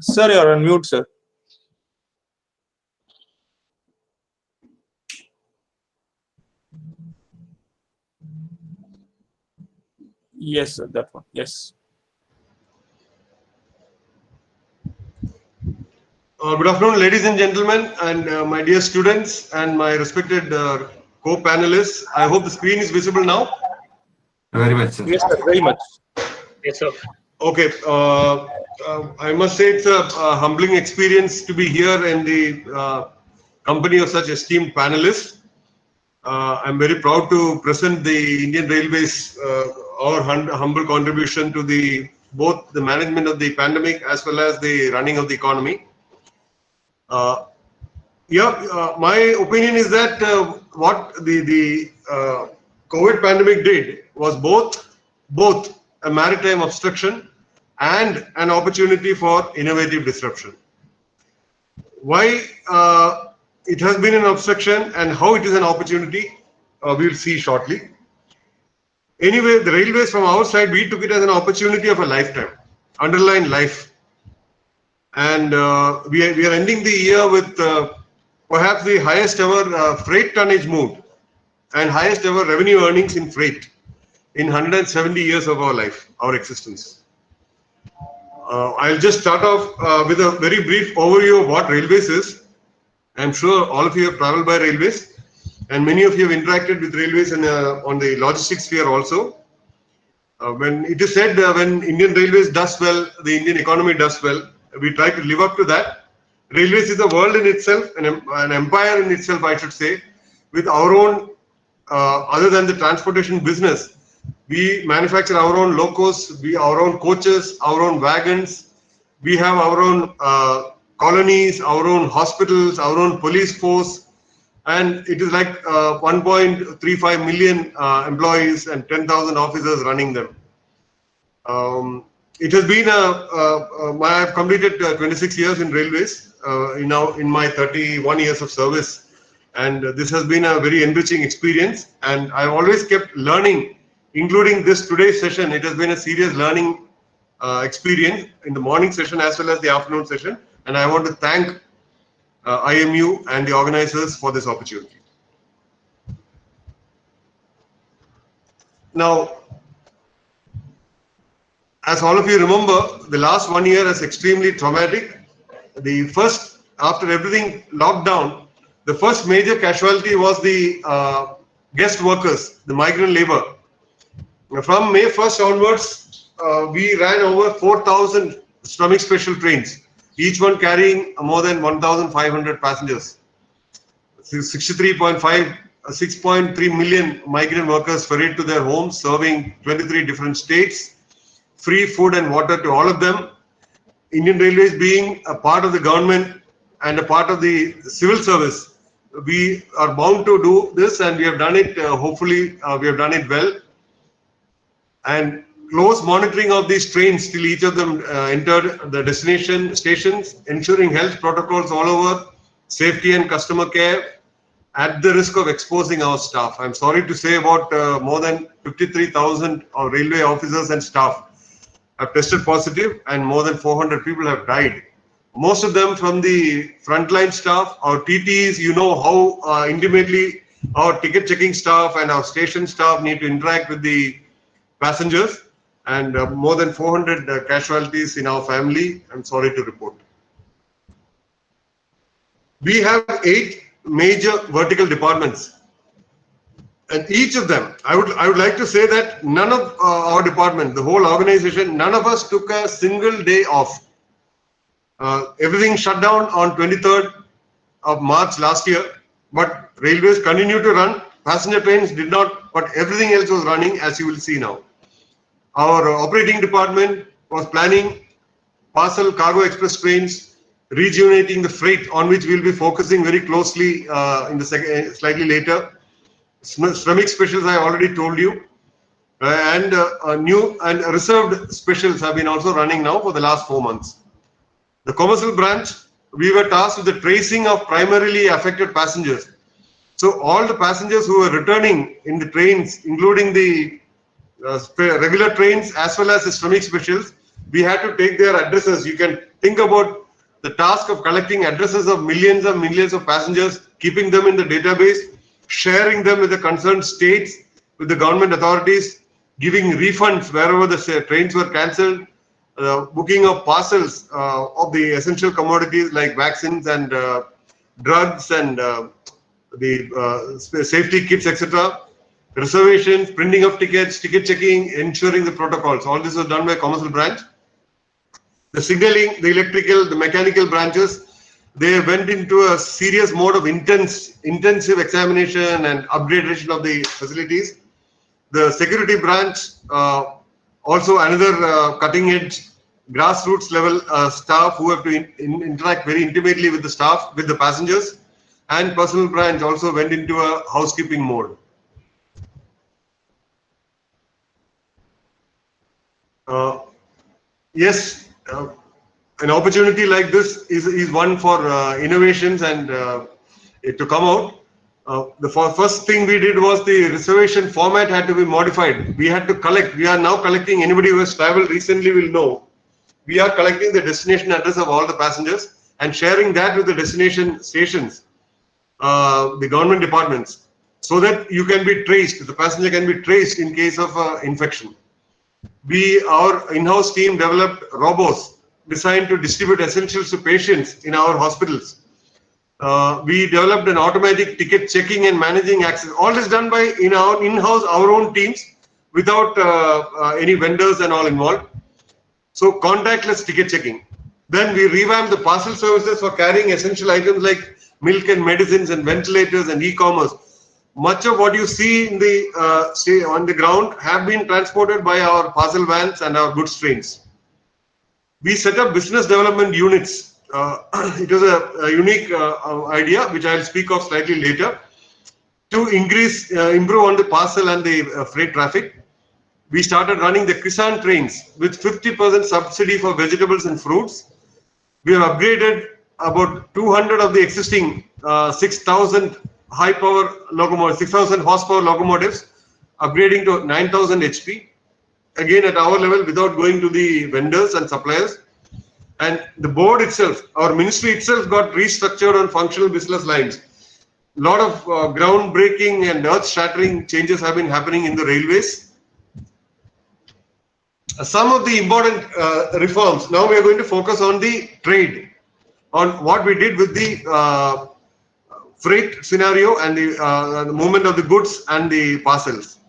Sir, you're on mute, sir. Yes, sir, that one. Yes. Good afternoon, ladies and gentlemen, and my dear students and my respected co-panelists. I hope the screen is visible now. Very much, sir. Yes, sir, very much. Yes, sir. Okay. I must say it's a humbling experience to be here in the company of such esteemed panelists. I'm very proud to present the Indian Railways, our humble contribution to both the management of the pandemic as well as the running of the economy. My opinion is that what the COVID pandemic did was both a maritime obstruction and an opportunity for innovative disruption. Why it has been an obstruction and how it is an opportunity, we'll see shortly. Anyway, the railways from our side, we took it as an opportunity of a lifetime, underline life. And we are ending the year with perhaps the highest ever freight tonnage moved and highest ever revenue earnings in freight in 170 years of our life, our existence. I'll just start off with a very brief overview of what railways is. I'm sure all of you have traveled by railways and many of you have interacted with railways on the logistics sphere also. When it is said when Indian Railways does well, the Indian economy does well, we try to live up to that. Railways is a world in itself, an empire in itself, I should say, with our own, other than the transportation business, we manufacture our own locos, our own coaches, our own wagons, we have our own colonies, our own hospitals, our own police force, and it is like 1.35 million employees and 10,000 officers running them. It has been I have completed 26 years in railways now in my 31 years of service, and this has been a very enriching experience, and I've always kept learning, including today's session. It has been a serious learning experience in the morning session as well as the afternoon session, and I want to thank IMU and the organizers for this opportunity. Now, as all of you remember, the last 1 year is extremely traumatic. The first, after everything locked down, the first major casualty was the guest workers, the migrant labor. From May 1st onwards, we ran over 4,000 Shramik special trains, each one carrying more than 1,500 passengers. 6.3 million migrant workers ferried to their homes, serving 23 different states, free food and water to all of them. Indian Railways being a part of the government and a part of the civil service, we are bound to do this, and we have done it, hopefully we have done it well. And close monitoring of these trains till each of them entered the destination stations, ensuring health protocols all over, safety and customer care, at the risk of exposing our staff. I'm sorry to say about more than 53,000 railway officers and staff have tested positive, and more than 400 people have died. Most of them from the frontline staff. Our TTs, you know how intimately our ticket checking staff and our station staff need to interact with the passengers, and more than 400 casualties in our family, I'm sorry to report. We have 8 major vertical departments, and each of them, I would like to say that none of our department, the whole organization, none of us took a single day off. Everything shut down on 23rd of March last year, but railways continue to run. Passenger trains did not, but everything else was running, as you will see now. Our operating department was planning parcel cargo express trains, rejuvenating the freight, on which we'll be focusing very closely in the slightly later. Shramik specials I already told you, and new and reserved specials have been also running now for the last 4 months. The commercial branch, we were tasked with the tracing of primarily affected passengers. So all the passengers who were returning in the trains, including the regular trains as well as the Shramik specials, we had to take their addresses. You can think about the task of collecting addresses of millions of passengers, keeping them in the database, sharing them with the concerned states, with the government authorities, giving refunds wherever the trains were cancelled, booking of parcels of the essential commodities like vaccines and drugs and the safety kits, etc. Reservations, printing of tickets, ticket checking, ensuring the protocols. All this was done by commercial branch. The signaling, the electrical, the mechanical branches, they went into a serious mode of intensive examination and upgradation of the facilities. The security branch, also another cutting edge grassroots level staff who have to interact very intimately with the staff, with the passengers, and personal branch also went into a housekeeping mode. Yes, an opportunity like this is one for innovations and to come out. The first thing we did was the reservation format had to be modified. We had to collect. We are now collecting. Anybody who has traveled recently will know. We are collecting the destination address of all the passengers and sharing that with the destination stations, the government departments, so that you can be traced. The passenger can be traced in case of infection. Our in-house team developed robots designed to distribute essentials to patients in our hospitals. We developed an automatic ticket checking and managing access. All this done by in-house, our own teams, without any vendors and all involved. So contactless ticket checking. Then we revamped the parcel services for carrying essential items like milk and medicines and ventilators and e-commerce. Much of what you see in the on the ground have been transported by our parcel vans and our goods trains. We set up business development units. It was a unique idea, which I'll speak of slightly later, to improve on the parcel and the freight traffic. We started running the Kisan trains with 50% subsidy for vegetables and fruits. We have upgraded about 200 of the existing 6,000 high power locomotives, 6,000 horsepower locomotives, upgrading to 9,000 HP. Again, at our level, without going to the vendors and suppliers. And the board itself, our ministry itself got restructured on functional business lines. A lot of groundbreaking and earth-shattering changes have been happening in the railways. Some of the important reforms, now we are going to focus on the trade, on what we did with the freight scenario and the movement of the goods and the parcels.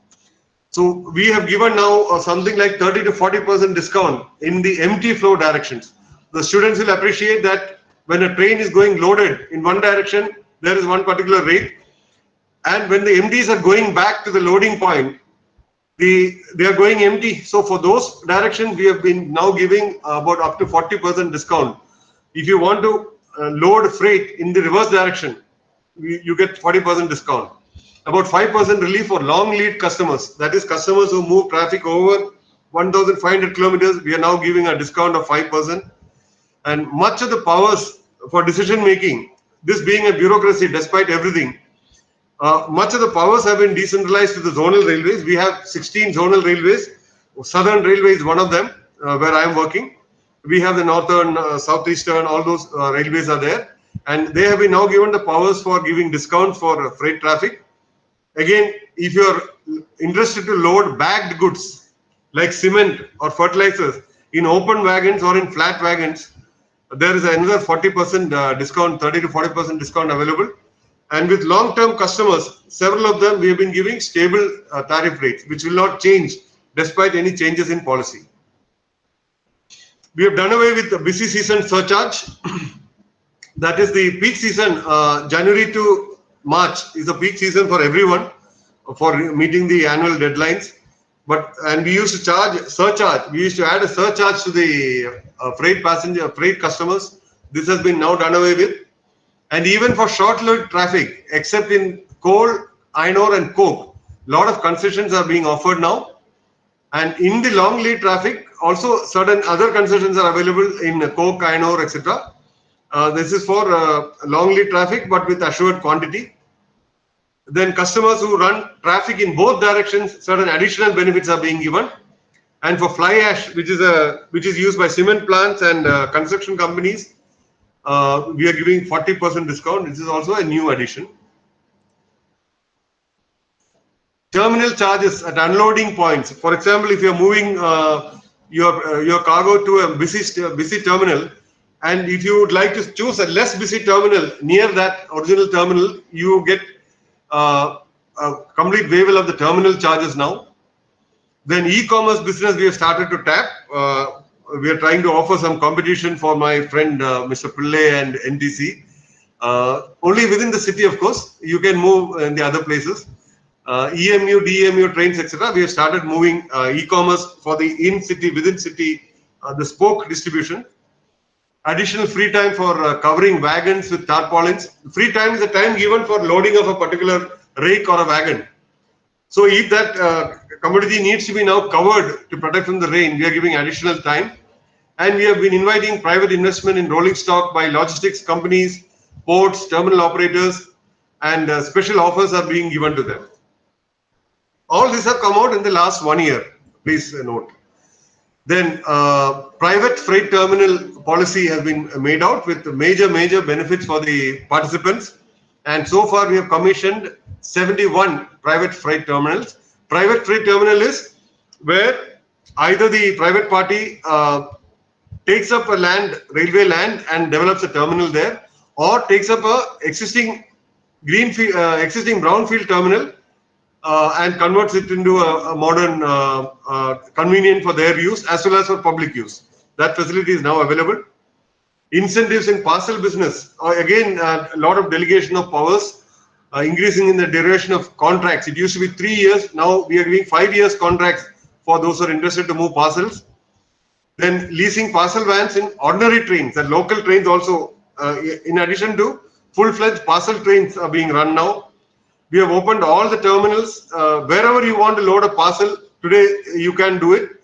So we have given now something like 30 to 40% discount in the empty flow directions. The students will appreciate that when a train is going loaded in one direction, there is one particular rate. And when the MDs are going back to the loading point, they are going empty. So for those directions, we have been now giving about up to 40% discount. If you want to load freight in the reverse direction, you get 40% discount. About 5% relief for long lead customers. That is customers who move traffic over 1,500 kilometers. We are now giving a discount of 5%. And much of the powers for decision making, this being a bureaucracy despite everything, much of the powers have been decentralized to the zonal railways. We have 16 zonal railways. Southern Railway is one of them, where I am working. We have the northern, southeastern, all those railways are there. And they have been now given the powers for giving discounts for freight traffic. Again, if you are interested to load bagged goods like cement or fertilizers in open wagons or in flat wagons, there is another 40% discount, 30 to 40% discount available. And with long-term customers, several of them we have been giving stable tariff rates, which will not change despite any changes in policy. We have done away with the busy season surcharge. That is the peak season, January to March is the peak season for everyone for meeting the annual deadlines. And we used to charge surcharge. We used to add a surcharge to the freight customers. This has been now done away with. And even for short-lived traffic, except in coal, iron ore and coke, a lot of concessions are being offered now. And in the long lead traffic, also certain other concessions are available in coke, iron ore, etc. This is for long lead traffic, but with assured quantity. Then customers who run traffic in both directions, certain additional benefits are being given. And for fly ash, which is used by cement plants and construction companies, we are giving 40% discount. This is also a new addition. Terminal charges at unloading points. For example, if you are moving your cargo to a busy terminal, and if you would like to choose a less busy terminal near that original terminal, you get a complete waiver of the terminal charges now. Then e-commerce business we have started to tap. We are trying to offer some competition for my friend Mr. Pillai and NTC. Only within the city, of course. You can move in the other places. EMU, DEMU trains, etc. We have started moving e-commerce for the in-city, within city, the spoke distribution. Additional free time for covering wagons with tarpaulins. Free time is the time given for loading of a particular rake or a wagon. So if that commodity needs to be now covered to protect from the rain, we are giving additional time. And we have been inviting private investment in rolling stock by logistics companies, ports, terminal operators, and special offers are being given to them. All these have come out in the last 1 year, please note. Then private freight terminal policy has been made out with major benefits for the participants. And so far we have commissioned 71 private freight terminals. Private freight terminal is where either the private party takes up a railway land and develops a terminal there, or takes up a existing brownfield terminal and converts it into a modern, convenient for their use as well as for public use. That facility is now available. Incentives in parcel business. Again, a lot of delegation of powers, increasing in the duration of contracts. It used to be 3 years. Now we are giving 5 years contracts for those who are interested to move parcels. Then leasing parcel vans in ordinary trains and local trains also, in addition to full-fledged parcel trains are being run now. We have opened all the terminals. Wherever you want to load a parcel, today you can do it.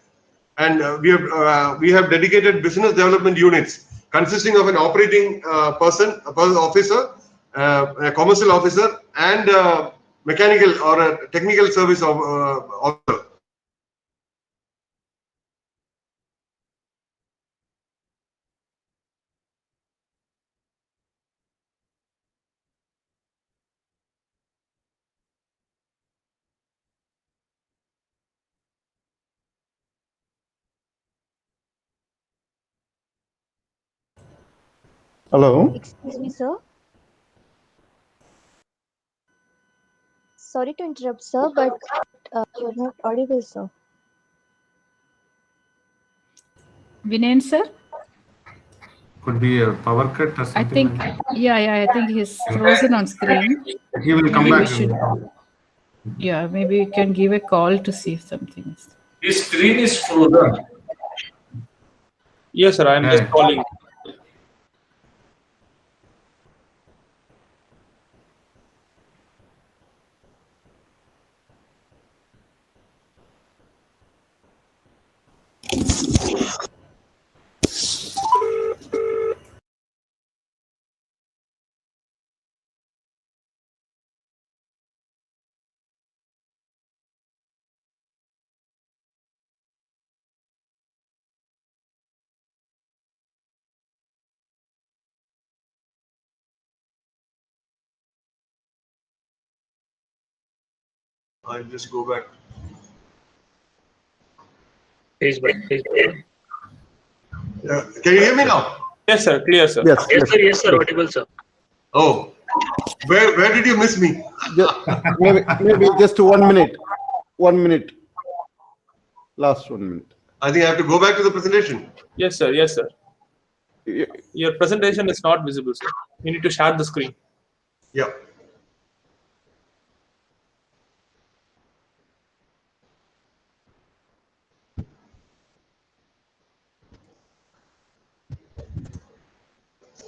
And we have dedicated business development units consisting of an operating person, officer, a commercial officer, and a mechanical or a technical service officer. Hello. Excuse me, sir. Sorry to interrupt, sir, but you're not audible, sir. Vineyn, sir? Could be a power cut or I something think, like that. yeah, I think he's frozen on screen. He will come Maybe back. we should, yeah, maybe we can give a call to see if something is. His screen is frozen. Yes, sir. I am just calling. I'll just go back. He's back. Can you hear me now? Yes, sir. Clear, sir. Yes, sir. Audible, sir. Oh, where did you miss me? Maybe just 1 minute. 1 minute. Last 1 minute. I think I have to go back to the presentation. Yes, sir. Yes, sir. Your presentation is not visible, sir. You need to share the screen. Yeah.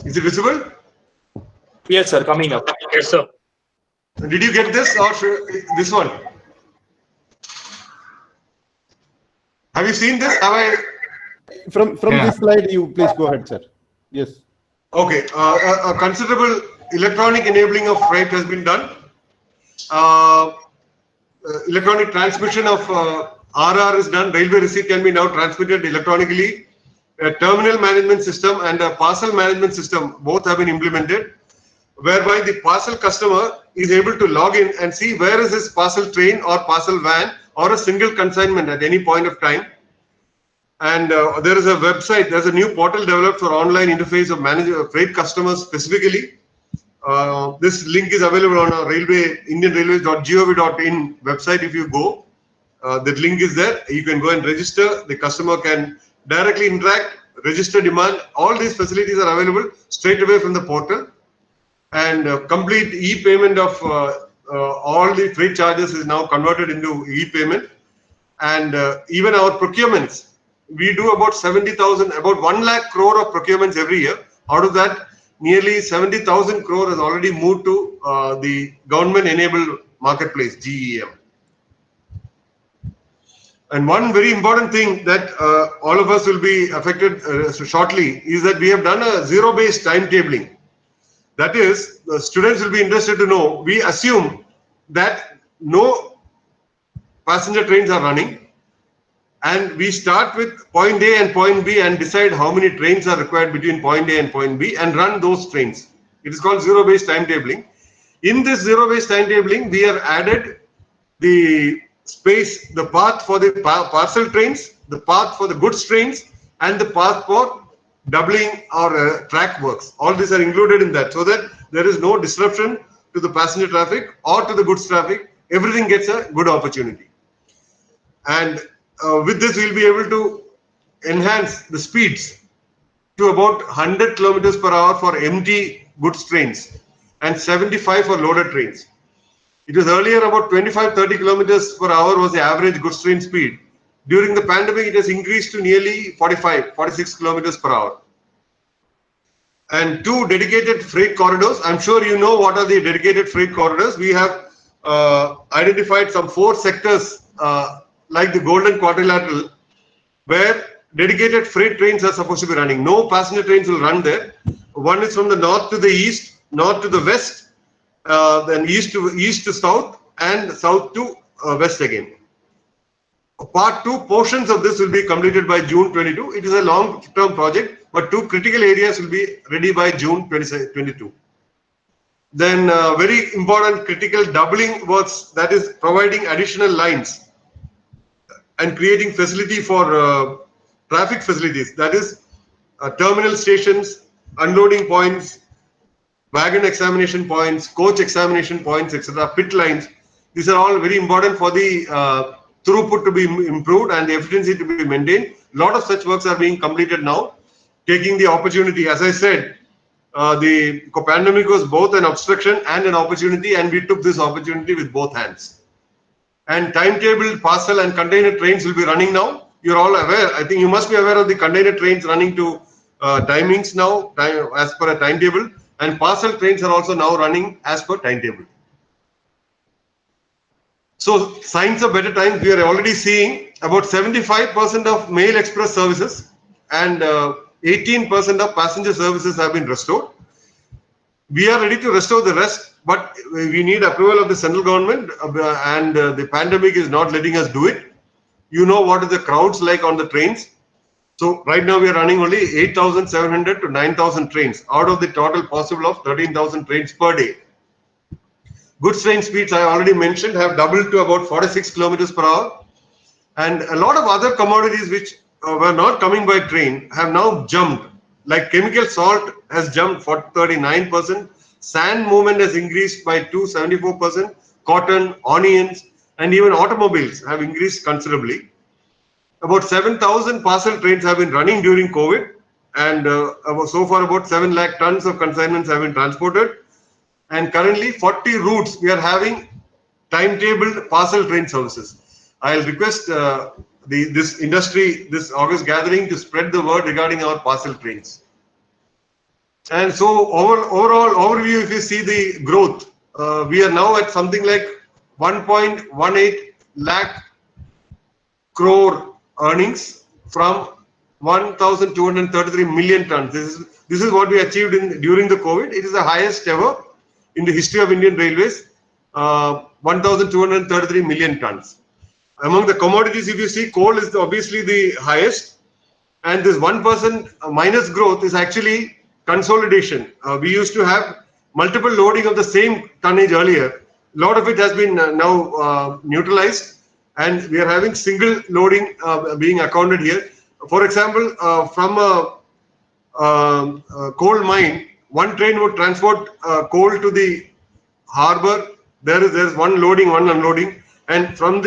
Is it visible? Yes, sir. Coming up. Yes, sir. Did you get this or this one? Have you seen this? Have I? From this slide, you please go ahead, sir. Yes. Okay. A considerable electronic enabling of freight has been done. Electronic transmission of RR is done. Railway receipt can be now transmitted electronically. A terminal management system and a parcel management system both have been implemented, whereby the parcel customer is able to log in and see where is his parcel train or parcel van or a single consignment at any point of time. And there is a website, there's a new portal developed for online interface of freight customers specifically. This link is available on our indianrailways.gov.in website. If you go, that link is there. You can go and register. The customer can directly interact, register demand. All these facilities are available straight away from the portal. And complete e-payment of all the freight charges is now converted into e-payment. And even our procurements, we do about 70,000, about 1 lakh crore of procurements every year. Out of that, nearly 70,000 crore has already moved to the government-enabled marketplace, GEM. And one very important thing that all of us will be affected shortly is that we have done a zero-based timetabling. That is, the students will be interested to know, we assume that no passenger trains are running, and we start with point A and point B and decide how many trains are required between point A and point B and run those trains. It is called zero-based timetabling. In this zero-based timetabling, we have added the space, the path for the parcel trains, the path for the goods trains, and the path for doubling our track works. All these are included in that so that there is no disruption to the passenger traffic or to the goods traffic. Everything gets a good opportunity. And with this, we'll be able to enhance the speeds to about 100 kilometers per hour for empty goods trains and 75 for loaded trains. It was earlier about 25-30 kilometers per hour was the average goods train speed. During the pandemic, it has increased to nearly 46 kilometers per hour. And 2 dedicated freight corridors. I'm sure you know what are the dedicated freight corridors. We have identified some 4 sectors like the Golden Quadrilateral, where dedicated freight trains are supposed to be running. No passenger trains will run there. One is from the north to the east, north to the west, then east to south, and south to west again. Part 2 portions of this will be completed by June 22. It is a long-term project, but 2 critical areas will be ready by June 22. Then very important critical doubling works, that is providing additional lines and creating facility for traffic facilities, that is terminal stations, unloading points, wagon examination points, coach examination points, etc., pit lines. These are all very important for the throughput to be improved and the efficiency to be maintained. A lot of such works are being completed now, taking the opportunity. As I said, the pandemic was both an obstruction and an opportunity, and we took this opportunity with both hands. And timetable, parcel and container trains will be running now. You're all aware. I think you must be aware of the container trains running to timings now, as per a timetable, and parcel trains are also now running as per timetable. So, signs of better times, we are already seeing about 75% of mail express services and 18% of passenger services have been restored. We are ready to restore the rest, but we need approval of the central government, and the pandemic is not letting us do it. You know what are the crowds like on the trains. So right now we are running only 8,700 to 9,000 trains out of the total possible of 13,000 trains per day. Goods train speeds, I already mentioned, have doubled to about 46 kilometers per hour. And a lot of other commodities which were not coming by train have now jumped. Like chemical salt has jumped for 39%, sand movement has increased by 274%, cotton, onions, and even automobiles have increased considerably. About 7,000 parcel trains have been running during COVID, and so far about 7 lakh tons of consignments have been transported. And currently 40 routes we are having timetabled parcel train services. I'll request this industry, this August gathering, to spread the word regarding our parcel trains. And so overall overview, if you see the growth, we are now at something like 1.18 lakh crore earnings from 1,233 million tons. This is what we achieved during the COVID. It is the highest ever in the history of Indian Railways, 1,233 million tons. Among the commodities, if you see, coal is obviously the highest, and this 1% minus growth is actually consolidation. We used to have multiple loading of the same tonnage earlier. A lot of it has been now neutralized, and we are having single loading being accounted here. For example, from a coal mine, one train would transport coal to the harbour. There is one loading, one unloading, and from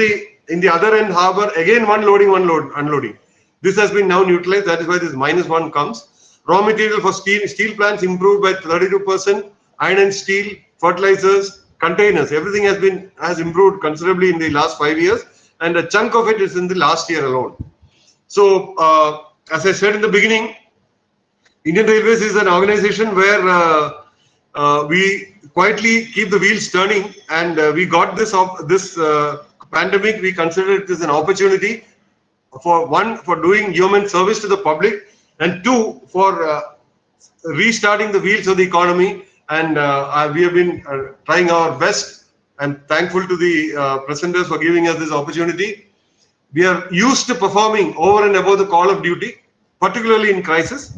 in the other end harbour, again one loading, one unloading. This has been now neutralized. That is why this -1 comes. Raw material for steel plants improved by 32%. Iron and steel, fertilizers, containers, everything has improved considerably in the last 5 years, and a chunk of it is in the last year alone. So, as I said in the beginning, Indian Railways is an organization where we quietly keep the wheels turning, and we got this pandemic. We consider it as an opportunity for doing human service to the public, and two, for restarting the wheels of the economy. And we have been trying our best, and thankful to the presenters for giving us this opportunity. We are used to performing over and above the call of duty, particularly in crisis.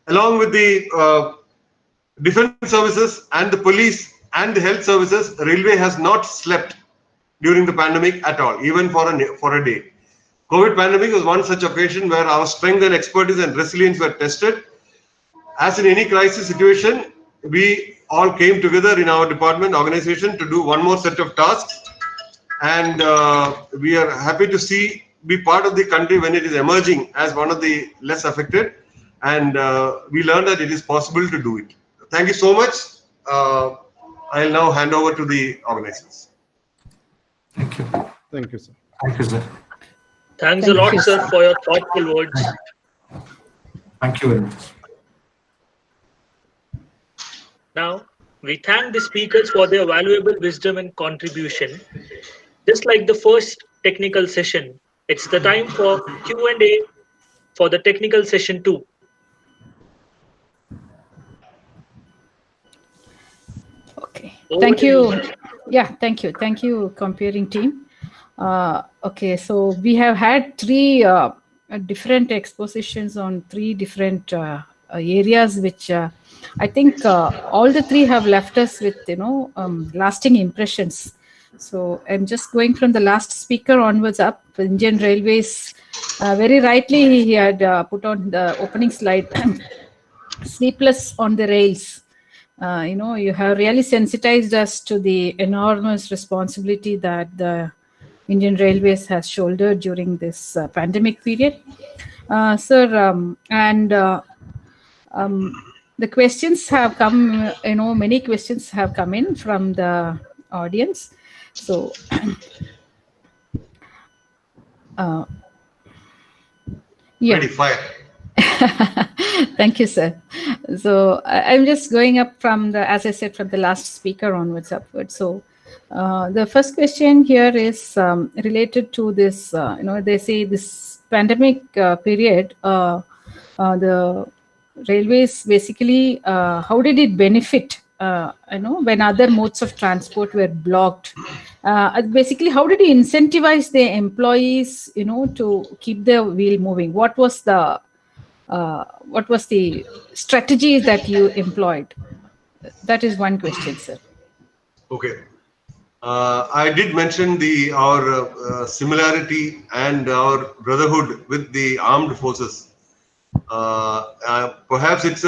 Along with the defense services and the police and the health services, railway has not slept during the pandemic at all, even for a day. COVID pandemic was one such occasion where our strength and expertise and resilience were tested. As in any crisis situation, we all came together in our department organization to do one more set of tasks, and we are happy to be part of the country when it is emerging as one of the less affected, and we learned that it is possible to do it. Thank you so much. I'll now hand over to the organizers. Thank you, sir. Thank you, sir. Thanks a lot, sir, for your thoughtful words. Thank you very much. Now, we thank the speakers for their valuable wisdom and contribution. Just like the first technical session, it's the time for Q&A for the technical session 2. Okay. Thank you. Yeah, thank you. Thank you, comparing team. Okay, so we have had 3 different expositions on 3 different areas, which I think all the 3 have left us with, lasting impressions. So I'm just going from the last speaker onwards up. Indian Railways, very rightly he had put on the opening slide sleepless on the rails. You have really sensitized us to the enormous responsibility that the Indian Railways has shouldered during this pandemic period. Sir, the questions have come, many questions have come in from the audience. So, yeah. Ready, fire. Thank you, sir. So I'm just going up from as I said, from the last speaker onwards upwards. So the first question here is related to this, they say this pandemic period, the railways basically, how did it benefit, when other modes of transport were blocked? Basically, how did you incentivize the employees, to keep the wheel moving? What was the strategy that you employed? That is one question, sir. Okay. I did mention our similarity and our brotherhood with the armed forces. Perhaps it's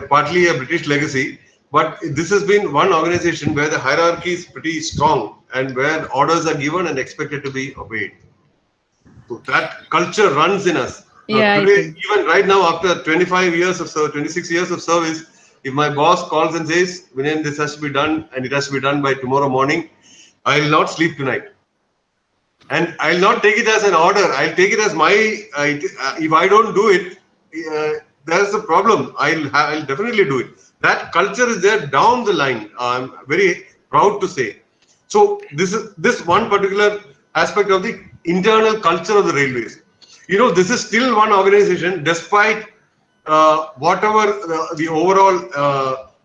partly a British legacy, but this has been one organization where the hierarchy is pretty strong and where orders are given and expected to be obeyed. So that culture runs in us. Today, even right now, after 26 years of service, if my boss calls and says, Vinay, this has to be done and it has to be done by tomorrow morning, I will not sleep tonight. And I'll not take it as an order. I'll take it as if I don't do it, there's a problem. I'll definitely do it. That culture is there down the line. I'm very proud to say. So this one particular aspect of the internal culture of the railways. This is still one organization, despite whatever the overall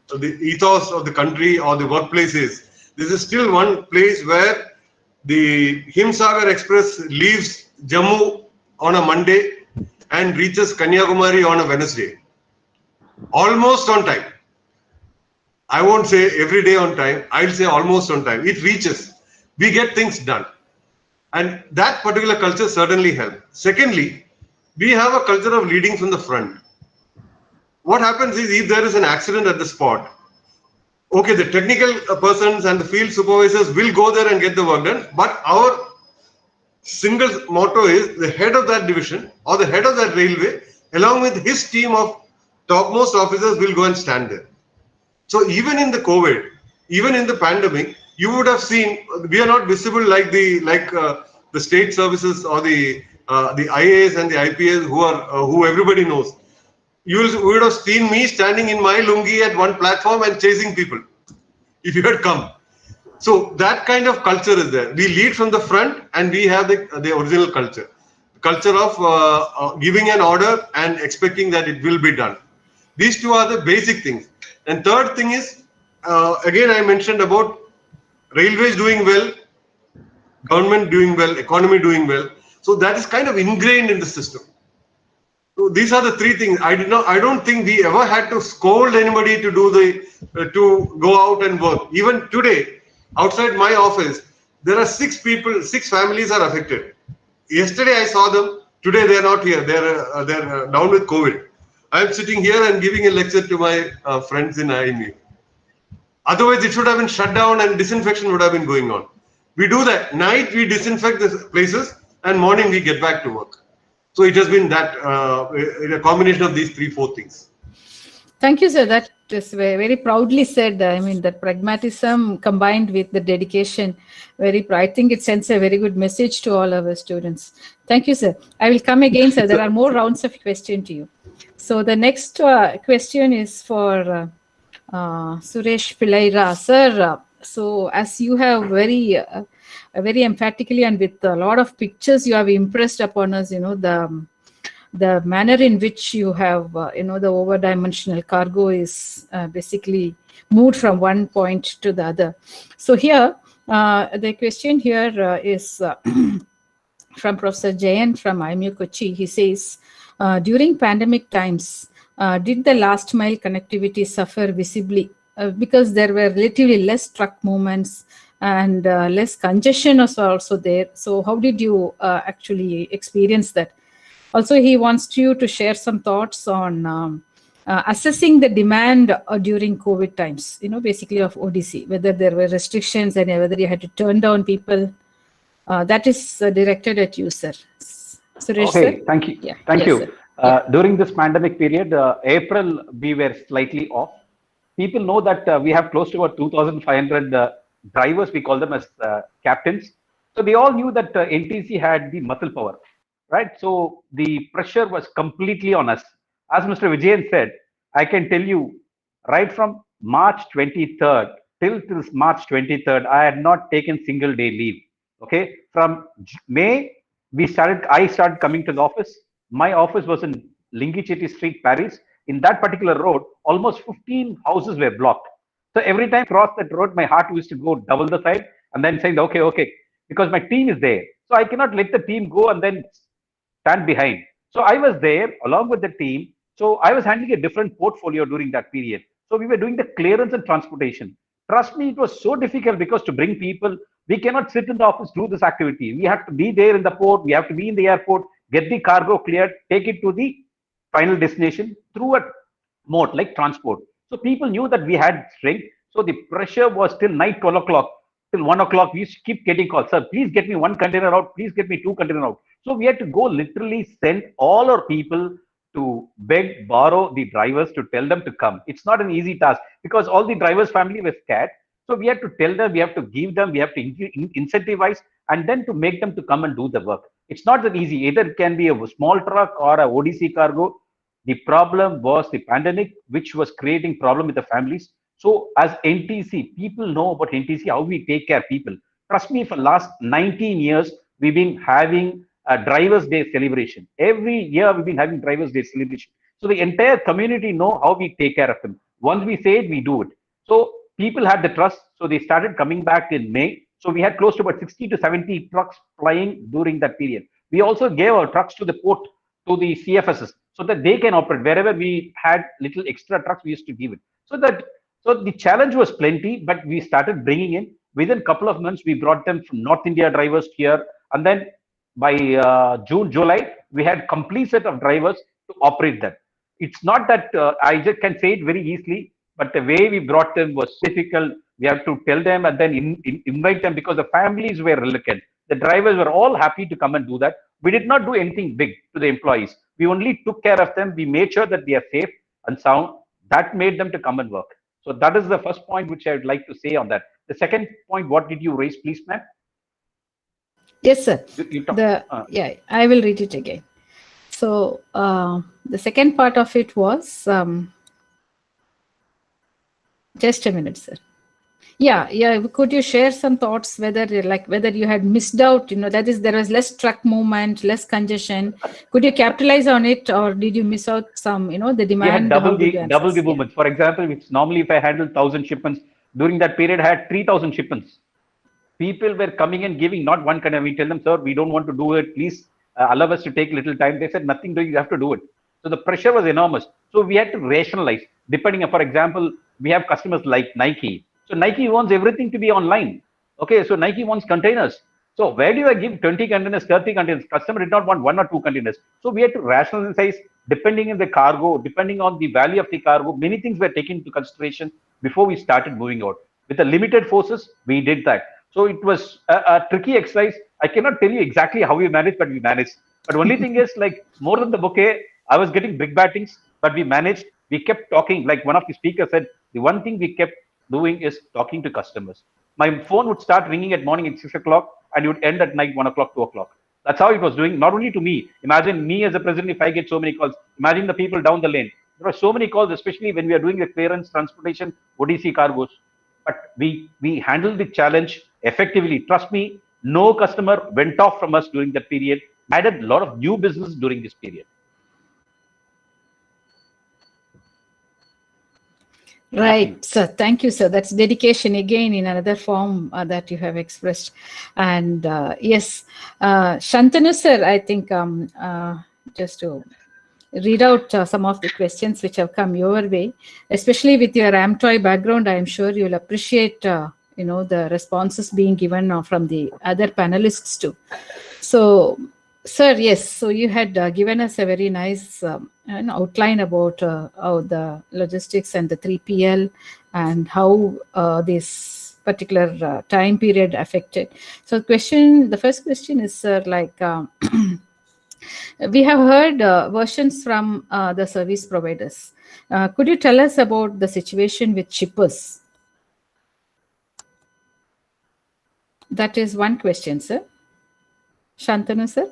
the ethos of the country or the workplace is. This is still one place where the Himsagar Express leaves Jammu on a Monday and reaches Kanyakumari on a Wednesday. Almost on time. I won't say every day on time. I'll say almost on time. It reaches. We get things done. And that particular culture certainly helps. Secondly, we have a culture of leading from the front. What happens is if there is an accident at the spot, okay, the technical persons and the field supervisors will go there and get the work done. But our single motto is the head of that division or the head of that railway, along with his team of topmost officers, will go and stand there. So even in the COVID, even in the pandemic, you would have seen we are not visible like the state services or the IAS and the IPS who everybody knows. You would have seen me standing in my lungi at one platform and chasing people if you had come. So that kind of culture is there. We lead from the front and we have the original culture. The culture of giving an order and expecting that it will be done. These two are the basic things. And third thing is, again I mentioned about railways doing well, government doing well, economy doing well. So that is kind of ingrained in the system. So these are the three things. I don't think we ever had to scold anybody to do to go out and work. Even today, outside my office, there are 6 families are affected. Yesterday I saw them. Today they are not here. They're down with COVID. I am sitting here and giving a lecture to my friends in IMU. Otherwise, it should have been shut down and disinfection would have been going on. We do that. Night we disinfect the places and morning we get back to work. So it has been that a combination of these 3-4 things. Thank you, sir. That is very proudly said. I mean, that pragmatism combined with the dedication, I think it sends a very good message to all our students. Thank you, sir. I will come again, sir. There are more rounds of question to you. So the next question is for Suresh Pillaira. Sir, so as you have very emphatically and with a lot of pictures you have impressed upon us, the manner in which you have, the over-dimensional cargo is basically moved from one point to the other. So here, the question here is from Professor Jayan from IMU Kochi. He says, during pandemic times, did the last mile connectivity suffer visibly? Because there were relatively less truck movements and less congestion was also there. So how did you actually experience that? Also, he wants you to share some thoughts on assessing the demand during COVID times, basically of ODC, whether there were restrictions and whether you had to turn down people. That is directed at you, sir. Suresh, Okay, sir? thank you. Yeah. Thank Yes, you. sir. During this pandemic period, April, we were slightly off. People know that we have close to about 2,500 drivers, we call them as captains. So they all knew that NTC had the muscle power, right? So the pressure was completely on us. As Mr. Vijayan said, I can tell you right from March 23rd till this March 23rd, I had not taken single day leave. Okay, from May, I started coming to the office. My office was in Lingichetti Street, Paris. In that particular road, almost 15 houses were blocked. So every time I crossed that road, my heart used to go double the side and then saying, okay, because my team is there. So I cannot let the team go and then stand behind. So I was there along with the team. So I was handling a different portfolio during that period. So we were doing the clearance and transportation. Trust me, it was so difficult because to bring people, we cannot sit in the office, do this activity. We have to be there in the port. We have to be in the airport, get the cargo cleared, take it to the final destination through a mode like transport. So people knew that we had strength. So the pressure was till night 12 o'clock. Till 1 o'clock, we used to keep getting calls. Sir, please get me 1 container out. Please get me 2 container out. So we had to go literally send all our people to beg, borrow the drivers to tell them to come. It's not an easy task because all the drivers' family were scared. So we had to tell them, we have to give them, we have to incentivize, and then to make them to come and do the work. It's not that easy. Either it can be a small truck or a ODC cargo. The problem was the pandemic, which was creating problem with the families. So as NTC, people know about NTC, how we take care of people. Trust me, for the last 19 years, we've been having a Drivers' Day celebration. Every year, we've been having Drivers' Day celebration. So the entire community know how we take care of them. Once we say it, we do it. So people had the trust. So they started coming back in May. So we had close to about 60 to 70 trucks flying during that period. We also gave our trucks to the port, to the CFSs, so that they can operate. Wherever we had little extra trucks, we used to give it. So the challenge was plenty, but we started bringing in. Within a couple of months, we brought them from North India drivers here. And then by June, July, we had complete set of drivers to operate them. It's not that I just can say it very easily, but the way we brought them was difficult. We have to tell them and then invite them because the families were reluctant. The drivers were all happy to come and do that. We did not do anything big to the employees. We only took care of them. We made sure that they are safe and sound. That made them to come and work. So that is the first point which I would like to say on that. The second point, what did you raise, please, ma'am? Yes, sir. Yeah, I will read it again. So the second part of it was, just a minute, sir. Yeah. Could you share some thoughts whether you had missed out? That is, there was less truck movement, less congestion. Could you capitalize on it, or did you miss out some? The demand. We had double the movements. For example, it's normally if I handle 1,000 shipments during that period, I had 3,000 shipments. People were coming and giving not one container. We tell them, sir, we don't want to do it. Please allow us to take a little time. They said nothing doing. You have to do it. So the pressure was enormous. So we had to rationalize. Depending on, for example, we have customers like Nike. So Nike wants everything to be online. Okay, so Nike wants containers. So where do I give 20 containers, 30 containers? Customer did not want 1 or 2 containers. So we had to rationalize depending on the cargo, depending on the value of the cargo. Many things were taken into consideration before we started moving out. With the limited forces, we did that. So it was a tricky exercise. I cannot tell you exactly how we managed, but we managed. But only thing is, like, more than the bouquet, I was getting big battings, but we managed. We kept talking. Like one of the speakers said, the one thing we kept doing is talking to customers. My phone would start ringing at morning at 6 o'clock and it would end at night 1 o'clock, 2 o'clock. That's how it was doing, not only to me. Imagine me as a president, if I get so many calls. Imagine the people down the lane. There are so many calls, especially when we are doing the clearance, transportation, ODC cargos. But we handled the challenge effectively. Trust me, no customer went off from us during that period. Added a lot of new business during this period. Right, sir. Thank you, sir. That's dedication again in another form that you have expressed. And yes, Shantanu, sir, I think just to read out some of the questions which have come your way, especially with your AmToy background, I am sure you'll appreciate the responses being given from the other panelists too. So Sir, yes. So you had given us a very nice an outline about how the logistics and the 3PL and how this particular time period affected. So the first question is, sir, like we have heard versions from the service providers. Could you tell us about the situation with shippers? That is one question, sir. Shantanu, sir?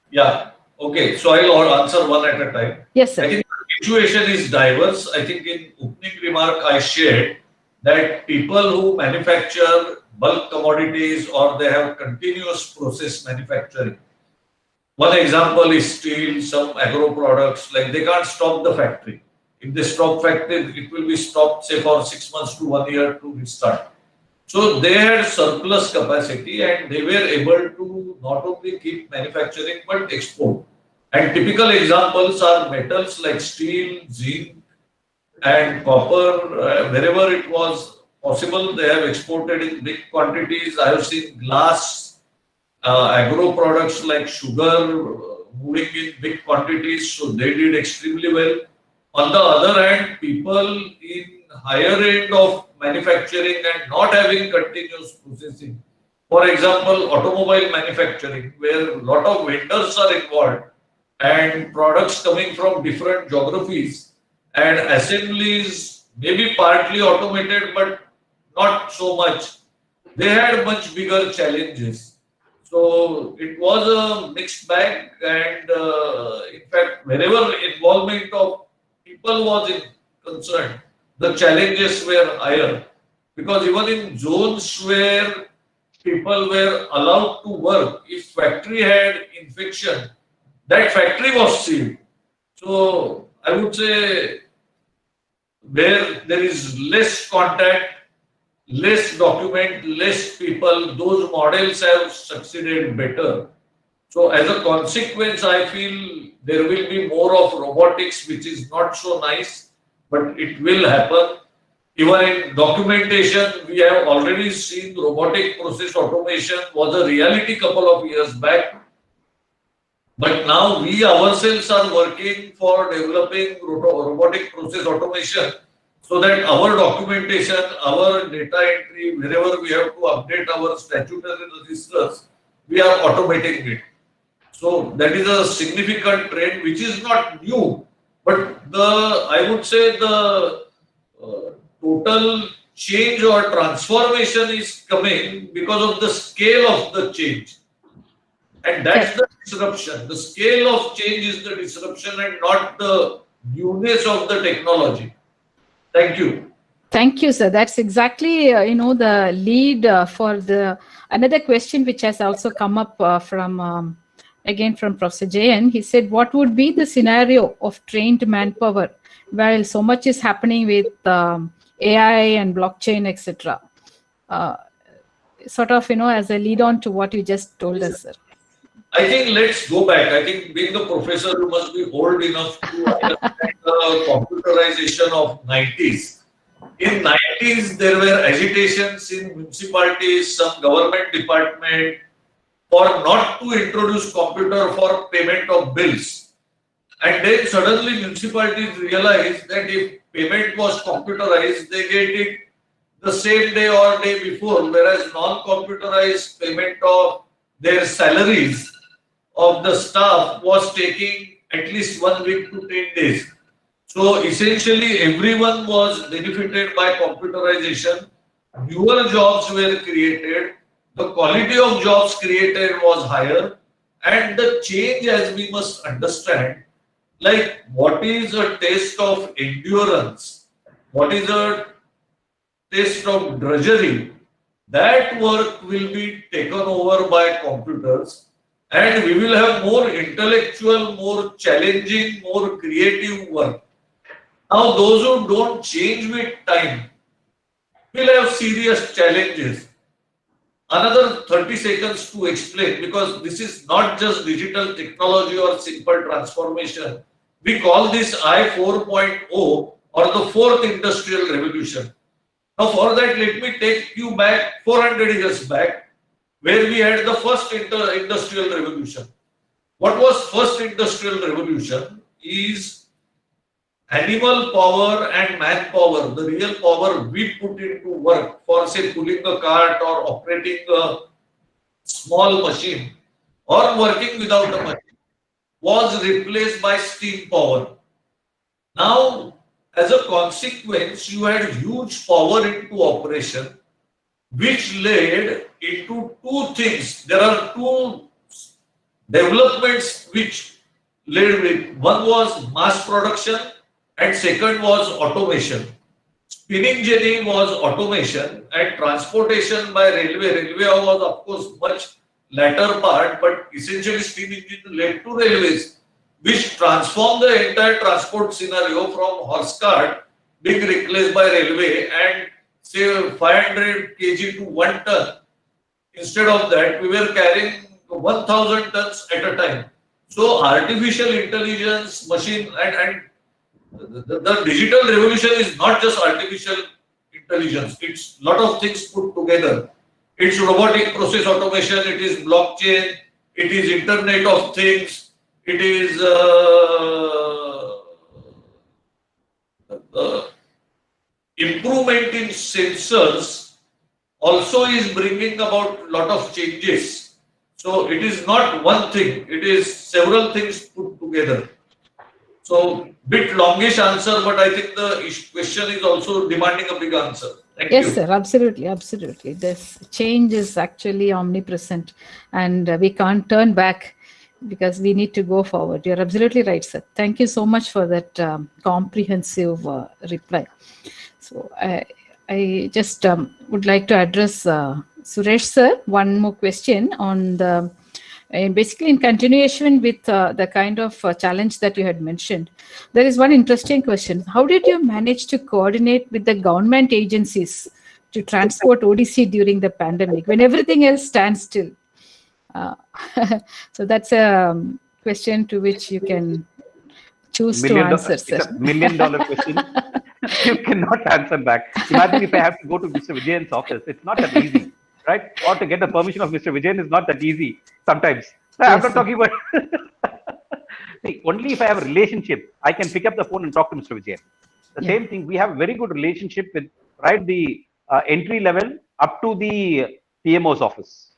Yeah. Okay. So I'll answer one at a time. Yes, sir. I think the situation is diverse. I think in opening remark I shared that people who manufacture bulk commodities or they have continuous process manufacturing. One example is steel, some agro products, like they can't stop the factory. If they stop factory, it will be stopped, say, for 6 months to 1 year to restart. So they had surplus capacity and they were able to not only keep manufacturing but export. And typical examples are metals like steel, zinc, and copper. Wherever it was possible, they have exported in big quantities. I have seen glass, agro products like sugar moving in big quantities, so they did extremely well. On the other hand, people in higher end of manufacturing and not having continuous processing, for example, automobile manufacturing, where a lot of vendors are involved and products coming from different geographies and assemblies may be partly automated but not so much. They had much bigger challenges. So it was a mixed bag, and in fact, wherever involvement of people was concerned, the challenges were higher. Because even in zones where people were allowed to work, if factory had infection, that factory was sealed. So I would say where there is less contact, less document, less people, those models have succeeded better. So as a consequence, I feel there will be more of robotics, which is not so nice, but it will happen. Even in documentation, we have already seen robotic process automation was a reality couple of years back. But now we ourselves are working for developing robotic process automation so that our documentation, our data entry, wherever we have to update our statutory registers, we are automating it. So that is a significant trend which is not new, but I would say the total change or transformation is coming because of the scale of the change. And that's the disruption. The scale of change is the disruption and not the newness of the technology. Thank you. Thank you, sir. That's exactly, the lead for another question which has also come up from Professor Jayan. He said, what would be the scenario of trained manpower while so much is happening with AI and blockchain, etc.? Sort of, as a lead on to what you just told us, sir. I think let's go back. I think being the professor, you must be old enough to understand the computerization of 90s. In 90s, there were agitations in municipalities, some government department for not to introduce computer for payment of bills. And then suddenly municipalities realized that if payment was computerized, they get it the same day or day before, whereas non-computerized payment of their salaries of the staff was taking at least 1 week to 10 days. So essentially everyone was benefited by computerization. Newer jobs were created. The quality of jobs created was higher. And the change, as we must understand, like what is a test of endurance? What is a test of drudgery? That work will be taken over by computers. And we will have more intellectual, more challenging, more creative work. Now, those who don't change with time will have serious challenges. Another 30 seconds to explain, because this is not just digital technology or simple transformation. We call this I 4.0 or the fourth industrial revolution. Now, for that, let me take you back 400 years back, where we had the first industrial revolution. What was first industrial revolution is animal power and manpower, the real power we put into work for, say, pulling a cart or operating a small machine or working without a machine, was replaced by steam power. Now, as a consequence, you had huge power into operation, which led into two things. There are two developments which led with. One was mass production and second was automation. Spinning jenny was automation and transportation by railway. Railway was of course much latter part, but essentially steam engine led to railways, which transformed the entire transport scenario from horse cart being replaced by railway and say 500 kg to 1 ton. Instead of that, we were carrying 1,000 tons at a time. So artificial intelligence, machine and the digital revolution is not just artificial intelligence. It's a lot of things put together. It's robotic process automation, it is blockchain, it is Internet of Things, it is improvement in sensors also is bringing about a lot of changes. So it is not one thing, it is several things put together. So bit longish answer, but I think the question is also demanding a big answer. Thank you. Yes, sir, absolutely, absolutely. This change is actually omnipresent and we can't turn back because we need to go forward. You're absolutely right, sir. Thank you so much for that comprehensive reply. So I just would like to address Suresh, sir, one more question on the basically in continuation with the kind of challenge that you had mentioned. There is one interesting question. How did you manage to coordinate with the government agencies to transport ODC during the pandemic when everything else stands still? So that's a question to which you can choose to answer, sir. It's $1 million question. You cannot answer back. Imagine if I have to go to Mr. Vijayan's office. It's not that easy, right? Or to get the permission of Mr. Vijayan is not that easy sometimes. No, I'm not talking about... See, only if I have a relationship, I can pick up the phone and talk to Mr. Vijayan. The same thing, we have a very good relationship with the entry level up to the PMO's office.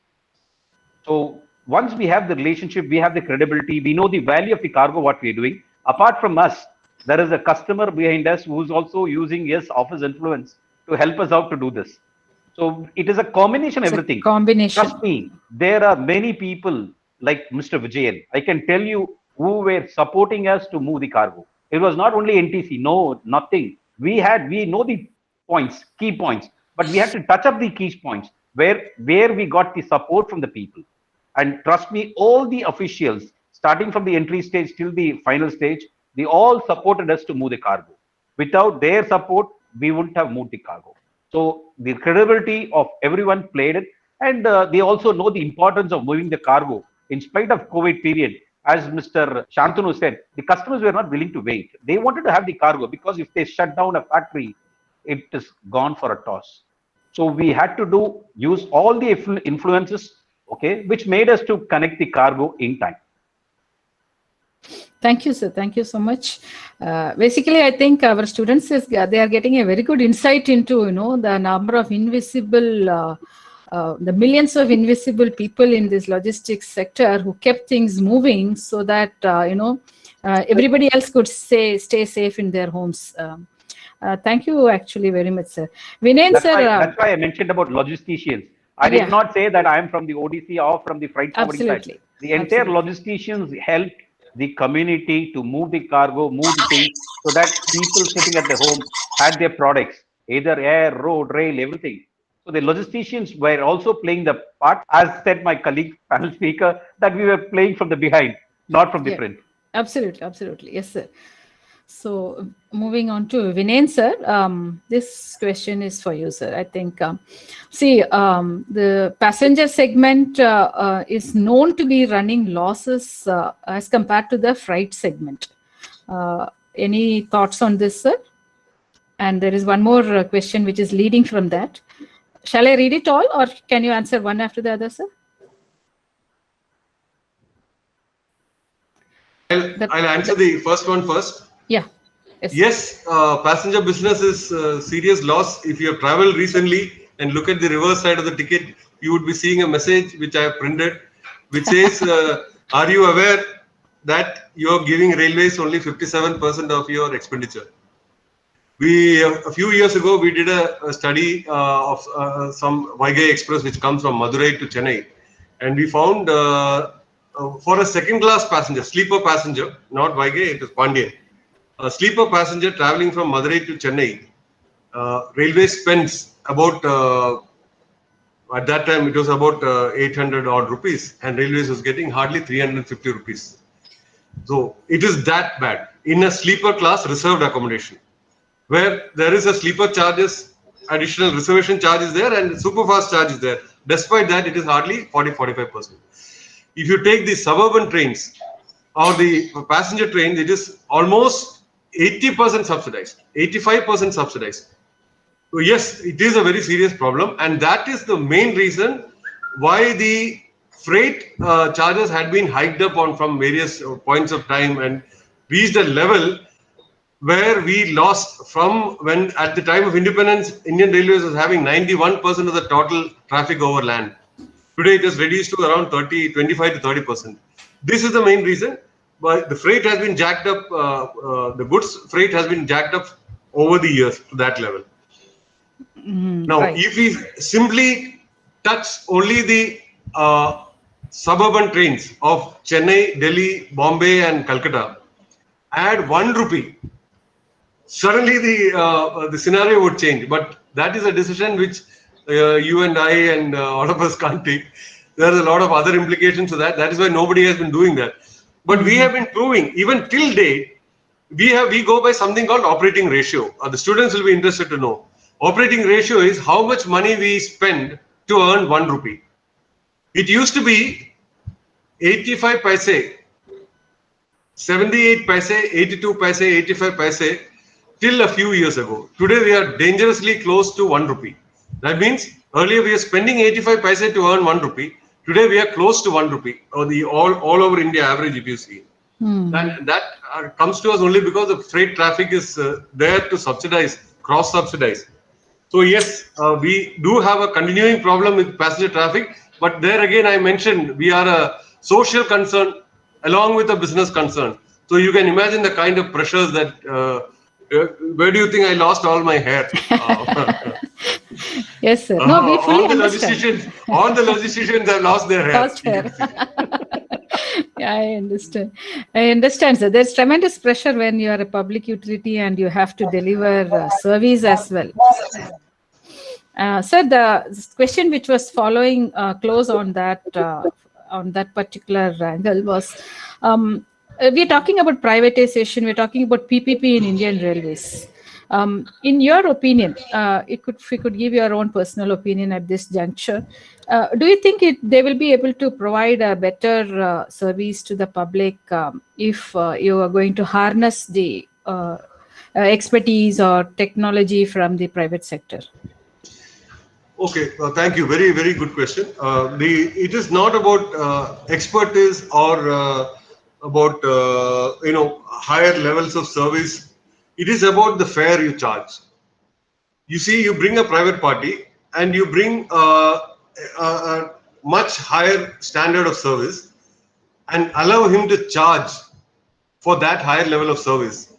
So once we have the relationship, we have the credibility, we know the value of the cargo, what we are doing. Apart from us, there is a customer behind us who's also using his office influence to help us out to do this. So it is a combination of everything. Combination. Trust me, there are many people like Mr. Vijayan. I can tell you who were supporting us to move the cargo. It was not only NTC, no, nothing. We know the points, key points, but we had to touch up the key points where we got the support from the people. And trust me, all the officials, starting from the entry stage till the final stage, they all supported us to move the cargo. Without their support, we wouldn't have moved the cargo. So the credibility of everyone played it, and they also know the importance of moving the cargo. In spite of COVID period, as Mr. Shantanu said, the customers were not willing to wait. They wanted to have the cargo because if they shut down a factory, it is gone for a toss. So we had to use all the influences, okay, which made us to connect the cargo in time. Thank you, sir. Thank you so much. Basically, I think our students they are getting a very good insight into the number of invisible, the millions of invisible people in this logistics sector who kept things moving so that everybody else could stay safe in their homes. Thank you, actually, very much, sir. Vinayan, sir. That's why I mentioned about logisticians. I did not say that I am from the ODC or from the freight forwarding side. The entire logisticians helped the community to move the cargo, move the things, so that people sitting at the home had their products, either air, road, rail, everything. So the logisticians were also playing the part, as said my colleague, panel speaker, that we were playing from the behind, not from the front. Absolutely, absolutely. Yes, sir. So moving on to Vinayan, sir. This question is for you, sir. I think, the passenger segment is known to be running losses as compared to the freight segment. Any thoughts on this, sir? And there is one more question which is leading from that. Shall I read it all, or can you answer one after the other, sir? I'll answer the first one first. Yeah. Yes, passenger business is serious loss. If you have traveled recently and look at the reverse side of the ticket, you would be seeing a message which I have printed, which says, are you aware that you are giving railways only 57% of your expenditure? A few years ago, we did a study of some Vaigai Express which comes from Madurai to Chennai. And we found for a second class passenger, sleeper passenger, not Vaigai, it was Pandian. A sleeper passenger traveling from Madurai to Chennai, railway spends about, at that time it was about 800 odd rupees, and railways was getting hardly 350 rupees. So it is that bad in a sleeper class reserved accommodation, where there is a sleeper charges, additional reservation charge is there, and super fast charge is there. Despite that, it is hardly 40-45%. If you take the suburban trains or the passenger trains, it is almost 80% subsidized, 85% subsidized. So yes, it is a very serious problem, and that is the main reason why the freight charges had been hiked up from various points of time and reached a level where we lost from when at the time of independence, Indian Railways was having 91% of the total traffic over land. Today it is reduced to around 25 to 30%. This is the main reason. But the freight has been jacked up, the goods freight has been jacked up over the years to that level. Now, if we simply touch only the suburban trains of Chennai, Delhi, Bombay and Calcutta, add 1 rupee, suddenly the scenario would change. But that is a decision which you and I and all of us can't take. There are a lot of other implications to that. That is why nobody has been doing that. But we have been proving, even till date, we go by something called operating ratio. The students will be interested to know. Operating ratio is how much money we spend to earn 1 rupee. It used to be 85 paise, 78 paise, 82 paise, 85 paise till a few years ago. Today we are dangerously close to 1 rupee. That means earlier we are spending 85 paise to earn 1 rupee. Today we are close to 1 rupee, or the all over India average if you see. That comes to us only because the freight traffic is there to subsidize, cross subsidize. So yes, we do have a continuing problem with passenger traffic, but there again I mentioned we are a social concern along with a business concern. So you can imagine the kind of pressures that, where do you think I lost all my hair? Yes, sir. No, we fully understand. All the logisticians have lost their hair. Lost hair. Yeah, I understand. I understand, sir. There's tremendous pressure when you are a public utility and you have to deliver service as well. Sir, the question which was following close on that particular angle was, we're talking about privatization. We're talking about PPP in Indian Railways. In your opinion, if you could give your own personal opinion at this juncture, do you think they will be able to provide a better service to the public if you are going to harness the expertise or technology from the private sector? Okay, thank you. Very, very good question. It is not about expertise or about higher levels of service. It is about the fare you charge. You see, you bring a private party and you bring a much higher standard of service and allow him to charge for that higher level of service.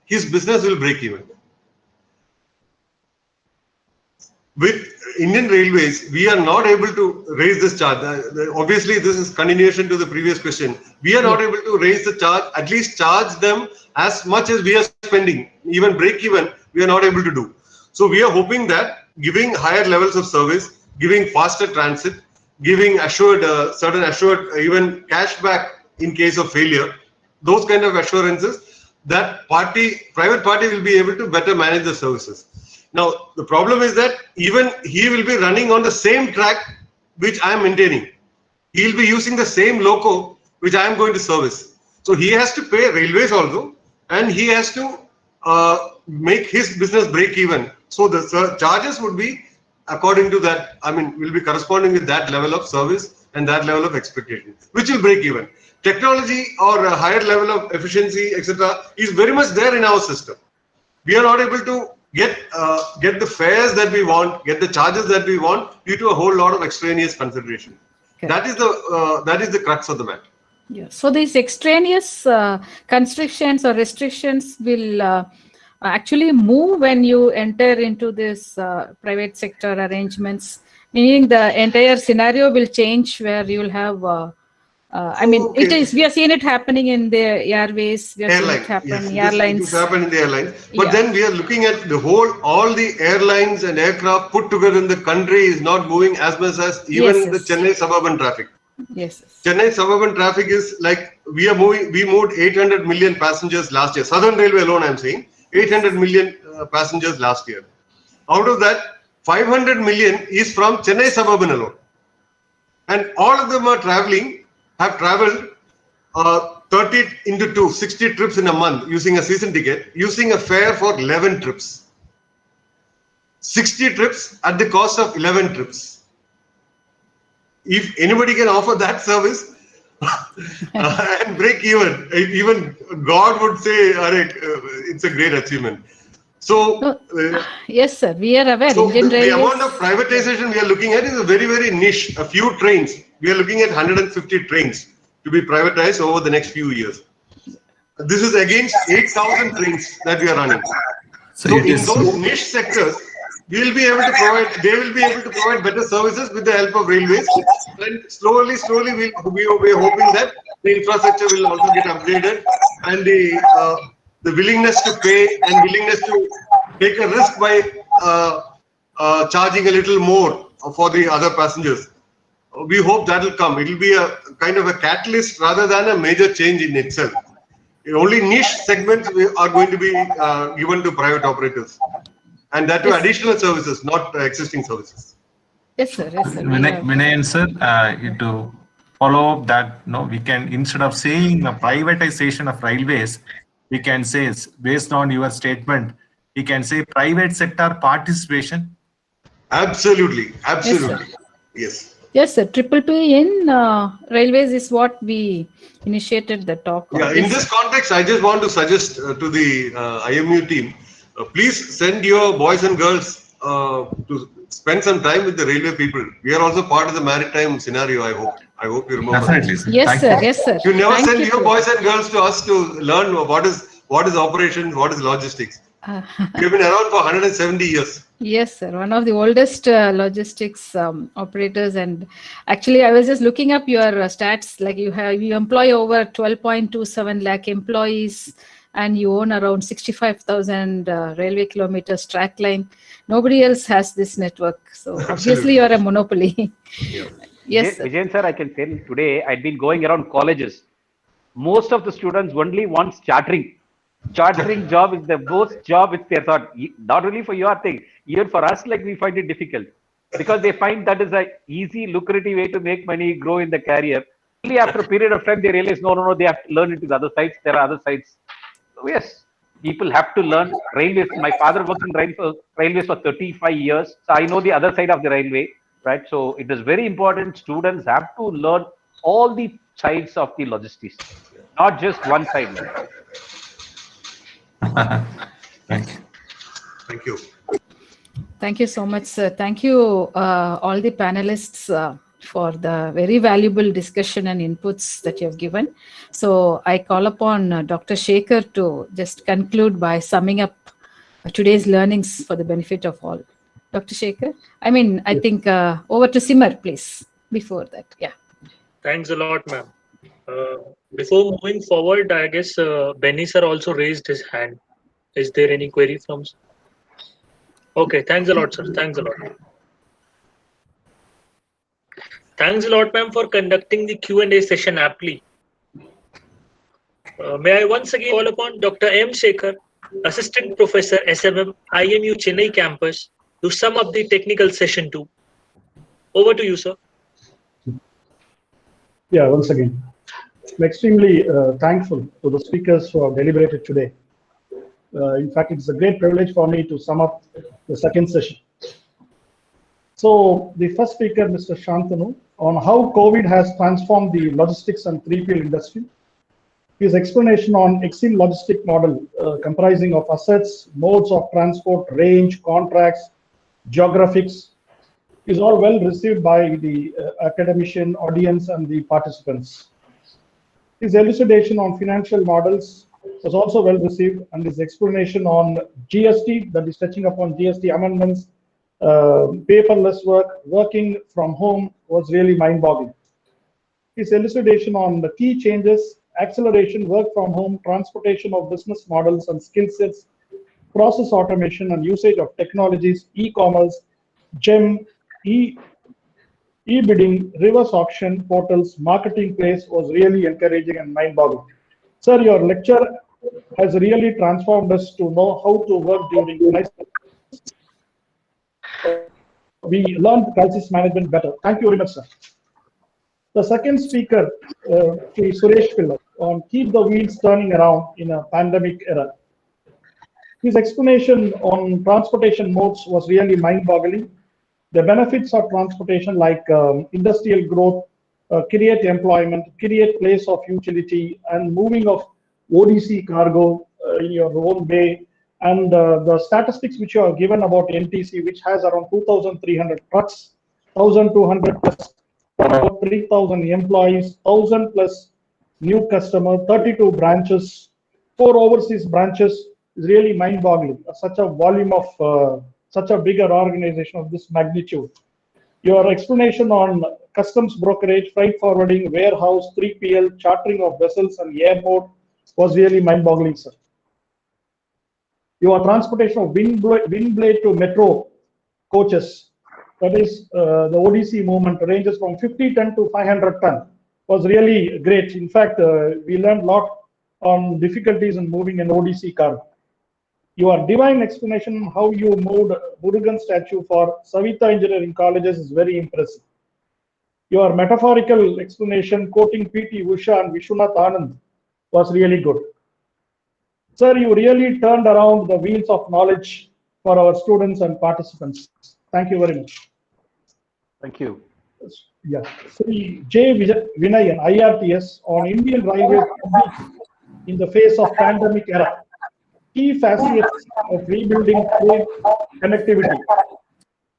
His business will break even. With Indian Railways, we are not able to raise this charge. Obviously, this is continuation to the previous question. We are not able to raise the charge, at least charge them as much as we are spending. Even break even, we are not able to do. So we are hoping that giving higher levels of service, giving faster transit, giving certain assured even cashback in case of failure, those kind of assurances, that private party will be able to better manage the services. Now, the problem is that even he will be running on the same track which I am maintaining. He will be using the same loco which I am going to service. So he has to pay railways also, and he has to make his business break even. So the charges would be according to that, will be corresponding with that level of service and that level of expectation, which will break even. technology or a higher level of efficiency, etc., is very much there in our system. We are not able to get the fares that we want, get the charges that we want due to a whole lot of extraneous consideration. Okay. That is the crux of the matter. Yeah. So these extraneous constrictions or restrictions will actually move when you enter into this private sector arrangements, meaning the entire scenario will change where you will have. I mean, Okay. it is. We are seeing it happening in the airways. We are seeing it happen in airlines. It happen in the airlines. But Yeah. then we are looking at all the airlines and aircraft put together in the country is not moving as much as even the Chennai suburban traffic. Yes. Chennai suburban traffic is like we moved 800 million passengers last year. Southern Railway alone, I'm saying 800 million passengers last year. Out of that, 500 million is from Chennai suburban alone, and all of them have traveled 30 into 2, 60 trips in a month using a season ticket, using a fare for 11 trips. 60 trips at the cost of 11 trips. If anybody can offer that service and break even God would say, it's a great achievement. So, yes, sir, we are aware. So Indian the Railways, amount of privatization we are looking at is a very, very niche. A few trains. We are looking at 150 trains to be privatized over the next few years. This is against 8,000 trains that we are running. So in those niche sectors, we will be able to provide. They will be able to provide better services with the help of railways. And slowly, we are hoping that the infrastructure will also get upgraded, and the willingness to pay and willingness to take a risk by charging a little more for the other passengers. We hope that will come. It will be a kind of a catalyst rather than a major change in itself. Only niche segments are going to be given to private operators, and that to additional services, not existing services. Yes, sir. Yes, sir. Vinay and sir, to follow up that, we can, instead of saying a privatization of railways, we can say, based on your statement, we can say private sector participation. Absolutely. Yes. Yes, sir. P in railways is what we initiated the talk on. Yeah, in this context, I just want to suggest to the IMU team, please send your boys and girls to spend some time with the railway people. We are also part of the maritime scenario, I hope. I hope you remember. Definitely. Yes, sir. Yes, sir. You never Thank send you, your sir. boys and girls to us to learn what is operations, what is logistics. We've been around for 170 years. Yes, sir. One of the oldest logistics operators, and actually, I was just looking up your stats. Like you employ over 12.27 lakh employees, and you own around 65,000 railway kilometers track line. Nobody else has this network, so obviously you're a monopoly. Yeah. Yes, sir. Vijayan sir, I can tell today I've been going around colleges. Most of the students only want chartering. Chartering job is the most job which they thought, not only for your thing, even for us, like we find it difficult because they find that is a easy, lucrative way to make money, grow in the career. Only after a period of time they realize, no, they have to learn it to the other sides. There are other sides. So yes, people have to learn railways. My father worked in railways for 35 years, so I know the other side of the railway, right? So it is very important. Students have to learn all the sides of the logistics, not just one side. Thank you. Thank you so much, sir. Thank you, all the panelists, for the very valuable discussion and inputs that you have given. So I call upon Dr. Shekhar to just conclude by summing up today's learnings for the benefit of all. Dr. Shekhar, I think over to Simar, please, before that. Yeah. Thanks a lot, ma'am. Before moving forward, I guess Benny sir also raised his hand. Is there any query from? Okay, thanks a lot, sir. Thanks a lot. Thanks a lot, ma'am, for conducting the Q&A session aptly. May I once again call upon Dr. M. Shekhar, Assistant Professor, SMM, IMU Chennai campus, to sum up the technical session 2. Over to you, sir. Yeah, once again, I'm extremely thankful to the speakers who have deliberated today. In fact, it's a great privilege for me to sum up the second session. So the first speaker, Mr. Shantanu on how COVID has transformed the logistics and 3PL industry. His explanation on Exim logistic model comprising of assets, modes of transport, range, contracts, geographics is all well received by the academician, audience, and the participants. His elucidation on financial models was also well received, and his explanation on GST, that is touching upon GST amendments, paperless work, working from home, was really mind-boggling. His elucidation on the key changes, acceleration, work from home, transportation of business models and skill sets, process automation and usage of technologies, e-commerce, GEM, e-bidding, reverse auction portals, marketing place was really encouraging and mind-boggling. Sir, your lecture has really transformed us to know how to work during crisis. We learned crisis management better. Thank you very much, sir. The second speaker, Sri Suresh Pillai, on keep the wheels turning around in a pandemic era. His explanation on transportation modes was really mind-boggling. The benefits of transportation like industrial growth, create employment, create place of utility, and moving of ODC cargo in your own way. And the statistics which you are given about NTC, which has around 2,300 trucks, 1,200 plus 3,000 employees, 1,000 plus new customer, 32 branches, 4 overseas branches, is really mind-boggling. Such a volume of such a bigger organization of this magnitude. Your explanation on customs brokerage, freight forwarding, warehouse, 3PL, chartering of vessels and airport was really mind-boggling, sir. Your transportation of wind blade to metro coaches, that is the ODC movement ranges from 50 ton to 500 ton, was really great. In fact, we learned a lot on difficulties in moving an ODC cargo. Your divine explanation on how you moved Murugan statue for Savita Engineering Colleges is very impressive. Your metaphorical explanation quoting P.T. Usha and Vishwanath Anand was really good. Sir, you really turned around the wheels of knowledge for our students and participants. Thank you very much. Thank you. Yeah. Sri J. Vinayan, IRTS, on Indian Railways in the face of pandemic era. Key facets of rebuilding train connectivity.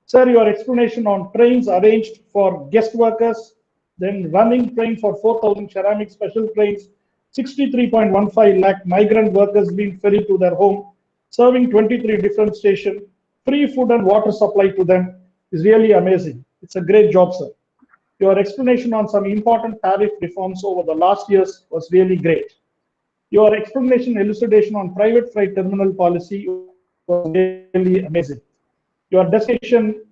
Sir, your explanation on trains arranged for guest workers, then running train for 4,000 ceramic special trains, 63.15 lakh migrant workers being ferried to their home, serving 23 different stations, free food and water supply to them is really amazing. It's a great job, sir. Your explanation on some important tariff reforms over the last years was really great. Your explanation, elucidation on private freight terminal policy was really amazing. Your discussion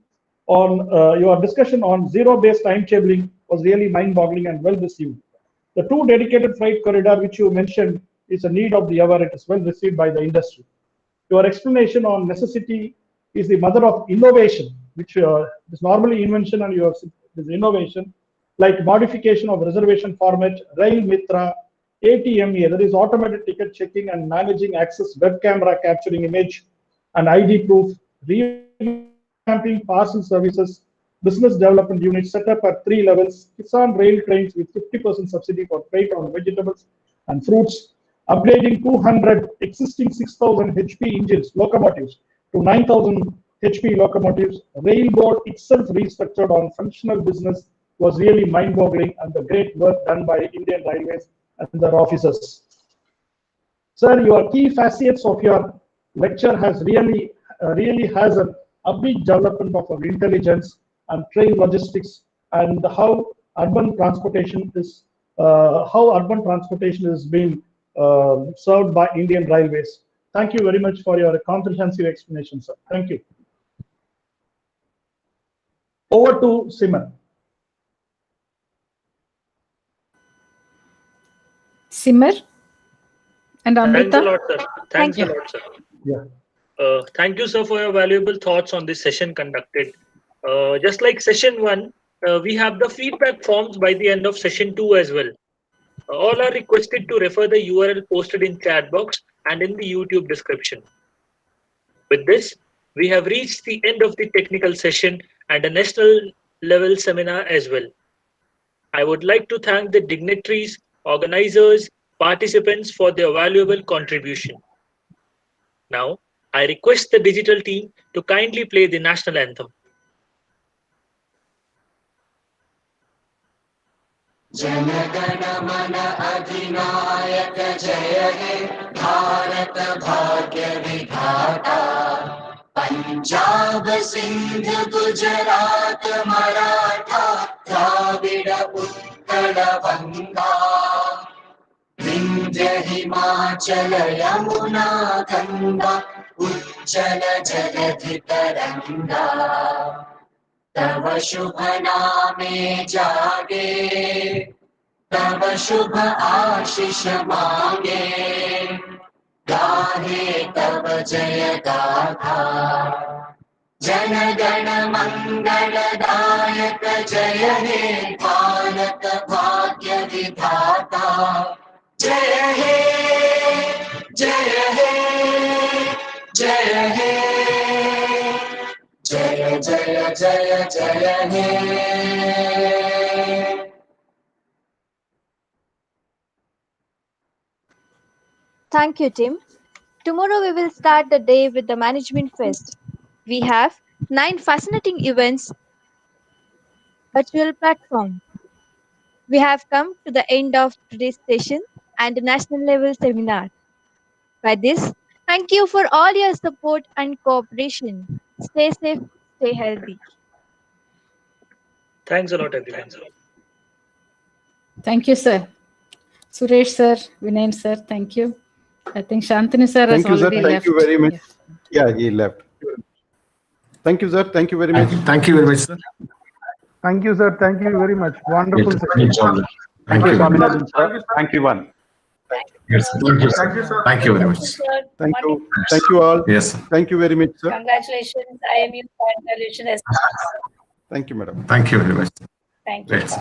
on zero-based timetabling was really mind-boggling and well received. The 2 dedicated freight corridor which you mentioned is a need of the hour. It is well received by the industry. Your explanation on necessity is the mother of innovation, which is normally invention and yours is innovation, like modification of reservation format, Rail Mitra, ATMA, that is automated ticket checking and managing access, web camera capturing image and ID proof, revamping parcel services, business development unit set up at 3 levels, Kisan rail trains with 50% subsidy for freight on vegetables and fruits, upgrading 200 existing 6,000 HP engines, locomotives to 9,000 HP locomotives. Rail board itself restructured on functional business was really mind-boggling, and the great work done by Indian Railways and their officers. Sir, your key facets of your lecture has really has a big development of our intelligence and train logistics and how urban transportation is being served by Indian Railways. Thank you very much for your comprehensive explanation, sir. Thank you. Over to Simon. Simmer and Amrita. Thanks a lot, sir. Thanks you. a lot, sir. Yeah. Thank you, sir, for your valuable thoughts on this session conducted. Just like session 1, we have the feedback forms by the end of session 2 as well. All are requested to refer the URL posted in chat box and in the YouTube description. With this, we have reached the end of the technical session and a national level seminar as well. I would like to thank the dignitaries, organizers, participants for their valuable contribution. Now, I request the digital team to kindly play the national anthem. जनगण मन अधिनायक जय हे भारत भाग्य विधाता पंजाब सिंध गुजरात मराठा द्राविड उत्कल गंगा विंध्य हिमाचल यमुना गंगा उज्जल जलधि तरंगा तव शुभ नामे जागे तव शुभ आशीष मांगे गाहे तव जय गाथा जन गण मंगल दायक जय हे भारत भाग्य विधाता जय हे जय हे जय हे जय जय जय जय हे Thank you, Tim. Tomorrow we will start the day with the Management Fest. We have 9 fascinating events, virtual platform. We have come to the end of today's session and the national level seminar. By this, thank you for all your support and cooperation. Stay safe, stay healthy. Thanks a lot, everyone. Thank you, sir. Suresh sir, Vinay sir, thank you. I think Shantanu sir has Thank you, sir. already Thank left. you very much. Yeah, he left. Thank you, sir. Thank you very much. Thank you very much, sir. Thank you, sir. Thank you very much. Wonderful Thank session. you. Thank you, Thank you. Swaminathan, sir. Thank you, one. Yes, sir. Thank you, sir. Thank you very much. Thank you. Thank you all. Yes, sir. Thank you very much, sir. Congratulations, IMU. Congratulations. Thank you, madam. Thank you very much. Thank you. Great.